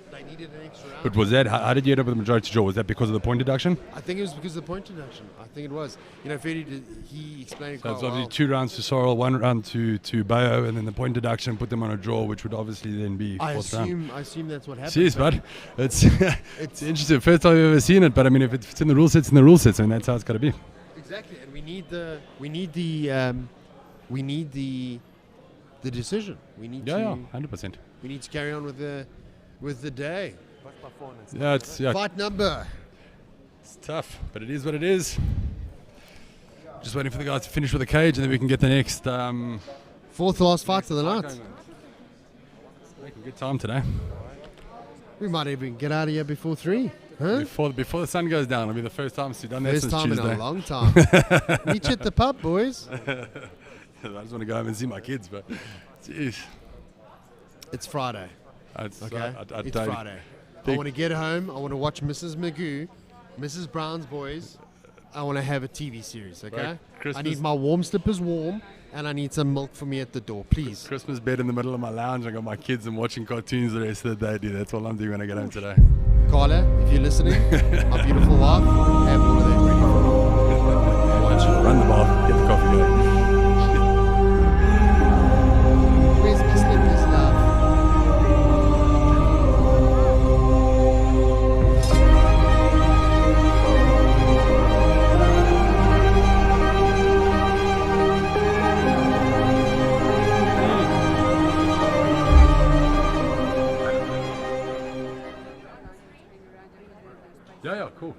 [SPEAKER 3] They needed an extra round.
[SPEAKER 2] But was that how did you end up with the majority draw? Was that because of the point deduction?
[SPEAKER 3] I think it was because of the point deduction. I think it was. Ferdy he explained it
[SPEAKER 2] So
[SPEAKER 3] quite
[SPEAKER 2] it's
[SPEAKER 3] well.
[SPEAKER 2] obviously 2 rounds to Sorrel, 1 round to Bayo, and then the point deduction put them on a draw, which would obviously then be
[SPEAKER 3] I
[SPEAKER 2] fourth round.
[SPEAKER 3] assume that's what happened.
[SPEAKER 2] Jeez, bud. It's it's interesting. First time I've ever seen it, but I mean, if it's in the rule sets, in the rule sets, I mean, that's how it's got to be.
[SPEAKER 3] Exactly, and we need the decision. We need
[SPEAKER 2] Yeah, 100%.
[SPEAKER 3] We need to carry on with the day.
[SPEAKER 2] Yeah, it's
[SPEAKER 3] Fight number.
[SPEAKER 2] It's tough, but it is what it is. Just waiting for the guys to finish with the cage, and then we can get the next
[SPEAKER 3] fourth last fight of the night.
[SPEAKER 2] Making good time today.
[SPEAKER 3] We might even get out of here before 3. Huh?
[SPEAKER 2] Before the sun goes down, it'll be the first time we've done that
[SPEAKER 3] First
[SPEAKER 2] since
[SPEAKER 3] time
[SPEAKER 2] Tuesday.
[SPEAKER 3] in a long time. Meet you at the pub, boys.
[SPEAKER 2] I just want to go home and see my kids, but jeez.
[SPEAKER 3] It's Friday.
[SPEAKER 2] It's
[SPEAKER 3] It's Friday. I want to get home. I want to watch Mrs. Magoo, Mrs. Brown's Boys. I want to have a TV series, okay? I need my warm slippers warm, and I need some milk for me at the door, please.
[SPEAKER 2] Christmas bed in the middle of my lounge. I got my kids and watching cartoons the rest of the day, dude. That's all I'm doing when I get home today.
[SPEAKER 3] Carla, if you're listening, my beautiful wife, have all of that ready for me.
[SPEAKER 2] Watch, run the bath, get the coffee going.
[SPEAKER 3] Where's my slippers, love?
[SPEAKER 2] Yeah, cool.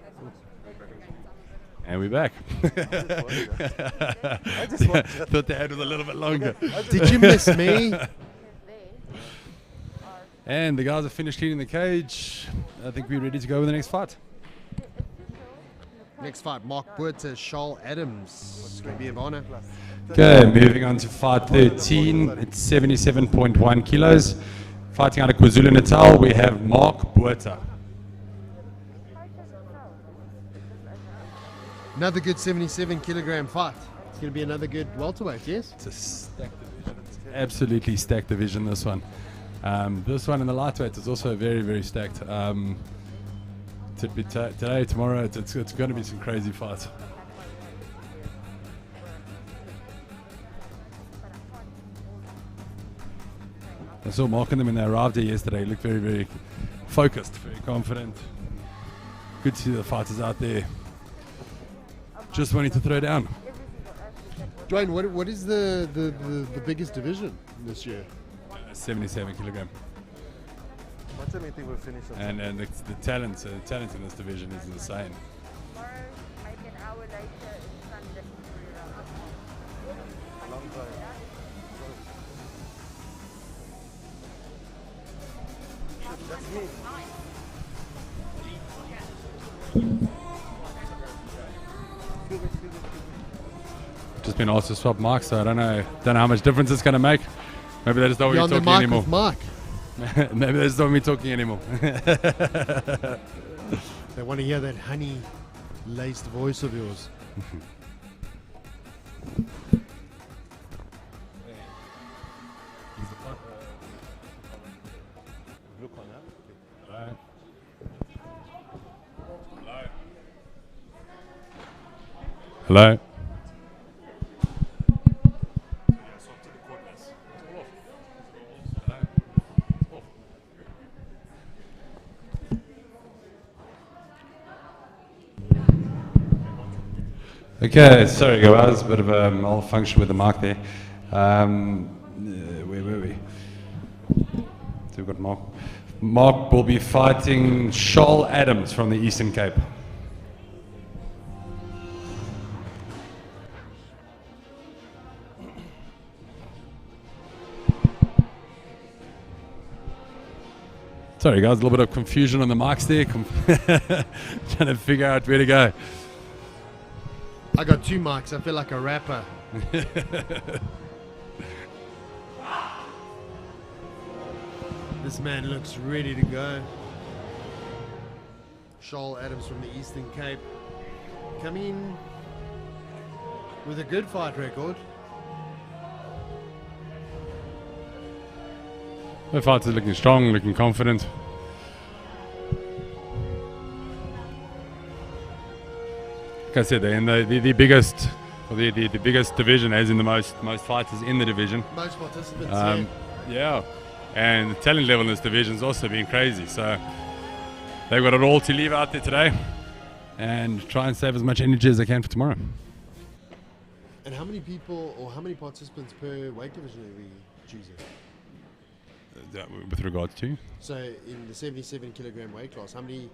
[SPEAKER 2] And we're back. Thought the ad was a little bit longer.
[SPEAKER 3] Did you miss me?
[SPEAKER 2] And the guys have finished cleaning the cage. I think we're ready to go with the next fight.
[SPEAKER 3] Next fight, Mark Buerta, Charles Adams. It's going to be of honor.
[SPEAKER 2] Okay, moving on to fight 13. It's 77.1 kilos. Fighting out of KwaZulu-Natal, we have Mark Buerta.
[SPEAKER 3] Another good 77-kilogram fight. It's going to be another good welterweight, yes?
[SPEAKER 2] It's a stacked division. It's absolutely stacked division, this one. This one in the lightweight is also very, very stacked. Today, tomorrow, it's going to be some crazy fights. I saw Mark and them when they arrived here yesterday. He looked very, very focused, very confident. Good to see the fighters out there just wanting to throw down.
[SPEAKER 3] Dwayne, what is the biggest division this year?
[SPEAKER 2] 77 kilogram.
[SPEAKER 11] What's the main thing we'll finish on?
[SPEAKER 2] And the talent in this division is insane.
[SPEAKER 11] Long time. That's me.
[SPEAKER 2] Just been asked to swap mics, so I don't know how much difference it's going to make. Maybe they just don't want me talking anymore. Maybe they just don't want me talking anymore.
[SPEAKER 3] They want to hear that honey-laced voice of yours.
[SPEAKER 2] Hello. Okay, sorry guys, a bit of a malfunction with the mic there. Where were we? So we've got Mark. Mark will be fighting Charles Adams from the Eastern Cape. Sorry guys, a little bit of confusion on the mics there. Trying to figure out where to go.
[SPEAKER 3] I got 2 mics. I feel like a rapper. This man looks ready to go. Shoal Adams from the Eastern Cape, coming in with a good fight record.
[SPEAKER 2] The fighters looking strong, looking confident. Like I said, they're in the biggest, or the biggest division, as in the most fighters in the division.
[SPEAKER 3] Most participants,
[SPEAKER 2] yeah. And the talent level in this division has also been crazy. So they've got it all to leave out there today and try and save as much energy as they can for tomorrow.
[SPEAKER 3] And how many people or how many participants per weight division are we choosing?
[SPEAKER 2] With regards to?
[SPEAKER 3] So in the 77 kilogram weight class, how many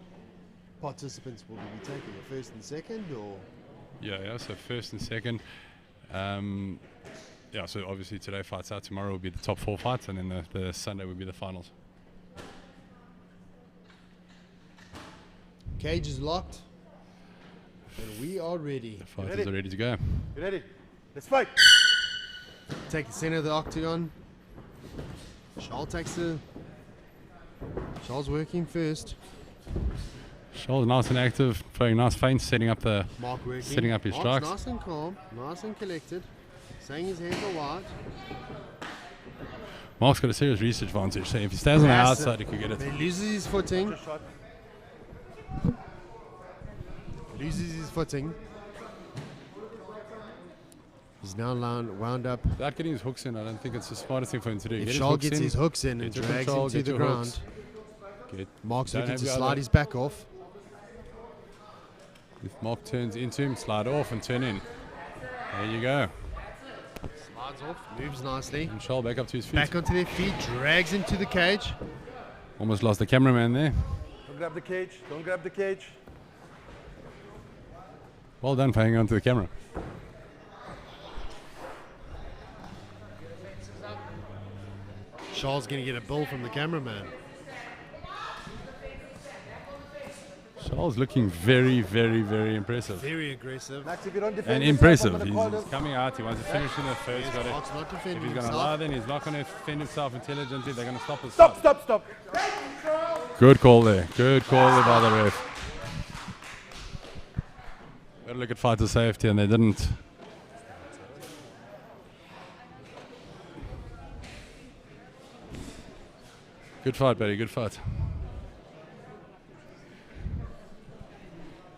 [SPEAKER 3] participants will we be taking? The first and second, or?
[SPEAKER 2] Yeah. So first and second. So obviously today fights out. Tomorrow will be the top 4 fights, and then the Sunday will be the finals.
[SPEAKER 3] Cage is locked, and we are ready.
[SPEAKER 2] The fighters are ready to go.
[SPEAKER 3] You ready? Let's fight. Take the center of the octagon. Shoal takes the. Shoal's working first.
[SPEAKER 2] Shoal's nice and active, throwing nice feints, setting up his
[SPEAKER 3] Mark's
[SPEAKER 2] strikes.
[SPEAKER 3] nice and calm, nice and collected, saying his hands are wide.
[SPEAKER 2] Mark's got a serious reach advantage, so if he stays on the outside, he could get it.
[SPEAKER 3] He loses his footing. He's now wound up.
[SPEAKER 2] Without getting his hooks in, I don't think it's the smartest thing for him to do.
[SPEAKER 3] If Shoal gets his hooks in and drags him to the ground, Mark's looking to slide his back off.
[SPEAKER 2] If Mark turns into him, slide off and turn in. There you go.
[SPEAKER 3] Slides off, moves nicely.
[SPEAKER 2] And Shoal back up to his feet.
[SPEAKER 3] Back onto their feet, drags him to the cage.
[SPEAKER 2] Almost lost the cameraman there.
[SPEAKER 11] Don't grab the cage. Don't grab the cage.
[SPEAKER 2] Well done for hanging on to the camera.
[SPEAKER 3] Shoal's going to get a bill from the cameraman.
[SPEAKER 2] Shoal's looking very, very, very impressive.
[SPEAKER 3] Very aggressive.
[SPEAKER 11] Max, if you don't defend
[SPEAKER 2] And
[SPEAKER 11] yourself,
[SPEAKER 2] impressive.
[SPEAKER 11] I'm gonna call
[SPEAKER 2] He's coming out. He wants to finish in the first.
[SPEAKER 3] Yes, Mark's not defending
[SPEAKER 2] if he's going to
[SPEAKER 3] himself.
[SPEAKER 2] lie, then he's not going to defend himself intelligently. They're going to stop his
[SPEAKER 11] Stop,
[SPEAKER 2] fight.
[SPEAKER 11] stop.
[SPEAKER 2] Good call there. Good call there by the ref. Got to look at fighter safety, and they didn't. Good fight, buddy. Good fight.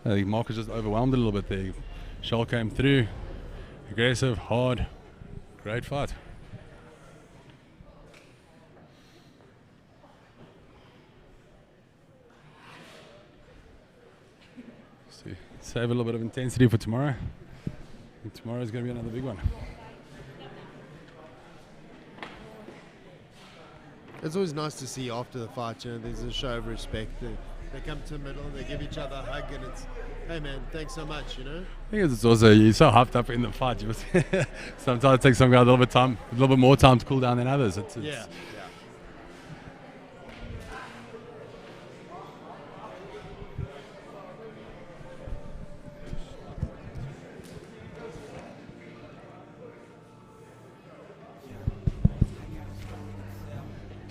[SPEAKER 2] I think Mark was just overwhelmed a little bit there. Shoal came through. Aggressive, hard. Great fight. See, save a little bit of intensity for tomorrow. And tomorrow's going to be another big one.
[SPEAKER 3] It's always nice to see after the fight, there's a show of respect. They come to the middle, they give each other a hug, and it's, hey man, thanks so much,
[SPEAKER 2] I think it's also, you're so hyped up in the fight. Sometimes it takes some guy a little bit more time to cool down than others.
[SPEAKER 3] Yeah.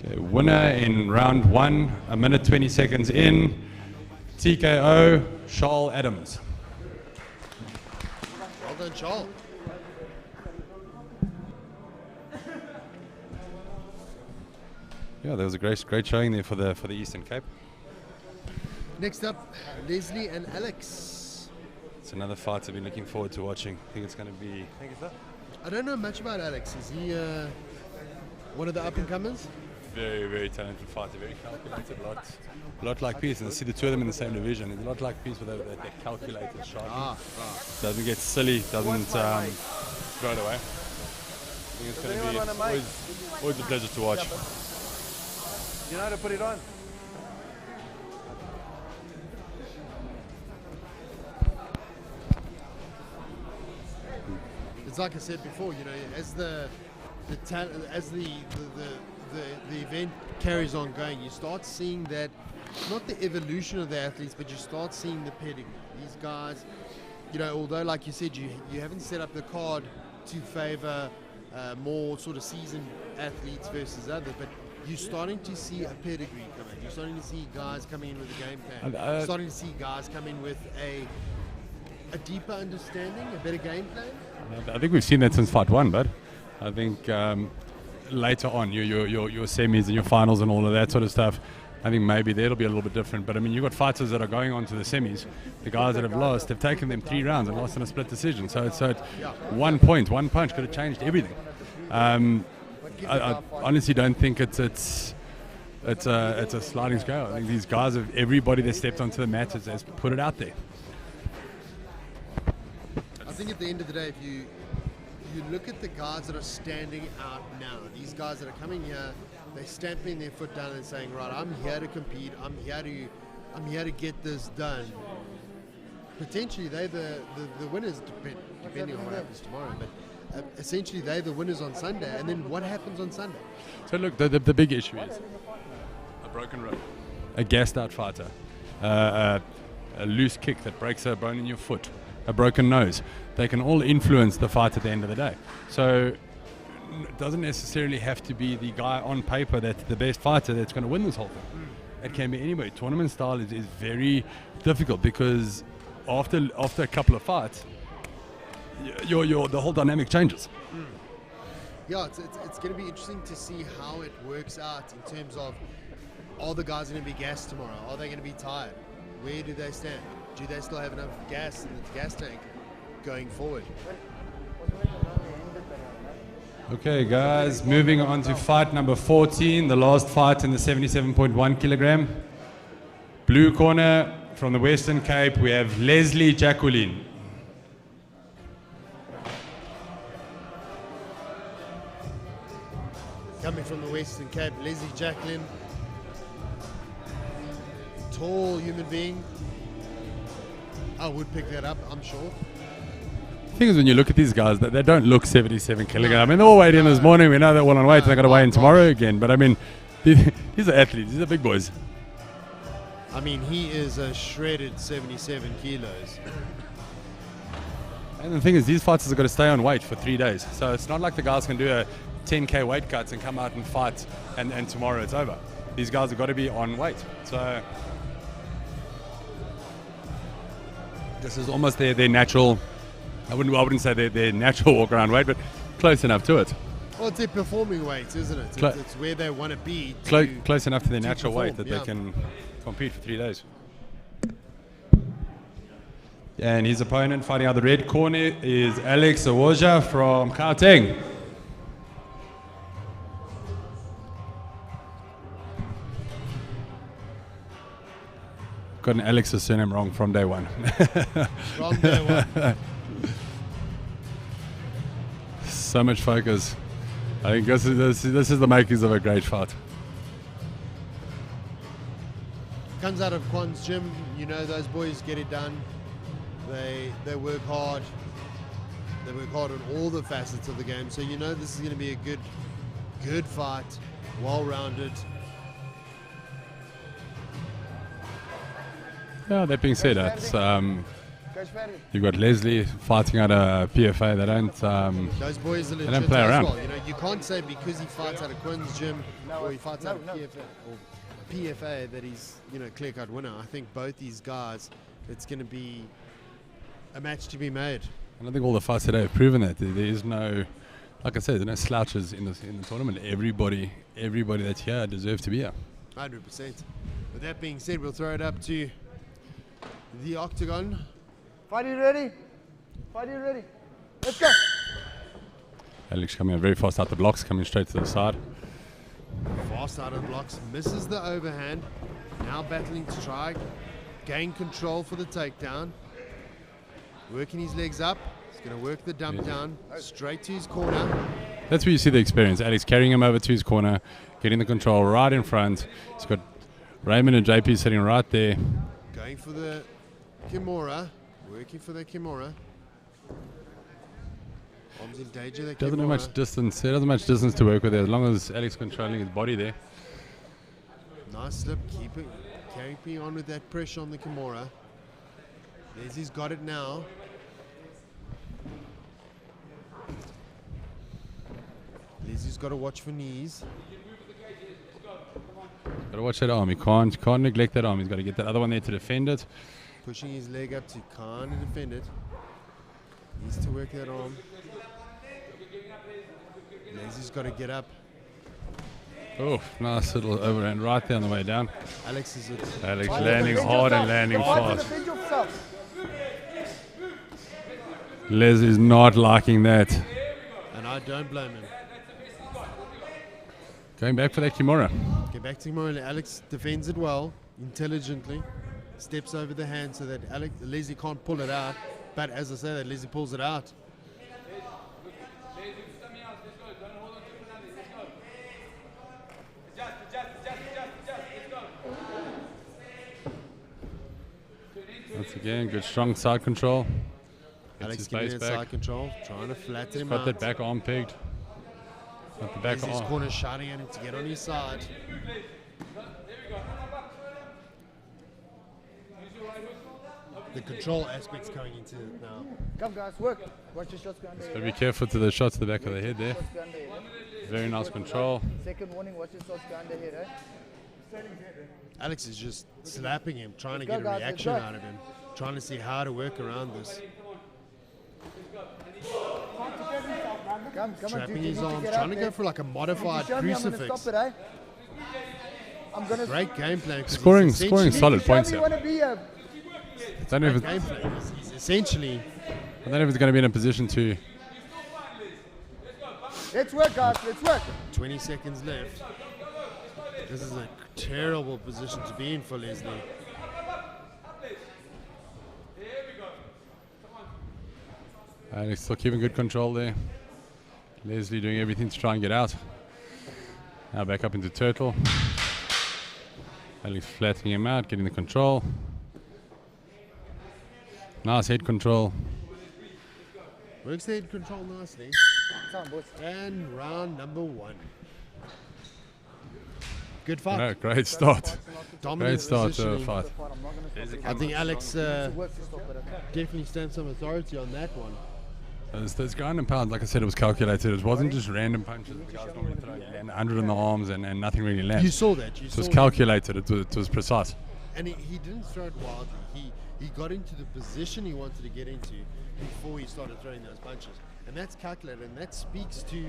[SPEAKER 2] Okay, winner in round 1, 1 minute 20 seconds in. TKO, Shoal Adams.
[SPEAKER 3] Well done, Shoal.
[SPEAKER 2] Yeah, there was a great showing there for the Eastern Cape.
[SPEAKER 3] Next up, Leslie and Alex.
[SPEAKER 2] It's another fight I've been looking forward to watching. I think it's going to be.
[SPEAKER 11] Thank you, sir.
[SPEAKER 3] I don't know much about Alex. Is he one of the up-and-comers?
[SPEAKER 2] Very, very talented fighter, very calculated, a lot like Peace, and I see the two of them in the same division. It's a lot like Peace with that calculated shot. Doesn't get silly, doesn't throw it away. I think it's going to be always a pleasure to watch.
[SPEAKER 11] You know how to put it on?
[SPEAKER 3] It's like I said before, as the event carries on going, you start seeing that, not the evolution of the athletes, but you start seeing the pedigree. These guys, although like you said, you haven't set up the card to favor more sort of seasoned athletes versus others, but you're starting to see a pedigree come in. You're starting to see guys coming in with a game plan. You're starting to see guys come in with a deeper understanding, a better game plan.
[SPEAKER 2] I think we've seen that since fight one, but I think later on, your semis and your finals and all of that sort of stuff, I think maybe that'll be a little bit different. But I mean, you've got fighters that are going on to the semis. The guys that have lost have taken them 3 rounds and lost in a split decision. So it's 1 point, one punch could have changed everything. I honestly don't think it's a sliding scale. I think these guys have, everybody that stepped onto the mat has put it out there.
[SPEAKER 3] I think at the end of the day, if you look at the guys that are standing out now, these guys that are coming here, they're stamping their foot down and saying, right, I'm here to compete, I'm here to get this done. Potentially they're the winners, depending on what happens tomorrow, but essentially they're the winners on Sunday. And then what happens on Sunday?
[SPEAKER 2] So look, the big issue is a broken rib, a gassed out fighter, a loose kick that breaks a bone in your foot, a broken nose. They can all influence the fight at the end of the day. So it doesn't necessarily have to be the guy on paper that's the best fighter that's going to win this whole thing. It can be anyway. Tournament style is very difficult because after a couple of fights, the whole dynamic changes.
[SPEAKER 3] Yeah, it's going to be interesting to see how it works out in terms of, are the guys going to be gassed tomorrow? Are they going to be tired? Where do they stand? Do they still have enough gas in the gas tank going forward?
[SPEAKER 2] Okay, guys, moving on to fight number 14, the last fight in the 77.1 kilogram. Blue corner from the Western Cape, we have Leslie Jacqueline.
[SPEAKER 3] Coming from the Western Cape, Leslie Jacqueline. Tall human being. I would pick that up, I'm sure.
[SPEAKER 2] The thing is, when you look at these guys, they don't look 77 kilograms. I mean, they're all weighed in this morning. We know they're all on weight. They're going to weigh in tomorrow again. But I mean, these are athletes. These are big boys.
[SPEAKER 3] I mean, he is a shredded 77 kilos.
[SPEAKER 2] And the thing is, these fighters are going to stay on weight for 3 days. So it's not like the guys can do a 10K weight cuts and come out and fight and tomorrow it's over. These guys have got to be on weight. So this is almost their natural, I wouldn't say their natural walk around weight, but close enough to it.
[SPEAKER 3] Well, it's their performing weight, isn't it? It's where they want to be.
[SPEAKER 2] Close enough to their natural weight that they can compete for 3 days. And his opponent fighting out the red corner is Alex Awoja from Gauteng. Gotten Alex's surname wrong from day one.
[SPEAKER 3] From day one.
[SPEAKER 2] So much focus. I think this is the makings of a great fight.
[SPEAKER 3] Comes out of Kwan's gym. You know, those boys get it done. They work hard. They work hard on all the facets of the game. So you know this is going to be a good fight, well-rounded.
[SPEAKER 2] Yeah, that being said, you've got Leslie fighting at a PFA. They don't.
[SPEAKER 3] Those boys are legit
[SPEAKER 2] don't play around.
[SPEAKER 3] well. You know, you can't say because he fights out of Quinn's gym or he fights out of PFA that he's clear-cut winner. I think both these guys, it's going to be a match to be made.
[SPEAKER 2] And I think all the fights today have proven that there is no, like I said, there's no slouches in the tournament. Everybody that's here deserves to be here.
[SPEAKER 3] 100%. With that being said, we'll throw it up to the octagon.
[SPEAKER 12] Fighting ready? Fighting ready? Let's go.
[SPEAKER 2] Alex coming out very fast out the blocks, coming straight to the side.
[SPEAKER 3] Fast out of the blocks, misses the overhand. Now battling to try, gain control for the takedown. Working his legs up. He's going to work the dump down straight to his corner.
[SPEAKER 2] That's where you see the experience. Alex carrying him over to his corner, getting the control right in front. He's got Raymond and JP sitting right there.
[SPEAKER 3] Going for the Kimura, working for the Kimura. Arms in danger, the
[SPEAKER 2] Doesn't have
[SPEAKER 3] Kimura.
[SPEAKER 2] much distance. There doesn't much distance to work with there, as long as Alex controlling his body there.
[SPEAKER 3] Nice slip, keeping on with that pressure on the Kimura. Leslie's got it now. Leslie's got to watch for knees.
[SPEAKER 2] Got to watch that arm. He can't neglect that arm. He's got to get that other one there to defend it.
[SPEAKER 3] Pushing his leg up to kind of defend it. Needs to work that arm. Lazy's got to get up.
[SPEAKER 2] Oh, nice little overhand right there on the way down.
[SPEAKER 3] Alex is it.
[SPEAKER 2] Alex landing hard and landing fast. Les is not liking that.
[SPEAKER 3] And I don't blame him.
[SPEAKER 2] Going back for that Kimura.
[SPEAKER 3] Get back to Kimura. Alex defends it well, intelligently. Steps over the hand so that Leslie can't pull it out. But as I say that, Leslie pulls it out.
[SPEAKER 2] Once again, good strong side control.
[SPEAKER 3] Alex giving that side control, trying to flatten him
[SPEAKER 2] got
[SPEAKER 3] out.
[SPEAKER 2] that back arm pegged. Got the back
[SPEAKER 3] Leslie's
[SPEAKER 2] arm.
[SPEAKER 3] corner shouting at him to get on his side. The control aspect's going into it now.
[SPEAKER 12] Come guys, work. Watch your shots going
[SPEAKER 2] Got
[SPEAKER 12] there.
[SPEAKER 2] to be careful to the shots to the back of the head there. Very nice control.
[SPEAKER 12] Second warning, watch your shots going there, eh?
[SPEAKER 3] Alex is just slapping him, trying to
[SPEAKER 12] Let's
[SPEAKER 3] get
[SPEAKER 12] go,
[SPEAKER 3] a
[SPEAKER 12] guys,
[SPEAKER 3] reaction
[SPEAKER 12] let's go.
[SPEAKER 3] out of him, trying to see how to work around this.
[SPEAKER 12] Come on,
[SPEAKER 3] Trapping
[SPEAKER 12] dude,
[SPEAKER 3] his
[SPEAKER 12] you need
[SPEAKER 3] arm,
[SPEAKER 12] get
[SPEAKER 3] trying
[SPEAKER 12] up
[SPEAKER 3] to
[SPEAKER 12] there.
[SPEAKER 3] go for like a modified
[SPEAKER 12] If you show me, I'm gonna
[SPEAKER 3] crucifix.
[SPEAKER 12] stop it, eh? I'm gonna
[SPEAKER 3] Great game plan. 'cause he's
[SPEAKER 2] Scoring
[SPEAKER 3] essentially-
[SPEAKER 2] solid points
[SPEAKER 12] You
[SPEAKER 2] here.
[SPEAKER 12] want to be a
[SPEAKER 2] I don't know if
[SPEAKER 3] Great game plan. He's essentially
[SPEAKER 2] I don't know if it's going to be in a position to.
[SPEAKER 12] Let's work, guys. Let's work.
[SPEAKER 3] 20 seconds left. This is a terrible position to be in for Leslie.
[SPEAKER 2] Alex still keeping good control there. Leslie doing everything to try and get out. Now back up into turtle. Alex flattening him out, getting the control. Nice head control.
[SPEAKER 3] Works the head control nicely.
[SPEAKER 12] Come on, boys.
[SPEAKER 3] And round number 1. Good fight.
[SPEAKER 2] No, great start.
[SPEAKER 3] Dominant
[SPEAKER 2] Great start to a
[SPEAKER 3] positioning.
[SPEAKER 2] fight.
[SPEAKER 3] I think Alex definitely stands some authority on that one.
[SPEAKER 2] Those ground and pound, like I said, it was calculated. It wasn't just random punches. The guys normally throw 100 in the arms and nothing really lands.
[SPEAKER 3] You saw that.
[SPEAKER 2] It was calculated. It was precise.
[SPEAKER 3] And he didn't throw it wildly. He got into the position he wanted to get into before he started throwing those punches. And that's calculated, and that speaks to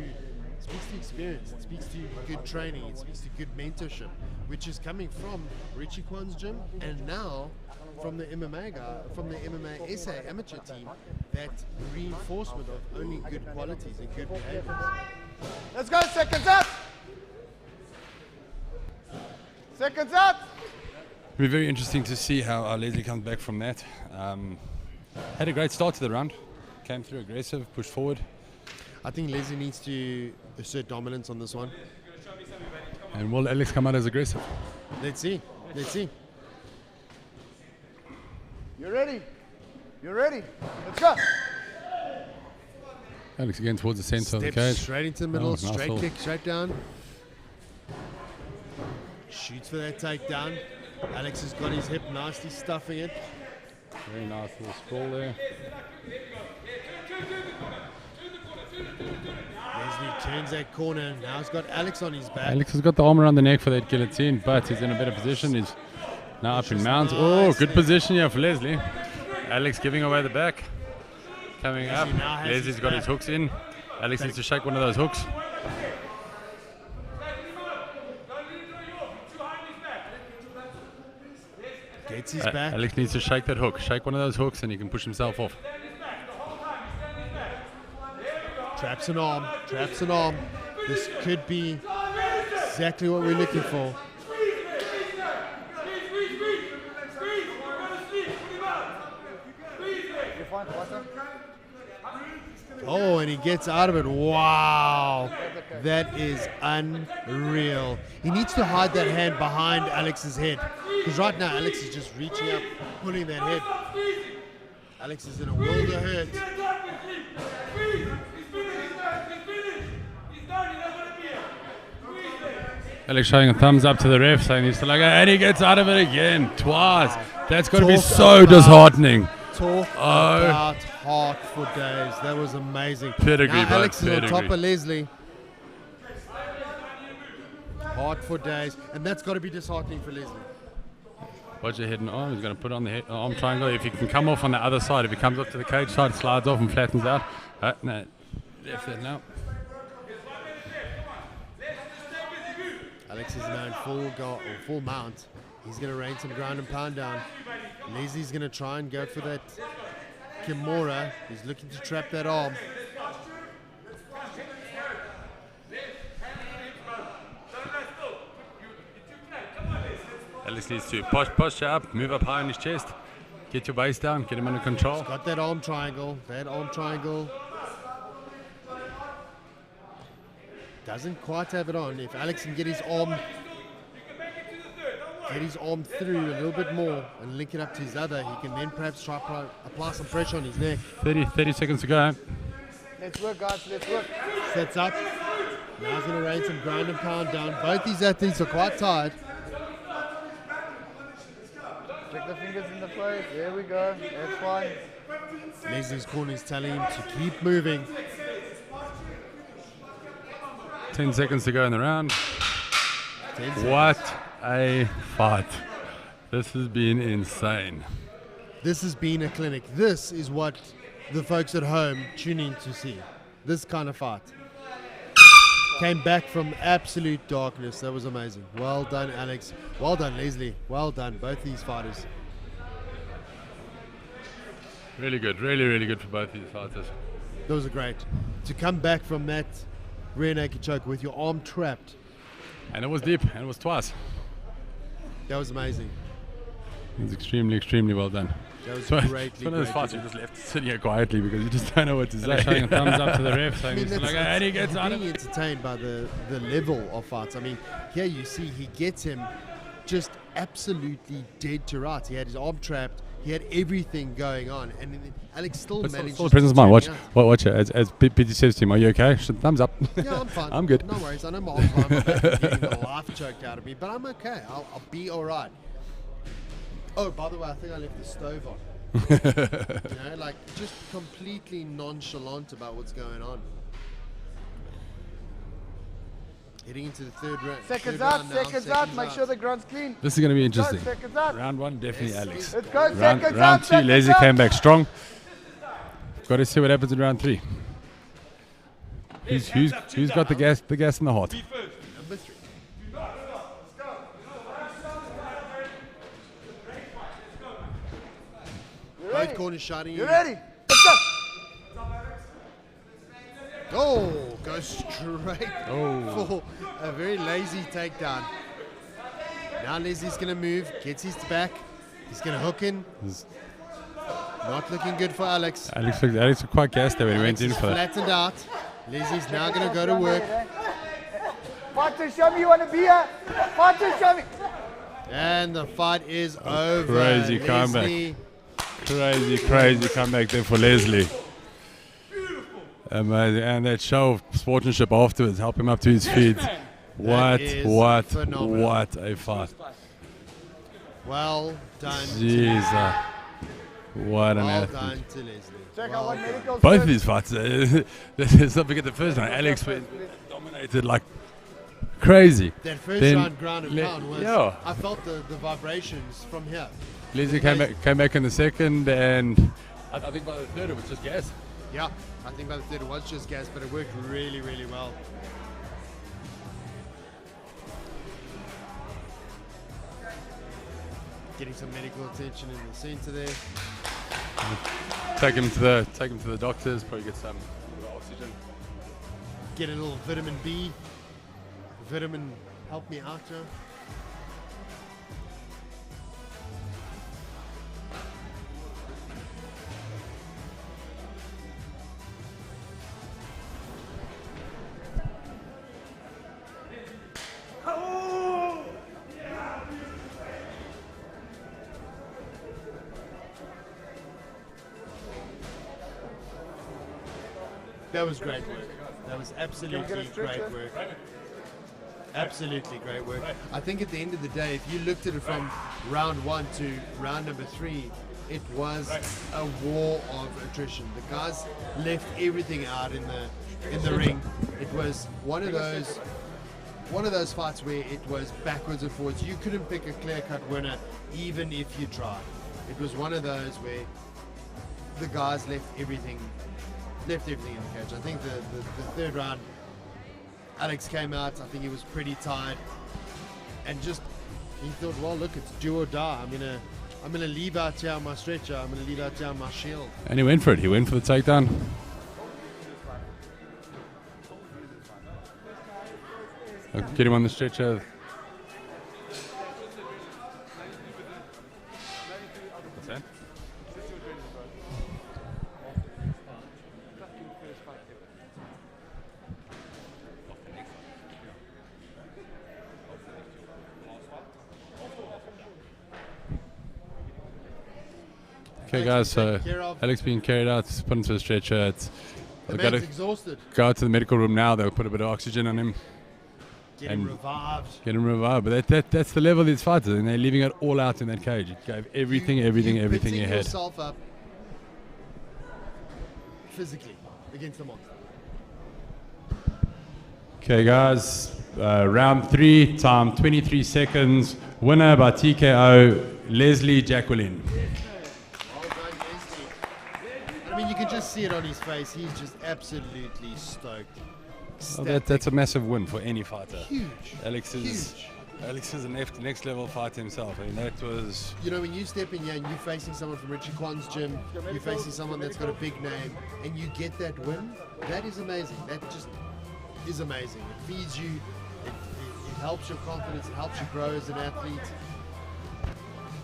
[SPEAKER 3] experience. It speaks to good training. It speaks to good mentorship, which is coming from Richie Kwan's gym, and now from the MMA guy, from the MMASA amateur team. That reinforcement of only good qualities and good behaviors.
[SPEAKER 12] Let's go. Seconds up. Seconds up.
[SPEAKER 2] It'll be very interesting to see how Leslie comes back from that. Had a great start to the round. Came through aggressive, pushed forward.
[SPEAKER 3] I think Leslie needs to assert dominance on this one.
[SPEAKER 2] And will Alex come out as aggressive?
[SPEAKER 3] Let's see. Let's see.
[SPEAKER 12] You ready? You ready? Let's go.
[SPEAKER 2] Alex again towards the center of the
[SPEAKER 3] Steps
[SPEAKER 2] cage.
[SPEAKER 3] straight into the middle,
[SPEAKER 2] Oh, nice
[SPEAKER 3] straight
[SPEAKER 2] hold.
[SPEAKER 3] kick, straight down. Shoots for that takedown. Alex has got his hip nicely stuffing it.
[SPEAKER 2] Very nice little sprawl there.
[SPEAKER 3] Leslie turns that corner. Now he's got Alex on his back.
[SPEAKER 2] Alex has got the arm around the neck for that guillotine, but he's in a better position. He's now up in mount. Oh, good position here for Leslie. Alex giving away the back. Coming up.
[SPEAKER 3] Leslie now has
[SPEAKER 2] Leslie's
[SPEAKER 3] his
[SPEAKER 2] got his
[SPEAKER 3] back.
[SPEAKER 2] hooks in. Alex needs to shake one of those hooks.
[SPEAKER 3] Gets his back.
[SPEAKER 2] Alex needs to shake that hook. Shake one of those hooks and he can push himself off.
[SPEAKER 3] Traps an arm. Traps an arm. This could be exactly what we're looking for.
[SPEAKER 12] You're fine, Pastor.
[SPEAKER 3] Oh, and he gets out of it. Wow. That is unreal. He needs to hide that hand behind Alex's head. Because right now, Alex is just reaching up, pulling that head. Alex is in a world of hurt.
[SPEAKER 2] Alex showing a thumbs up to the ref, saying he's still like, and he gets out of it again, twice. That's got to be so disheartening.
[SPEAKER 3] Talk about heart for days. That was amazing.
[SPEAKER 2] Pedigree,
[SPEAKER 3] now
[SPEAKER 2] bud,
[SPEAKER 3] Alex is on top
[SPEAKER 2] pedigree.
[SPEAKER 3] of Leslie. Hard for days, and that's got to be disheartening for Leslie.
[SPEAKER 2] Watch your head and arm. He's going to put it on the arm triangle. If he can come off on the other side, if he comes up to the cage side, slides off and flattens out. No, left there now.
[SPEAKER 3] Alex is now in full mount. He's going to rain some ground and pound down. Leslie's going to try and go for that Kimura. He's looking to trap that arm.
[SPEAKER 2] Alex needs to posture up, move up high on his chest, get your base down, get him under control.
[SPEAKER 3] He's got that arm triangle. Doesn't quite have it on. If Alex can get his arm through a little bit more and link it up to his other, he can then perhaps try apply some pressure on his neck.
[SPEAKER 2] 30 seconds to go.
[SPEAKER 12] Let's work, guys. Let's work.
[SPEAKER 3] Sets up. Now he's going to rain some ground and pound down. Both these athletes are quite tired.
[SPEAKER 12] Check the fingers in the place. There we go. That's fine.
[SPEAKER 3] Leslie's corner is telling him to keep moving.
[SPEAKER 2] 10 seconds to go in the round. What a fight. This has been insane.
[SPEAKER 3] This has been a clinic. This is what the folks at home tune in to see. This kind of fight. Came back from absolute darkness. That was amazing. Well done, Alex. Well done, Leslie. Well done, both these fighters.
[SPEAKER 2] Really good. Really good for both these fighters.
[SPEAKER 3] Those are great. To come back from that rear naked choke with your arm trapped.
[SPEAKER 2] And it was deep, and it was twice.
[SPEAKER 3] That was amazing.
[SPEAKER 2] It was extremely well done.
[SPEAKER 3] That was
[SPEAKER 2] It's one of those fights you just left sitting here quietly because you just don't know what to say.
[SPEAKER 14] Showing a thumbs up to the ref, saying
[SPEAKER 3] being
[SPEAKER 14] it.
[SPEAKER 3] entertained by the level of fights. I mean, here you see he gets him just absolutely dead to rights. He had his arm trapped. He had everything going on, and then Alex still managed.
[SPEAKER 2] Still presence of mind. Watch it. As PT says to him, "Are you okay?" Thumbs up.
[SPEAKER 3] Yeah, I'm fine.
[SPEAKER 2] I'm good.
[SPEAKER 3] No worries. I know my arm's fine. My back is getting the life choked out of me, but I'm okay. I'll be all right. Oh, by the way, I think I left the stove on. You know, like just completely nonchalant about what's going on. Heading into the third round.
[SPEAKER 12] Seconds out. Make sure the ground's clean.
[SPEAKER 2] This is going to be interesting.
[SPEAKER 12] Seconds out.
[SPEAKER 2] Round one, definitely Alex.
[SPEAKER 12] Let's go. Seconds out.
[SPEAKER 2] Round two, Leslie came back strong. Got to see what happens in round three. Who's got the gas in the heart?
[SPEAKER 3] Number 3. Both corners shouting.
[SPEAKER 12] You ready? Let's go.
[SPEAKER 3] Oh, goes straight for a very lazy takedown. Now Leslie's going to move, gets his back. He's going to hook in. Not looking good for Alex.
[SPEAKER 2] Alex was quite gassed there when he went in for that.
[SPEAKER 3] Flattened out. Leslie's now going to go to work.
[SPEAKER 12] Fighter, show me you want to be here. Fighter, show me.
[SPEAKER 3] And the fight is over.
[SPEAKER 2] Crazy comeback. Crazy comeback there for Leslie. Amazing. And that show of sportsmanship afterwards, help him up to his feet. What a fight.
[SPEAKER 3] Well done.
[SPEAKER 2] Jesus. What an athlete.
[SPEAKER 3] Well done to Leslie.
[SPEAKER 12] Check out what medicals.
[SPEAKER 2] Both of these fights, let's not forget the first one. Alex dominated like crazy.
[SPEAKER 3] That first round ground and pound was,
[SPEAKER 2] yeah.
[SPEAKER 3] I felt the vibrations from here.
[SPEAKER 2] Leslie came back in the second, and I think by the third it was just gas.
[SPEAKER 3] Yeah, I think by the third it was just gas, but it worked really well. Getting some medical attention in the center there.
[SPEAKER 2] Take him to the doctors. Probably get some oxygen.
[SPEAKER 3] Get a little vitamin B. Vitamin help me out, Joe. That was great work. That was absolutely great work. Absolutely great work. I think at the end of the day, if you looked at it from round 1 to round number 3, it was a war of attrition. The guys left everything out in the ring. It was one of those one of those fights where it was backwards and forwards. You couldn't pick a clear-cut winner, even if you tried. It was one of those where the guys left everything in the cage. I think the third round, Alex came out. I think he was pretty tired, and just he thought, well, look, it's do or die. I'm gonna leave out here on my stretcher. I'm gonna leave out here on my shield.
[SPEAKER 2] And he went for it. He went for the takedown. Get him on the stretcher. What's that? Okay, guys, so Alex being carried out, put into a stretcher.
[SPEAKER 3] The man's exhausted.
[SPEAKER 2] Go out to the medical room now. They'll put a bit of oxygen on him.
[SPEAKER 3] Get him revived.
[SPEAKER 2] Get him revived. But that's the level of these fighters, and they're leaving it all out in that cage. You gave everything you had.
[SPEAKER 3] Yourself up physically against the monster.
[SPEAKER 2] Okay, guys, round 3, time 23 seconds. Winner by TKO, Leslie Jacqueline.
[SPEAKER 3] I mean, you can just see it on his face. He's just absolutely stoked.
[SPEAKER 2] Well, that's a massive win for any fighter.
[SPEAKER 3] Huge.
[SPEAKER 2] Alex is a next level fighter himself. I mean, that was.
[SPEAKER 3] You know, when you step in here and you're facing someone from Richie Kwan's gym, you're facing someone that's got a big name, and you get that win, that is amazing. That just is amazing. It feeds you, it helps your confidence, it helps you grow as an athlete.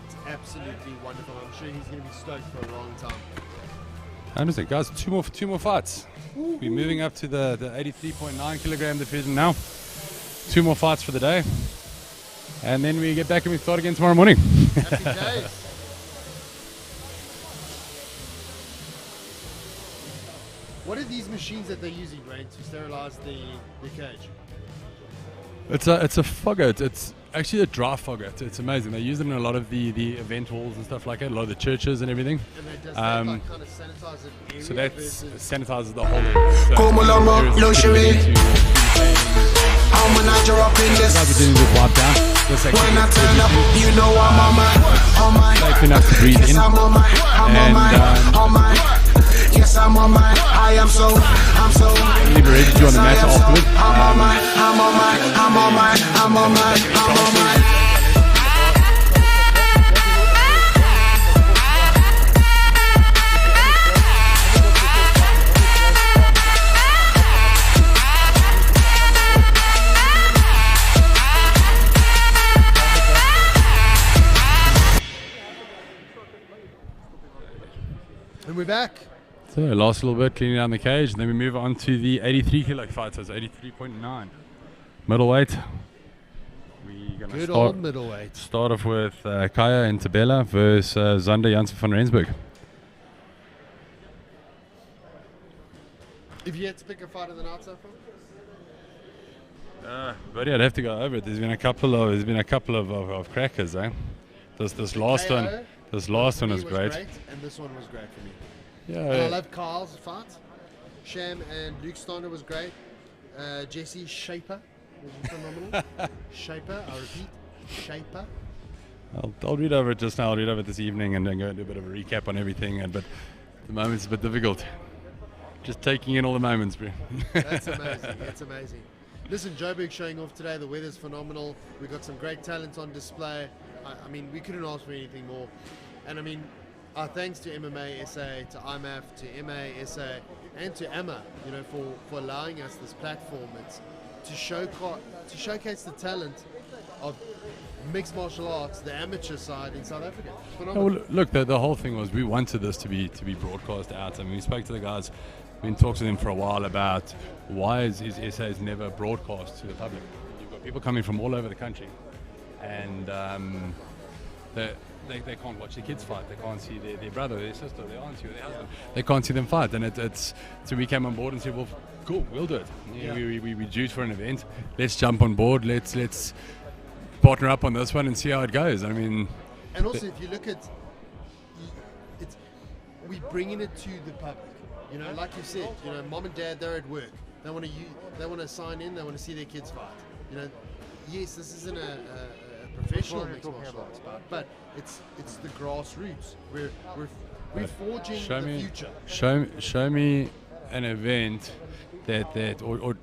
[SPEAKER 3] It's absolutely wonderful. I'm sure he's going to be stoked for a long time.
[SPEAKER 2] I understand, guys. Two more fights. We're moving up to the 83.9 kilogram division now. 2 more fights for the day, and then we get back and we start again tomorrow morning.
[SPEAKER 3] Happy days. What are these machines that they're using, Dwayne, to sterilize the cage?
[SPEAKER 2] It's a fogger. It's actually a dry fogger. It's amazing. They use it in a lot of the event halls and stuff like that, a lot of the churches and everything.
[SPEAKER 3] And that does that like kind of sanitize an area?
[SPEAKER 2] So that
[SPEAKER 3] versus
[SPEAKER 2] sanitizes the whole area. Guys are doing the wipe down.
[SPEAKER 6] When I turn up, you know I'm on my
[SPEAKER 2] safe enough to breathe in.
[SPEAKER 6] Yes, I'm on my, I am so, I'm so.
[SPEAKER 2] Leave ready to do on the mat afterwards.
[SPEAKER 6] I'm on my.
[SPEAKER 3] And we're back.
[SPEAKER 2] So last little bit, cleaning down the cage, and then we move on to the 83 kilo fighters, 83.9 middleweight. We're gonna
[SPEAKER 3] Good old middleweight.
[SPEAKER 2] Start off with Kaya and Tabella versus Zander Janssen van Rensburg.
[SPEAKER 3] If you had to pick a fighter of the night so far?
[SPEAKER 2] Buddy, I'd have to go over it. There's been a couple of crackers, eh? This last one was great.
[SPEAKER 3] And this one was great for me.
[SPEAKER 2] Yeah,
[SPEAKER 3] and I love Carl's fight. Sham and Luke Steiner was great. Jesse Shaper was phenomenal. Shaper, I repeat, Shaper.
[SPEAKER 2] I'll read over it just now. I'll read over it this evening and then go and do a bit of a recap on everything. But the moment's a bit difficult. Just taking in all the moments, bro.
[SPEAKER 3] That's amazing. That's amazing. Listen, Joburg showing off today. The weather's phenomenal. We've got some great talent on display. I mean, we couldn't ask for anything more. And I mean, our thanks to MMASA, to IMAF, to MASA, and to Emma, you know, for allowing us this platform. It's to showcase the talent of mixed martial arts, the amateur side in South Africa. Phenomenal.
[SPEAKER 2] Well, look, the whole thing was we wanted this to be broadcast out. I mean, we spoke to the guys, we've been talking to them for a while about why is SA's never broadcast to the public. You've got people coming from all over the country, and they can't watch their kids fight. They can't see their brother, their sister, their auntie, or their husband. They can't see them fight. And so we came on board and said, well, cool, we'll do it. Yeah. We due for an event. Let's jump on board. Let's partner up on this one and see how it goes. I mean,
[SPEAKER 3] and also if you look at we bringing it to the public. You know, like you said, you know, mom and dad, they're at work. They want to sign in. They want to see their kids fight. You know, yes, this isn't a professional mixed martial arts bout, but it's the grassroots. We're forging the future.
[SPEAKER 2] Show me an event that or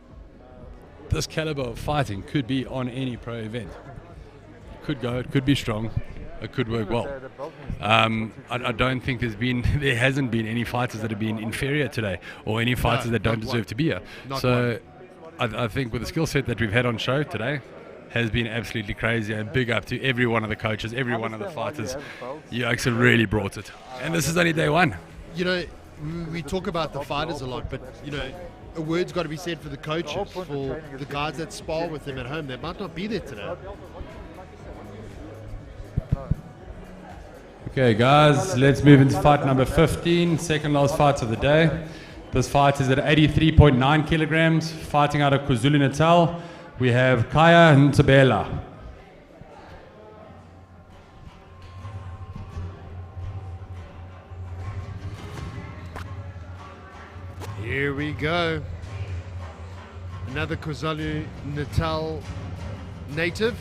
[SPEAKER 2] this caliber of fighting could be on any pro event. It could be strong, it could work well. I don't think there hasn't been any fighters that have been inferior today, or any fighters that don't deserve to be here. I think with the skill set that we've had on show today has been absolutely crazy, and big up to every one of the coaches, every one of the fighters. You actually really brought it, and this is only day one.
[SPEAKER 3] You know, we talk about the fighters a lot, but you know, a word's got to be said for the coaches, for the guys that spar with them at home that might not be there today.
[SPEAKER 2] Okay guys, let's move into fight number 15, second last fight of the day. This fight is at 83.9 kilograms, fighting out of KwaZulu-Natal. We have Kaya Ntabela.
[SPEAKER 3] Here we go. Another KwaZulu-Natal native.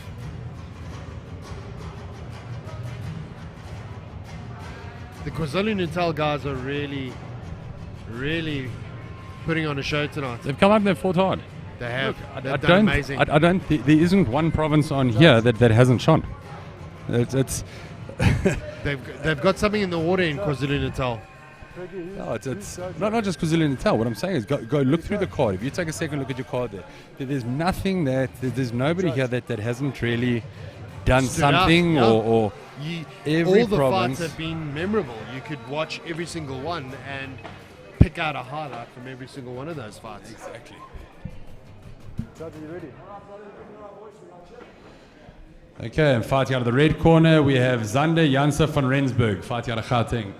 [SPEAKER 3] The KwaZulu-Natal guys are really putting on a show tonight.
[SPEAKER 2] They've come up and they've fought hard.
[SPEAKER 3] They have.
[SPEAKER 2] Look,
[SPEAKER 3] They've done amazing.
[SPEAKER 2] There isn't one province on here that hasn't shone. It's
[SPEAKER 3] they've got something in the water in KwaZulu-Natal.
[SPEAKER 2] No, it's not just KwaZulu-Natal. What I'm saying is go look through the card. If you take a second look at your card there's nothing there's nobody here that hasn't really done something or every
[SPEAKER 3] all the
[SPEAKER 2] province.
[SPEAKER 3] fights have been memorable. You could watch every single one and pick out a highlight from every single one of those fights.
[SPEAKER 2] Exactly.
[SPEAKER 11] Judge, are you ready?
[SPEAKER 2] Okay, and fighting out of the red corner, we have Zander Janse van Rensburg, fighting out of Gauteng.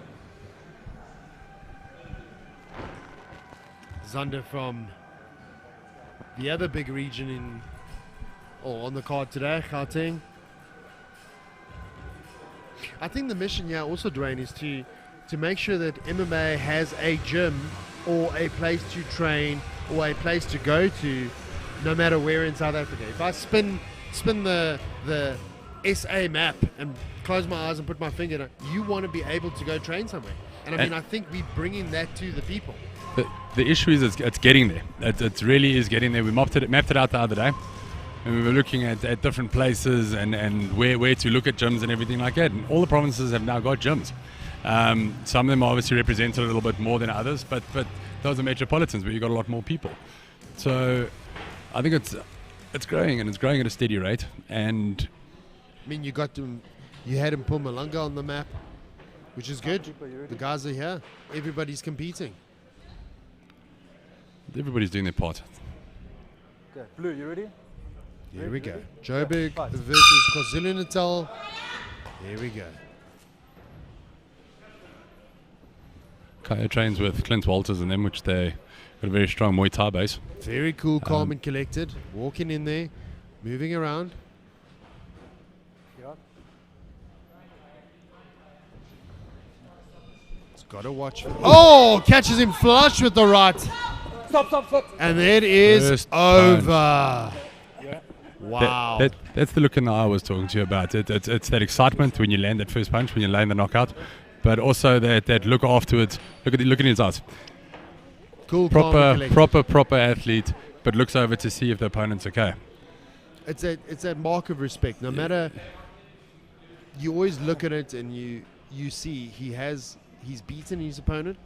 [SPEAKER 3] Zander from the other big region on the card today, Gauteng. I think the mission here also, Dwayne, is to make sure that MMA has a gym or a place to train or a place to go to, no matter where in South Africa. If I spin the SA map and close my eyes and put my finger down, you want to be able to go train somewhere. And I mean, I think we're bringing that to the people.
[SPEAKER 2] The issue is it's getting there. It really is getting there. We mapped it out the other day, and we were looking at different places and where to look at gyms and everything like that. And all the provinces have now got gyms. Some of them are obviously represented a little bit more than others, but those are metropolitans where you've got a lot more people. So I think it's growing, and it's growing at a steady rate. And
[SPEAKER 3] I mean, you had Mpumalanga on the map, which is good. The guys are here. Everybody's competing.
[SPEAKER 2] Everybody's doing their part.
[SPEAKER 11] Okay, Blue, you ready?
[SPEAKER 3] Here we go. Joburg versus KwaZulu-Natal. Here we go.
[SPEAKER 2] Kaya trains with Clint Walters and them, which they got a very strong Muay Thai base.
[SPEAKER 3] Very cool, calm and collected. Walking in there, moving around. It's got to watch. Oh, catches him flush with the right.
[SPEAKER 11] Stop.
[SPEAKER 3] And it is
[SPEAKER 2] First
[SPEAKER 3] over. Wow.
[SPEAKER 2] That's the look in the eye I was talking to you about. It's that excitement when you land that first punch, when you land the knockout, but also that look afterwards. Look in his eyes.
[SPEAKER 3] Cool,
[SPEAKER 2] proper athlete, but looks over to see if the opponent's okay.
[SPEAKER 3] It's that mark of respect. No matter, you always look at it and you see he's beaten his opponent,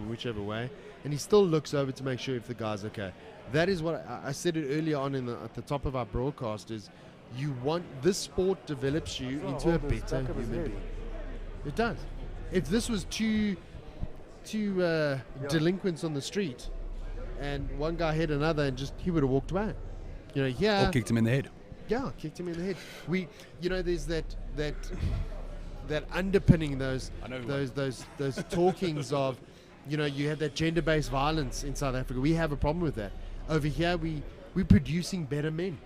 [SPEAKER 3] whichever way, and he still looks over to make sure if the guy's okay. That is what I said it earlier on at the top of our broadcast is you want this sport develops you into a better human being. It does. If this was two delinquents on the street and one guy hit another and he would have walked away. You know,
[SPEAKER 2] Or kicked him in the head.
[SPEAKER 3] Yeah, kicked him in the head. There's that underpinning those talkings of, you have that gender-based violence in South Africa. We have a problem with that. Over here, we're producing better men.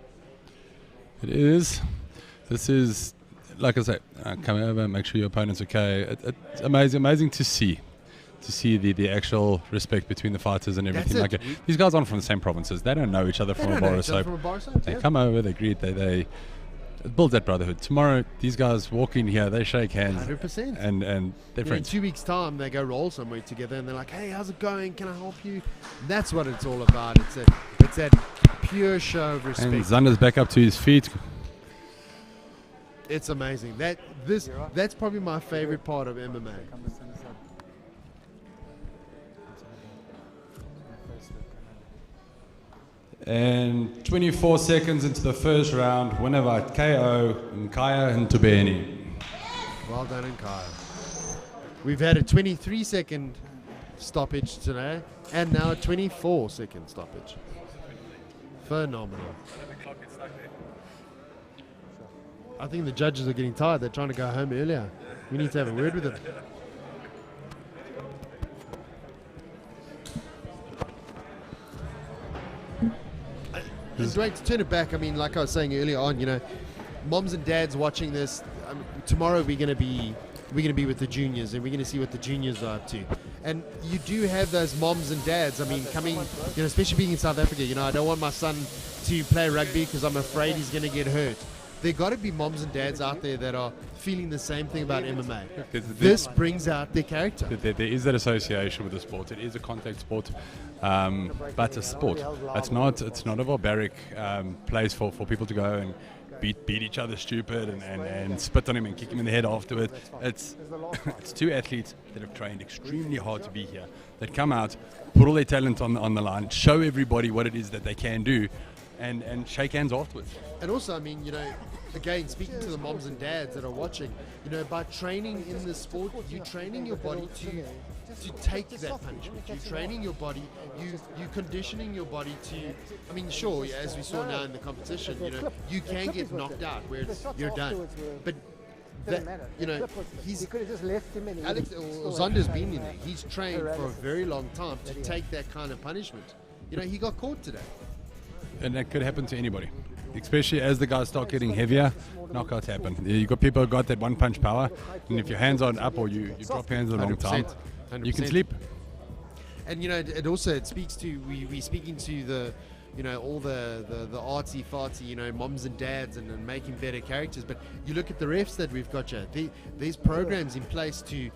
[SPEAKER 2] It is. This is, like I say, come over, make sure your opponent's okay. It's amazing to see to see the actual respect between the fighters and everything
[SPEAKER 3] That's
[SPEAKER 2] like
[SPEAKER 3] it.
[SPEAKER 2] it. These guys aren't from the same provinces. They don't know each other from a bar of soap. They come over, they greet, they it builds that brotherhood. Tomorrow, these guys walk in here, they shake hands,
[SPEAKER 3] 100%.
[SPEAKER 2] and they're
[SPEAKER 3] You know, in
[SPEAKER 2] friends.
[SPEAKER 3] 2 weeks' time, they go roll somewhere together, and they're like, "Hey, how's it going? Can I help you?" That's what it's all about. It's that pure show of respect.
[SPEAKER 2] And Xander's back up to his feet.
[SPEAKER 3] It's amazing. That's probably my favorite part of MMA.
[SPEAKER 2] And 24 seconds into the first round, winner by KO, Nkaya Ntubeni.
[SPEAKER 3] Well done, Nkaya. We've had a 23-second stoppage today, and now a 24-second stoppage. Phenomenal. I think the judges are getting tired. They're trying to go home earlier. We need to have a word with them. It's great to turn it back. I mean, like I was saying earlier on, you know, moms and dads watching this. Tomorrow we're going to be with the juniors, and we're going to see what the juniors are up to. And you do have those moms and dads. I mean, coming, you know, especially being in South Africa. You know, I don't want my son to play rugby because I'm afraid he's going to get hurt. There got to be moms and dads out there that are feeling the same thing about MMA. This brings out their character.
[SPEAKER 2] There is that association with the sport. It is a contact sport, but a sport. It's not a barbaric place for people to go and beat each other stupid and spit on him and kick him in the head afterward. It's two athletes that have trained extremely hard to be here, that come out, put all their talent on the line, show everybody what it is that they can do, and shake hands afterwards.
[SPEAKER 3] And also, I mean, you know, again, speaking to the moms and dads that are watching, you know, by training in this sport, you're training your body to take that punishment. You're training your body, you're conditioning your body to, I mean, sure, as we saw now in the competition, you know, you can get knocked out where you're done. But that, you know, Alex or Zonder's been in there. He's trained for a very long time to take that kind of punishment. You know, he got caught today.
[SPEAKER 2] And that could happen to anybody, especially as the guys start getting heavier. Knockouts happen. You've got people who got that one punch power, and if your hands aren't up or you drop your hands at the wrong time,
[SPEAKER 3] 100%.
[SPEAKER 2] you can sleep.
[SPEAKER 3] And you know, it speaks to we're speaking to the, you know, all the artsy fartsy, you know, moms and dads and making better characters. But you look at the refs that we've got here. There's programs in place to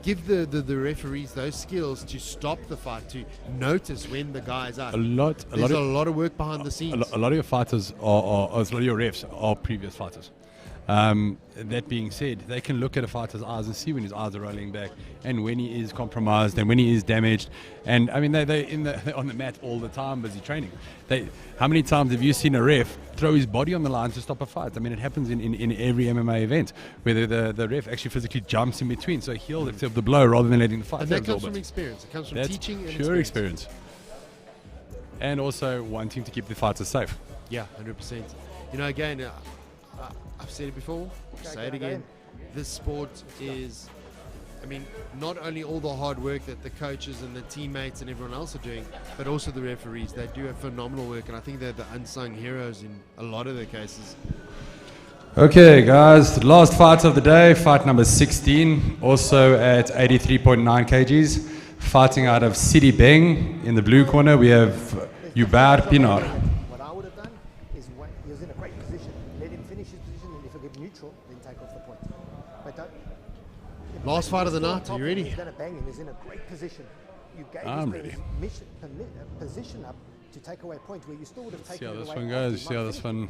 [SPEAKER 3] give the referees those skills to stop the fight, to notice when the guy's out. There's a lot of work behind the scenes.
[SPEAKER 2] A lot of your fighters a lot of your refs are previous fighters. That being said, they can look at a fighter's eyes and see when his eyes are rolling back and when he is compromised and when he is damaged. And I mean, they're on the mat all the time, busy training. How many times have you seen a ref throw his body on the line to stop a fight? I mean, it happens in every MMA event where the ref actually physically jumps in between, so he'll accept the blow rather than letting the fight.
[SPEAKER 3] And that comes from experience. It comes from teaching and
[SPEAKER 2] pure experience. And also wanting to keep the fighters safe.
[SPEAKER 3] Yeah, 100%. You know, again, I've said it before, I'll say it again. This sport is, I mean, not only all the hard work that the coaches and the teammates and everyone else are doing, but also the referees. They do a phenomenal work, and I think they're the unsung heroes in a lot of their cases.
[SPEAKER 2] Okay, guys, the last fight of the day, fight number 16, also at 83.9 kgs. Fighting out of City Beng. In the blue corner, we have Yubar Pinar.
[SPEAKER 12] What I would have done is when he was in a great position, let him finish his position, and if he get neutral, then take off the point. But don't.
[SPEAKER 3] Last fight of the night, are you ready?
[SPEAKER 12] He's going to bang him. He's in a great position. You gave
[SPEAKER 2] I'm
[SPEAKER 12] his
[SPEAKER 2] ready.
[SPEAKER 12] position up to take away a point where you still would have taken
[SPEAKER 2] See how
[SPEAKER 12] it
[SPEAKER 2] this
[SPEAKER 12] away
[SPEAKER 2] one
[SPEAKER 12] after
[SPEAKER 2] goes.
[SPEAKER 12] he
[SPEAKER 2] See how
[SPEAKER 12] might
[SPEAKER 2] this
[SPEAKER 12] finish.
[SPEAKER 2] one.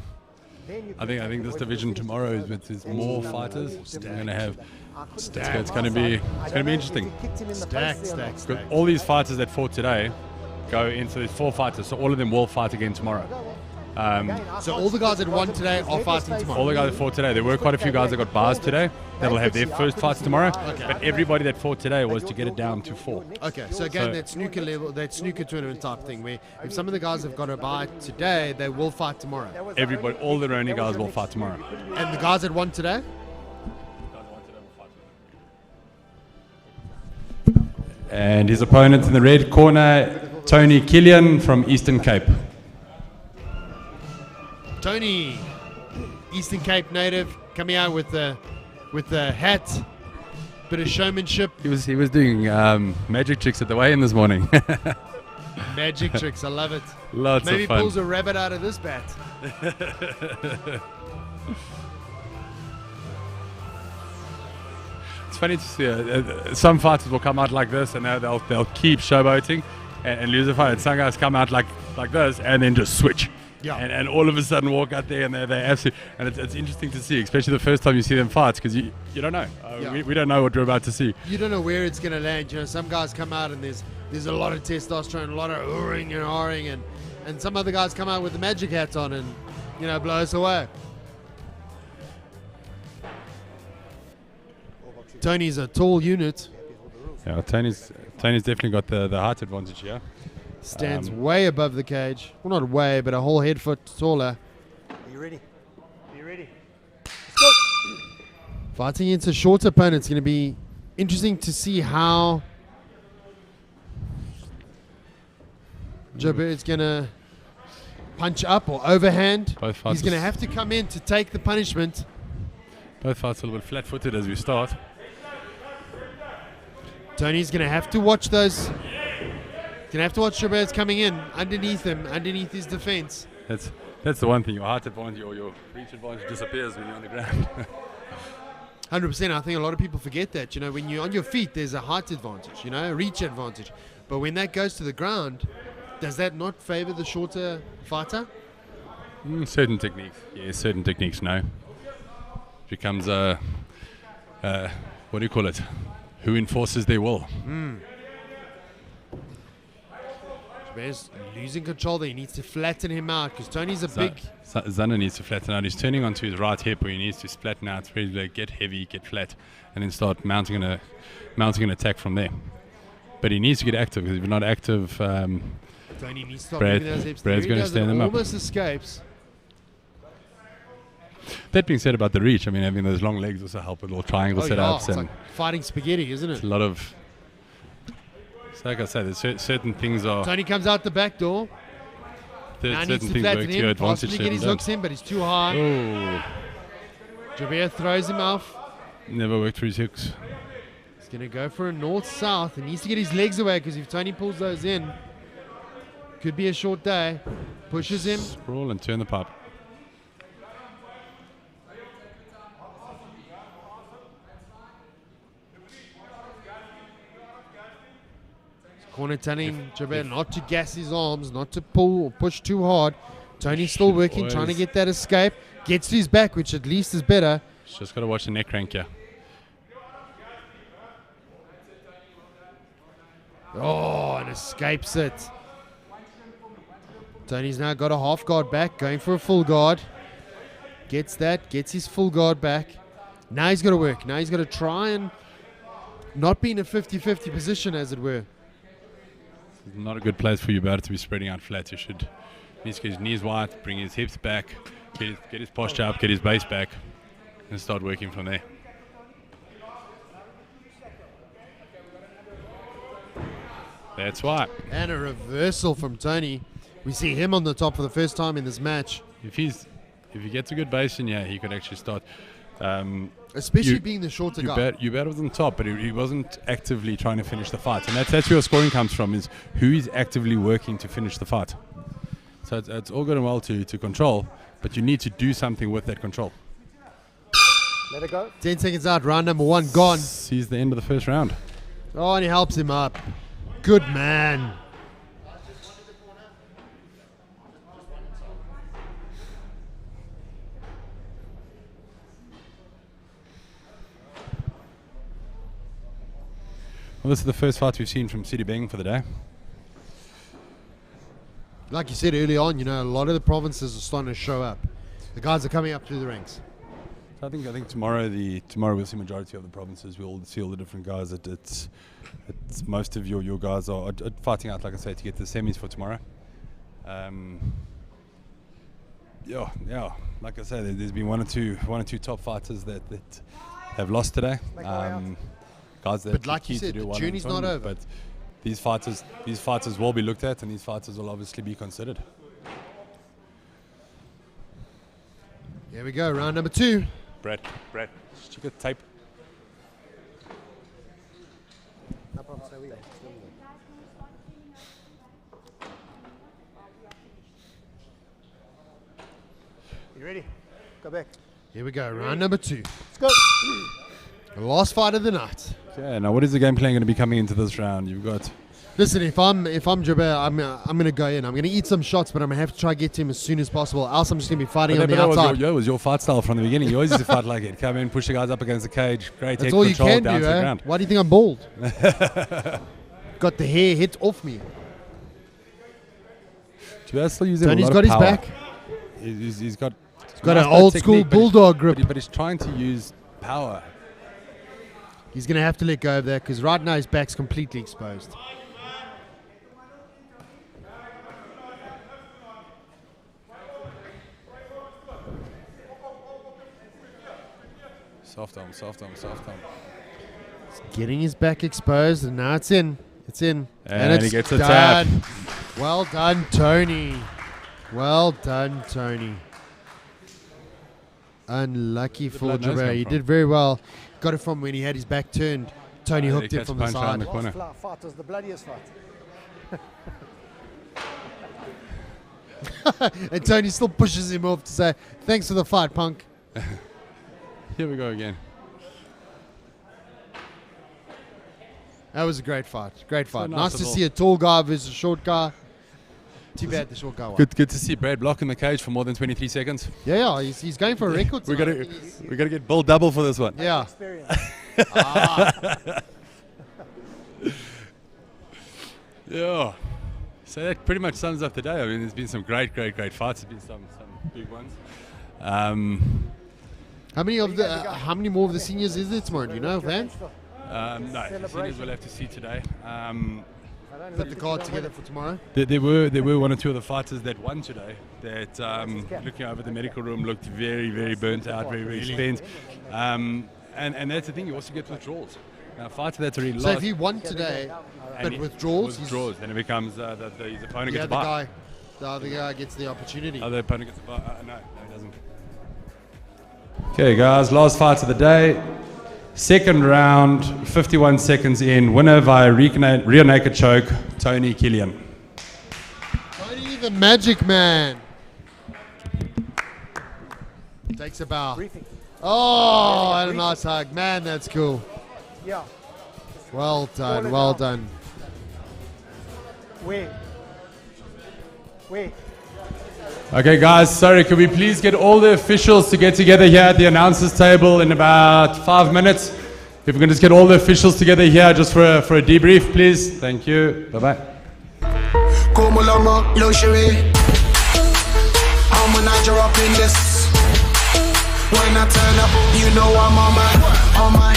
[SPEAKER 12] Then you
[SPEAKER 2] I
[SPEAKER 12] could
[SPEAKER 2] think
[SPEAKER 12] take
[SPEAKER 2] this
[SPEAKER 12] away
[SPEAKER 2] division
[SPEAKER 12] the finish
[SPEAKER 2] tomorrow is
[SPEAKER 12] over.
[SPEAKER 2] with
[SPEAKER 12] And
[SPEAKER 2] more
[SPEAKER 12] he's
[SPEAKER 2] fighters.
[SPEAKER 12] stacked.
[SPEAKER 2] We're going to have.
[SPEAKER 12] I couldn't
[SPEAKER 2] It's
[SPEAKER 12] say
[SPEAKER 2] going to be.
[SPEAKER 12] I
[SPEAKER 2] It's going
[SPEAKER 12] don't
[SPEAKER 2] to be
[SPEAKER 12] know if
[SPEAKER 2] interesting.
[SPEAKER 12] he kicked him in the
[SPEAKER 3] Stacked,
[SPEAKER 12] face there or not.
[SPEAKER 3] stacked.
[SPEAKER 2] All these fighters that fought today go into these 4 fighters, so all of them will fight again tomorrow.
[SPEAKER 3] So all the guys that won today are fighting tomorrow.
[SPEAKER 2] All the guys that fought today, there were quite a few guys that got bars today that'll have their first fights tomorrow. But everybody that fought today was to get it down to 4.
[SPEAKER 3] Okay, so again, that snooker level, that snooker tournament type thing, where if some of the guys have got a bye today, they will fight tomorrow.
[SPEAKER 2] Everybody, all the only guys will fight tomorrow.
[SPEAKER 3] And the guys that won today?
[SPEAKER 2] And his opponent in the red corner, Tony Killian from Eastern Cape.
[SPEAKER 3] Tony, Eastern Cape native, coming out with the hat. Bit of showmanship.
[SPEAKER 2] He was doing magic tricks at the weigh-in this morning.
[SPEAKER 3] Magic tricks, I love it.
[SPEAKER 2] Lots
[SPEAKER 3] Maybe
[SPEAKER 2] of fun.
[SPEAKER 3] pulls a rabbit out of this bat.
[SPEAKER 2] It's funny to see some fighters will come out like this and they'll keep showboating and lose a fight. And some guys come out like this and then just switch.
[SPEAKER 3] Yeah.
[SPEAKER 2] And all of a sudden walk out there and they're absolutely. And it's interesting to see, especially the first time you see them fight, because you don't know. We don't know what we're about to see.
[SPEAKER 3] You don't know where it's going to land. You know, some guys come out and there's a lot of testosterone, a lot of oohing and ahhing, and some other guys come out with the magic hats on and, you know, blow us away. Tony's a tall unit.
[SPEAKER 2] Yeah, Tony's definitely got the height advantage here.
[SPEAKER 3] Stands way above the cage. Well, not way, but a whole head foot taller.
[SPEAKER 12] Are you ready? Are you ready?
[SPEAKER 3] Fighting against a short opponent, it's going to be interesting to see how Jobert's going to punch up or overhand.
[SPEAKER 2] Both
[SPEAKER 3] He's
[SPEAKER 2] fighters-
[SPEAKER 3] going to have to come in to take the punishment.
[SPEAKER 2] Both fights a little bit flat-footed as we start.
[SPEAKER 3] Tony's going to have to watch those. Going to have to watch Jobert's coming in underneath him, underneath his defense.
[SPEAKER 2] That's the one thing. Your height advantage or your reach advantage disappears when you're on the ground.
[SPEAKER 3] 100%. I think a lot of people forget that. You know, when you're on your feet, there's a height advantage, you know, a reach advantage. But when that goes to the ground, does that not favor the shorter fighter?
[SPEAKER 2] Certain techniques. Yeah, certain techniques, no. Becomes what do you call it? Who enforces their will?
[SPEAKER 3] Jobert's losing control there. He needs to flatten him out because Tony's a big...
[SPEAKER 2] Zander needs to flatten out. He's turning onto his right hip where he needs to flatten out, really get heavy, get flat, and then start mounting an attack from there. But he needs to get active, because if you're not active,
[SPEAKER 3] Tony needs to stop moving those hips.
[SPEAKER 2] Brad's going to stand him up.
[SPEAKER 3] Almost escapes.
[SPEAKER 2] That being said about the reach, I mean, having those long legs also help with little triangle setups.
[SPEAKER 3] It's like fighting spaghetti, isn't it?
[SPEAKER 2] A lot of... So like I said, there's certain things are...
[SPEAKER 3] Tony comes out the back door. Now he needs to flatten him, possibly get his hooks in, but he's too high.
[SPEAKER 2] Oh.
[SPEAKER 3] Jobert throws him off.
[SPEAKER 2] Never worked through his hooks.
[SPEAKER 3] He's going to go for a north-south. He needs to get his legs away, because if Tony pulls those in, could be a short day. Pushes him.
[SPEAKER 2] Sprawl and turn the pipe.
[SPEAKER 3] Corner telling Jobert not to gas his arms, not to pull or push too hard. Tony's still working, trying to get that escape. Gets to his back, which at least is better.
[SPEAKER 2] Just got to watch the neck crank here.
[SPEAKER 3] Oh, and escapes it. Tony's now got a half guard back, going for a full guard. Gets that, gets his full guard back. Now he's got to work. Now he's got to try and not be in a 50-50 position, as it were.
[SPEAKER 2] Not a good place for you about it to be spreading out flat. You should need to get his knees wide, bring his hips back, get his posture up, get his base back, and start working from there. That's why.
[SPEAKER 3] And a reversal from Tony. We see him on the top for the first time in this match.
[SPEAKER 2] If he gets a good base in here, he could actually start.
[SPEAKER 3] Especially being the shorter guy.
[SPEAKER 2] You battled on top, but he wasn't actively trying to finish the fight. And that's where your scoring comes from, is who is actively working to finish the fight. So it's all good and well to control, but you need to do something with that control.
[SPEAKER 12] Let it go.
[SPEAKER 3] 10 seconds out, round number 1 gone.
[SPEAKER 2] Sees the end of the first round.
[SPEAKER 3] Oh, and he helps him up. Good man.
[SPEAKER 2] Well, this is the first fight we've seen from City Beng for the day.
[SPEAKER 3] Like you said early on, you know, a lot of the provinces are starting to show up. The guys are coming up through the ranks.
[SPEAKER 2] So I think tomorrow we'll see majority of the provinces. We'll see all the different guys. It's most of your guys are fighting out, like I say, to get the semis for tomorrow. Yeah. Like I say, there's been one or two top fighters that have lost today. Guys that
[SPEAKER 3] but like you said,
[SPEAKER 2] the
[SPEAKER 3] journey's not over.
[SPEAKER 2] But these fighters will be looked at, and these fighters will obviously be considered.
[SPEAKER 3] Here we go, round number 2.
[SPEAKER 2] Brad, check the tape.
[SPEAKER 12] You ready? Go back.
[SPEAKER 3] Here we go, round number 2.
[SPEAKER 12] Let's go.
[SPEAKER 3] The last fight of the night.
[SPEAKER 2] Okay, now what is the game plan going to be coming into this round? You've got...
[SPEAKER 3] Listen, if I'm Jabir, I'm going to go in. I'm going to eat some shots, but I'm going to have to try to get to him as soon as possible. Else I'm just going to be fighting on the outside.
[SPEAKER 2] That was your fight style from the beginning. You always used to fight like it. Come in, push the guys up against the cage. Great
[SPEAKER 3] That's
[SPEAKER 2] head
[SPEAKER 3] all you
[SPEAKER 2] control
[SPEAKER 3] can
[SPEAKER 2] down
[SPEAKER 3] do,
[SPEAKER 2] to the ground.
[SPEAKER 3] Why do you think I'm bald? Got the hair hit off me.
[SPEAKER 2] Jabal's still using
[SPEAKER 3] Tony's
[SPEAKER 2] a lot
[SPEAKER 3] got
[SPEAKER 2] of
[SPEAKER 3] his
[SPEAKER 2] power.
[SPEAKER 3] back.
[SPEAKER 2] He's got
[SPEAKER 3] an
[SPEAKER 2] nice
[SPEAKER 3] old school
[SPEAKER 2] technique, but
[SPEAKER 3] bulldog grip.
[SPEAKER 2] But he's trying to use power.
[SPEAKER 3] He's going to have to let go of that because right now his back's completely exposed.
[SPEAKER 2] Soft arm, soft arm, soft arm.
[SPEAKER 3] He's getting his back exposed, and now it's in. It's in.
[SPEAKER 2] And
[SPEAKER 3] it's
[SPEAKER 2] he gets a
[SPEAKER 3] done.
[SPEAKER 2] tap.
[SPEAKER 3] Well done, Tony. Well done, Tony. Unlucky for
[SPEAKER 2] blood nose
[SPEAKER 3] Jabir.
[SPEAKER 2] come
[SPEAKER 3] He
[SPEAKER 2] from?
[SPEAKER 3] did very well. Got it from when he had his back turned. Tony
[SPEAKER 2] He
[SPEAKER 3] hooked it
[SPEAKER 2] catch
[SPEAKER 3] from
[SPEAKER 2] a
[SPEAKER 3] the
[SPEAKER 2] punch around
[SPEAKER 3] side.
[SPEAKER 2] the corner.
[SPEAKER 12] Last fight was the bloodiest fight.
[SPEAKER 3] And Tony still pushes him off to say, thanks for the fight, punk.
[SPEAKER 2] Here we go again.
[SPEAKER 3] That was a great fight. Great fight.
[SPEAKER 2] nice
[SPEAKER 3] Nice to
[SPEAKER 2] little-
[SPEAKER 3] see a tall guy versus a short guy. Too bad the short guy won.
[SPEAKER 2] Good to see Brad block in the cage for more than 23 seconds.
[SPEAKER 3] Yeah, he's going for a record.
[SPEAKER 2] We
[SPEAKER 3] tonight.
[SPEAKER 2] got to get Bill double for this one.
[SPEAKER 3] Yeah.
[SPEAKER 2] Yeah. So that pretty much sums up the day. I mean, there's been some great fights. There's been some big ones.
[SPEAKER 3] How many more of the seniors is there tomorrow? Do you know, Van?
[SPEAKER 2] No, the seniors will have to see today.
[SPEAKER 3] Put the card together for tomorrow.
[SPEAKER 2] There were one or two of the fighters that won today that, looking over the medical room, looked very burnt out, very spent. And that's the thing, you also get withdrawals. Now, a fighter that's already
[SPEAKER 3] So
[SPEAKER 2] lost.
[SPEAKER 3] if he won today, but withdraws,
[SPEAKER 2] then it becomes his opponent
[SPEAKER 3] the
[SPEAKER 2] gets a
[SPEAKER 3] other
[SPEAKER 2] bye.
[SPEAKER 3] the other guy gets the opportunity.
[SPEAKER 2] Other opponent gets a bye. No, he doesn't. Okay, guys, last fight of the day. Second round, 51 seconds in. Winner via rear naked choke, Tony Killian.
[SPEAKER 3] Tony the Magic Man. Takes a bow. Oh, and a nice hug. Man, that's cool.
[SPEAKER 12] Yeah.
[SPEAKER 3] Well done, well done.
[SPEAKER 12] Wait.
[SPEAKER 2] Okay, guys, sorry, could we please get all the officials to get together here at the announcers table in about 5 minutes? If we can just get all the officials together here just for a debrief, please. Thank you. Bye-bye.
[SPEAKER 6] Come along, luxury. I'm a Niger up in this. When I turn up, you know I'm on my.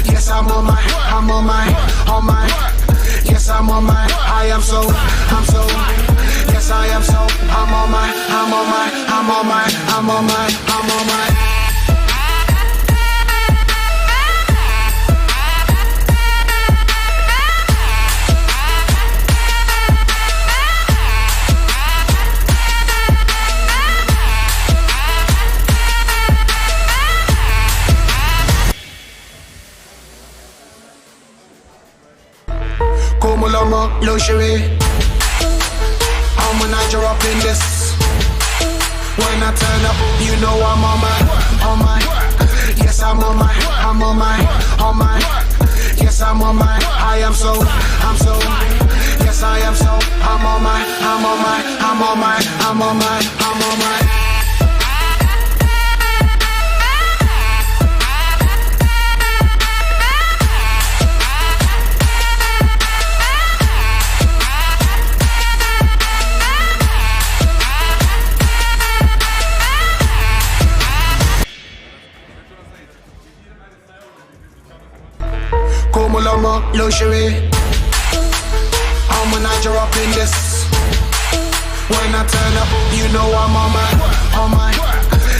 [SPEAKER 6] Yes, I'm on my. Yes, I'm on my. I'm so. Yes, I am so. I'm on my. Come along, luxury. I'm a Niger up in this. When I turn up, you know I'm on my. Yes, I'm on my. Yes, I'm on my. I'm so. Yes, I am so. I'm on my. Come along, luxury. I'm a Niger up in this. When I turn up, you know I'm on my.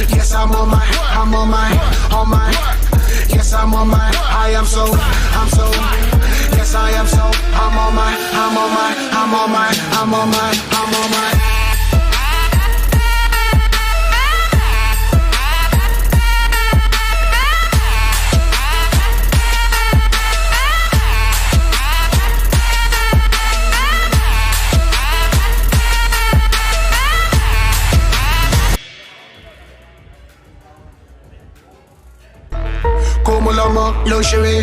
[SPEAKER 6] Yes, I'm on my. Yes, I'm on my. I'm so. Yes, I am so. I'm on my. I'm a luxury.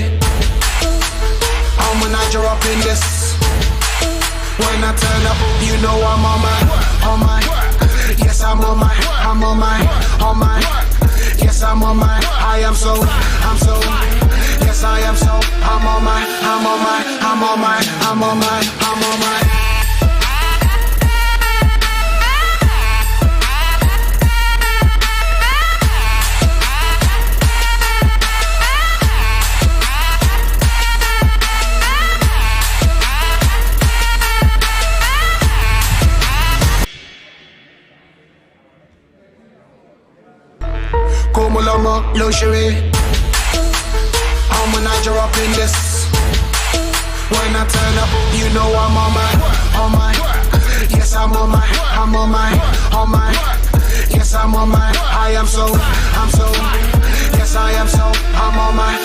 [SPEAKER 6] I'm a Niger up in this. When I turn up, you know I'm on my. Yes, I'm on my. Yes, I'm on my. I'm so. Yes, I am so. I'm on my. Como lomo, luxury. I'm a Niger up in this. When I turn up, you know I'm on my. Yes, I'm on my. Yes, I'm on my. I am so. Yes, I am so. I'm on my.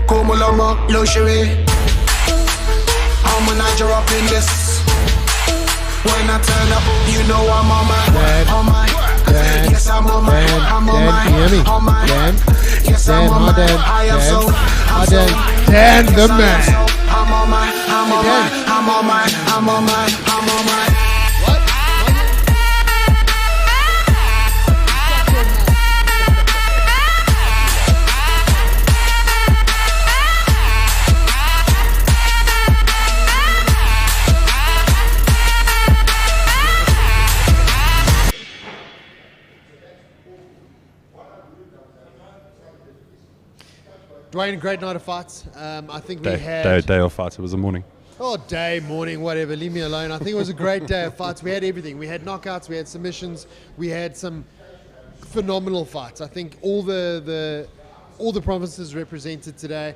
[SPEAKER 6] Como lomo, luxury. I'm a Niger up in this. When I turn up, you know I'm on my. Yes, I'm on my. Yes, I'm on my. I am so.
[SPEAKER 3] Dan the man.
[SPEAKER 6] I'm on my.
[SPEAKER 3] Dwayne, great night of fights. I think we had...
[SPEAKER 2] Day of fights. It was a morning.
[SPEAKER 3] Oh, day, morning, whatever. Leave me alone. I think it was a great day of fights. We had everything. We had knockouts. We had submissions. We had some phenomenal fights. I think all the provinces represented today.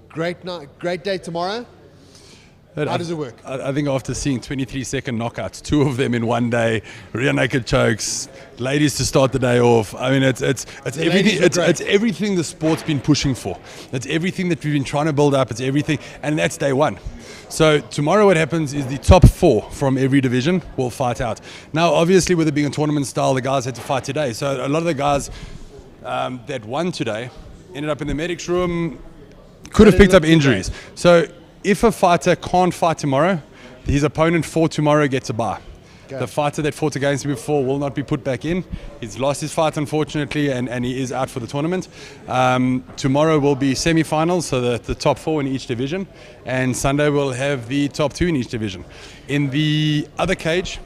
[SPEAKER 3] Great night. Great day tomorrow. How does it work?
[SPEAKER 2] I think after seeing 23-second knockouts, 2 of them in one day, rear naked chokes, ladies to start the day off. I mean, it's everything. It's everything the sport's been pushing for. It's everything that we've been trying to build up. It's everything, and that's day one. So tomorrow, what happens is the top 4 from every division will fight out. Now, obviously, with it being a tournament style, the guys had to fight today. So a lot of the guys that won today ended up in the medics room, could have picked up injuries. So if a fighter can't fight tomorrow, his opponent for tomorrow gets a bye. Okay. The fighter that fought against him before will not be put back in. He's lost his fight, unfortunately, and he is out for the tournament. Tomorrow will be semi-finals, so the top 4 in each division, and Sunday we'll have the top 2 in each division. In the other cage,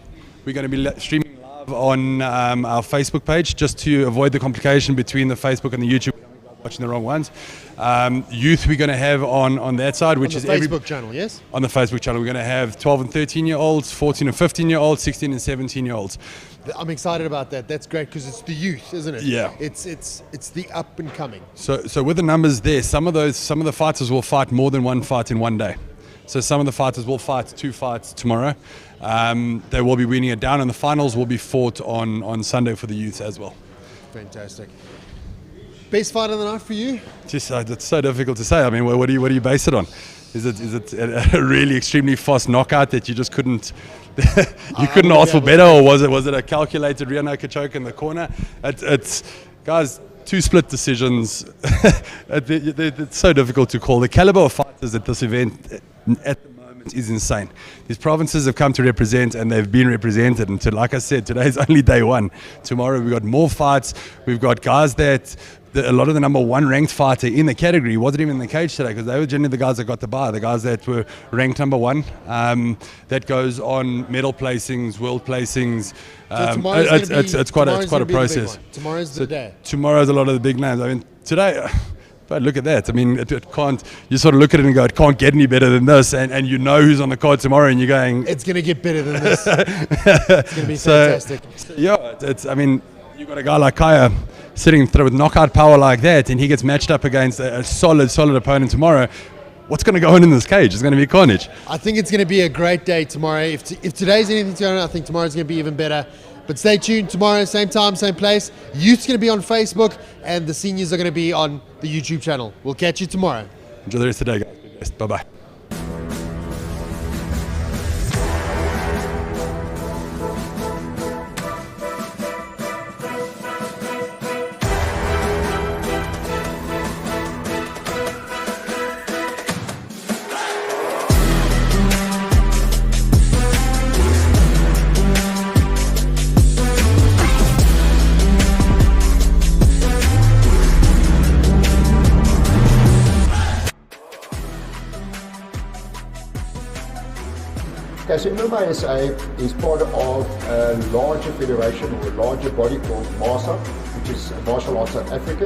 [SPEAKER 2] we're going to be streaming live on our Facebook page, just to avoid the complication between the Facebook and the YouTube. Watching the wrong ones. Youth we're going to have on that side, which is
[SPEAKER 3] on the Facebook channel, yes?
[SPEAKER 2] On the Facebook channel, we're going to have 12 and 13-year-olds, 14 and 15-year-olds, 16 and 17-year-olds.
[SPEAKER 3] I'm excited about that. That's great because it's the youth, isn't it?
[SPEAKER 2] Yeah.
[SPEAKER 3] It's the up and coming.
[SPEAKER 2] So with the numbers there, some of the fighters will fight more than one fight in one day. So some of the fighters will fight 2 fights tomorrow. They will be winning it down, and the finals will be fought on Sunday for the youth as well.
[SPEAKER 3] Fantastic. Best fight of the night for you?
[SPEAKER 2] Just it's so difficult to say. I mean, what do you base it on? Is it a really extremely fast knockout that you just couldn't couldn't ask for better, or was it a calculated rear naked choke in the corner? It's guys, 2 split decisions. It's so difficult to call. The caliber of fighters at this event at the moment is insane. These provinces have come to represent, and they've been represented. And like I said, today's only day 1. Tomorrow we've got more fights. We've got guys that. A lot of the number 1 ranked fighter in the category wasn't even in the cage today, because they were generally the guys that got the bye, the guys that were ranked number 1. That goes on medal placings, world placings. It's quite a process.
[SPEAKER 3] Tomorrow's the day.
[SPEAKER 2] Tomorrow's a lot of the big names. I mean, today, but look at that. I mean, it can't. You sort of look at it and go, it can't get any better than this, and you know who's on the card tomorrow, and you're going,
[SPEAKER 3] it's going to get better than this. It's going to be fantastic.
[SPEAKER 2] Yeah, I mean, you've got a guy like Kaya sitting with knockout power like that, and he gets matched up against a solid opponent tomorrow. what's going to go on in this cage? It's going to be carnage.
[SPEAKER 3] I think it's going to be a great day tomorrow. If today's anything to go on, I think tomorrow's going to be even better. But stay tuned tomorrow, same time, same place. Youth's going to be on Facebook, and the seniors are going to be on the YouTube channel. We'll catch you tomorrow.
[SPEAKER 2] Enjoy the rest of the day, guys. Bye-bye.
[SPEAKER 5] Okay, so MMASA is part of a larger federation or a larger body called MMASA, which is Martial Arts South Africa.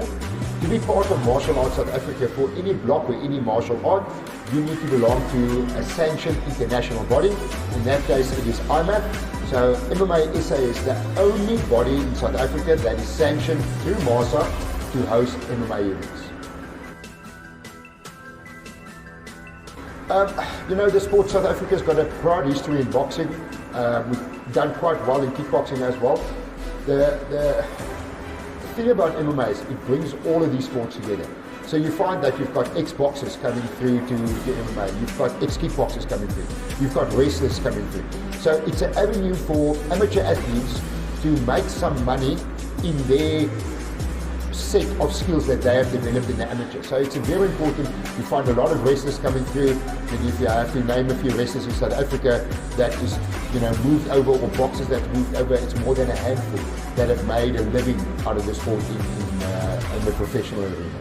[SPEAKER 5] To be part of Martial Arts South Africa for any block or any martial art, you need to belong to a sanctioned international body. In that case, it is IMAF. So MMASA is the only body in South Africa that is sanctioned through MMASA to host MMA events. You know, the sport South Africa's got a proud history in boxing. We've done quite well in kickboxing as well. The thing about MMA is it brings all of these sports together. So you find that you've got ex-boxers coming through to MMA, you've got ex-kickboxers coming through, you've got wrestlers coming through. So it's an avenue for amateur athletes to make some money in their set of skills that they have developed in the amateur. So it's very important. You find a lot of wrestlers coming through, and if you have to name a few wrestlers in South Africa that is, you know, moved over, or boxers that moved over, it's more than a handful that have made a living out of the sport in the professional arena.